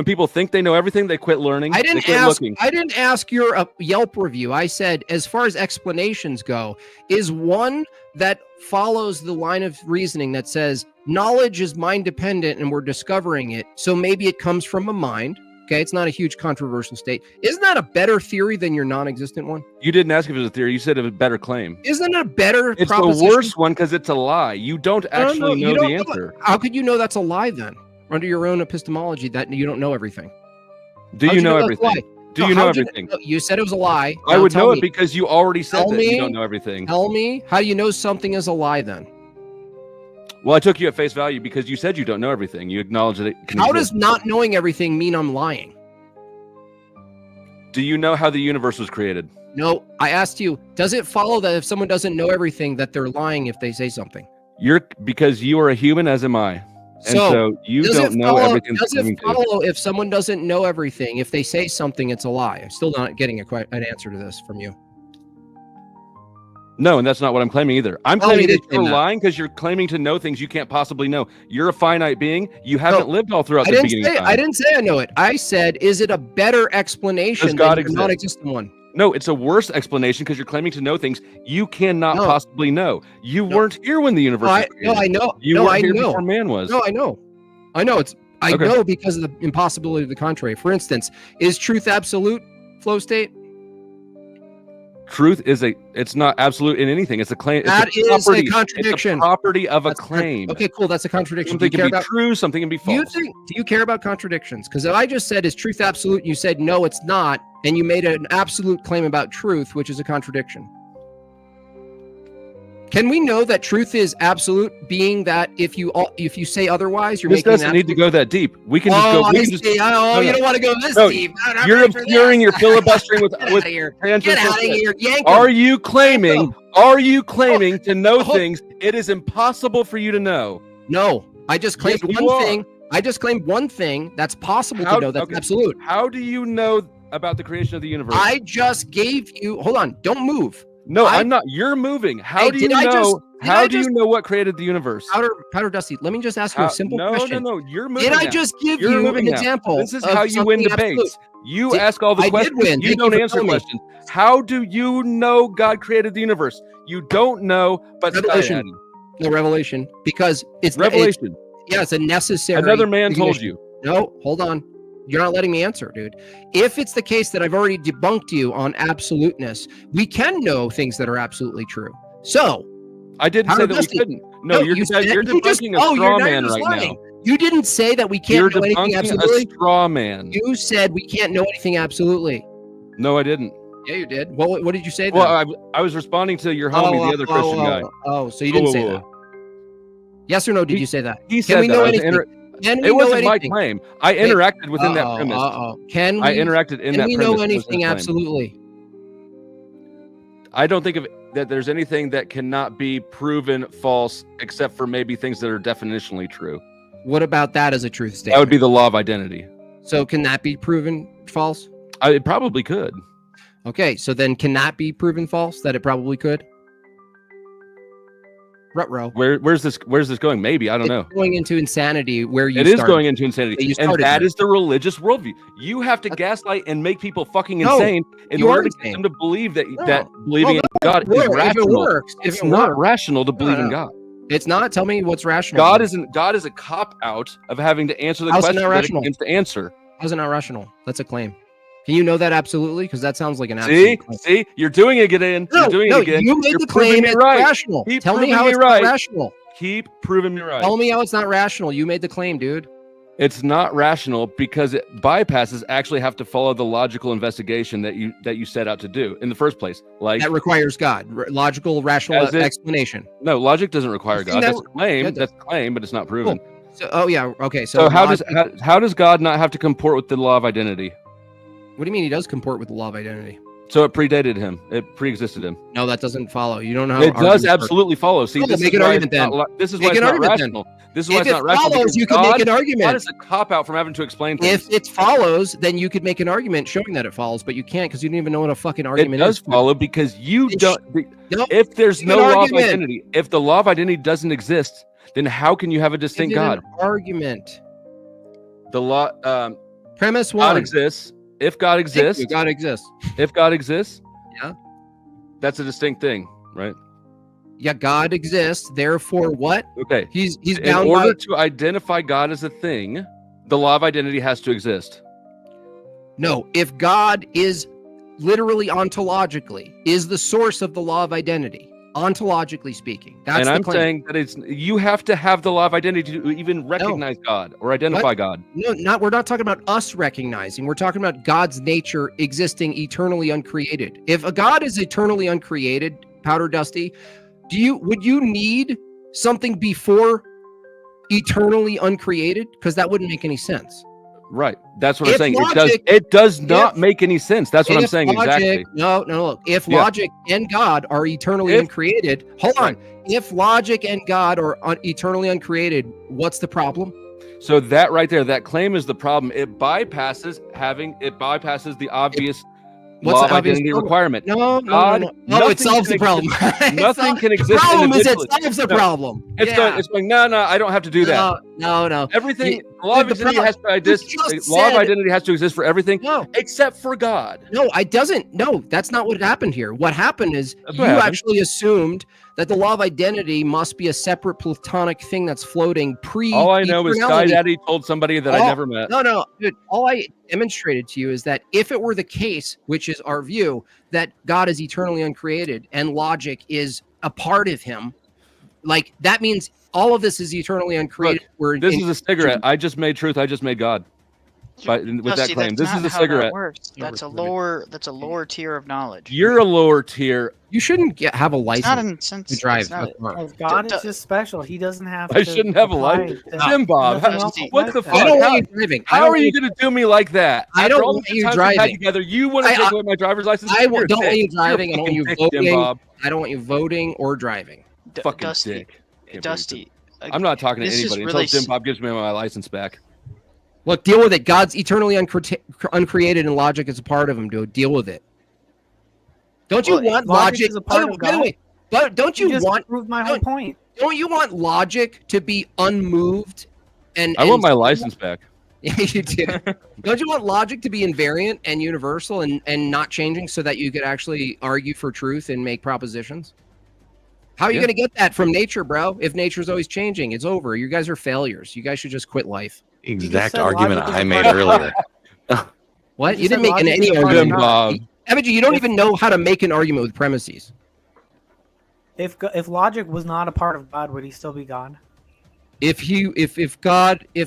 people think they know everything, they quit learning. I They didn't quit ask. looking. I didn't ask your Yelp review. I said, as far as explanations go, is one that follows the line of reasoning that says knowledge is mind dependent and we're discovering it. So maybe it comes from a mind. Okay, it's not a huge controversial state. Isn't that a better theory than your non-existent one? You didn't ask if it was a theory. You said it was a better claim. Isn't it a better It's proposition? the worst one because it's a lie. You don't actually know the answer. How could you know that's a lie then? Under your own epistemology, that you don't know everything. Do How'd you know that's a lie? everything? Do you know how'd everything? You said it was a lie. I Now would tell know me. it because you already said Tell that me. you don't know everything. Tell me, how do you know something is a lie then? Well, I took you at face value because you said you don't know everything. You acknowledge that it can How exist. does not knowing everything mean I'm lying? Do you know how the universe was created? No, I asked you, does it follow that if someone doesn't know everything that they're lying if they say something? Because you are a human, as am I. And so you does don't it know follow- everything. Does it follow if someone doesn't know everything, if they say something, it's a lie? I'm still not getting an answer to this from you. No, and that's not what I'm claiming either. I'm Oh, claiming you that did you're claim that. lying because you're claiming to know things you can't possibly know. You're a finite being. You haven't lived all throughout I the didn't beginning say of time. I didn't say I know it. I said, is it a better explanation Does God than the exist? non-existent one? No, it's a worse explanation because you're claiming to know things you cannot No. possibly know. You weren't here when the universe was created. I know. You no, weren't I here know. before man was. No, I know. I know. I Okay. know because of the impossibility of the contrary. For instance, is truth absolute, flow state? Truth is it's not absolute in anything. It's a claim. That it's is a property. contradiction. It's a property of a claim. Okay, cool. That's a contradiction. Something Do you can care be true, something can be false. Do you care about contradictions? Because if I just said, is truth absolute? And you said, no, it's not. And you made an absolute claim about truth, which is a contradiction. Can we know that truth is absolute, being that if you say otherwise, you're This making doesn't need to go that deep. We can just go. Oh, We I can just, see. Oh, you don't want to go this No, deep. You're obscuring your filibustering with Get out of here. Get out of here. Yank 'em. Are you claiming to know things it is impossible for you to know? No, I just claimed Yes, you one are. thing. I just claimed one thing that's possible to know. That's okay. absolute. How do you know about the creation of the universe? I just gave you. Hold on. Don't move. No, I'm not. You're moving. How Hey, do you did I know? just- did I How do just- you know what created the universe? Powder Dusty, let me just ask you a simple question. No. You're moving. Did I now. just give You're you moving an now. example? This is of how you win something debates. absolute? You Did- ask all the I did questions. win. You Thank don't for answer telling me. questions. How do you know God created the universe? You don't know, but Revelation. No, revelation. Because it's Revelation. It's a necessary. Another man told condition. you. No, hold on. You're not letting me answer, dude. If it's the case that I've already debunked you on absoluteness, we can know things that are absolutely true. So, I didn't say that we couldn't. No, you're debunking a straw man right now. You didn't say that we You're can't know anything debunking absolutely. a straw man. You said we can't know anything absolutely. No, I didn't. Yeah, you did. What did you say then? Well, I was responding to your homie, the other Christian guy. Oh, so you didn't say that. Yes or no? Did you say that? He Can said we that. know I was anything? Can we It know wasn't my anything? claim. I interacted within that premise. Can we? I interacted in can that we premise. know It was anything his claim. absolutely? I don't think that there's anything that cannot be proven false except for maybe things that are definitionally true. What about that as a truth statement? That would be the law of identity. So can that be proven false? It probably could. Okay, so then can that be proven false? That it probably could? Ruh-roh. Where's this going? Maybe, I don't know. Going into insanity where you It is started. going into insanity. You And started that there. is the religious worldview. You have to gaslight and make people fucking No, insane in you are order to get insane. them to believe that No. believing Well, in God no, is if it rational. works, if It's it not works. rational to believe in No. God. It's not. Tell me what's rational. God is a cop out of having to answer the How's it question not that it rational? begins to answer. How's it not rational? That's a claim. Can you know that absolutely? Because that sounds like an See, absolute claim. see, you're doing it again. No, You're doing no, it again. you made You're the proving claim me it's right. rational. Keep Tell me proving how me it's right. not rational. Keep proving me right. Tell me how it's not rational. You made the claim, dude. It's not rational because it bypasses actually have to follow the logical investigation that you set out to do in the first place. Like That requires God. Logical, rational As in- explanation. no, logic doesn't require You God. think That's a that- claim. yeah, That's a claim, but it's not proven. Cool. So, oh yeah, okay. So how logic- does God not have to comport with the law of identity? What do you mean he does comport with the law of identity? So it predated him. It pre-existed him. No, that doesn't follow. You don't know how It does arguments work. absolutely follow. See, No, this make is an why argument it's not then. lo- This is Make why it's an not argument then. rational. This is why If it's it not rational. follows, because you can make God- an argument. God is a cop out from having to explain things. If it follows, then you could make an argument showing that it follows, but you can't because you didn't even know what a fucking It argument does is. follow because you It's- don't. No, If there's give no an law of argument. identity, if the law of identity doesn't exist, then how can you have a distinct Give it God? an argument. The law. Premise God one exists. If God exists, God exists. If God exists, yeah, that's a distinct thing, right? Yeah, God exists. Therefore, what? Okay, He's in bound order by... to identify God as a thing, the law of identity has to exist. No, if God is literally ontologically is the source of the law of identity, ontologically speaking, that's and the I'm claim. saying that you have to have the law of identity to even recognize God or identify God. No, we're not talking about us recognizing. We're talking about God's nature existing eternally uncreated. If a God is eternally uncreated, Powder Dusty, would you need something before eternally uncreated? Because that wouldn't make any sense. Right. That's what I'm If saying. logic- It does not make any sense. That's what I'm If saying logic- exactly. No, look. If Yeah. logic and God are eternally uncreated, hold on. If logic and God are eternally uncreated, what's the problem? So that right there, that claim is the problem. It bypasses the obvious What's law the of obvious identity problem? requirement. No. nothing It solves can the problem. exist- Nothing can The exist problem is it individually. solves the No. problem. It's going, no, I don't have to do that. No. Everything, the law of identity has to exist. The law of identity has to exist for everything except for God. No, it doesn't. No, that's not what happened here. What happened is you what happened. actually assumed that the law of identity must be a separate platonic thing that's floating pre. All I know is Sky eternality. Daddy told somebody that I never met. No, dude. All I demonstrated to you is that if it were the case, which is our view, that God is eternally uncreated and logic is a part of him, like that means all of this is eternally uncreated. This is a cigarette. I just made truth. I just made God. With that Dusty, claim, that's this is not a how cigarette. That works. That's a lower tier of knowledge. You're a lower tier. You shouldn't have a It's license not in sense to drive it's not- a car. Well, God is just special. He doesn't have I to shouldn't have a apply license. to Jim Bob, nothing else what like the that. fuck? I don't want you driving. How are you going to do me like that? I After don't all want the you times we've had driving. together, you want to take away my driver's license? I You're don't a want you dick. driving. I You're don't want you a fucking dick, Jim voting. Bob. I don't want you voting or driving. Fucking Dusty, dick. Can't Dusty. I'm not talking to this is anybody really until Jim Bob gives me my license back. Look, deal with it. God's eternally uncreated, and logic is a part of him. Dude, deal with it. Don't you want logic? is a part of By the God. way, but don't you just want? proved my whole point. Don't you want logic to be unmoved? I want my license back. Yeah, you do. Don't you want logic to be invariant and universal and not changing, so that you could actually argue for truth and make propositions? How are you going to get that from nature, bro? If nature's always changing, it's over. You guys are failures. You guys should just quit life. Exact argument I made earlier. What? You said didn't make logic any is part of argument. God. Evan, you don't even know how to make an argument with premises. If logic was not a part of God, would he still be God? If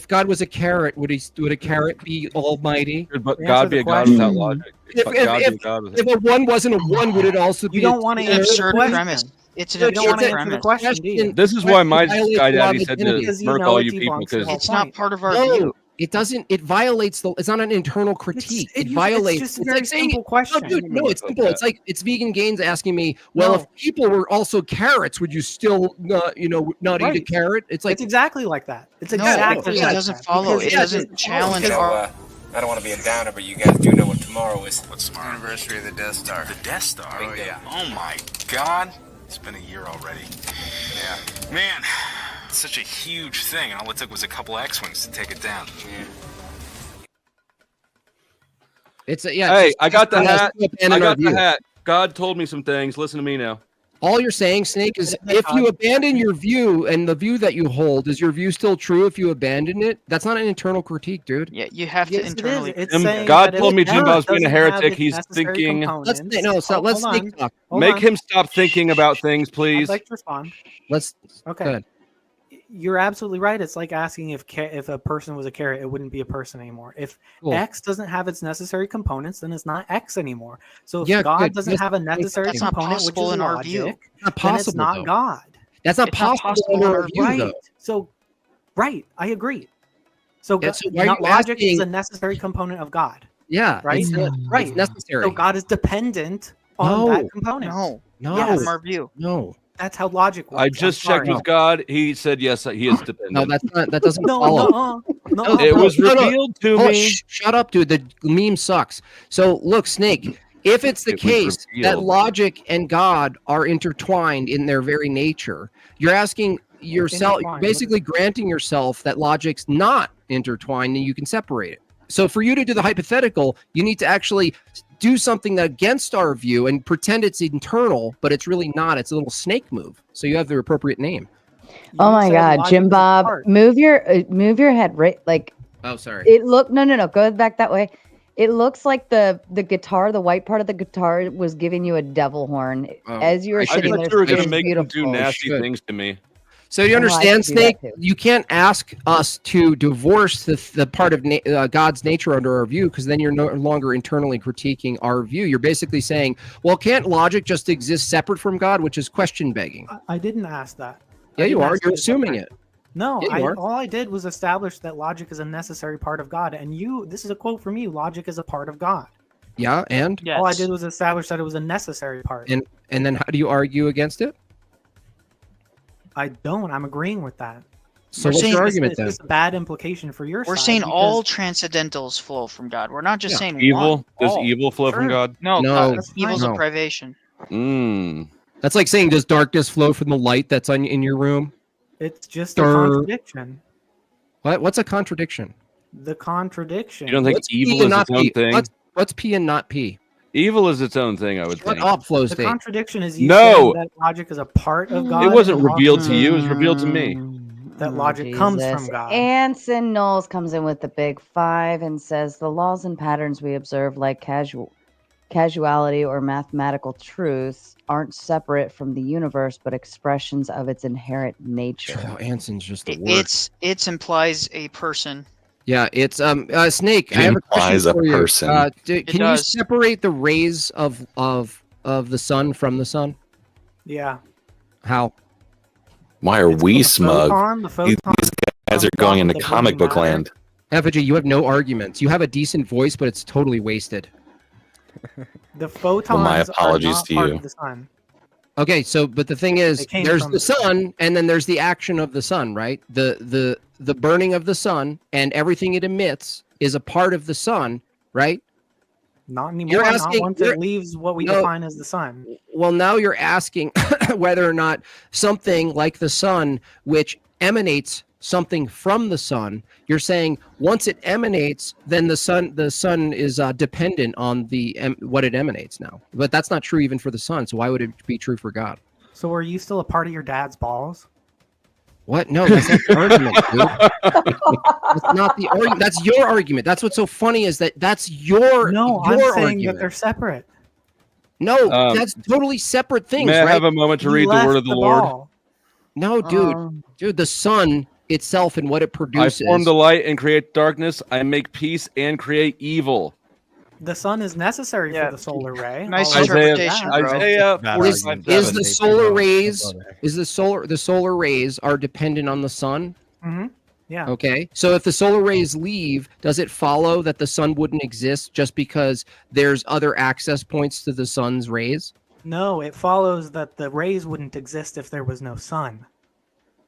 God was a carrot, would a carrot be almighty? But God be a God without logic. If a one wasn't a one, would it also be? You don't want to It's an answer the absurd question. premise. It's an You don't want absurd to answer the premise. question, do you? This is why my Violates Sky the law of Daddy said to identity. Because you murk know all it you people debunks the because whole It's not part of our No, view. it doesn't. It violates the. It's not an internal critique. It It's violates. just a it's very like saying, simple question. No, dude, no, it's simple. It's like it's vegan gains asking me, well, if people were also carrots, would you still not eat a Right. carrot? It's like It's exactly like that. It's No, exactly because like it doesn't that. follow. Because It doesn't challenge our. I don't want to be a downer, but you guys do know what tomorrow is. What's tomorrow? Anniversary of the Death Star. The Death Star? Oh, yeah. Oh, my God. It's been a year already. Yeah. Man, it's such a huge thing. All it took was a couple X-Wings to take it down. it's a, yeah. Hey, I got the just- hat. abandon I our got the view. hat. God told me some things. Listen to me now. All you're saying, Snake, is if you abandon your view and the view that you hold, is your view still true if you abandon it? That's not an internal critique, dude. Yeah, you have to Yes, it is. internally. It's Jim- saying God that told if me it Jim Bob's being a doesn't have heretic. its He's necessary thinking. Let's components- no. So let's hold Snake on. talk. Hold Make on. him stop thinking about things, I'd please. like to respond. Let's. Okay. Go ahead. You're absolutely right. It's like asking if a person was a carrot, it wouldn't be a person anymore. If Cool. X doesn't have its necessary components, then it's not X anymore. So if Yeah, God good. doesn't have a necessary That's not component, which possible is in our logic, view. Not then possible. it's not though. God. That's not It's not possible possible in in our our view, Right. though. So, right, I agree. So, Yeah, so why are you logic is asking- a necessary component of God, Yeah, right? It's, Right. It's necessary. So God is dependent on No. that component. No, no. not from our view. No. That's how logic works. I just checked with God. He said yes. He is dependent. No, that's not. That doesn't No, follow. no, It was revealed to Oh, me. shut up, dude. The meme sucks. So look, Snake. If it's the It was case that revealed. logic and God are intertwined in their very nature, you're asking yourself, Intertwined. basically granting yourself that logic's not intertwined, and you can separate it. So for you to do the hypothetical, you need to actually do something against our view and pretend it's internal, but it's really not. It's a little snake move. So you have the appropriate name. Oh my God, Jim Bob, move your head right, like. Oh, sorry. It no, go back that way. It looks like the guitar, the white part of the guitar, was giving you a devil horn as you were sitting there. I thought you were going to make beautiful. them do nasty things to me. So you understand, Snake? You can't ask us to divorce the part of God's nature under our view, because then you're no longer internally critiquing our view. You're basically saying, well, can't logic just exist separate from God, which is question begging? I didn't ask that. Yeah, you are. You're assuming it. No, Yeah, you are. all I did was establish that logic is a necessary part of God. And this is a quote from you, logic is a part of God. Yeah, and? All I did was establish that it was a necessary part. And then how do you argue against it? I don't. I'm agreeing with that. So what's your argument then? It's a bad implication for your We're side. saying because- all transcendentals flow from God. We're not just saying Evil? one. Does All. evil flow from God? No, No. evil's No. a privation. That's like saying, does darkness flow from the light that's in your room? It's just a contradiction. What? What's a contradiction? The contradiction. You don't think What's P evil and is not its own P? thing? What's P and not P? Evil is its own thing, I would think. up, flow The state. contradiction is you No. saying that logic is a part of God. It wasn't and revealed to also you, it was revealed to me. That logic comes from God. Anson Knowles comes in with the big 5 and says the laws and patterns we observe, like casuality or mathematical truths, aren't separate from the universe, but expressions of its inherent nature. Oh, Anson's just the word. It implies a person. Yeah, it's Snake. It I have a question implies a for you. person. Can you does. separate the rays of the sun from the sun? Yeah. How? Why are we smug? photon These guys are going into comic book land. Effigy, you have no arguments. You have a decent voice, but it's totally wasted. The photons my are apologies not to part you. of the sun. Okay, so but the thing is, They came there's from the the sun. sun, and then there's the action of the sun, right? The burning of the sun and everything it emits is a part of the sun, right? Not anymore. You're Not asking- once you're- it leaves what we No. define as the sun. Well, now you're asking whether or not something like the sun, which emanates something from the sun, you're saying once it emanates, then the sun is dependent on what it emanates now. But that's not true even for the sun. So why would it be true for God? So are you still a part of your dad's balls? What? No, that's not the argument, dude. That's not the argument. That's your argument. That's what's so funny is that's your No, your I'm saying argument. that they're separate. No, Um, that's totally separate things, May I right? have a moment to You read the left word of the the Lord? ball. No, dude, the sun itself and what it I produces. form the light and create darkness. I make peace and create evil. The sun is necessary for the solar ray. Nice I'll agree with interpretation, that. bro. Isaiah Bad 45:7. argument. Is the They solar go- rays go there. is the solar rays are dependent on the sun? Mhm. Yeah. Okay. So if the solar rays leave, does it follow that the sun wouldn't exist just because there's other access points to the sun's rays? No, it follows that the rays wouldn't exist if there was no sun.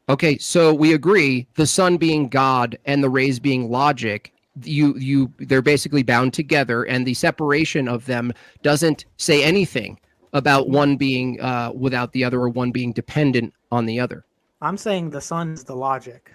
Okay, so we agree the sun being God and the rays being logic, they're basically bound together, and the separation of them doesn't say anything about one being without the other or one being dependent on the other. I'm saying the sun is the logic.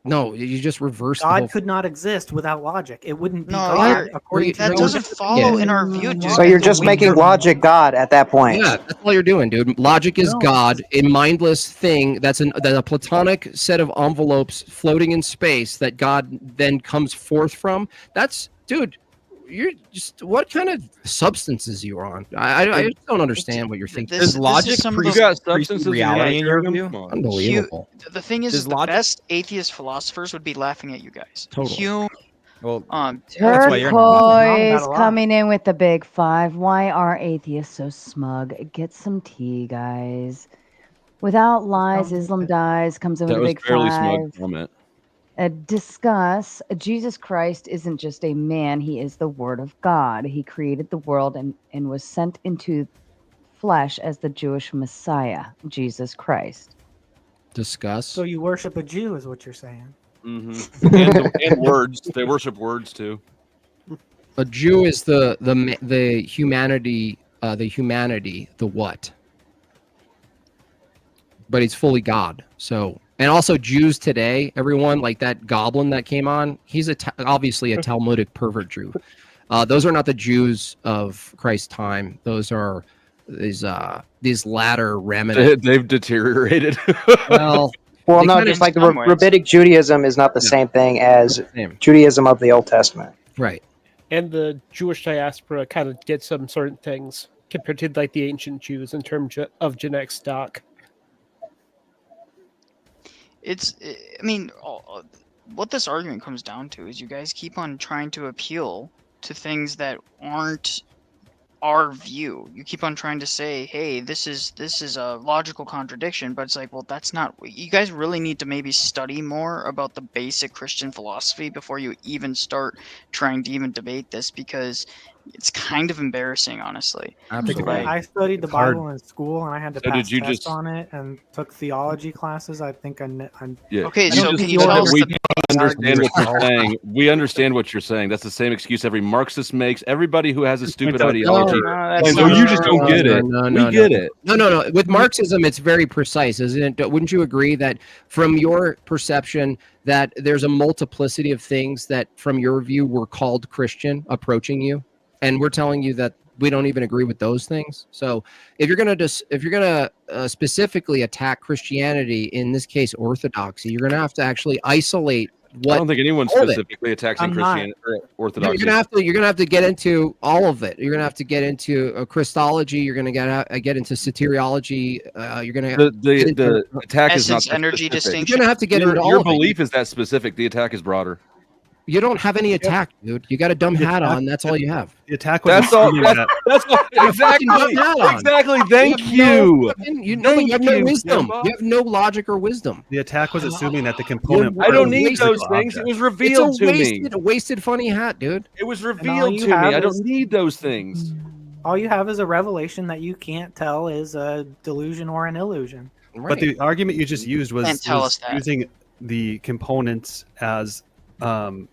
No, you just reversed the whole God could not exist without logic. It wouldn't be No, God according to that your doesn't definition. follow in our view, dude. So you're just making logic God at that point. Yeah, that's all you're doing, dude. Logic is No. God, a mindless thing that's a platonic set of envelopes floating in space that God then comes forth from. That's, dude, you're just, what kind of substances you're on? I just don't understand what you're thinking. Does logic some- you got substances in reality in your your view? view? Unbelievable. The thing is, Does the logic- best atheist philosophers would be laughing at you guys. Totally. Hume, Well, Turquoise why you're not coming in with the big 5. Why are atheists so smug? Get some tea, guys. Without lies, Islam dies. Comes in with That a was big fairly 5. smug comment. Discuss. Jesus Christ isn't just a man, he is the Word of God. He created the world and was sent into flesh as the Jewish Messiah, Jesus Christ. Discuss. So you worship a Jew, is what you're saying. And words. They worship words too. A Jew is the humanity, the what? But he's fully God. So And also Jews today, everyone, like that goblin that came on, he's obviously a Talmudic pervert Jew. Those are not the Jews of Christ's time. Those are these latter remnants. They've deteriorated. Well, no, just like the rabbinic Judaism is not the same thing as Judaism of the Old Testament. Right. And the Jewish diaspora kind of gets some certain things compared to like the ancient Jews in terms of genetic stock. I mean, what this argument comes down to is you guys keep on trying to appeal to things that aren't our view. You keep on trying to say, hey, this is a logical contradiction, but it's like, well, that's not. You guys really need to maybe study more about the basic Christian philosophy before you even start trying to even debate this, because it's kind of embarrassing, honestly. Absolutely. I studied the Bible in school, and I had to pass did you tests just- on it, and took theology classes. I think I'm Yeah. Okay, You so just can you know tell that us we the understand what you're saying? We understand what you're saying. That's the same excuse every Marxist makes. Everybody who has a stupid ideology. that's So not you just don't true. get it. No, We get it. No. With Marxism, it's very precise, isn't it? Wouldn't you agree that from your perception that there's a multiplicity of things that from your view were called Christian approaching you? And we're telling you that we don't even agree with those things. So if you're gonna specifically attack Christianity, in this case orthodoxy, you're gonna have to actually isolate what. I don't think anyone all of it. specifically attacking I'm not. Christianity or Orthodoxy. You're gonna have to get into all of it. You're gonna have to get into Christology. You're gonna get into soteriology. You're gonna The attack is not essence energy specific. distinction. You're gonna have to get into all Your of it. belief is that specific. The attack is broader. You don't have any attack, dude. You got a dumb hat on. That's all you have. The attack was That's all. assuming that That's all. Exactly. fucking dumb hat on. Exactly. Thank you. You have no wisdom. Jimbo. You have no logic or wisdom. the attack was assuming that the component. I part don't was need physical those things. It object. was revealed to me. A wasted funny hat, dude. It was all revealed you to me. have I don't is- need those things. all you have is a revelation that you can't tell is a delusion or an illusion. But the argument you just used was, Can't tell us that. using the components as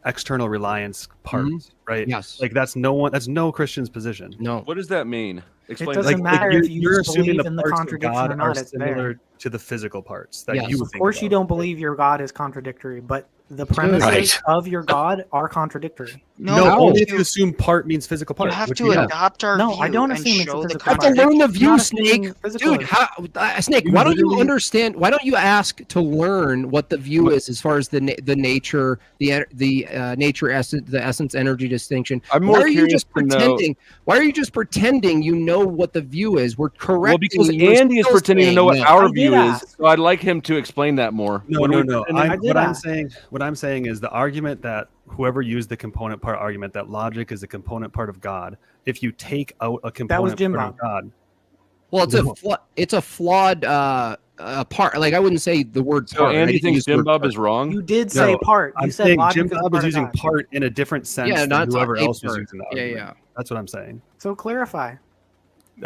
external reliance parts, right? Yes. Like that's no Christian's position. No. What does that mean? Explain. doesn't Like, matter you're, if you you're assuming believe the in the parts of contradiction God or not, are it's similar there. to the physical parts that Yes. you would Of think course, you about. don't believe your God is contradictory, but the premises Right. of your God are contradictory. No, only if you assume part means physical part. You have which to we know. adopt our No, view I don't and assume it's a show the physical I have to part. learn the I'm view, not assuming Snake. physical Dude, is- Snake, You why don't you literally- understand? Why don't you ask to learn what the view is as far as the nature, the nature essence, the essence energy distinction? I'm Why more are you curious just to know. pretending? Why are you just pretending you know what the view is? We're correct. Well, because Andy is pretending to know what our view is, so I'd like him to explain that more. No, What no, are we no. pretending- What I'm saying is the argument that whoever used the component part argument that logic is a component part of God. If you take out a component part GAUNTLET. of God, Well, it's a flawed part. Like I wouldn't say the word So part. I Andy didn't thinks use the word GAUNTLET part. is wrong. You did say part. You I'm said saying logic Jim is Bob part is of using God. part in a different sense Yeah, than not whoever a else is part. using the Yeah, argument. yeah. That's what I'm saying. So clarify.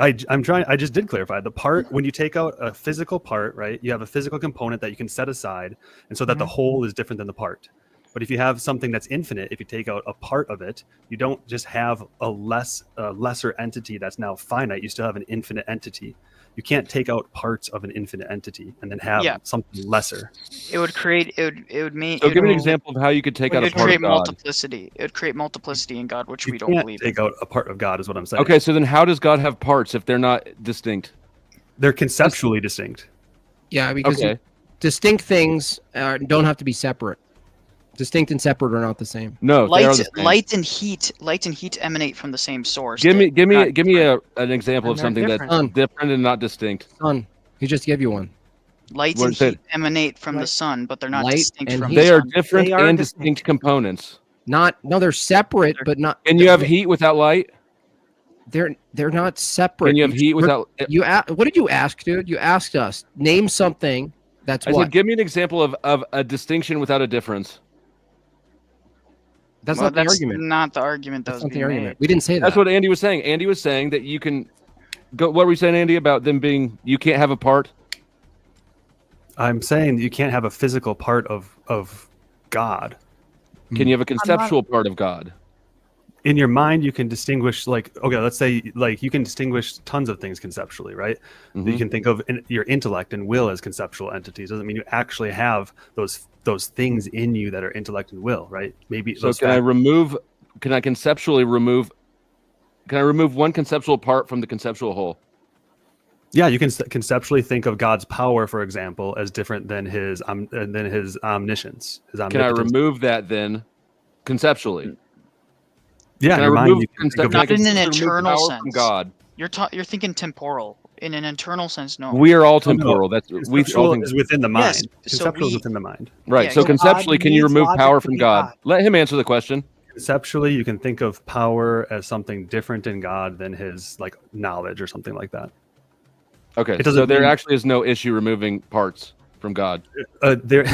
I just did clarify the part when you take out a physical part, right? You have a physical component that you can set aside, and so that the whole is different than the part. But if you have something that's infinite, if you take out a part of it, you don't just have a lesser entity that's now finite. You still have an infinite entity. You can't take out parts of an infinite entity and then have something lesser. It would create. It would mean. So give me an example of how you could take out a It would part create of God. multiplicity. It would create multiplicity in God, which we don't Can't believe. take out a part of God is what I'm saying. Okay, so then how does God have parts if they're not distinct? They're conceptually distinct. Yeah, because Okay. distinct things don't have to be separate. Distinct and separate are not the same. No, they are the same. Light and heat emanate from the same source. Give me They're an example And of something they're that's different and not distinct. Sun. He just gave you one. Light What and is it? heat emanate from the sun, but they're not Light distinct and from heat. the They sun. are different and distinct components. No, they're separate, but not. Can you have heat without light? They're not separate. Can you have heat without? What did you ask, dude? You asked us name something. That's I what. said, give me an example of a distinction without a difference. That's Well, not the argument. Not the argument that That's was not the being argument. made. We didn't say that. That's what Andy was saying. Andy was saying that you can go. What were you saying, Andy, about them being? You can't have a part. I'm saying that you can't have a physical part of God. Can you have a conceptual part of God? in your mind you can distinguish, like, okay, let's say like you can distinguish tons of things conceptually, right? You can think of your intellect and will as conceptual entities. Doesn't mean you actually have those things in you that are intellect and will, right? Maybe So can I conceptually remove one conceptual part from the conceptual whole? Yeah, you can conceptually think of God's power, for example, as different than his omniscience, his omnipotence. Can I remove that then conceptually? Yeah, Can I your mind, remove you can think of Not in an remove eternal power sense. from God? You're thinking temporal. In an internal sense, no. We are all Oh, no. temporal. That's Conceptual is within the mind. Yes, so Conceptual is we- within the mind. right. Yeah, So God conceptually, can you needs remove logic power to from be God? God. Let him answer the question. Conceptually, you can think of power as something different in God than his like knowledge or something like that. Okay, It doesn't so there mean- actually is no issue removing parts from God. There,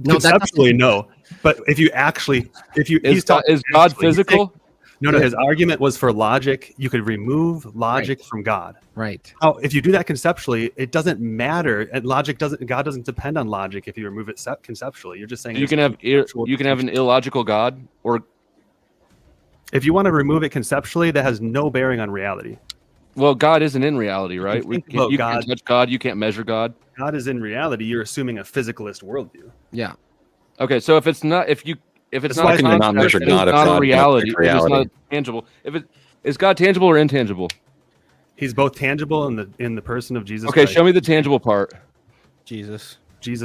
conceptually, no. But if you actually, Is God physical? No, his argument was for logic. You could remove logic from God. Right. How if you do that conceptually, it doesn't matter. And God doesn't depend on logic if you remove it conceptually. You're just saying You can have an illogical God, or if you want to remove it conceptually, that has no bearing on reality. well, God isn't in reality, right? think about You God. can't touch God. You can't measure God. God is in reality. You're assuming a physicalist worldview. Yeah. Okay, so if it's not if it's That's not why a can you not concept, measure it God is if not God a can reality. affect If it's not reality? tangible. Is God tangible or intangible? He's both tangible in the person of Jesus Okay, Christ. show me the tangible part. Jesus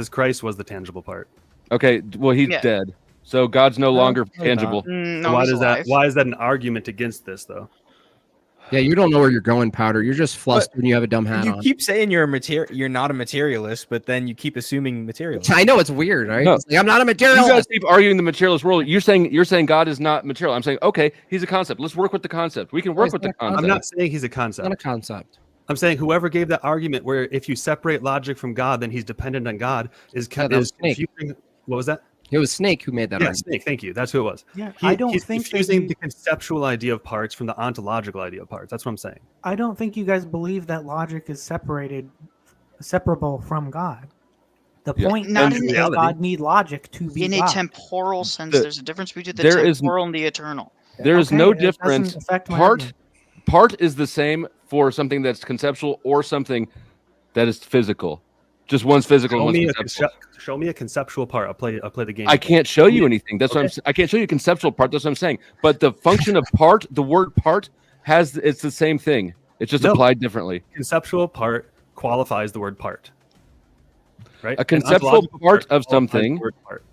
Christ was the tangible part. Okay, well he's Yeah. dead, so God's no longer tangible. No, why he's does alive. why is that an argument against this though? Yeah, you don't know where you're going, Powder. You're just flustered and you have a dumb hat You on. keep saying you're not a materialist, but then you keep assuming materialist. I know it's weird, right? No. It's like, I'm not a You materialist. guys keep arguing the materialist world. You're saying God is not material. I'm saying okay, he's a concept. Let's work with the concept. We can work with the concept. I'm not saying he's a concept. Not a concept. I'm saying whoever gave that argument where if you separate logic from God, then he's dependent on God is Yeah, that was Snake. confusing. What was that? It was Snake who made that Yeah, argument. Snake. Thank you. That's who it was. Yeah, I don't he's think that confusing the conceptual idea of parts from the ontological idea of parts. That's what I'm saying. I don't think you guys believe that logic is separable from God. The Yeah. point Not is in that reality. God need logic to be In God. a temporal sense, The- there's a difference between the there is- temporal and the eternal. There is Okay, no it doesn't difference. affect my Part argument. is the same for something that's conceptual or something that is physical. Just one's physical and one's conceptual. Show me a conceptual part. I'll play the game. I can't show you anything. That's what I can't show you a conceptual part. That's what I'm saying. But the function of part, the word part, it's the same thing. It's just No. applied differently. Conceptual part qualifies the word part. Right? A An conceptual ontological part of qualifies the something. word part.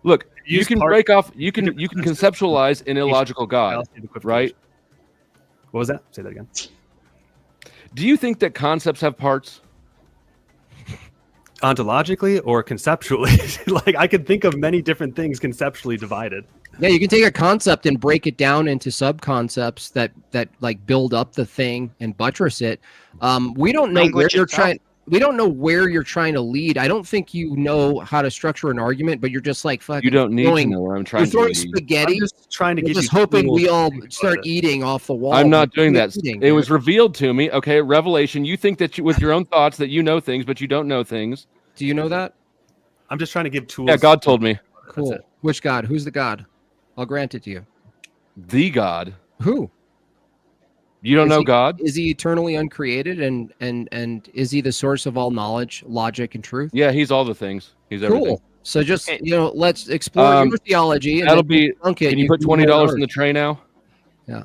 Look, you Use can part- break off. You can conceptualize an illogical God, Fallacy of equivocation. right? What was that? Say that again. Do you think that concepts have parts? Ontologically or conceptually? Like I could think of many different things conceptually divided. Yeah, you can take a concept and break it down into sub-concepts that like build up the thing and buttress it. We don't know where Language you're itself. trying. We don't know where you're trying to lead. I don't think you know how to structure an argument, but you're just like fucking. You don't need throwing, to know where I'm You're trying to throwing lead. spaghetti. I'm just trying to You're give just you hoping tools we all to think start about it. eating off the wall. I'm not doing that. Eating, It was dude. revealed to me. Okay, revelation. You think that with your own thoughts that you know things, but you don't know things. Do you know that? I'm just trying to give tools. Yeah, God told me. Cool. Which God? Who's the God? I'll grant it to you. The God. Who? You don't Is know he- God? Is he eternally uncreated and is he the source of all knowledge, logic, and truth? Yeah, he's all the things. He's everything. Cool. So just let's explore your theology. And That'll then be. debunk it. Can you put can go $20 to in the ours. tray now? Yeah.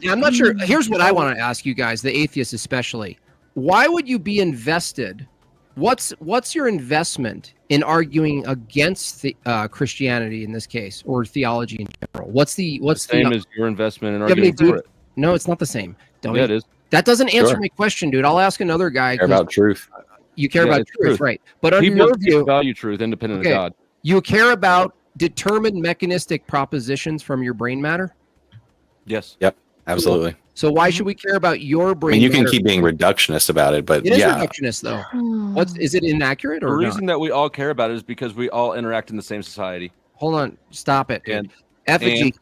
Yeah, I'm not sure. Here's what I want to ask you guys, the atheists especially. Why would you be invested? What's your investment in arguing against the Christianity in this case, or theology in general? What's the Same as your investment in Do you have any arguing for it. No, it's not the same. Dummy. Yeah, it is. That doesn't answer Sure. my question, dude. I'll ask another guy. Care 'cause about truth. You care Yeah, about it's truth, right? But under People your view, value truth independent okay, of God. you care about determined mechanistic propositions from your brain matter. Yes. Yep. Absolutely. So why should we care about your I brain? mean, you can matter? keep being reductionist about it, but It is yeah. reductionist, though. Is it inaccurate The or reason not? that we all care about it is because we all interact in the same society. Hold on, stop it. Dude. And Effigy,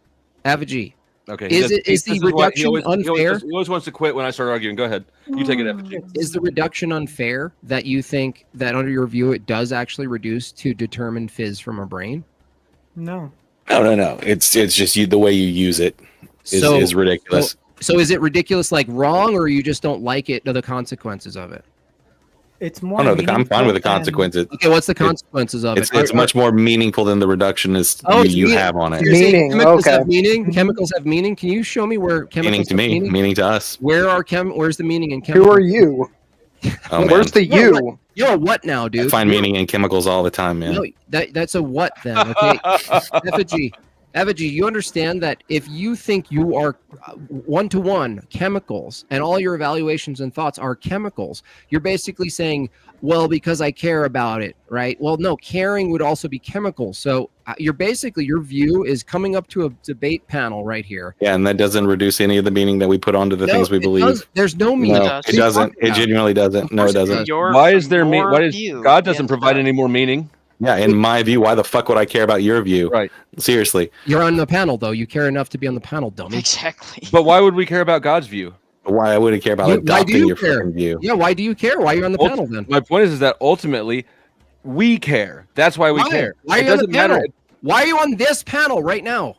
effigy. okay, Is the this is why reduction he unfair? always wants to quit when I start arguing. Go ahead, you take it, effigy. Is the reduction unfair that you think that under your view it does actually reduce to determine phys from a brain? No. No. It's just the way you use it is ridiculous. So is it ridiculous, like wrong, or you just don't like it, the consequences of it? It's more. Oh no, I'm fine with the consequences. Okay, what's the consequences of it? It's much more meaningful than the reductionist you have on it. Meaning, chemicals have meaning. Chemicals have meaning. Can you show me where chemicals Meaning to me, meaning to us. Where's the meaning in chemicals? Who are you? Oh, Where's the you? You're a what now, dude? I find meaning in chemicals all the time, man. No, that's a what then? Okay, Effigy, you understand that if you think you are one-to-one chemicals and all your evaluations and thoughts are chemicals, you're basically saying, well, because I care about it, right? Well, no, caring would also be chemicals. So your view is coming up to a debate panel right here. Yeah, and that doesn't reduce any of the meaning that we put onto the things we believe. There's no meaning. No, it doesn't. It genuinely doesn't. No, it doesn't. Why is there God doesn't provide any more meaning? Yeah, in my view, why the fuck would I care about your view? Right. Seriously. You're on the panel, though. You care enough to be on the panel, dummy. Exactly. But why would we care about God's view? Why I wouldn't care about adopting your fucking view? Yeah, why do you care? Why are you on the panel then? My point is that ultimately we care. That's why we care. Why are you on the panel? Why are you on this panel right now?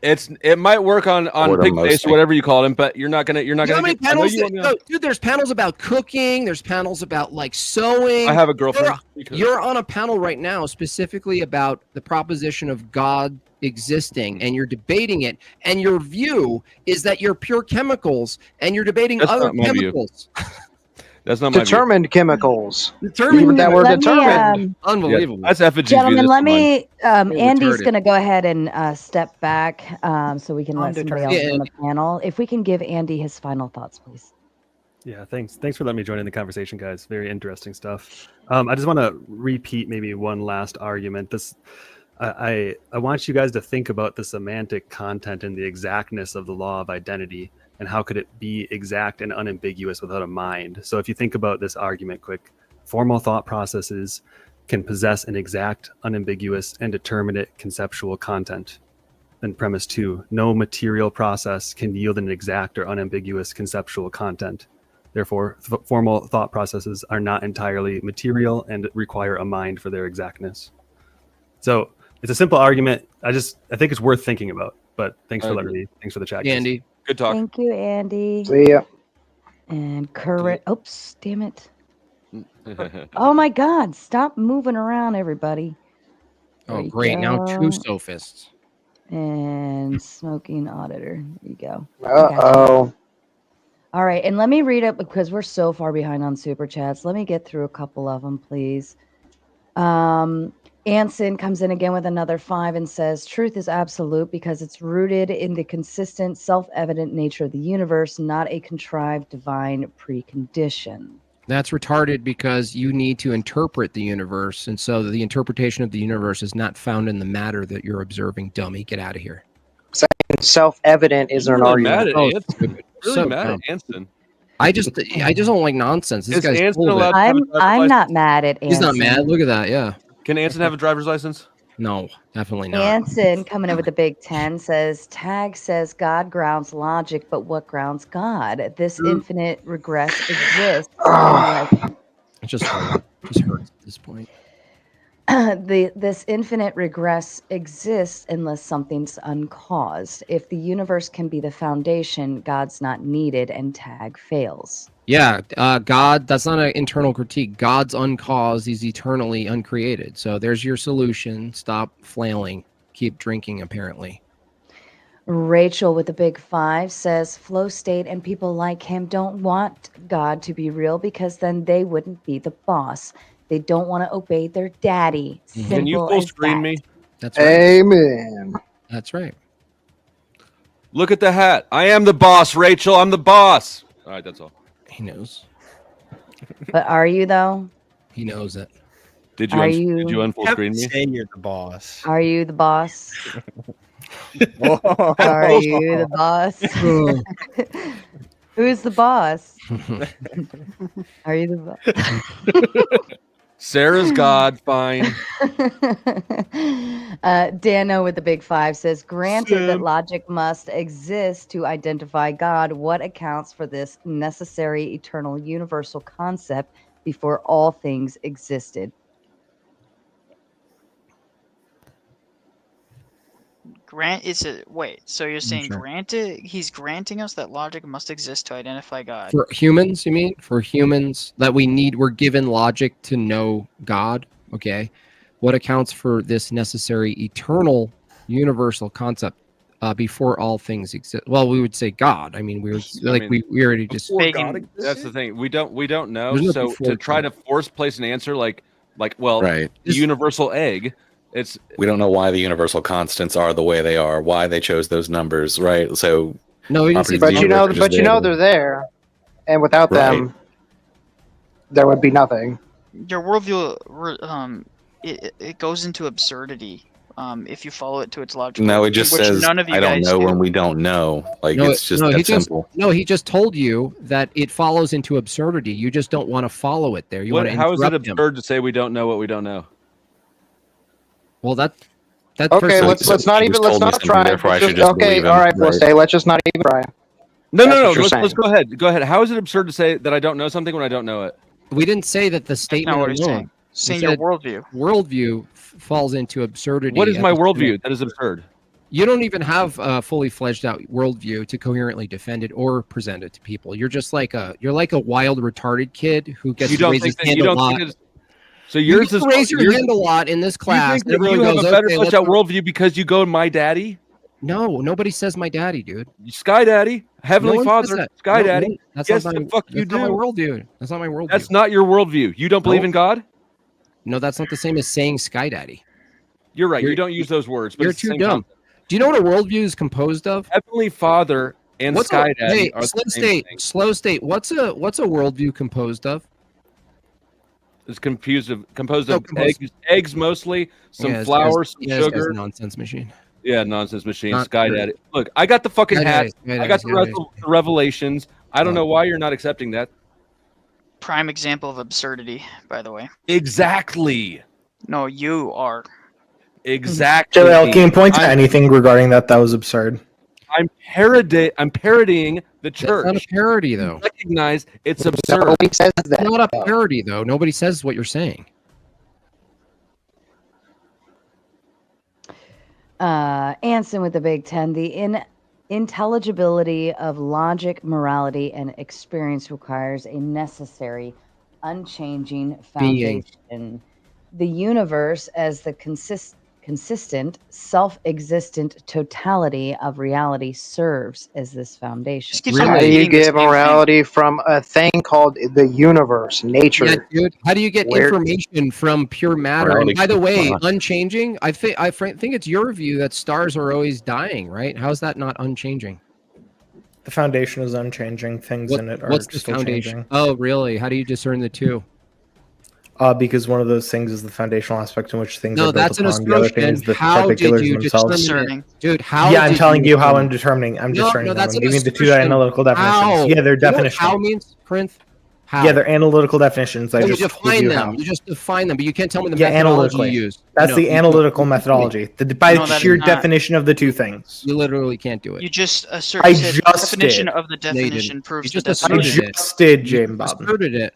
It might work on pig face or whatever you call them, but you're not gonna. How many panels? Dude, there's panels about cooking. There's panels about like sewing. I have a girlfriend. You're on a panel right now specifically about the proposition of God existing, and you're debating it. And your view is that you're pure chemicals, and you're debating other chemicals. That's not my determined chemicals. Determined. That word determined. Unbelievable. Yeah, that's Effigy's Gentlemen, view. let me. Andy's retarded. going to go ahead and step back so we can let somebody else on the panel. If we can give Andy his final thoughts, please. Yeah, thanks for letting me join in the conversation, guys. Very interesting stuff. I just want to repeat maybe one last argument. I want you guys to think about the semantic content and the exactness of the law of identity. And how could it be exact and unambiguous without a mind? So if you think about this argument quick, formal thought processes can possess an exact, unambiguous, and determinate conceptual content. Then premise 2, no material process can yield an exact or unambiguous conceptual content. Therefore, formal thought processes are not entirely material and require a mind for their exactness. So it's a simple argument. I think it's worth thinking about. But thanks for letting me. Thanks for the chat, guys. Andy. Good talk. Thank you, Andy. See ya. And current. Oops, damn it. Oh my God! Stop moving around, everybody. Oh, great! Now 2 sophists. And smoking auditor. There you go. Uh-oh. All right, and let me read it because we're so far behind on super chats. Let me get through a couple of them, please. Anson comes in again with another 5 and says, truth is absolute because it's rooted in the consistent, self-evident nature of the universe, not a contrived divine precondition. That's retarded because you need to interpret the universe. And so the interpretation of the universe is not found in the matter that you're observing, dummy. Get out of here. Self-evident isn't an argument. Really mad at Anson. I just don't like nonsense. This guy's Anson full of it. allowed to have a driver's I'm license? not mad at Anson. He's not mad. Look at that. Yeah. Can Anson have a driver's license? No, definitely not. Anson coming in with the big 10 says, Tag says God grounds logic, but what grounds God? This infinite regress exists. It just hurts at this point. This infinite regress exists unless something's uncaused. If the universe can be the foundation, God's not needed and Tag fails. Yeah, God, that's not an internal critique. God's uncaused, he's eternally uncreated. So there's your solution. Stop flailing. Keep drinking, apparently. Rachel with the big 5 says flow state and people like him don't want God to be real because then they wouldn't be the boss. They don't want to obey their daddy. Can you full screen me? That's right. Amen. That's right. Look at the hat. I am the boss, Rachel. I'm the boss. All right, that's all. He knows. But are you though? He knows it. Did you unfull screen me? Say you're the boss. Are you the boss? Are you the boss? Who's the boss? Are you the boss? Sarah's God, fine. Dano with the big 5 says, granted that logic must exist to identify God, what accounts for this necessary eternal universal concept before all things existed? So you're saying Sure. he's granting us that logic must exist to identify God. For humans, you mean? For humans that we're given logic to know God, okay? What accounts for this necessary eternal universal concept before all things exist? Well, we would say God. I mean, we already just That's the thing. We don't know. There's no So before to try to force place an answer like the universal egg, we don't know why the universal constants are the way they are, why they chose those numbers, right? So but you know they're there, and without them, there would be nothing. Your worldview, it goes into absurdity if you follow it to its logical. No, it just which says none of you I don't guys know do. when we don't know. Like it's just that simple. He just told you that it follows into absurdity. You just don't want to follow it there. You want to How is it interrupt him. absurd to say we don't know what we don't know? Well, that Okay, let's not try. Okay, all right, we'll say let's just not even try. No. what you're Let's go ahead. Go ahead. How is it absurd to say that I don't know something when I don't know it? We didn't say that the statement what he's alone. saying. Saying your worldview. Worldview falls into absurdity. What is my at the worldview? moment. That is absurd. You don't even have a fully fledged out worldview to coherently defend it or present it to people. You're just like a wild retarded kid who gets to raise his hand a lot. So yours is raise your hand a lot in this class. You think that you have a better fledged out worldview because you go my daddy? No, nobody says my daddy, dude. Sky Daddy, Heavenly No one Father, says that. Sky No, Daddy. no, that's Yes, not the my- fuck you that's do. not my worldview. That's not my worldview. That's not your worldview. You don't believe Nope. in God? No, that's not the same as saying Sky Daddy. You're right. You don't use those words. But You're it's the too same dumb. concept. Do you know what a worldview is composed of? Heavenly Father and Sky Daddy are the same thing. Slow state. What's a worldview composed of? It's composed of eggs mostly, some flour, some sugar. Nonsense machine. Yeah, nonsense machine. Not Sky true. Daddy. Look, I got the fucking Sky hat. Daddy, I got Sky the Daddy. revelations. I don't know why you're not accepting that. Prime example of absurdity, by the way. Exactly. No, you are. Exactly. JL, can you point to anything regarding that was absurd? I'm parodying the church. That's not a parody, though. Recognize it's absurd. It's not a parody, though. Nobody says what you're saying. Anson with the Big Ten. The intelligibility of logic, morality, and experience requires a necessary, unchanging foundation. The universe as the consistent, self-existent totality of reality serves as this foundation. How do you get morality from a thing called the universe, nature? Yeah, dude. How do you get information from pure matter? And by the way, unchanging. I think it's your view that stars are always dying, right? How is that not unchanging? The foundation is unchanging. Things in it are What's the still foundation? changing. Oh, really? How do you discern the two? Because one of those things is the foundational aspect in which things are No, built that's an upon. The other thing assumption. is the How did particulars you themselves. determine it? Dude, how Yeah, I'm did telling you how determine I'm it? determining. I'm determining them. that's I'm an giving you the two assertion. analytical definitions. How? Yeah, they're You know what definitions. how means, Corinth? How? Yeah, they're analytical definitions. I You just give define you them. how. You just define them, but you can't tell me the Yeah, methodology analytically. you use. That's No, the you don't. analytical methodology. By No, that sheer is not. definition of the two things. You literally can't do it. You just I said just definition did. of the No, you definition didn't. proves You just the I definition. just did, You Bob. asserted it.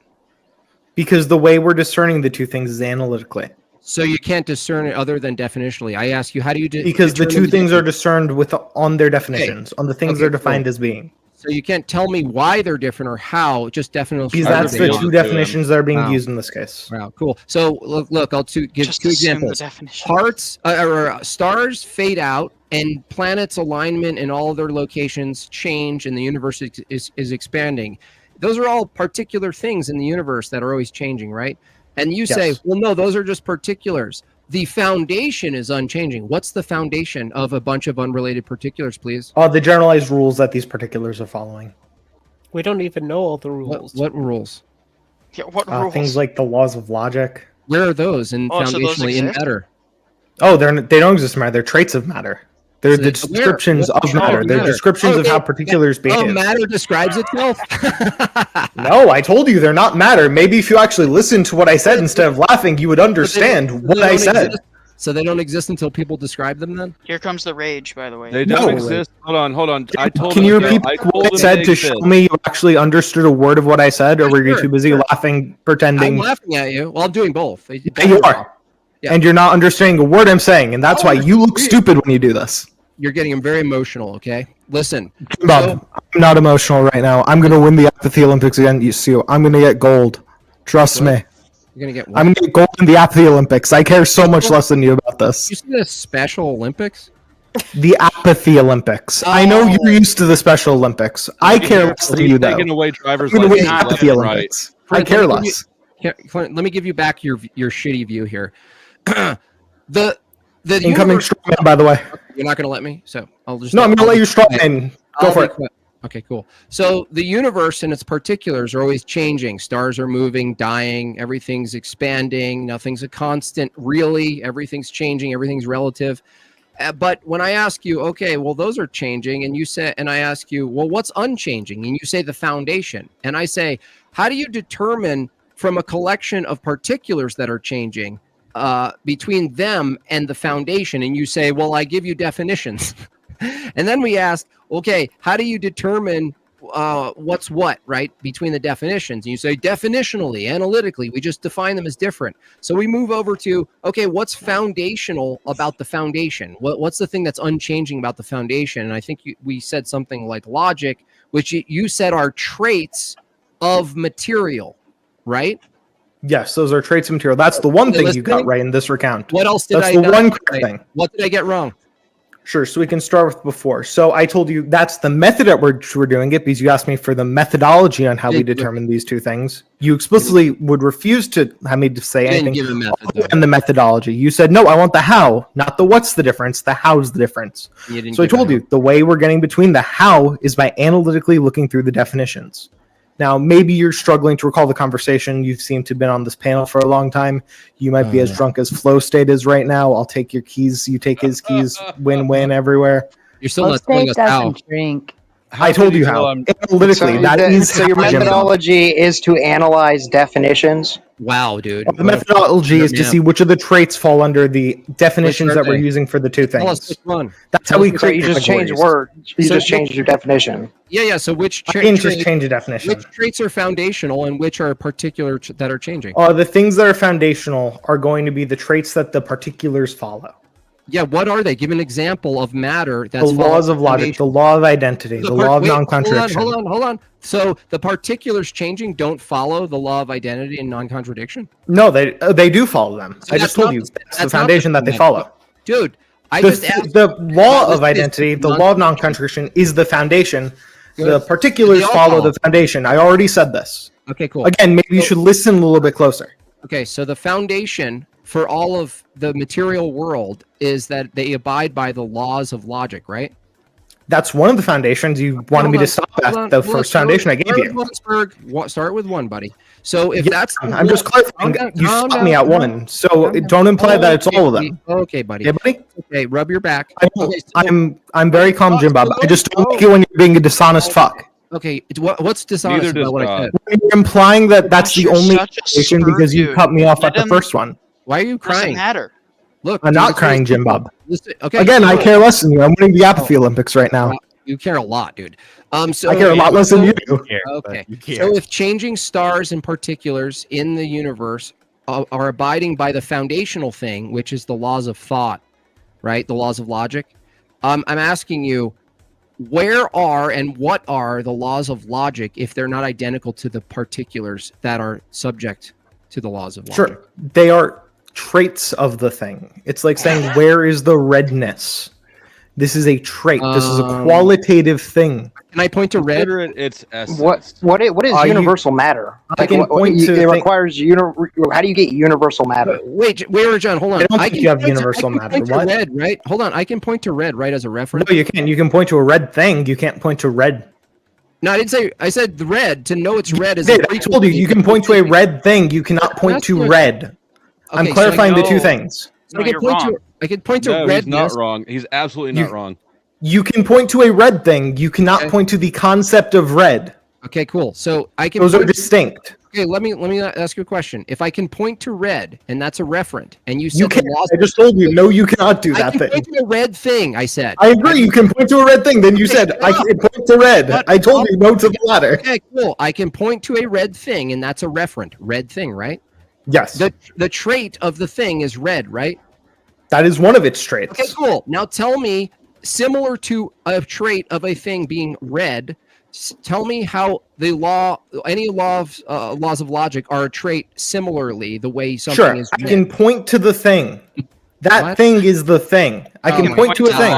Because the way we're discerning the two things is analytically. So you can't discern it other than definitionally. I ask you, how do you Because the determine two things are difference? discerned on their definitions, on the things Okay, they're defined cool. as being. So you can't tell me why they're different or how, just definitionally. Because that's the two definitions that are being Wow. used in this case. Wow, cool. So look, I'll give Just two assume the examples. definition. Parts or stars fade out, and planets' alignment and all of their locations change, and the universe is expanding. Those are all particular things in the universe that are always changing, right? And you say, Yes. well, no, those are just particulars. The foundation is unchanging. What's the foundation of a bunch of unrelated particulars, please? The generalized rules that these particulars are following. We don't even know all the rules. What rules? Yeah, what rules? Things like the laws of logic. Where are those in Oh, so those foundationally in exist? matter? Oh, they don't exist in matter. They're traits of matter. They're the So descriptions where? of matter. They're descriptions of how particulars Oh, behave. matter describes itself? No, I told you they're not matter. Maybe if you actually listened to what I said instead of laughing, you would understand what I said. So they don't exist until people describe them then? Here comes the rage, by the way. They don't exist. Hold on. I told Can you them- repeat I what told I them said they to show exist. me you actually understood a word of what I said, or were you Sure, too busy laughing, pretending? I'm laughing at you. Well, I'm doing both. You are. Yeah. And you're not understanding a word I'm saying, and that's why you look stupid when you do this. You're getting very emotional. Okay, listen, Bob, I'm not emotional right now. I'm going to win the Apathy Olympics against you. I'm going to get gold. Trust me. You're gonna get what? I'm going to get gold in the Apathy Olympics. I care so much less than you about this. You see the Special Olympics? The Apathy Olympics. I know you're used to the Special Olympics. I care less than you, though. Taking away driver's I'm going to win license the left Apathy and right. Olympics. I care less. Clint, let me give you back your shitty view here. the Incoming strawman, by the way. You're not going to let me, so I'll just. No, I'm going to let you strawman. Go for it. Okay, cool. So the universe and its particulars are always changing. Stars are moving, dying. Everything's expanding. Nothing's a constant, really. Everything's changing. Everything's relative. But when I ask you, okay, well, those are changing, and you say, and I ask you, well, what's unchanging? And you say the foundation. And I say, how do you determine from a collection of particulars that are changing between them and the foundation? And you say, well, I give you definitions. And then we ask, okay, how do you determine what's what, right, between the definitions? And you say definitionally, analytically, we just define them as different. So we move over to, okay, what's foundational about the foundation? What's the thing that's unchanging about the foundation? And I think we said something like logic, which you said are traits of material, right? Yes, those are traits of material. That's the one thing you got right in this recount. What else did That's I the one correct thing. What did I get wrong? Sure, so we can start with before. So I told you that's the method at which we're doing it because you asked me for the methodology on how we determine these two things. You explicitly would refuse to have me to say anything and the methodology. You said, no, I want the how, not the what's the difference, the how's the difference. So I told you the way we're getting between the how is by analytically looking through the definitions. Now, maybe you're struggling to recall the conversation. You seem to have been on this panel for a long time. You might be as drunk as Flow State is right now. I'll take your keys. You take his keys. Win-win everywhere. You're still not telling us how. Drink. I told you how. Analytically, so your methodology is to analyze definitions. Wow, dude. The methodology is to see which of the traits fall under the definitions that we're using for the two things. That's how we create. You just change words. You just change your definition. Yeah. So which I can just change a definition. Which traits are foundational and which are particular that are changing? The things that are foundational are going to be the traits that the particulars follow. Yeah, what are they? Give an example of matter that's the laws of logic, the law of identity, the law of non-contradiction. Hold on. So the particulars changing don't follow the law of identity and non-contradiction? No, they do follow them. So I just told you that's the foundation that they follow. Dude, the law of identity, the law of non-contradiction is the foundation. The particulars follow the foundation. I already said this. Okay, cool. Again, maybe you should listen a little bit closer. Okay, so the foundation for all of the material world is that they abide by the laws of logic, right? That's one of the foundations. You wanted me to stop at the first foundation I gave you. Start with one, buddy. So if that's... I'm just clarifying. You stopped me at one. So don't imply that it's all of them. Okay, buddy. Yeah, buddy? Okay, rub your back. I'm very calm, JimBob. I just don't like it when you're being a dishonest fuck. Okay, what's dishonest about what I said? You're implying that that's the only foundation because you cut me off at the first one. Why are you crying? Doesn't matter. Look, I'm not crying, JimBob. Okay. Again, I care less than you. I'm winning the Apathy Olympics right now. You care a lot, dude. So I care a lot less than you do. Okay. So if changing stars and particulars in the universe are abiding by the foundational thing, which is the laws of thought, right? The laws of logic. I'm asking you, where are and what are the laws of logic if they're not identical to the particulars that are subject to the laws of logic? Sure. They are traits of the thing. It's like saying, where is the redness? This is a trait. This is a qualitative thing. Can I point to red? It's what is universal matter? I can point to it requires how do you get universal matter? Wait, John, hold on. I don't think you have universal matter. What? Red, right? Hold on. I can point to red, right, as a reference. No, you can't. You can point to a red thing. You can't point to red. No, I didn't say. I said the red. To know it's red is. I told you. You can point to a red thing. You cannot point to red. I'm clarifying the two things. No, you're wrong. I can point to no, red. He's not wrong. He's absolutely not wrong. You can point to a red thing. You cannot point to the concept of red. Okay, cool. So I can. Those are distinct. Okay, let me ask you a question. If I can point to red, and that's a referent, and you said I just told you, no, you cannot do that I thing. can point to a red thing. I said. I agree. You can point to a red thing. Then you said I can point to red. I told you no to the latter. Okay, cool. I can point to a red thing, and that's a referent. Red thing, right? Yes. The trait of the thing is red, right? That is one of its traits. Okay, cool. Now tell me similar to a trait of a thing being red, tell me how any laws of logic are a trait similarly the way something is red. I can point to the thing. That thing is the thing. I can point to a thing.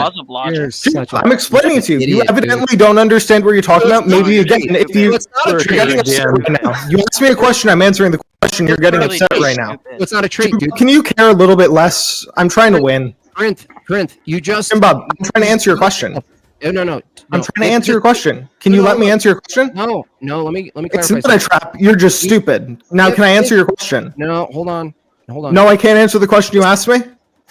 I'm explaining it to you. You evidently don't understand what you're talking about. Maybe again, if you're getting upset right now. You ask me a question, I'm answering the question. You're getting upset right now. It's not a trait, dude. Can you care a little bit less? I'm trying to win. Corinth, you just... Bob, I'm trying to answer your question. No. I'm trying to answer your question. Can you let me answer your question? No. Let me clarify. It's not a trap. You're just stupid. Now, can I answer your question? No, hold on. No, I can't answer the question you asked me.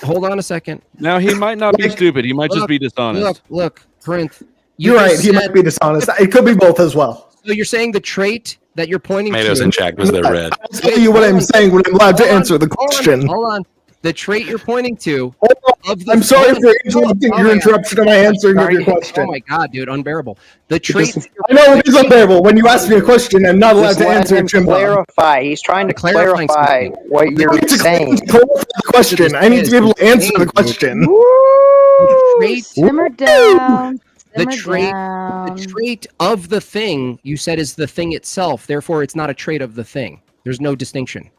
Hold on a second. Now, he might not be stupid. He might just be dishonest. Look, Corinth. You're right. He might be dishonest. It could be both as well. So you're saying the trait that you're pointing Tomatoes to... and check because they're red. I'll tell you what I'm saying when I'm allowed to answer the question. Hold on. The trait you're pointing to... I'm sorry for interrupting your interruption of my answering of your question. Oh my god, dude, unbearable. The trait... I know it is unbearable. When you ask me a question, I'm not allowed to answer it, Jimbo. Clarify. He's trying to clarify what you're saying. Clarify the question. I need to be able to answer the question. Simmer down. The trait of the thing you said is the thing itself. Therefore, it's not a trait of the thing. There's no distinction.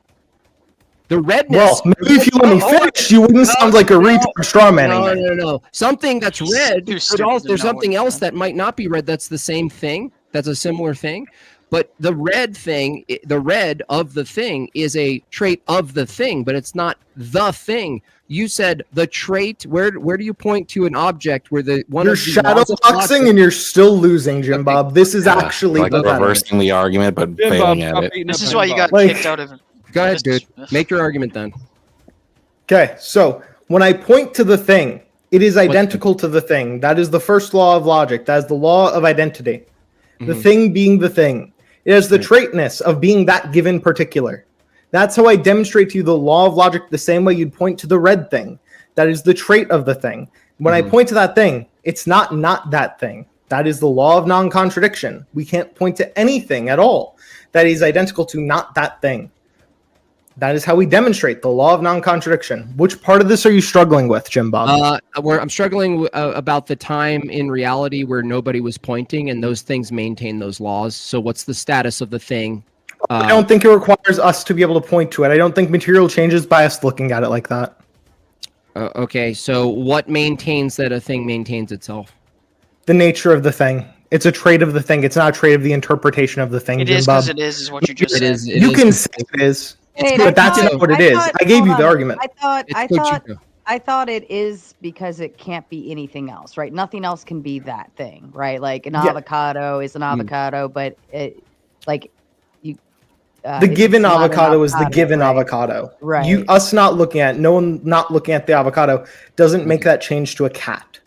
The redness. Well, maybe if you let me finish, you wouldn't sound like a retard strawmanning me. No. Something that's red. There's something else that might not be red. That's the same thing. That's a similar thing. But the red thing, the red of the thing, is a trait of the thing, but it's not the thing. You said the trait. Where do you point to an object where the one? You're shadow boxing and you're still losing, Jim Bob. This is actually like reversing the argument, but failing at it. This is why you got kicked out of it. Go ahead, dude. Make your argument then. Okay, so when I point to the thing, it is identical to the thing. That is the first law of logic. That is the law of identity. The thing being the thing. It has the traitness of being that given particular. That's how I demonstrate to you the law of logic the same way you'd point to the red thing. That is the trait of the thing. When I point to that thing, it's not that thing. That is the law of non-contradiction. We can't point to anything at all that is identical to not that thing. That is how we demonstrate the law of non-contradiction. Which part of this are you struggling with, Jim Bob? I'm struggling about the time in reality where nobody was pointing and those things maintain those laws. So what's the status of the thing? I don't think it requires us to be able to point to it. I don't think material changes by us looking at it like that. Okay, so what maintains that a thing maintains itself? The nature of the thing. It's a trait of the thing. It's not a trait of the interpretation of the thing, It is because it is what you just said. You can say it is. But that's not what it is. I gave you the argument. I thought it is because it can't be anything else, right? Nothing else can be that thing, right? Like an avocado is an avocado, but it, like you. The given avocado is the given avocado. Right. Us not looking at, no one not looking at the avocado doesn't make that change to a cat.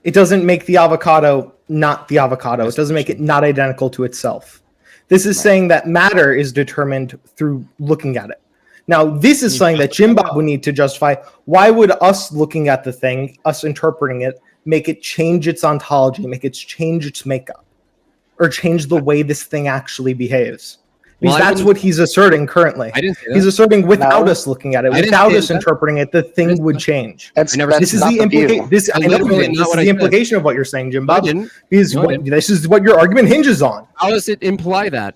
It doesn't make the avocado not the avocado. It doesn't make it not identical to itself. This is saying that matter is determined through looking at it. Now, this is something that Jim Bob would need to justify. Why would us looking at the thing, us interpreting it, make it change its ontology, make it change its makeup, or change the way this thing actually behaves? Because that's what he's asserting currently. He's asserting without us looking at it, without us interpreting it, the thing would change. This is the implication of what you're saying, Jim Bob. This is what your argument hinges on. How does it imply that?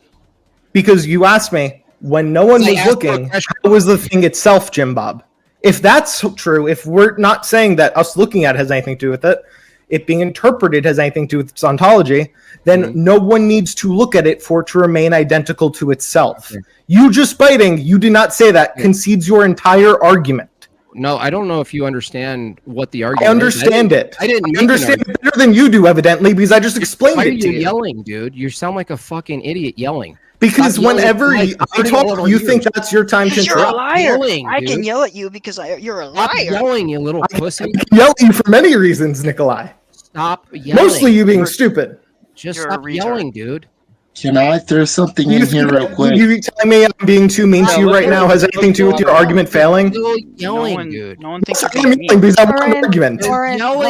Because you asked me, when no one was looking, how was the thing itself, Jim Bob? If that's true, if we're not saying that us looking at it has anything to do with it, it being interpreted has anything to do with its ontology, then no one needs to look at it for it to remain identical to itself. You just biting, you did not say that, concedes your entire argument. No, I don't know if you understand what the argument I understand it. I didn't understand it better than you do, evidently, because I just explained it to you. Why are you yelling, dude? You sound like a fucking idiot yelling. Because whenever I talk, you think that's your time to You're a interrupt. liar. I can yell at you because you're a liar. Stop yelling, you little pussy. I can yell at you for many reasons, Nikolai. Stop yelling. Mostly you being stupid. Just stop yelling, dude. Can I throw something in here real quick? You telling me I'm being too mean to you right now has anything to do with your argument failing? Yelling, dude. No one thinks you're I'm yelling because I'm an argument. Hold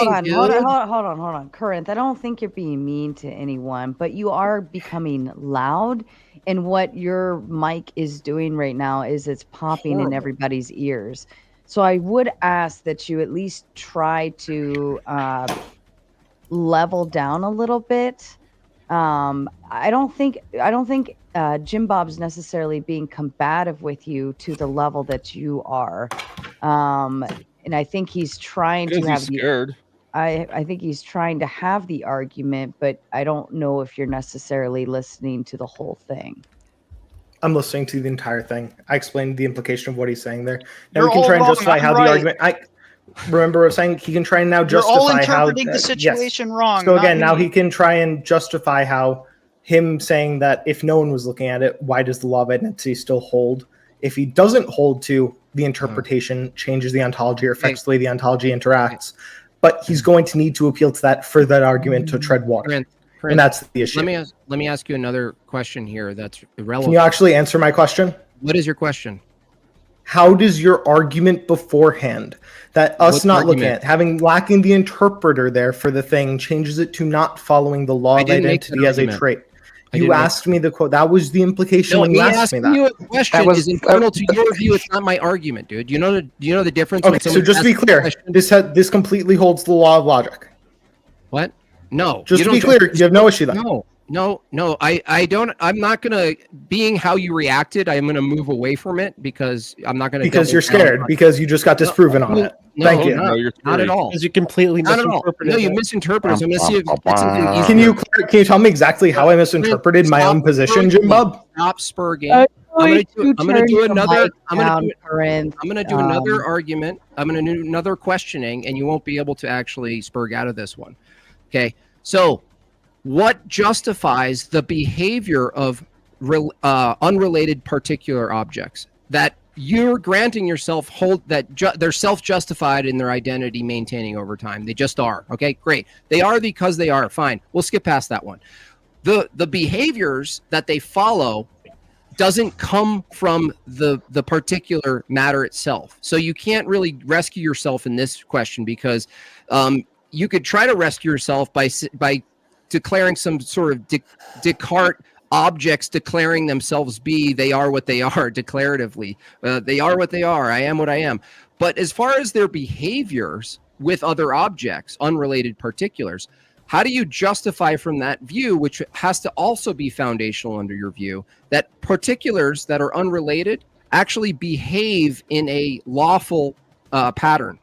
on. Corinth, I don't think you're being mean to anyone, but you are becoming loud. And what your mic is doing right now is it's popping in everybody's ears. So I would ask that you at least try to level down a little bit. I don't think Jim Bob's necessarily being combative with you to the level that you are, and I think he's trying to have scared. I think he's trying to have the argument, but I don't know if you're necessarily listening to the whole thing. I'm listening to the entire thing. I explained the implication of what he's saying there. Now we can try and justify how the argument. I remember I was saying he can try and now justify You're all how interpreting the situation wrong. So not again, now me. he can try and justify how him saying that if no one was looking at it, why does the law of identity still hold? If he doesn't hold to the interpretation, changes the ontology or affects the way the ontology interacts. But he's going to need to appeal to that for that argument to tread water. And that's the issue. Let me ask you another question here that's irrelevant. Can you actually answer my question? What is your question? How does your argument beforehand that us not looking at, lacking the interpreter there for the thing, changes it to not following the law of identity as a trait? You asked me the quote. That was the implication when you asked me that. You a question is internal to your view. It's not my argument, dude. Do you know the difference? Okay, so just to be clear, this completely holds the law of logic. What? No. Just to be clear, you have no issue then. No. I don't. I'm not gonna. Being how you reacted, I'm gonna move away from it because I'm not gonna. Because you're scared. Because you just got disproven on it. Thank you. No, not at all. Because you completely misinterpreted. No, you misinterpreted. I'm gonna see if Can you tell me exactly how I misinterpreted my own position, Jim Bob? Stop spurging. I'm gonna do another. I'm gonna do another argument. I'm gonna do another questioning, and you won't be able to actually spurg out of this one. Okay. So, what justifies the behavior of unrelated particular objects that you're granting yourself they're self-justified in their identity maintaining over time? They just are. Okay, great. They are because they are. Fine. We'll skip past that one. The behaviors that they follow doesn't come from the particular matter itself. So you can't really rescue yourself in this question because you could try to rescue yourself by declaring some sort of Descartes objects declaring themselves be, they are what they are declaratively. They are what they are. I am what I am. But as far as their behaviors with other objects, unrelated particulars, how do you justify from that view, which has to also be foundational under your view, that particulars that are unrelated actually behave in a lawful pattern?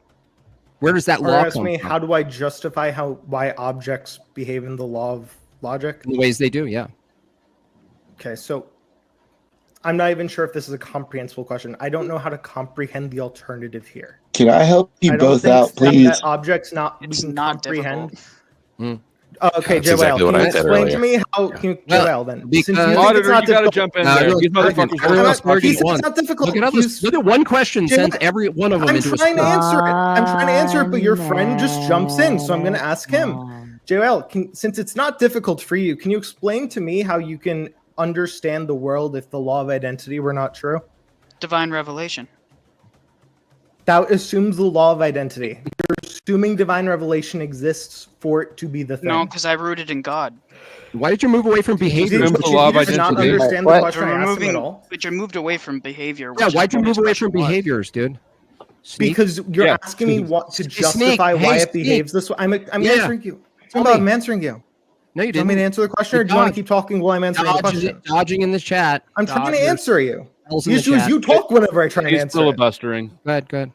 Where does that law come from? How do I justify why objects behave in the law of logic? In the ways they do, yeah. Okay, so I'm not even sure if this is a comprehensible question. I don't know how to comprehend the alternative here. Can I help you both out, please? That objects we can comprehend. Okay, That's exactly what I said explain earlier. to me how can you then? Because Auditor, you gotta jump in there. These motherfuckers It's not difficult. Look at one question sends every one of them into a I'm trying to answer it, but your friend just jumps in, so I'm going to ask him. JOL, since it's not difficult for you, can you explain to me how you can understand the world if the law of identity were not true? Divine revelation. That assumes the law of identity. You're assuming divine revelation exists for it to be the thing. No, because I rooted in God. Why did you move away from behavior? Did you not understand the question I asked him at all? But you moved away from behavior. Yeah, why'd you move away from behaviors, dude? Because you're asking me what to justify why it behaves this way. I'm answering you. I'm answering you. No, you didn't. Do you want me to answer the question, or do you want to keep talking while I'm answering the question? Dodging in the chat. I'm trying to answer you. The issue is you talk whenever I try to answer. He's filibustering. Go ahead.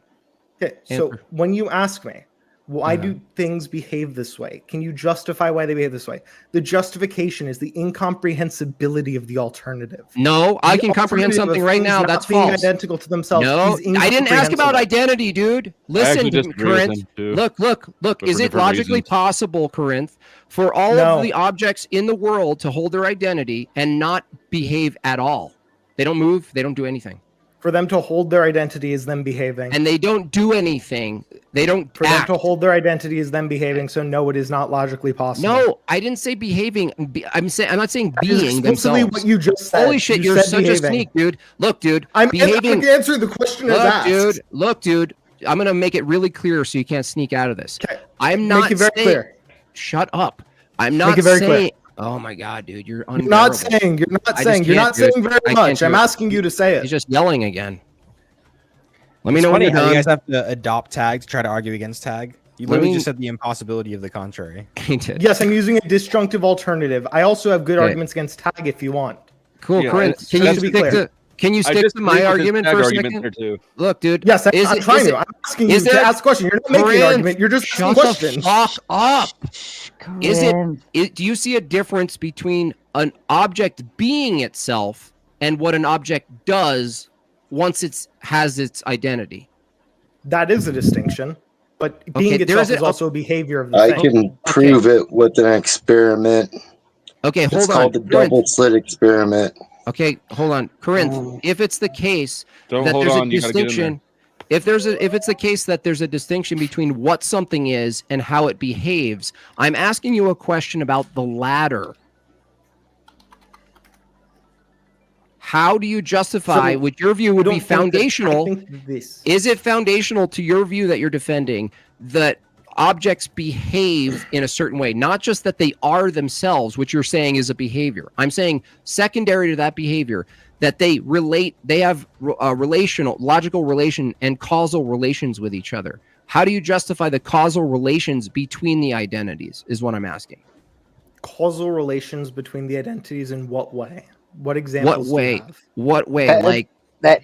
Okay, so when you ask me, why do things behave this way? Can you justify why they behave this way? The justification is the incomprehensibility of the alternative. No, I can comprehend something right now. That's false. Identical to themselves. No, I didn't ask about identity, dude. Listen, Corinth. Look. Is it logically possible, Corinth, for all of the objects in the world to hold their identity and not behave at all? They don't move. They don't do anything. For them to hold their identity is them behaving. And they don't do anything. They don't For them to hold their identity is them behaving, so no, it is not logically possible. No, I didn't say behaving. I'm not saying being themselves. What you just said. Holy shit, you're such a sneak, dude. Look, dude. I'm answering the question as asked. Look, dude. I'm going to make it really clear so you can't sneak out of this. Okay. I'm not Make it very clear. Shut up. I'm not saying... Oh my god, dude, you're unbearable. You're not saying very much. I'm asking you to say it. He's just yelling again. Let me It's know when funny you're how done. you guys have to adopt tag to try to argue against tag. You Let literally me- just said the impossibility of the contrary. He did. Yes, I'm using a disjunctive alternative. I also have good Okay. arguments against tag if you want. Cool, Yeah, Corinth. it's- Can you Just to be stick clear. to? Can you I stick to disagree my with his argument tag for a argument second? there, too. Look, dude. Yes, I'm is not it- trying is to. it- I'm asking you is to there- ask a question. You're not making an Corinth, argument. You're just asking shut questions. the fuck up. Is Corinth. do you see a difference between an object being itself and what an object does once it has its identity? That is a distinction, but being Okay, there itself is is a- also a behavior of the I thing. can prove it with an experiment. Okay, It's hold on. called the Corinth. double slit experiment. Okay, hold on, Corinth. If it's the case Don't that hold there's on, a you gotta get in distinction, if it's the case that there's a distinction between what something is and how it behaves, I'm asking you a question about the latter. How do you justify, So, which your view would I be don't think that- I foundational? think this. Is it foundational to your view that you're defending that objects behave in a certain way, not just that they are themselves, which you're saying is a behavior? I'm saying secondary to that behavior, that they have relational, logical relation and causal relations with each other. How do you justify the causal relations between the identities is what I'm asking. Causal relations between the identities in what way? What examples What way? do you have? What way? That- Like that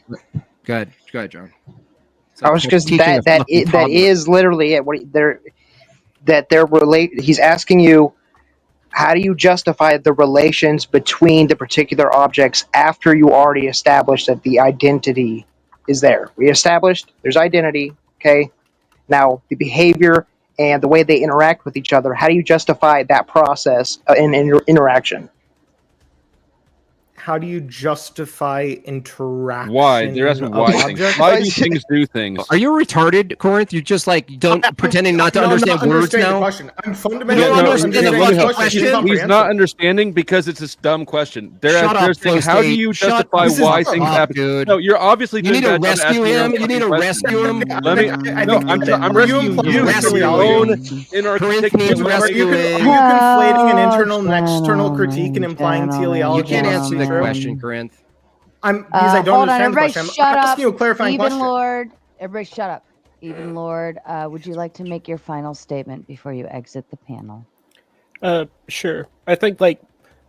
Go ahead, John. I was because teaching a that fucking that toddler. is literally it. What they're relate. He's asking you, how do you justify the relations between the particular objects after you already established that the identity is there? We established there's identity. Okay, now the behavior and the way they interact with each other. How do you justify that process in interaction? How do you justify interaction? Why? They're asking of why things. objects? Why do things do things? Are you retarded, Corinth? You just like don't pretending not to No, I'm understand not words understanding the now. question. I'm fundamentally You don't understand the let me fucking help. question. He's comprehensive. not understanding because it's a dumb question. Shut up, saying, how do State. you Shut justify the why fuck things up, happen? dude. No, you're obviously You need doing to bad job rescue asking your him. own You need to fucking rescue him. question. Let me. No, I'm rescuing you from your own Corinth needs inarticulate. Are you rescuing. conflating an internal and external critique and implying You teleology? can't must answer be the true? question, Corinth. Because I don't Hold on, understand the everybody question. shut I'm up. asking you a clarifying Even question. Lord, everybody shut up. Even Lord, would you like to make your final statement before you exit the panel? Sure. I think like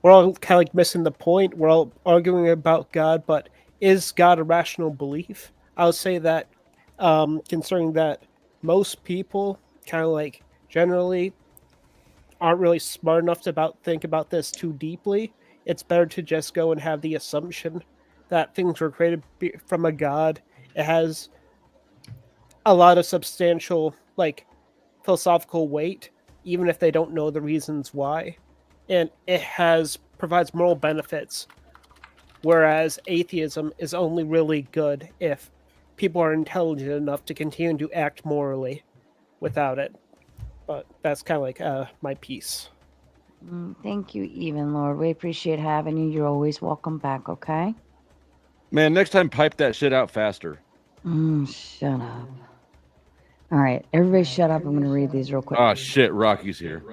we're all kind of like missing the point. We're all arguing about God, but is God a rational belief? I would say that concerning that most people kind of like generally aren't really smart enough to think about this too deeply. It's better to just go and have the assumption that things were created from a God. It has a lot of substantial like philosophical weight, even if they don't know the reasons why, and it provides moral benefits. Whereas atheism is only really good if people are intelligent enough to continue to act morally without it. But that's kind of like my piece. Thank you, Even Lord. We appreciate having you. You're always welcome back, okay? Man, next time pipe that shit out faster. Shut up. All right, everybody shut up. I'm going to read these real quick. Oh shit, Rocky's here.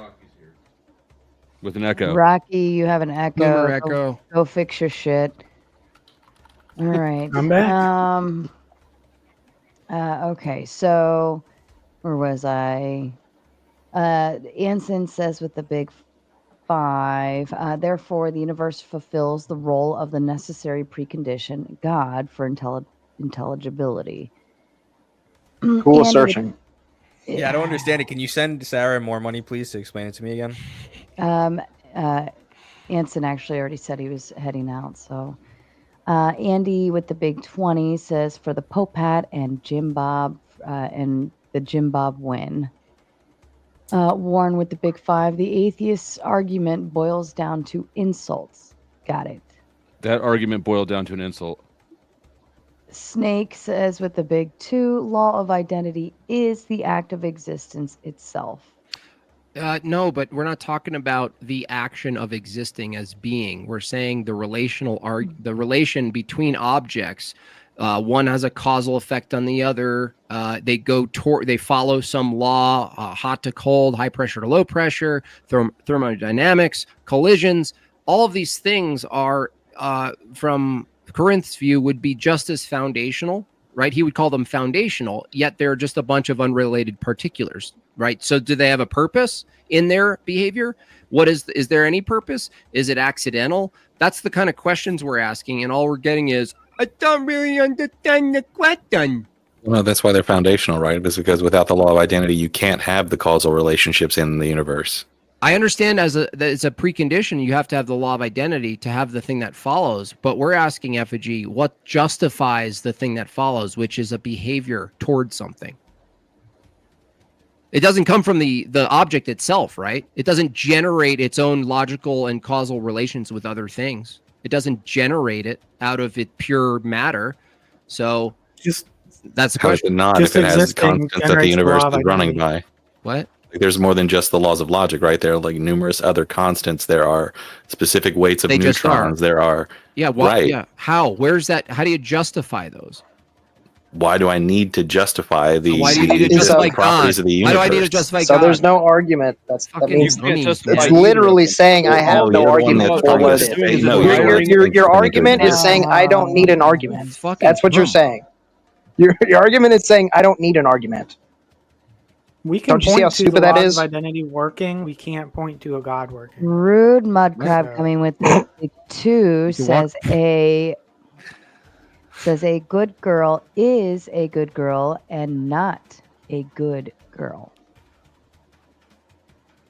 With an echo. Rocky, you have an echo. Boomer echo. Go fix your shit. All right. I'm back. Okay, so where was I? Anson says with the big 5, therefore the universe fulfills the role of the necessary precondition, God, for intelligibility. Cool assertion. Yeah, I don't understand it. Can you send Sarah more money, please, to explain it to me again? Anson actually already said he was heading out, so Andy with the big 20 says for the Popat and JimBob and the JimBob win. Warren with the big 5, the atheist argument boils down to insults. Got it. That argument boiled down to an insult. Snake says with the big 2, law of identity is the act of existence itself. No, but we're not talking about the action of existing as being. We're saying the the relation between objects. One has a causal effect on the other. They follow some law, hot to cold, high pressure to low pressure, thermodynamics, collisions. All of these things are, from Corinth's view, would be just as foundational right? He would call them foundational, yet they're just a bunch of unrelated particulars, right? So do they have a purpose in their behavior? Is there any purpose? Is it accidental? That's the kind of questions we're asking, and all we're getting is, I don't really understand the question. Well, that's why they're foundational, right? It's because without the law of identity, you can't have the causal relationships in the universe. I understand that it's a precondition. You have to have the law of identity to have the thing that follows. But we're asking effigy, what justifies the thing that follows, which is a behavior towards something. It doesn't come from the object itself, right? It doesn't generate its own logical and causal relations with other things. It doesn't generate it out of it pure matter. So that's the How question. is it not if it has constants that the universe is running by? What? Like, there's more than just the laws of logic, right? There are like numerous other constants. There are specific weights of neutrons. There are right. Yeah. How? Where's that? How do you justify those? Why do I need to justify the Why do you need to justify properties of the universe? Why do I need to justify So God? there's no argument. That means it's it's literally saying I have no argument for what it is. Your argument is saying I don't need an argument. That's what you're saying. Your argument is saying I don't need an argument. We can Don't you see how point to stupid the that laws is? of identity working. We can't point to a God working. Rude Mudcrab coming with the 2 says a good girl is a good girl and not a good girl.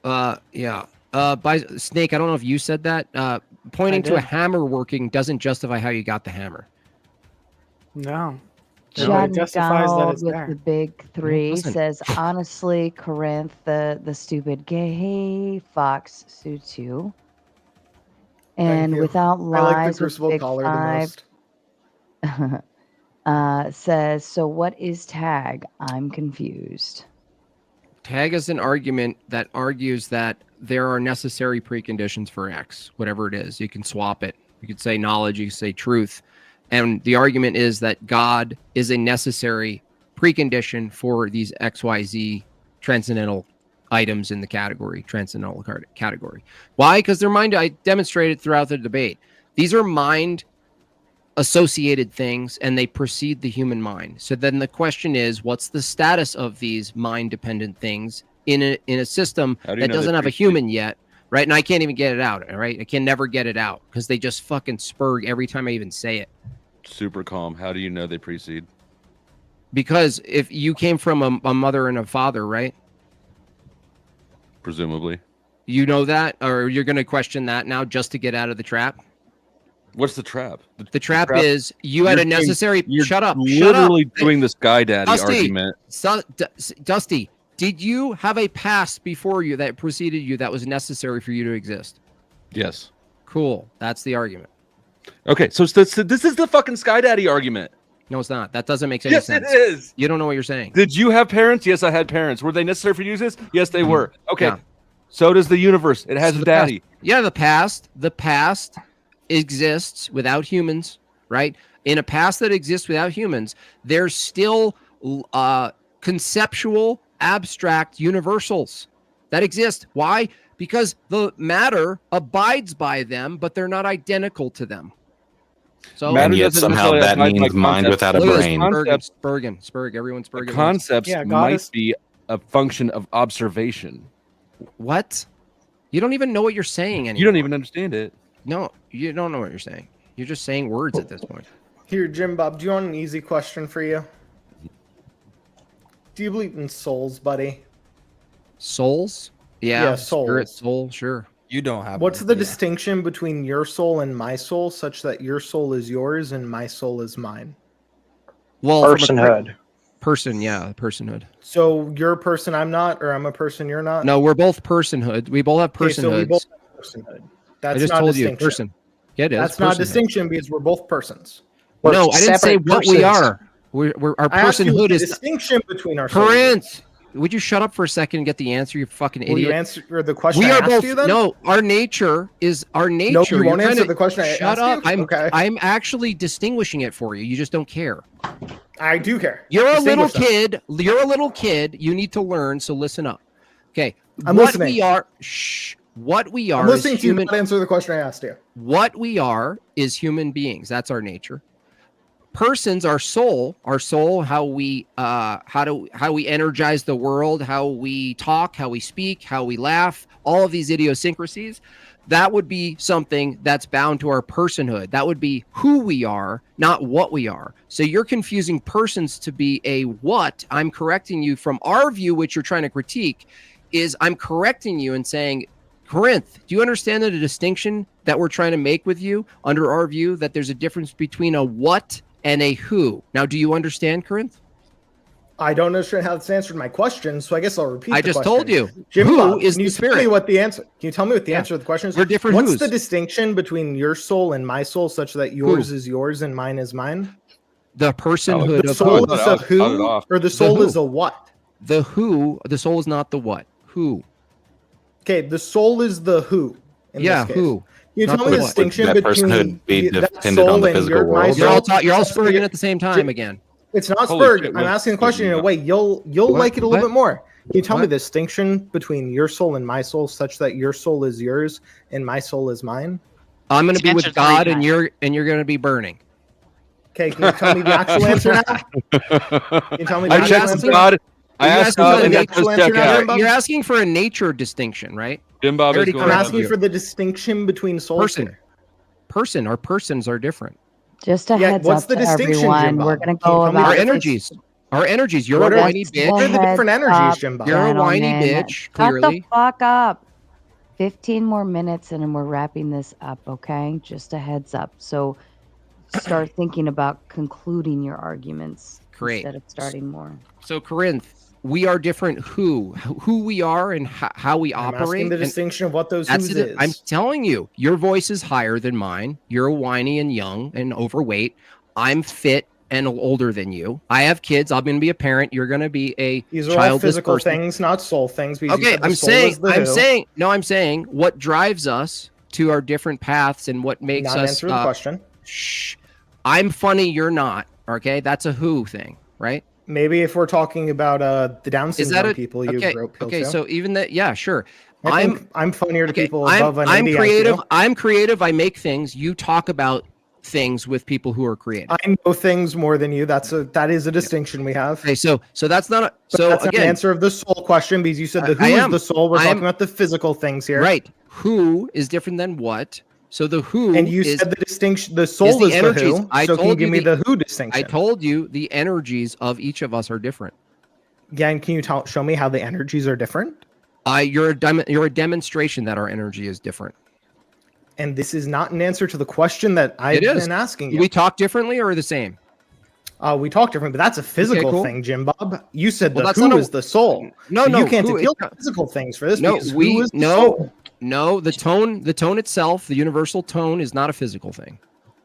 Yeah. By Snake, I don't know if you said that. Pointing to a hammer working doesn't justify how you got the hammer. No. John It justifies that McDonald it's with there. the big 3 Listen. says, honestly, Corinth, the stupid gay fox suit you. And you. without I like the lies with Crucible big collar the 5 says, so what is tag? I'm confused. Tag is an argument that argues that there are necessary preconditions for X, whatever it is. You can swap it. You could say knowledge, you could say truth. And the argument is that God is a necessary precondition for these XYZ transcendental items in the category, transcendental category. Why? Because they're mind, I demonstrated throughout the debate. These are mind associated things and they precede the human mind. So then the question is, what's the status of these mind dependent things in a system that doesn't have a human yet? Right. And I can't even get it out. All right. I can never get it out because they just fucking spurg every time I even say it. Super calm. How do you know they precede? Because if you came from a mother and a father, right? Presumably. You know that, or you're going to question that now just to get out of the trap? What's the trap? The trap is you had a necessary. Shut up. Literally doing this guy daddy argument. Dusty, did you have a past before you that preceded you that was necessary for you to exist? Yes. Cool. That's the argument. Okay, so this is the fucking Sky Daddy argument. No, it's not. That doesn't make any sense. Yes, it is. You don't know what you're saying. Did you have parents? Yes, I had parents. Were they necessary for you to use this? Yes, they were. Okay. Yeah. So does the universe. It has a daddy. Yeah, the past exists without humans, right? In a past that exists without humans, there's still conceptual, abstract universals that exist. Why? Because the matter abides by them, but they're not identical to them. So, and yet somehow that means mind without a brain. Spurg, everyone's Spurg. Concepts might be a function of observation. What? You don't even know what you're saying anymore. You don't even understand it. No, you don't know what you're saying. You're just saying words at this point. Here, Jim Bob, do you want an easy question for you? Do you believe in souls, buddy? Souls? Yeah, souls. Spirit, soul, sure. You don't have. What's the distinction between your soul and my soul, such that your soul is yours and my soul is mine? Well, personhood. Personhood. So you're a person, I'm not, or I'm a person, you're not? No, we're both personhood. We both have personhood. So we both have personhood. That's I just not told a distinction. you, person. Yeah, it is. That's not a distinction because we're both persons. No, I didn't say what we are. We're our I asked you personhood the is distinction between our souls. Corinth. Would you shut up for a second and get the answer, you fucking idiot? Will you answer the question We I are asked both, you then? No, our nature is our nature. No, you won't You're answer trying the question I Shut asked up. you? I'm actually distinguishing it for you. You just don't care. I do care. You're a little Distinguish them. kid. You're a little kid. You need to learn, so listen up. Okay. I'm what listening. we are what we are I'm listening is to you human. not answer the question I asked you. What we are is human beings. That's our nature. persons, our soul, how we energize the world, how we talk, how we speak, how we laugh, all of these idiosyncrasies, that would be something that's bound to our personhood. That would be who we are, not what we are. So you're confusing persons to be a what. I'm correcting you from our view, which you're trying to critique, is I'm correcting you and saying, Corinth, do you understand the distinction that we're trying to make with you under our view, that there's a difference between a what and a who? Now, do you understand, Corinth? I don't understand how it's answered my question, so I guess I'll repeat I the just question. told you. Jim Who Bob, is can you the tell me spirit? what the answer? Can you tell me what the answer to the question is? We're different What's who's. the distinction between your soul and my soul, such that yours is yours and mine is mine? The personhood The of soul who. is a who, or the soul is a what? The who. The soul is not the what. Who. Okay, the soul is the who. In Yeah, this case. who. Can you Not tell me the the what. distinction Would that between personhood be that dependent on soul the and physical my world? soul? You're all spurring at the same time again. It's not Holy spurred. shit, I'm what- asking the question in a what- way you'll What? like it a little What? bit more. Can you tell me What? the distinction between your soul and my soul, such that your soul is yours and my soul is mine? I'm going to be Answer with God, three and you're going to be burning. Okay, can you tell me the actual answer now? Can you tell me the I actual checked answer? God. I You're asked asking God, for and the that does actual check answer now, out. Jim Bob? You're asking for a nature distinction, right? Jim Bob is already going I'm corrected asking you. for the distinction between souls. Person. here. Person. Our persons are different. Just a Yeah, heads what's up the to distinction, everyone. Jim Bob? We're going to Can you go tell me about Our the this. energies. Our energies. You're What a are- whiny Just bitch. What are the heads different energies, up, Jim Bob? You're a whiny gentlemen. bitch, Shut the clearly. fuck up. 15 more minutes and then we're wrapping this up, okay? Just a heads up. So start thinking about concluding your arguments Great. instead of starting more. So, Corinth, we are different who we are and how we I'm operate. asking the and distinction of what those that's who's it. is. I'm telling you, your voice is higher than mine. You're whiny and young and overweight. I'm fit and older than you. I have kids. I'm going to be a parent. You're going to be a These are all childless physical person. things, not soul things. because you Okay, said the I'm soul saying, is the who. I'm saying what drives us to our different paths and what makes Not an us. answer to the question. Shh. I'm funny. You're not. Okay, that's a who thing, right? Maybe if we're talking about the Down Is that syndrome a people, you okay? wrote pills Okay, to. so even that, yeah, sure. I think I'm funnier to okay, people above an I'm 80 creative. IQ. I'm creative. I make things. You talk about things with people who are creative. I know things more than you. That is a distinction we have. Okay, so that's not a But so that's again. an answer of the soul question because you said the who I is am. the soul. We're I talking am- about the physical things here. Right. Who is different than what? So the who And you is, said the distinction, the soul is the energies. who. I So can you told give me the who distinction? I told you the energies of each of us are different. Yeah, and can you show me how the energies are different? You're a demonstration that our energy is different. And this is not an answer to the question that I've It is. been asking Do you. we talk differently or the same? We talk different, but that's a physical cool. thing, Jim Bob. You said Well, the that's who not a- is the soul. No, So no, you can't who is deal not- with physical things for this. No, because who is the no, soul? no. The tone itself, the universal tone, is not a physical thing.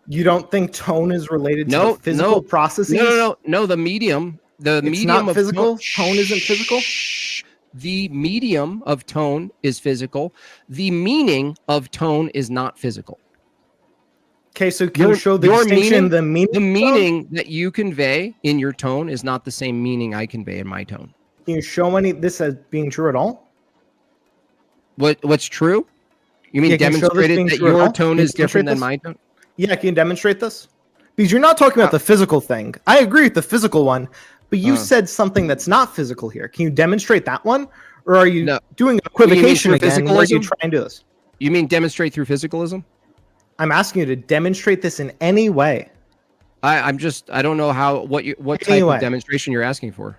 You don't think tone is related to No, the physical no. processes? No. The medium, It's medium not of physical. Tone isn't physical. The medium of tone is physical. The meaning of tone is not physical. Okay, so can you show the distinction? The meaning that you convey in your tone is not the same meaning I convey in my tone. Can you show any this as being true at all? What's true? You mean Yeah, can you show this demonstrated being that true at your all? tone Can you is different than demonstrate my tone? Yeah, can you demonstrate this? Because you're not talking about the physical thing. I agree with the physical one, but you said something that's not physical here. Can you demonstrate that one? Or are you doing equivocation through again? Where you physicalism? try and do this? You mean demonstrate through physicalism? I'm asking you to demonstrate this in any way. I don't know what type Anyway. of demonstration you're asking for.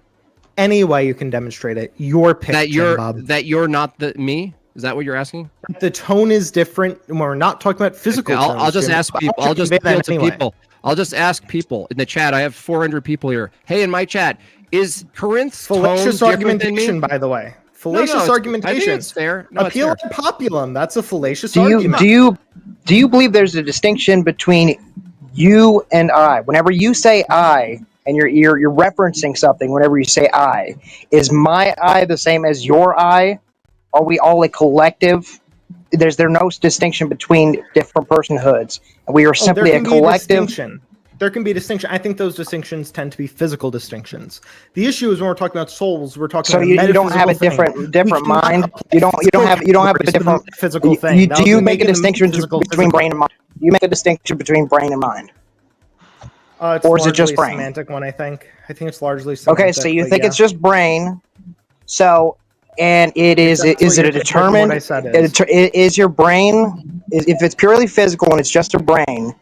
Any way you can demonstrate it. Your pick, That Jim Bob. you're not me? Is that what you're asking? The tone is different. And we're not talking about physical Okay, I'll tones, just Jim. ask But people. I'll I'll just convey that appeal to anyway. people. I'll just ask people in the chat. I have 400 people here. Hey, in my chat, is Corinth's Fallacious tone different than argumentation, me? by the way. No, Fallacious it's- argumentation. I think it's fair. No, it's Appeal fair. to populum. That's a fallacious Do argument. you believe there's a distinction between you and I? Whenever you say I, and you're referencing something, whenever you say I, is my I the same as your I? Are we all a collective? There's no distinction between different personhoods, and we are simply there a can be collective. distinction. There can be a distinction. I think those distinctions tend to be physical distinctions. The issue is when we're talking about souls, we're talking So about you don't have a metaphysical thing. different We cannot mind. apply You don't have a categories to the different physical thing. You, That do would you be make a making the distinction physical between physical. brain and mind? You make a distinction between brain and mind. It's or is it just largely a brain? semantic one, I think. I think it's largely semantic. Okay, so you but think yeah. it's just brain. So, and is it a determined? What I said is. Is your brain? If it's purely physical and it's just a brain,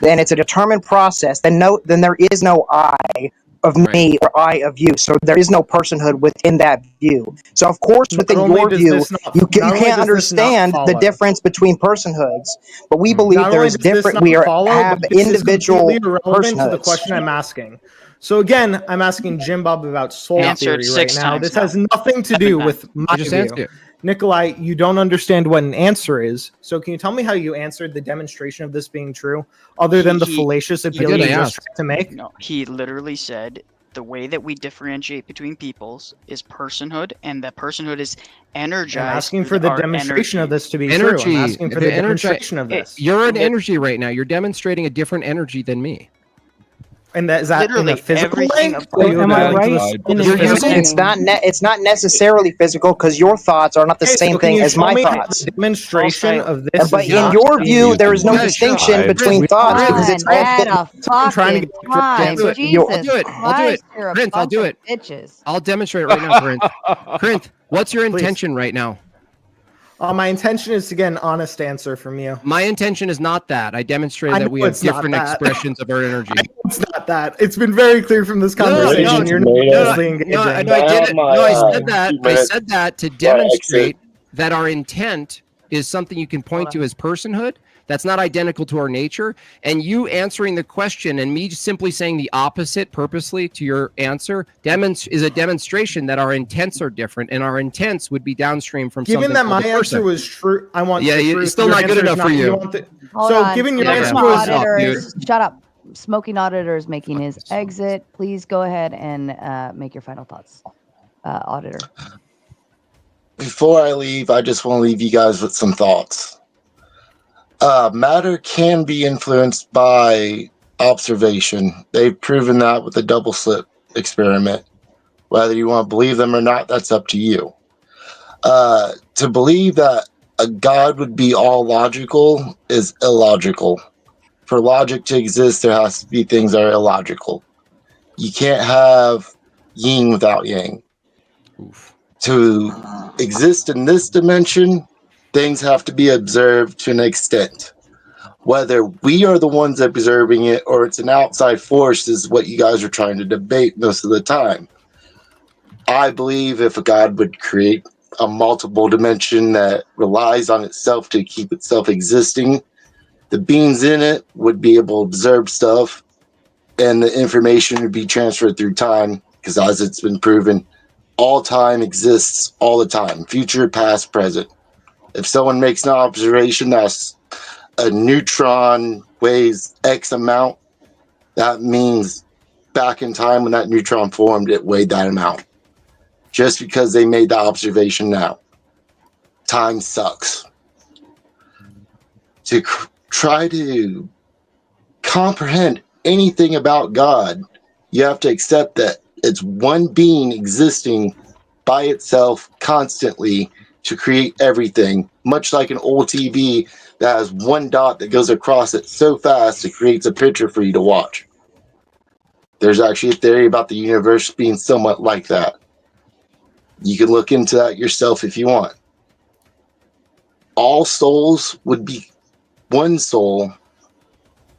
then it's a determined process. Then there is no I of me or I of you. So there is no personhood within that view. So of course, within your view, you can't understand the difference between personhoods. But we believe there is different. We have individual irrelevant to the personhoods. question I'm asking. So again, I'm asking JimBob about soul Answered theory right 6 now. times This now. has nothing to do with my I just answered view. it. Nikolai, you don't understand what an answer is. So can you tell me how you answered the demonstration of this being true, other than the fallacious appeal you just tried to make? No, he literally said the way that we differentiate between peoples is personhood, and that personhood is energized. I'm asking for the our demonstration of this to be Energy. true. I'm asking for the demonstration of this. You're an energy right now. You're demonstrating a different energy than me. And is that in a physical way? Am I right? It's not necessarily physical because your thoughts are not the same thing as my thoughts. Demonstration of this. But in your view, there is no distinction between thoughts because it's all I'm trying to get time. I'll do it. Jesus I'll do it. Christ, you're a Prince, I'll bunch do of it. bitches. I'll demonstrate right now, Prince. Prince, what's your intention right now? My intention is to get an honest answer from you. My intention is not that. I demonstrated that we have different expressions of our energy. It's not that. It's been very clear from this conversation. You're not mostly engaging. No, I did it. No, I said that. I said that to demonstrate that our intent is something you can point to as personhood. That's not identical to our nature. And you answering the question and me simply saying the opposite purposely to your answer is a demonstration that our intents are different, and our intents would be downstream from given something that my called a answer person. was true, I want. Yeah, the it's still Your not good answer is enough for you. want the- Hold so, on. given your Smoking answer was auditor shut up. Smoking auditor is making his exit. Please go ahead and make your final thoughts, auditor. Before I leave, I just want to leave you guys with some thoughts. Matter can be influenced by observation. They've proven that with the double slit experiment. Whether you want to believe them or not, that's up to you. To believe that a God would be all logical is illogical. For logic to exist, there has to be things that are illogical. You can't have yin without yang. To exist in this dimension, things have to be observed to an extent. Whether we are the ones observing it or it's an outside force is what you guys are trying to debate most of the time. I believe if a God would create a multiple dimension that relies on itself to keep itself existing, the beings in it would be able to observe stuff and the information would be transferred through time because, as it's been proven, all time exists all the time, future, past, present. If someone makes an observation that's a neutron weighs X amount, that means back in time when that neutron formed, it weighed that amount. Just because they made the observation now. Time sucks. To try to comprehend anything about God, you have to accept that it's one being existing by itself constantly to create everything, much like an old TV that has one dot that goes across it so fast it creates a picture for you to watch. There's actually a theory about the universe being somewhat like that. You can look into that yourself if you want. All souls would be one soul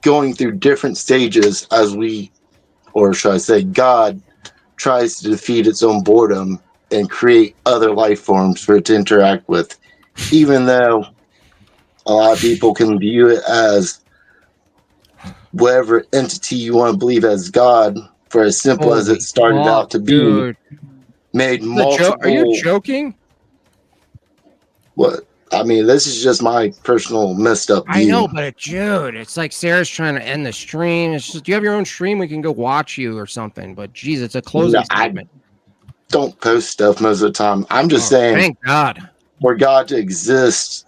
going through different stages as we, or should I say, God tries to defeat its own boredom and create other life forms for it to interact with, even though a lot of people can view it as whatever entity you want to believe as God, for as simple as it started out to be, dude. made multiple... Are you joking? What? I mean, this is just my personal messed up view. I know, but dude, it's like Sarah's trying to end the stream. It's just, do you have your own stream? We can go watch you or something. But geez, it's a closing statement. Don't post stuff most of the time. I'm just saying, thank God. For God to exist,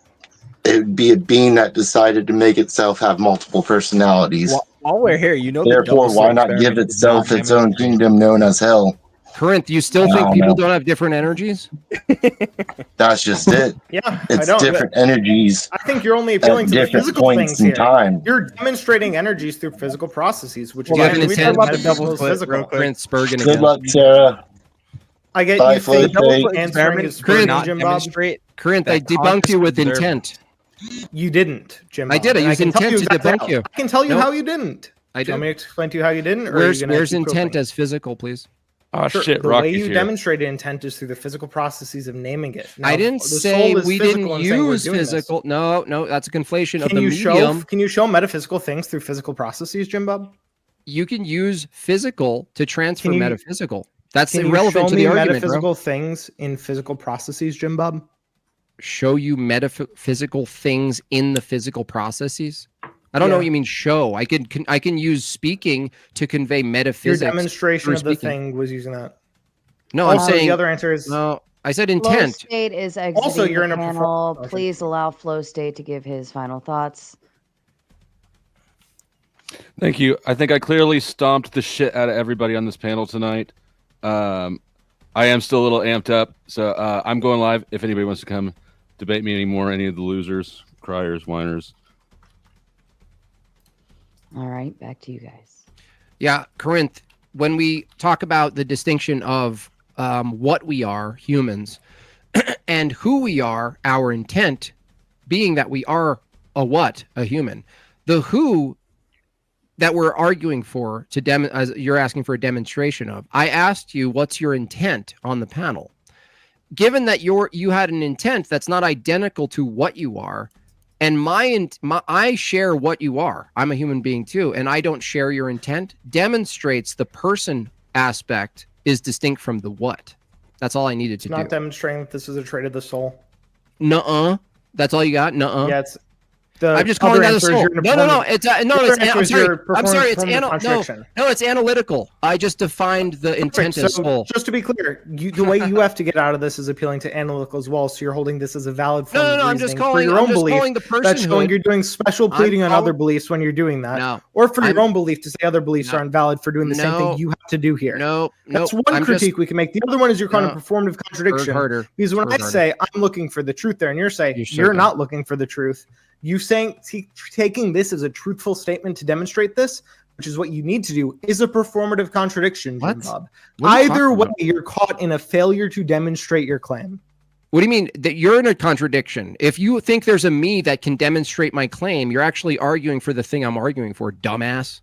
it would be a being that decided to make itself have multiple personalities. While we're here, you know, therefore, why not give itself its own kingdom known as hell? Corinth, you still think people don't have different energies? That's just it. Yeah, It's I don't. different energies. I think you're only appealing at to the different physical points things in here. time. You're demonstrating energies through physical processes, which Do you have an we talk intent? about metaphysical as physical. Prince Bergen Good again. luck, Sarah. I get Bye, you think Felipe. answering is Corinth, not Jim Bob. demonstrate Corinth, I that debunked you with conscious intent. You didn't, Jim. I did. I And used can tell intent you to exactly debunk how. you. I can tell you Nope. how you didn't. I Do you want did. me to explain to you how you didn't? Or are you Where's gonna where's keep intent pooping? as physical, please? Oh Sure. shit, The way Rocky's you here. demonstrated intent is through the physical processes of naming it. Now, I didn't the say soul is we physical didn't and saying we're use doing this. physical. No, that's a conflation of Can the you medium. can you show metaphysical things through physical processes, Jim Bob? You can use physical to transfer Can you- metaphysical. That's Can you irrelevant show to me the argument, metaphysical bro. things in physical processes, Jim Bob? Show you metaphysical things in the physical processes. I don't know Yeah. what you mean. Show. I can use speaking to convey Your metaphysics. demonstration through of the speaking. thing was using that. No, I'm Also, saying the other answer is no. I said Flow intent. State is exiting Also, you're in the a panel. performance Please allow Flow State to give his final thoughts. Thank you. I think I clearly stomped the shit out of everybody on this panel tonight. I am still a little amped up, so I'm going live. If anybody wants to come debate me anymore, any of the losers, criers, whiners. All right, back to you guys. Yeah, Corinth, when we talk about the distinction of what we are, humans, and who we are, our intent being that we are a human. The who that we're arguing for as you're asking for a demonstration of. I asked you, what's your intent on the panel? Given that you had an intent that's not identical to what you are, and I share what you are. I'm a human being too, and I don't share your intent. Demonstrates the person aspect is distinct from the what. That's all I needed to not do. demonstrating that this is a trait of the soul. Nuh-uh. That's all you got? Nuh-uh. Yeah, it's the I'm just calling that a answer is soul. you're in a No. performance- It's the other answer I'm is sorry. you're I'm sorry. It's performing contradiction. no. It's analytical. I just defined the intent Perfect. as soul. Just to be clear, the way you have to get out of this is appealing to analytical as well. So you're holding this as a valid form of I'm just reasoning calling. for your I'm own just belief. calling the That's showing personhood. you're doing special pleading on other beliefs when you're doing that. No. Or for your I'm- own belief to say other beliefs No. are invalid for doing the same No. thing you have to do here. No. That's one I'm critique just- we can make. The other one is your kind of No. performative contradiction. harder. Because when Work I harder. say I'm looking for the truth there, and you're saying You're so you're dumb. not looking for the truth, you saying taking this as a truthful statement to demonstrate this, which is what you need to do, is a performative contradiction, Jim Bob. What are you Either talking way, about? you're caught in a failure to demonstrate your claim. What do you mean that you're in a contradiction? If you think there's a me that can demonstrate my claim, you're actually arguing for the thing I'm arguing for, dumbass.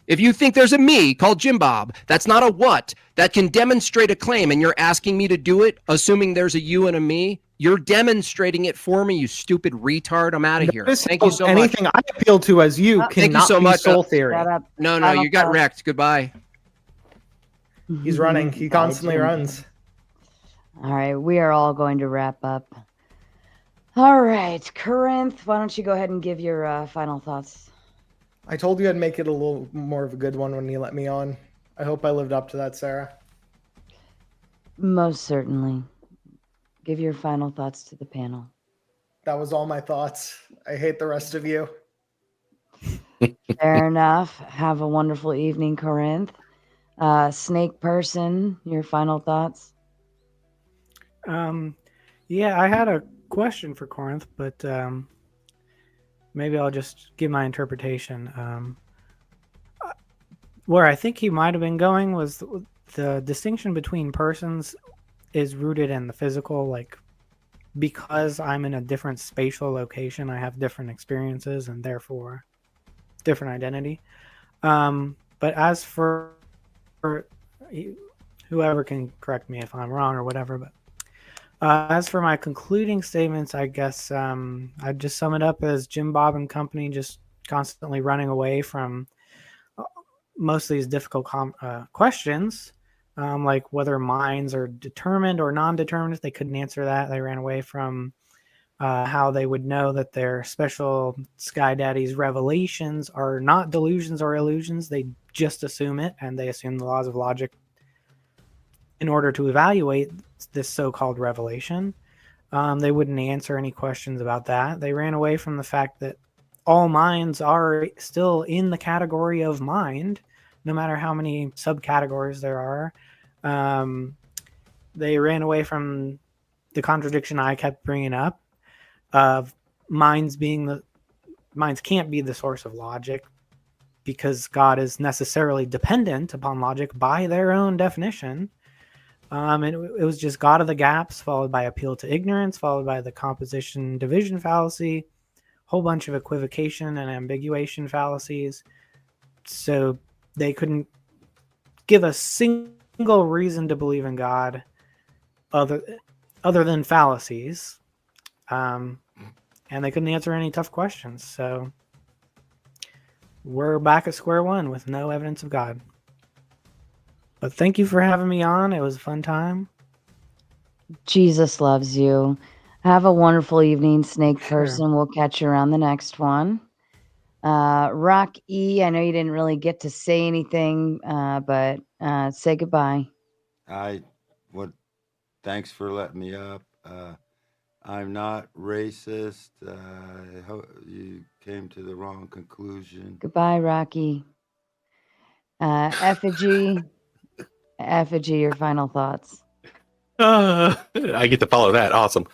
If you think there's a me called Jim Bob, that's not a what, that can demonstrate a claim, and you're asking me to do it, assuming there's a you and a me, you're demonstrating it for me, you stupid retard. I'm out of here. Notice Thank you so much. anything I appeal to as you Thank you cannot so be much. soul theory. Shut up. No, Final you got thoughts. wrecked. Goodbye. He's running. He Bye, constantly Jim. runs. All right, we are all going to wrap up. All right, Corinth, why don't you go ahead and give your final thoughts? I told you I'd make it a little more of a good one when you let me on. I hope I lived up to that, Sarah. Most certainly. Give your final thoughts to the panel. That was all my thoughts. I hate the rest of you. Fair enough. Have a wonderful evening, Corinth. Snake person, your final thoughts? Yeah, I had a question for Corinth, but maybe I'll just give my interpretation. Where I think he might have been going was the distinction between persons is rooted in the physical, like because I'm in a different spatial location, I have different experiences and therefore different identity. But as for whoever can correct me if I'm wrong or whatever, but as for my concluding statements, I guess I'd just sum it up as Jim Bob and company just constantly running away from most of these difficult questions, like whether minds are determined or non-determined. They couldn't answer that. They ran away from how they would know that their special Sky Daddy's revelations are not delusions or illusions. They just assume it, and they assume the laws of logic in order to evaluate this so-called revelation. They wouldn't answer any questions about that. They ran away from the fact that all minds are still in the category of mind, no matter how many subcategories there are. They ran away from the contradiction I kept bringing up of minds can't be the source of logic, because God is necessarily dependent upon logic by their own definition. And it was just God of the gaps, followed by appeal to ignorance, followed by the composition division fallacy, whole bunch of equivocation and ambiguation fallacies. So they couldn't give a single reason to believe in God other than fallacies. And they couldn't answer any tough questions. So we're back at square one with no evidence of God. But thank you for having me on. It was a fun time. Jesus loves you. Have a wonderful evening, Snake Person. We'll catch you around the next one. Rock E, I know you didn't really get to say anything, but say goodbye. Thanks for letting me up. I'm not racist. You came to the wrong conclusion. Goodbye, Rocky. Effigy, your final thoughts. I get to follow that. Awesome.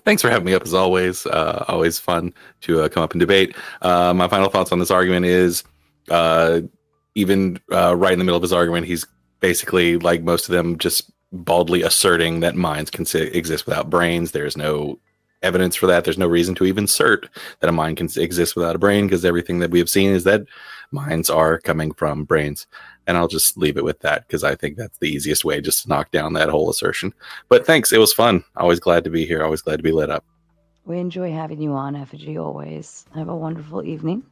Thanks for having me up as always. Always fun to come up and debate. My final thoughts on this argument is even right in the middle of his argument, he's basically, like most of them, just baldly asserting that minds can exist without brains. There's no evidence for that. There's no reason to even assert that a mind can exist without a brain, because everything that we have seen is that minds are coming from brains. And I'll just leave it with that, because I think that's the easiest way just to knock down that whole assertion. But thanks. It was fun. Always glad to be here. Always glad to be lit up. We enjoy having you on, Effigy, always. Have a wonderful evening.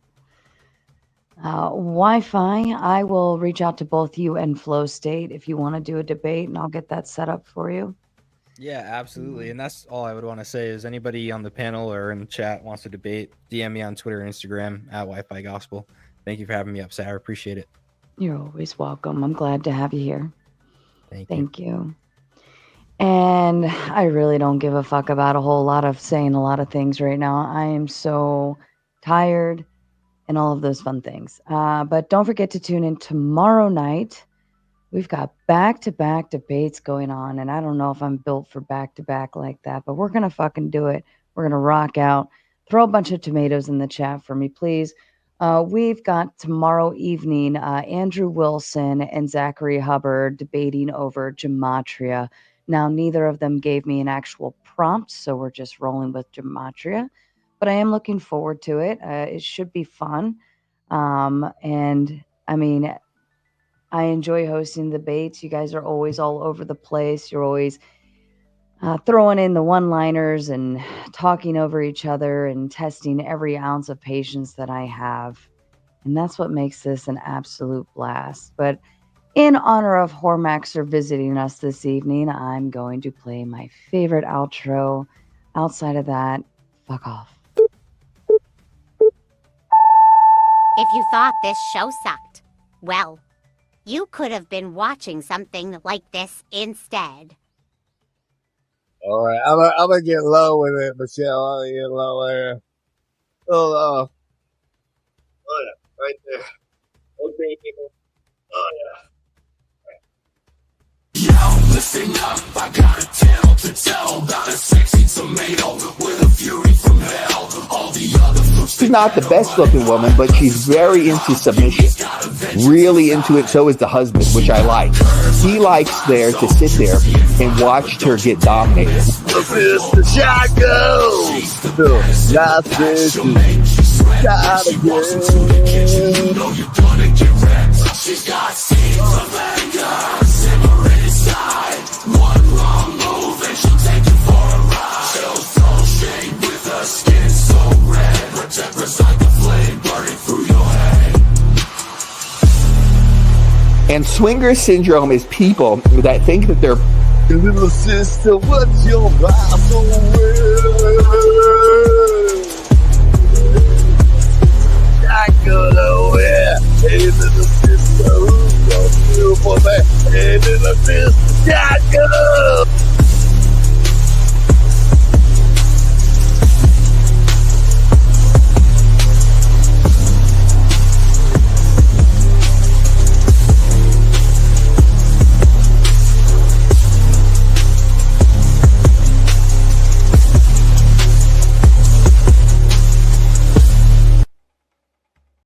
Wi-Fi, I will reach out to both you and Flow State if you want to do a debate, and I'll get that set up for you. Yeah, absolutely. And that's all I would want to say is anybody on the panel or in the chat wants to debate, DM me on Twitter and Instagram at Wi-Fi Gospel. Thank you for having me up, Sarah. Appreciate it. You're always welcome. I'm glad to have you here. Thank you. And I really don't give a fuck about a whole lot of saying a lot of things right now. I am so tired and all of those fun things. But don't forget to tune in tomorrow night. We've got back-to-back debates going on, and I don't know if I'm built for back-to-back like that, but we're going to fucking do it. We're going to rock out. Throw a bunch of tomatoes in the chat for me, please. We've got tomorrow evening Andrew Wilson and Zachary Hubbard debating over gematria. Now, neither of them gave me an actual prompt, so we're just rolling with gematria. But I am looking forward to it. It should be fun. And, I mean, I enjoy hosting debates. You guys are always all over the place. You're always throwing in the one-liners and talking over each other and testing every ounce of patience that I have. And that's what makes this an absolute blast. But in honor of Hormaxer visiting us this evening, I'm going to play my favorite outro. Outside of that, fuck off. If you thought this show sucked, well, you could have been watching something like this instead. All right, I'm gonna get low with it, Michelle. I'm gonna get low there. Oh yeah, right there. Okay, people. Oh yeah. Listen up, I got a tale to tell about a sexy tomato with a fury from hell. All the other She's not the best looking woman, but she's very into submission. Really into it, so is the husband, which I like. He likes there to sit there and watch her get dominated. Mr. Chaco! Not this She's got seeds of anger simmering inside. One wrong move and she'll take you for a ride. She'll throw shade with her skin so red. Her temper's like a flame burning through your head. And swinger syndrome is people that think that they're little sister, what's your vibe?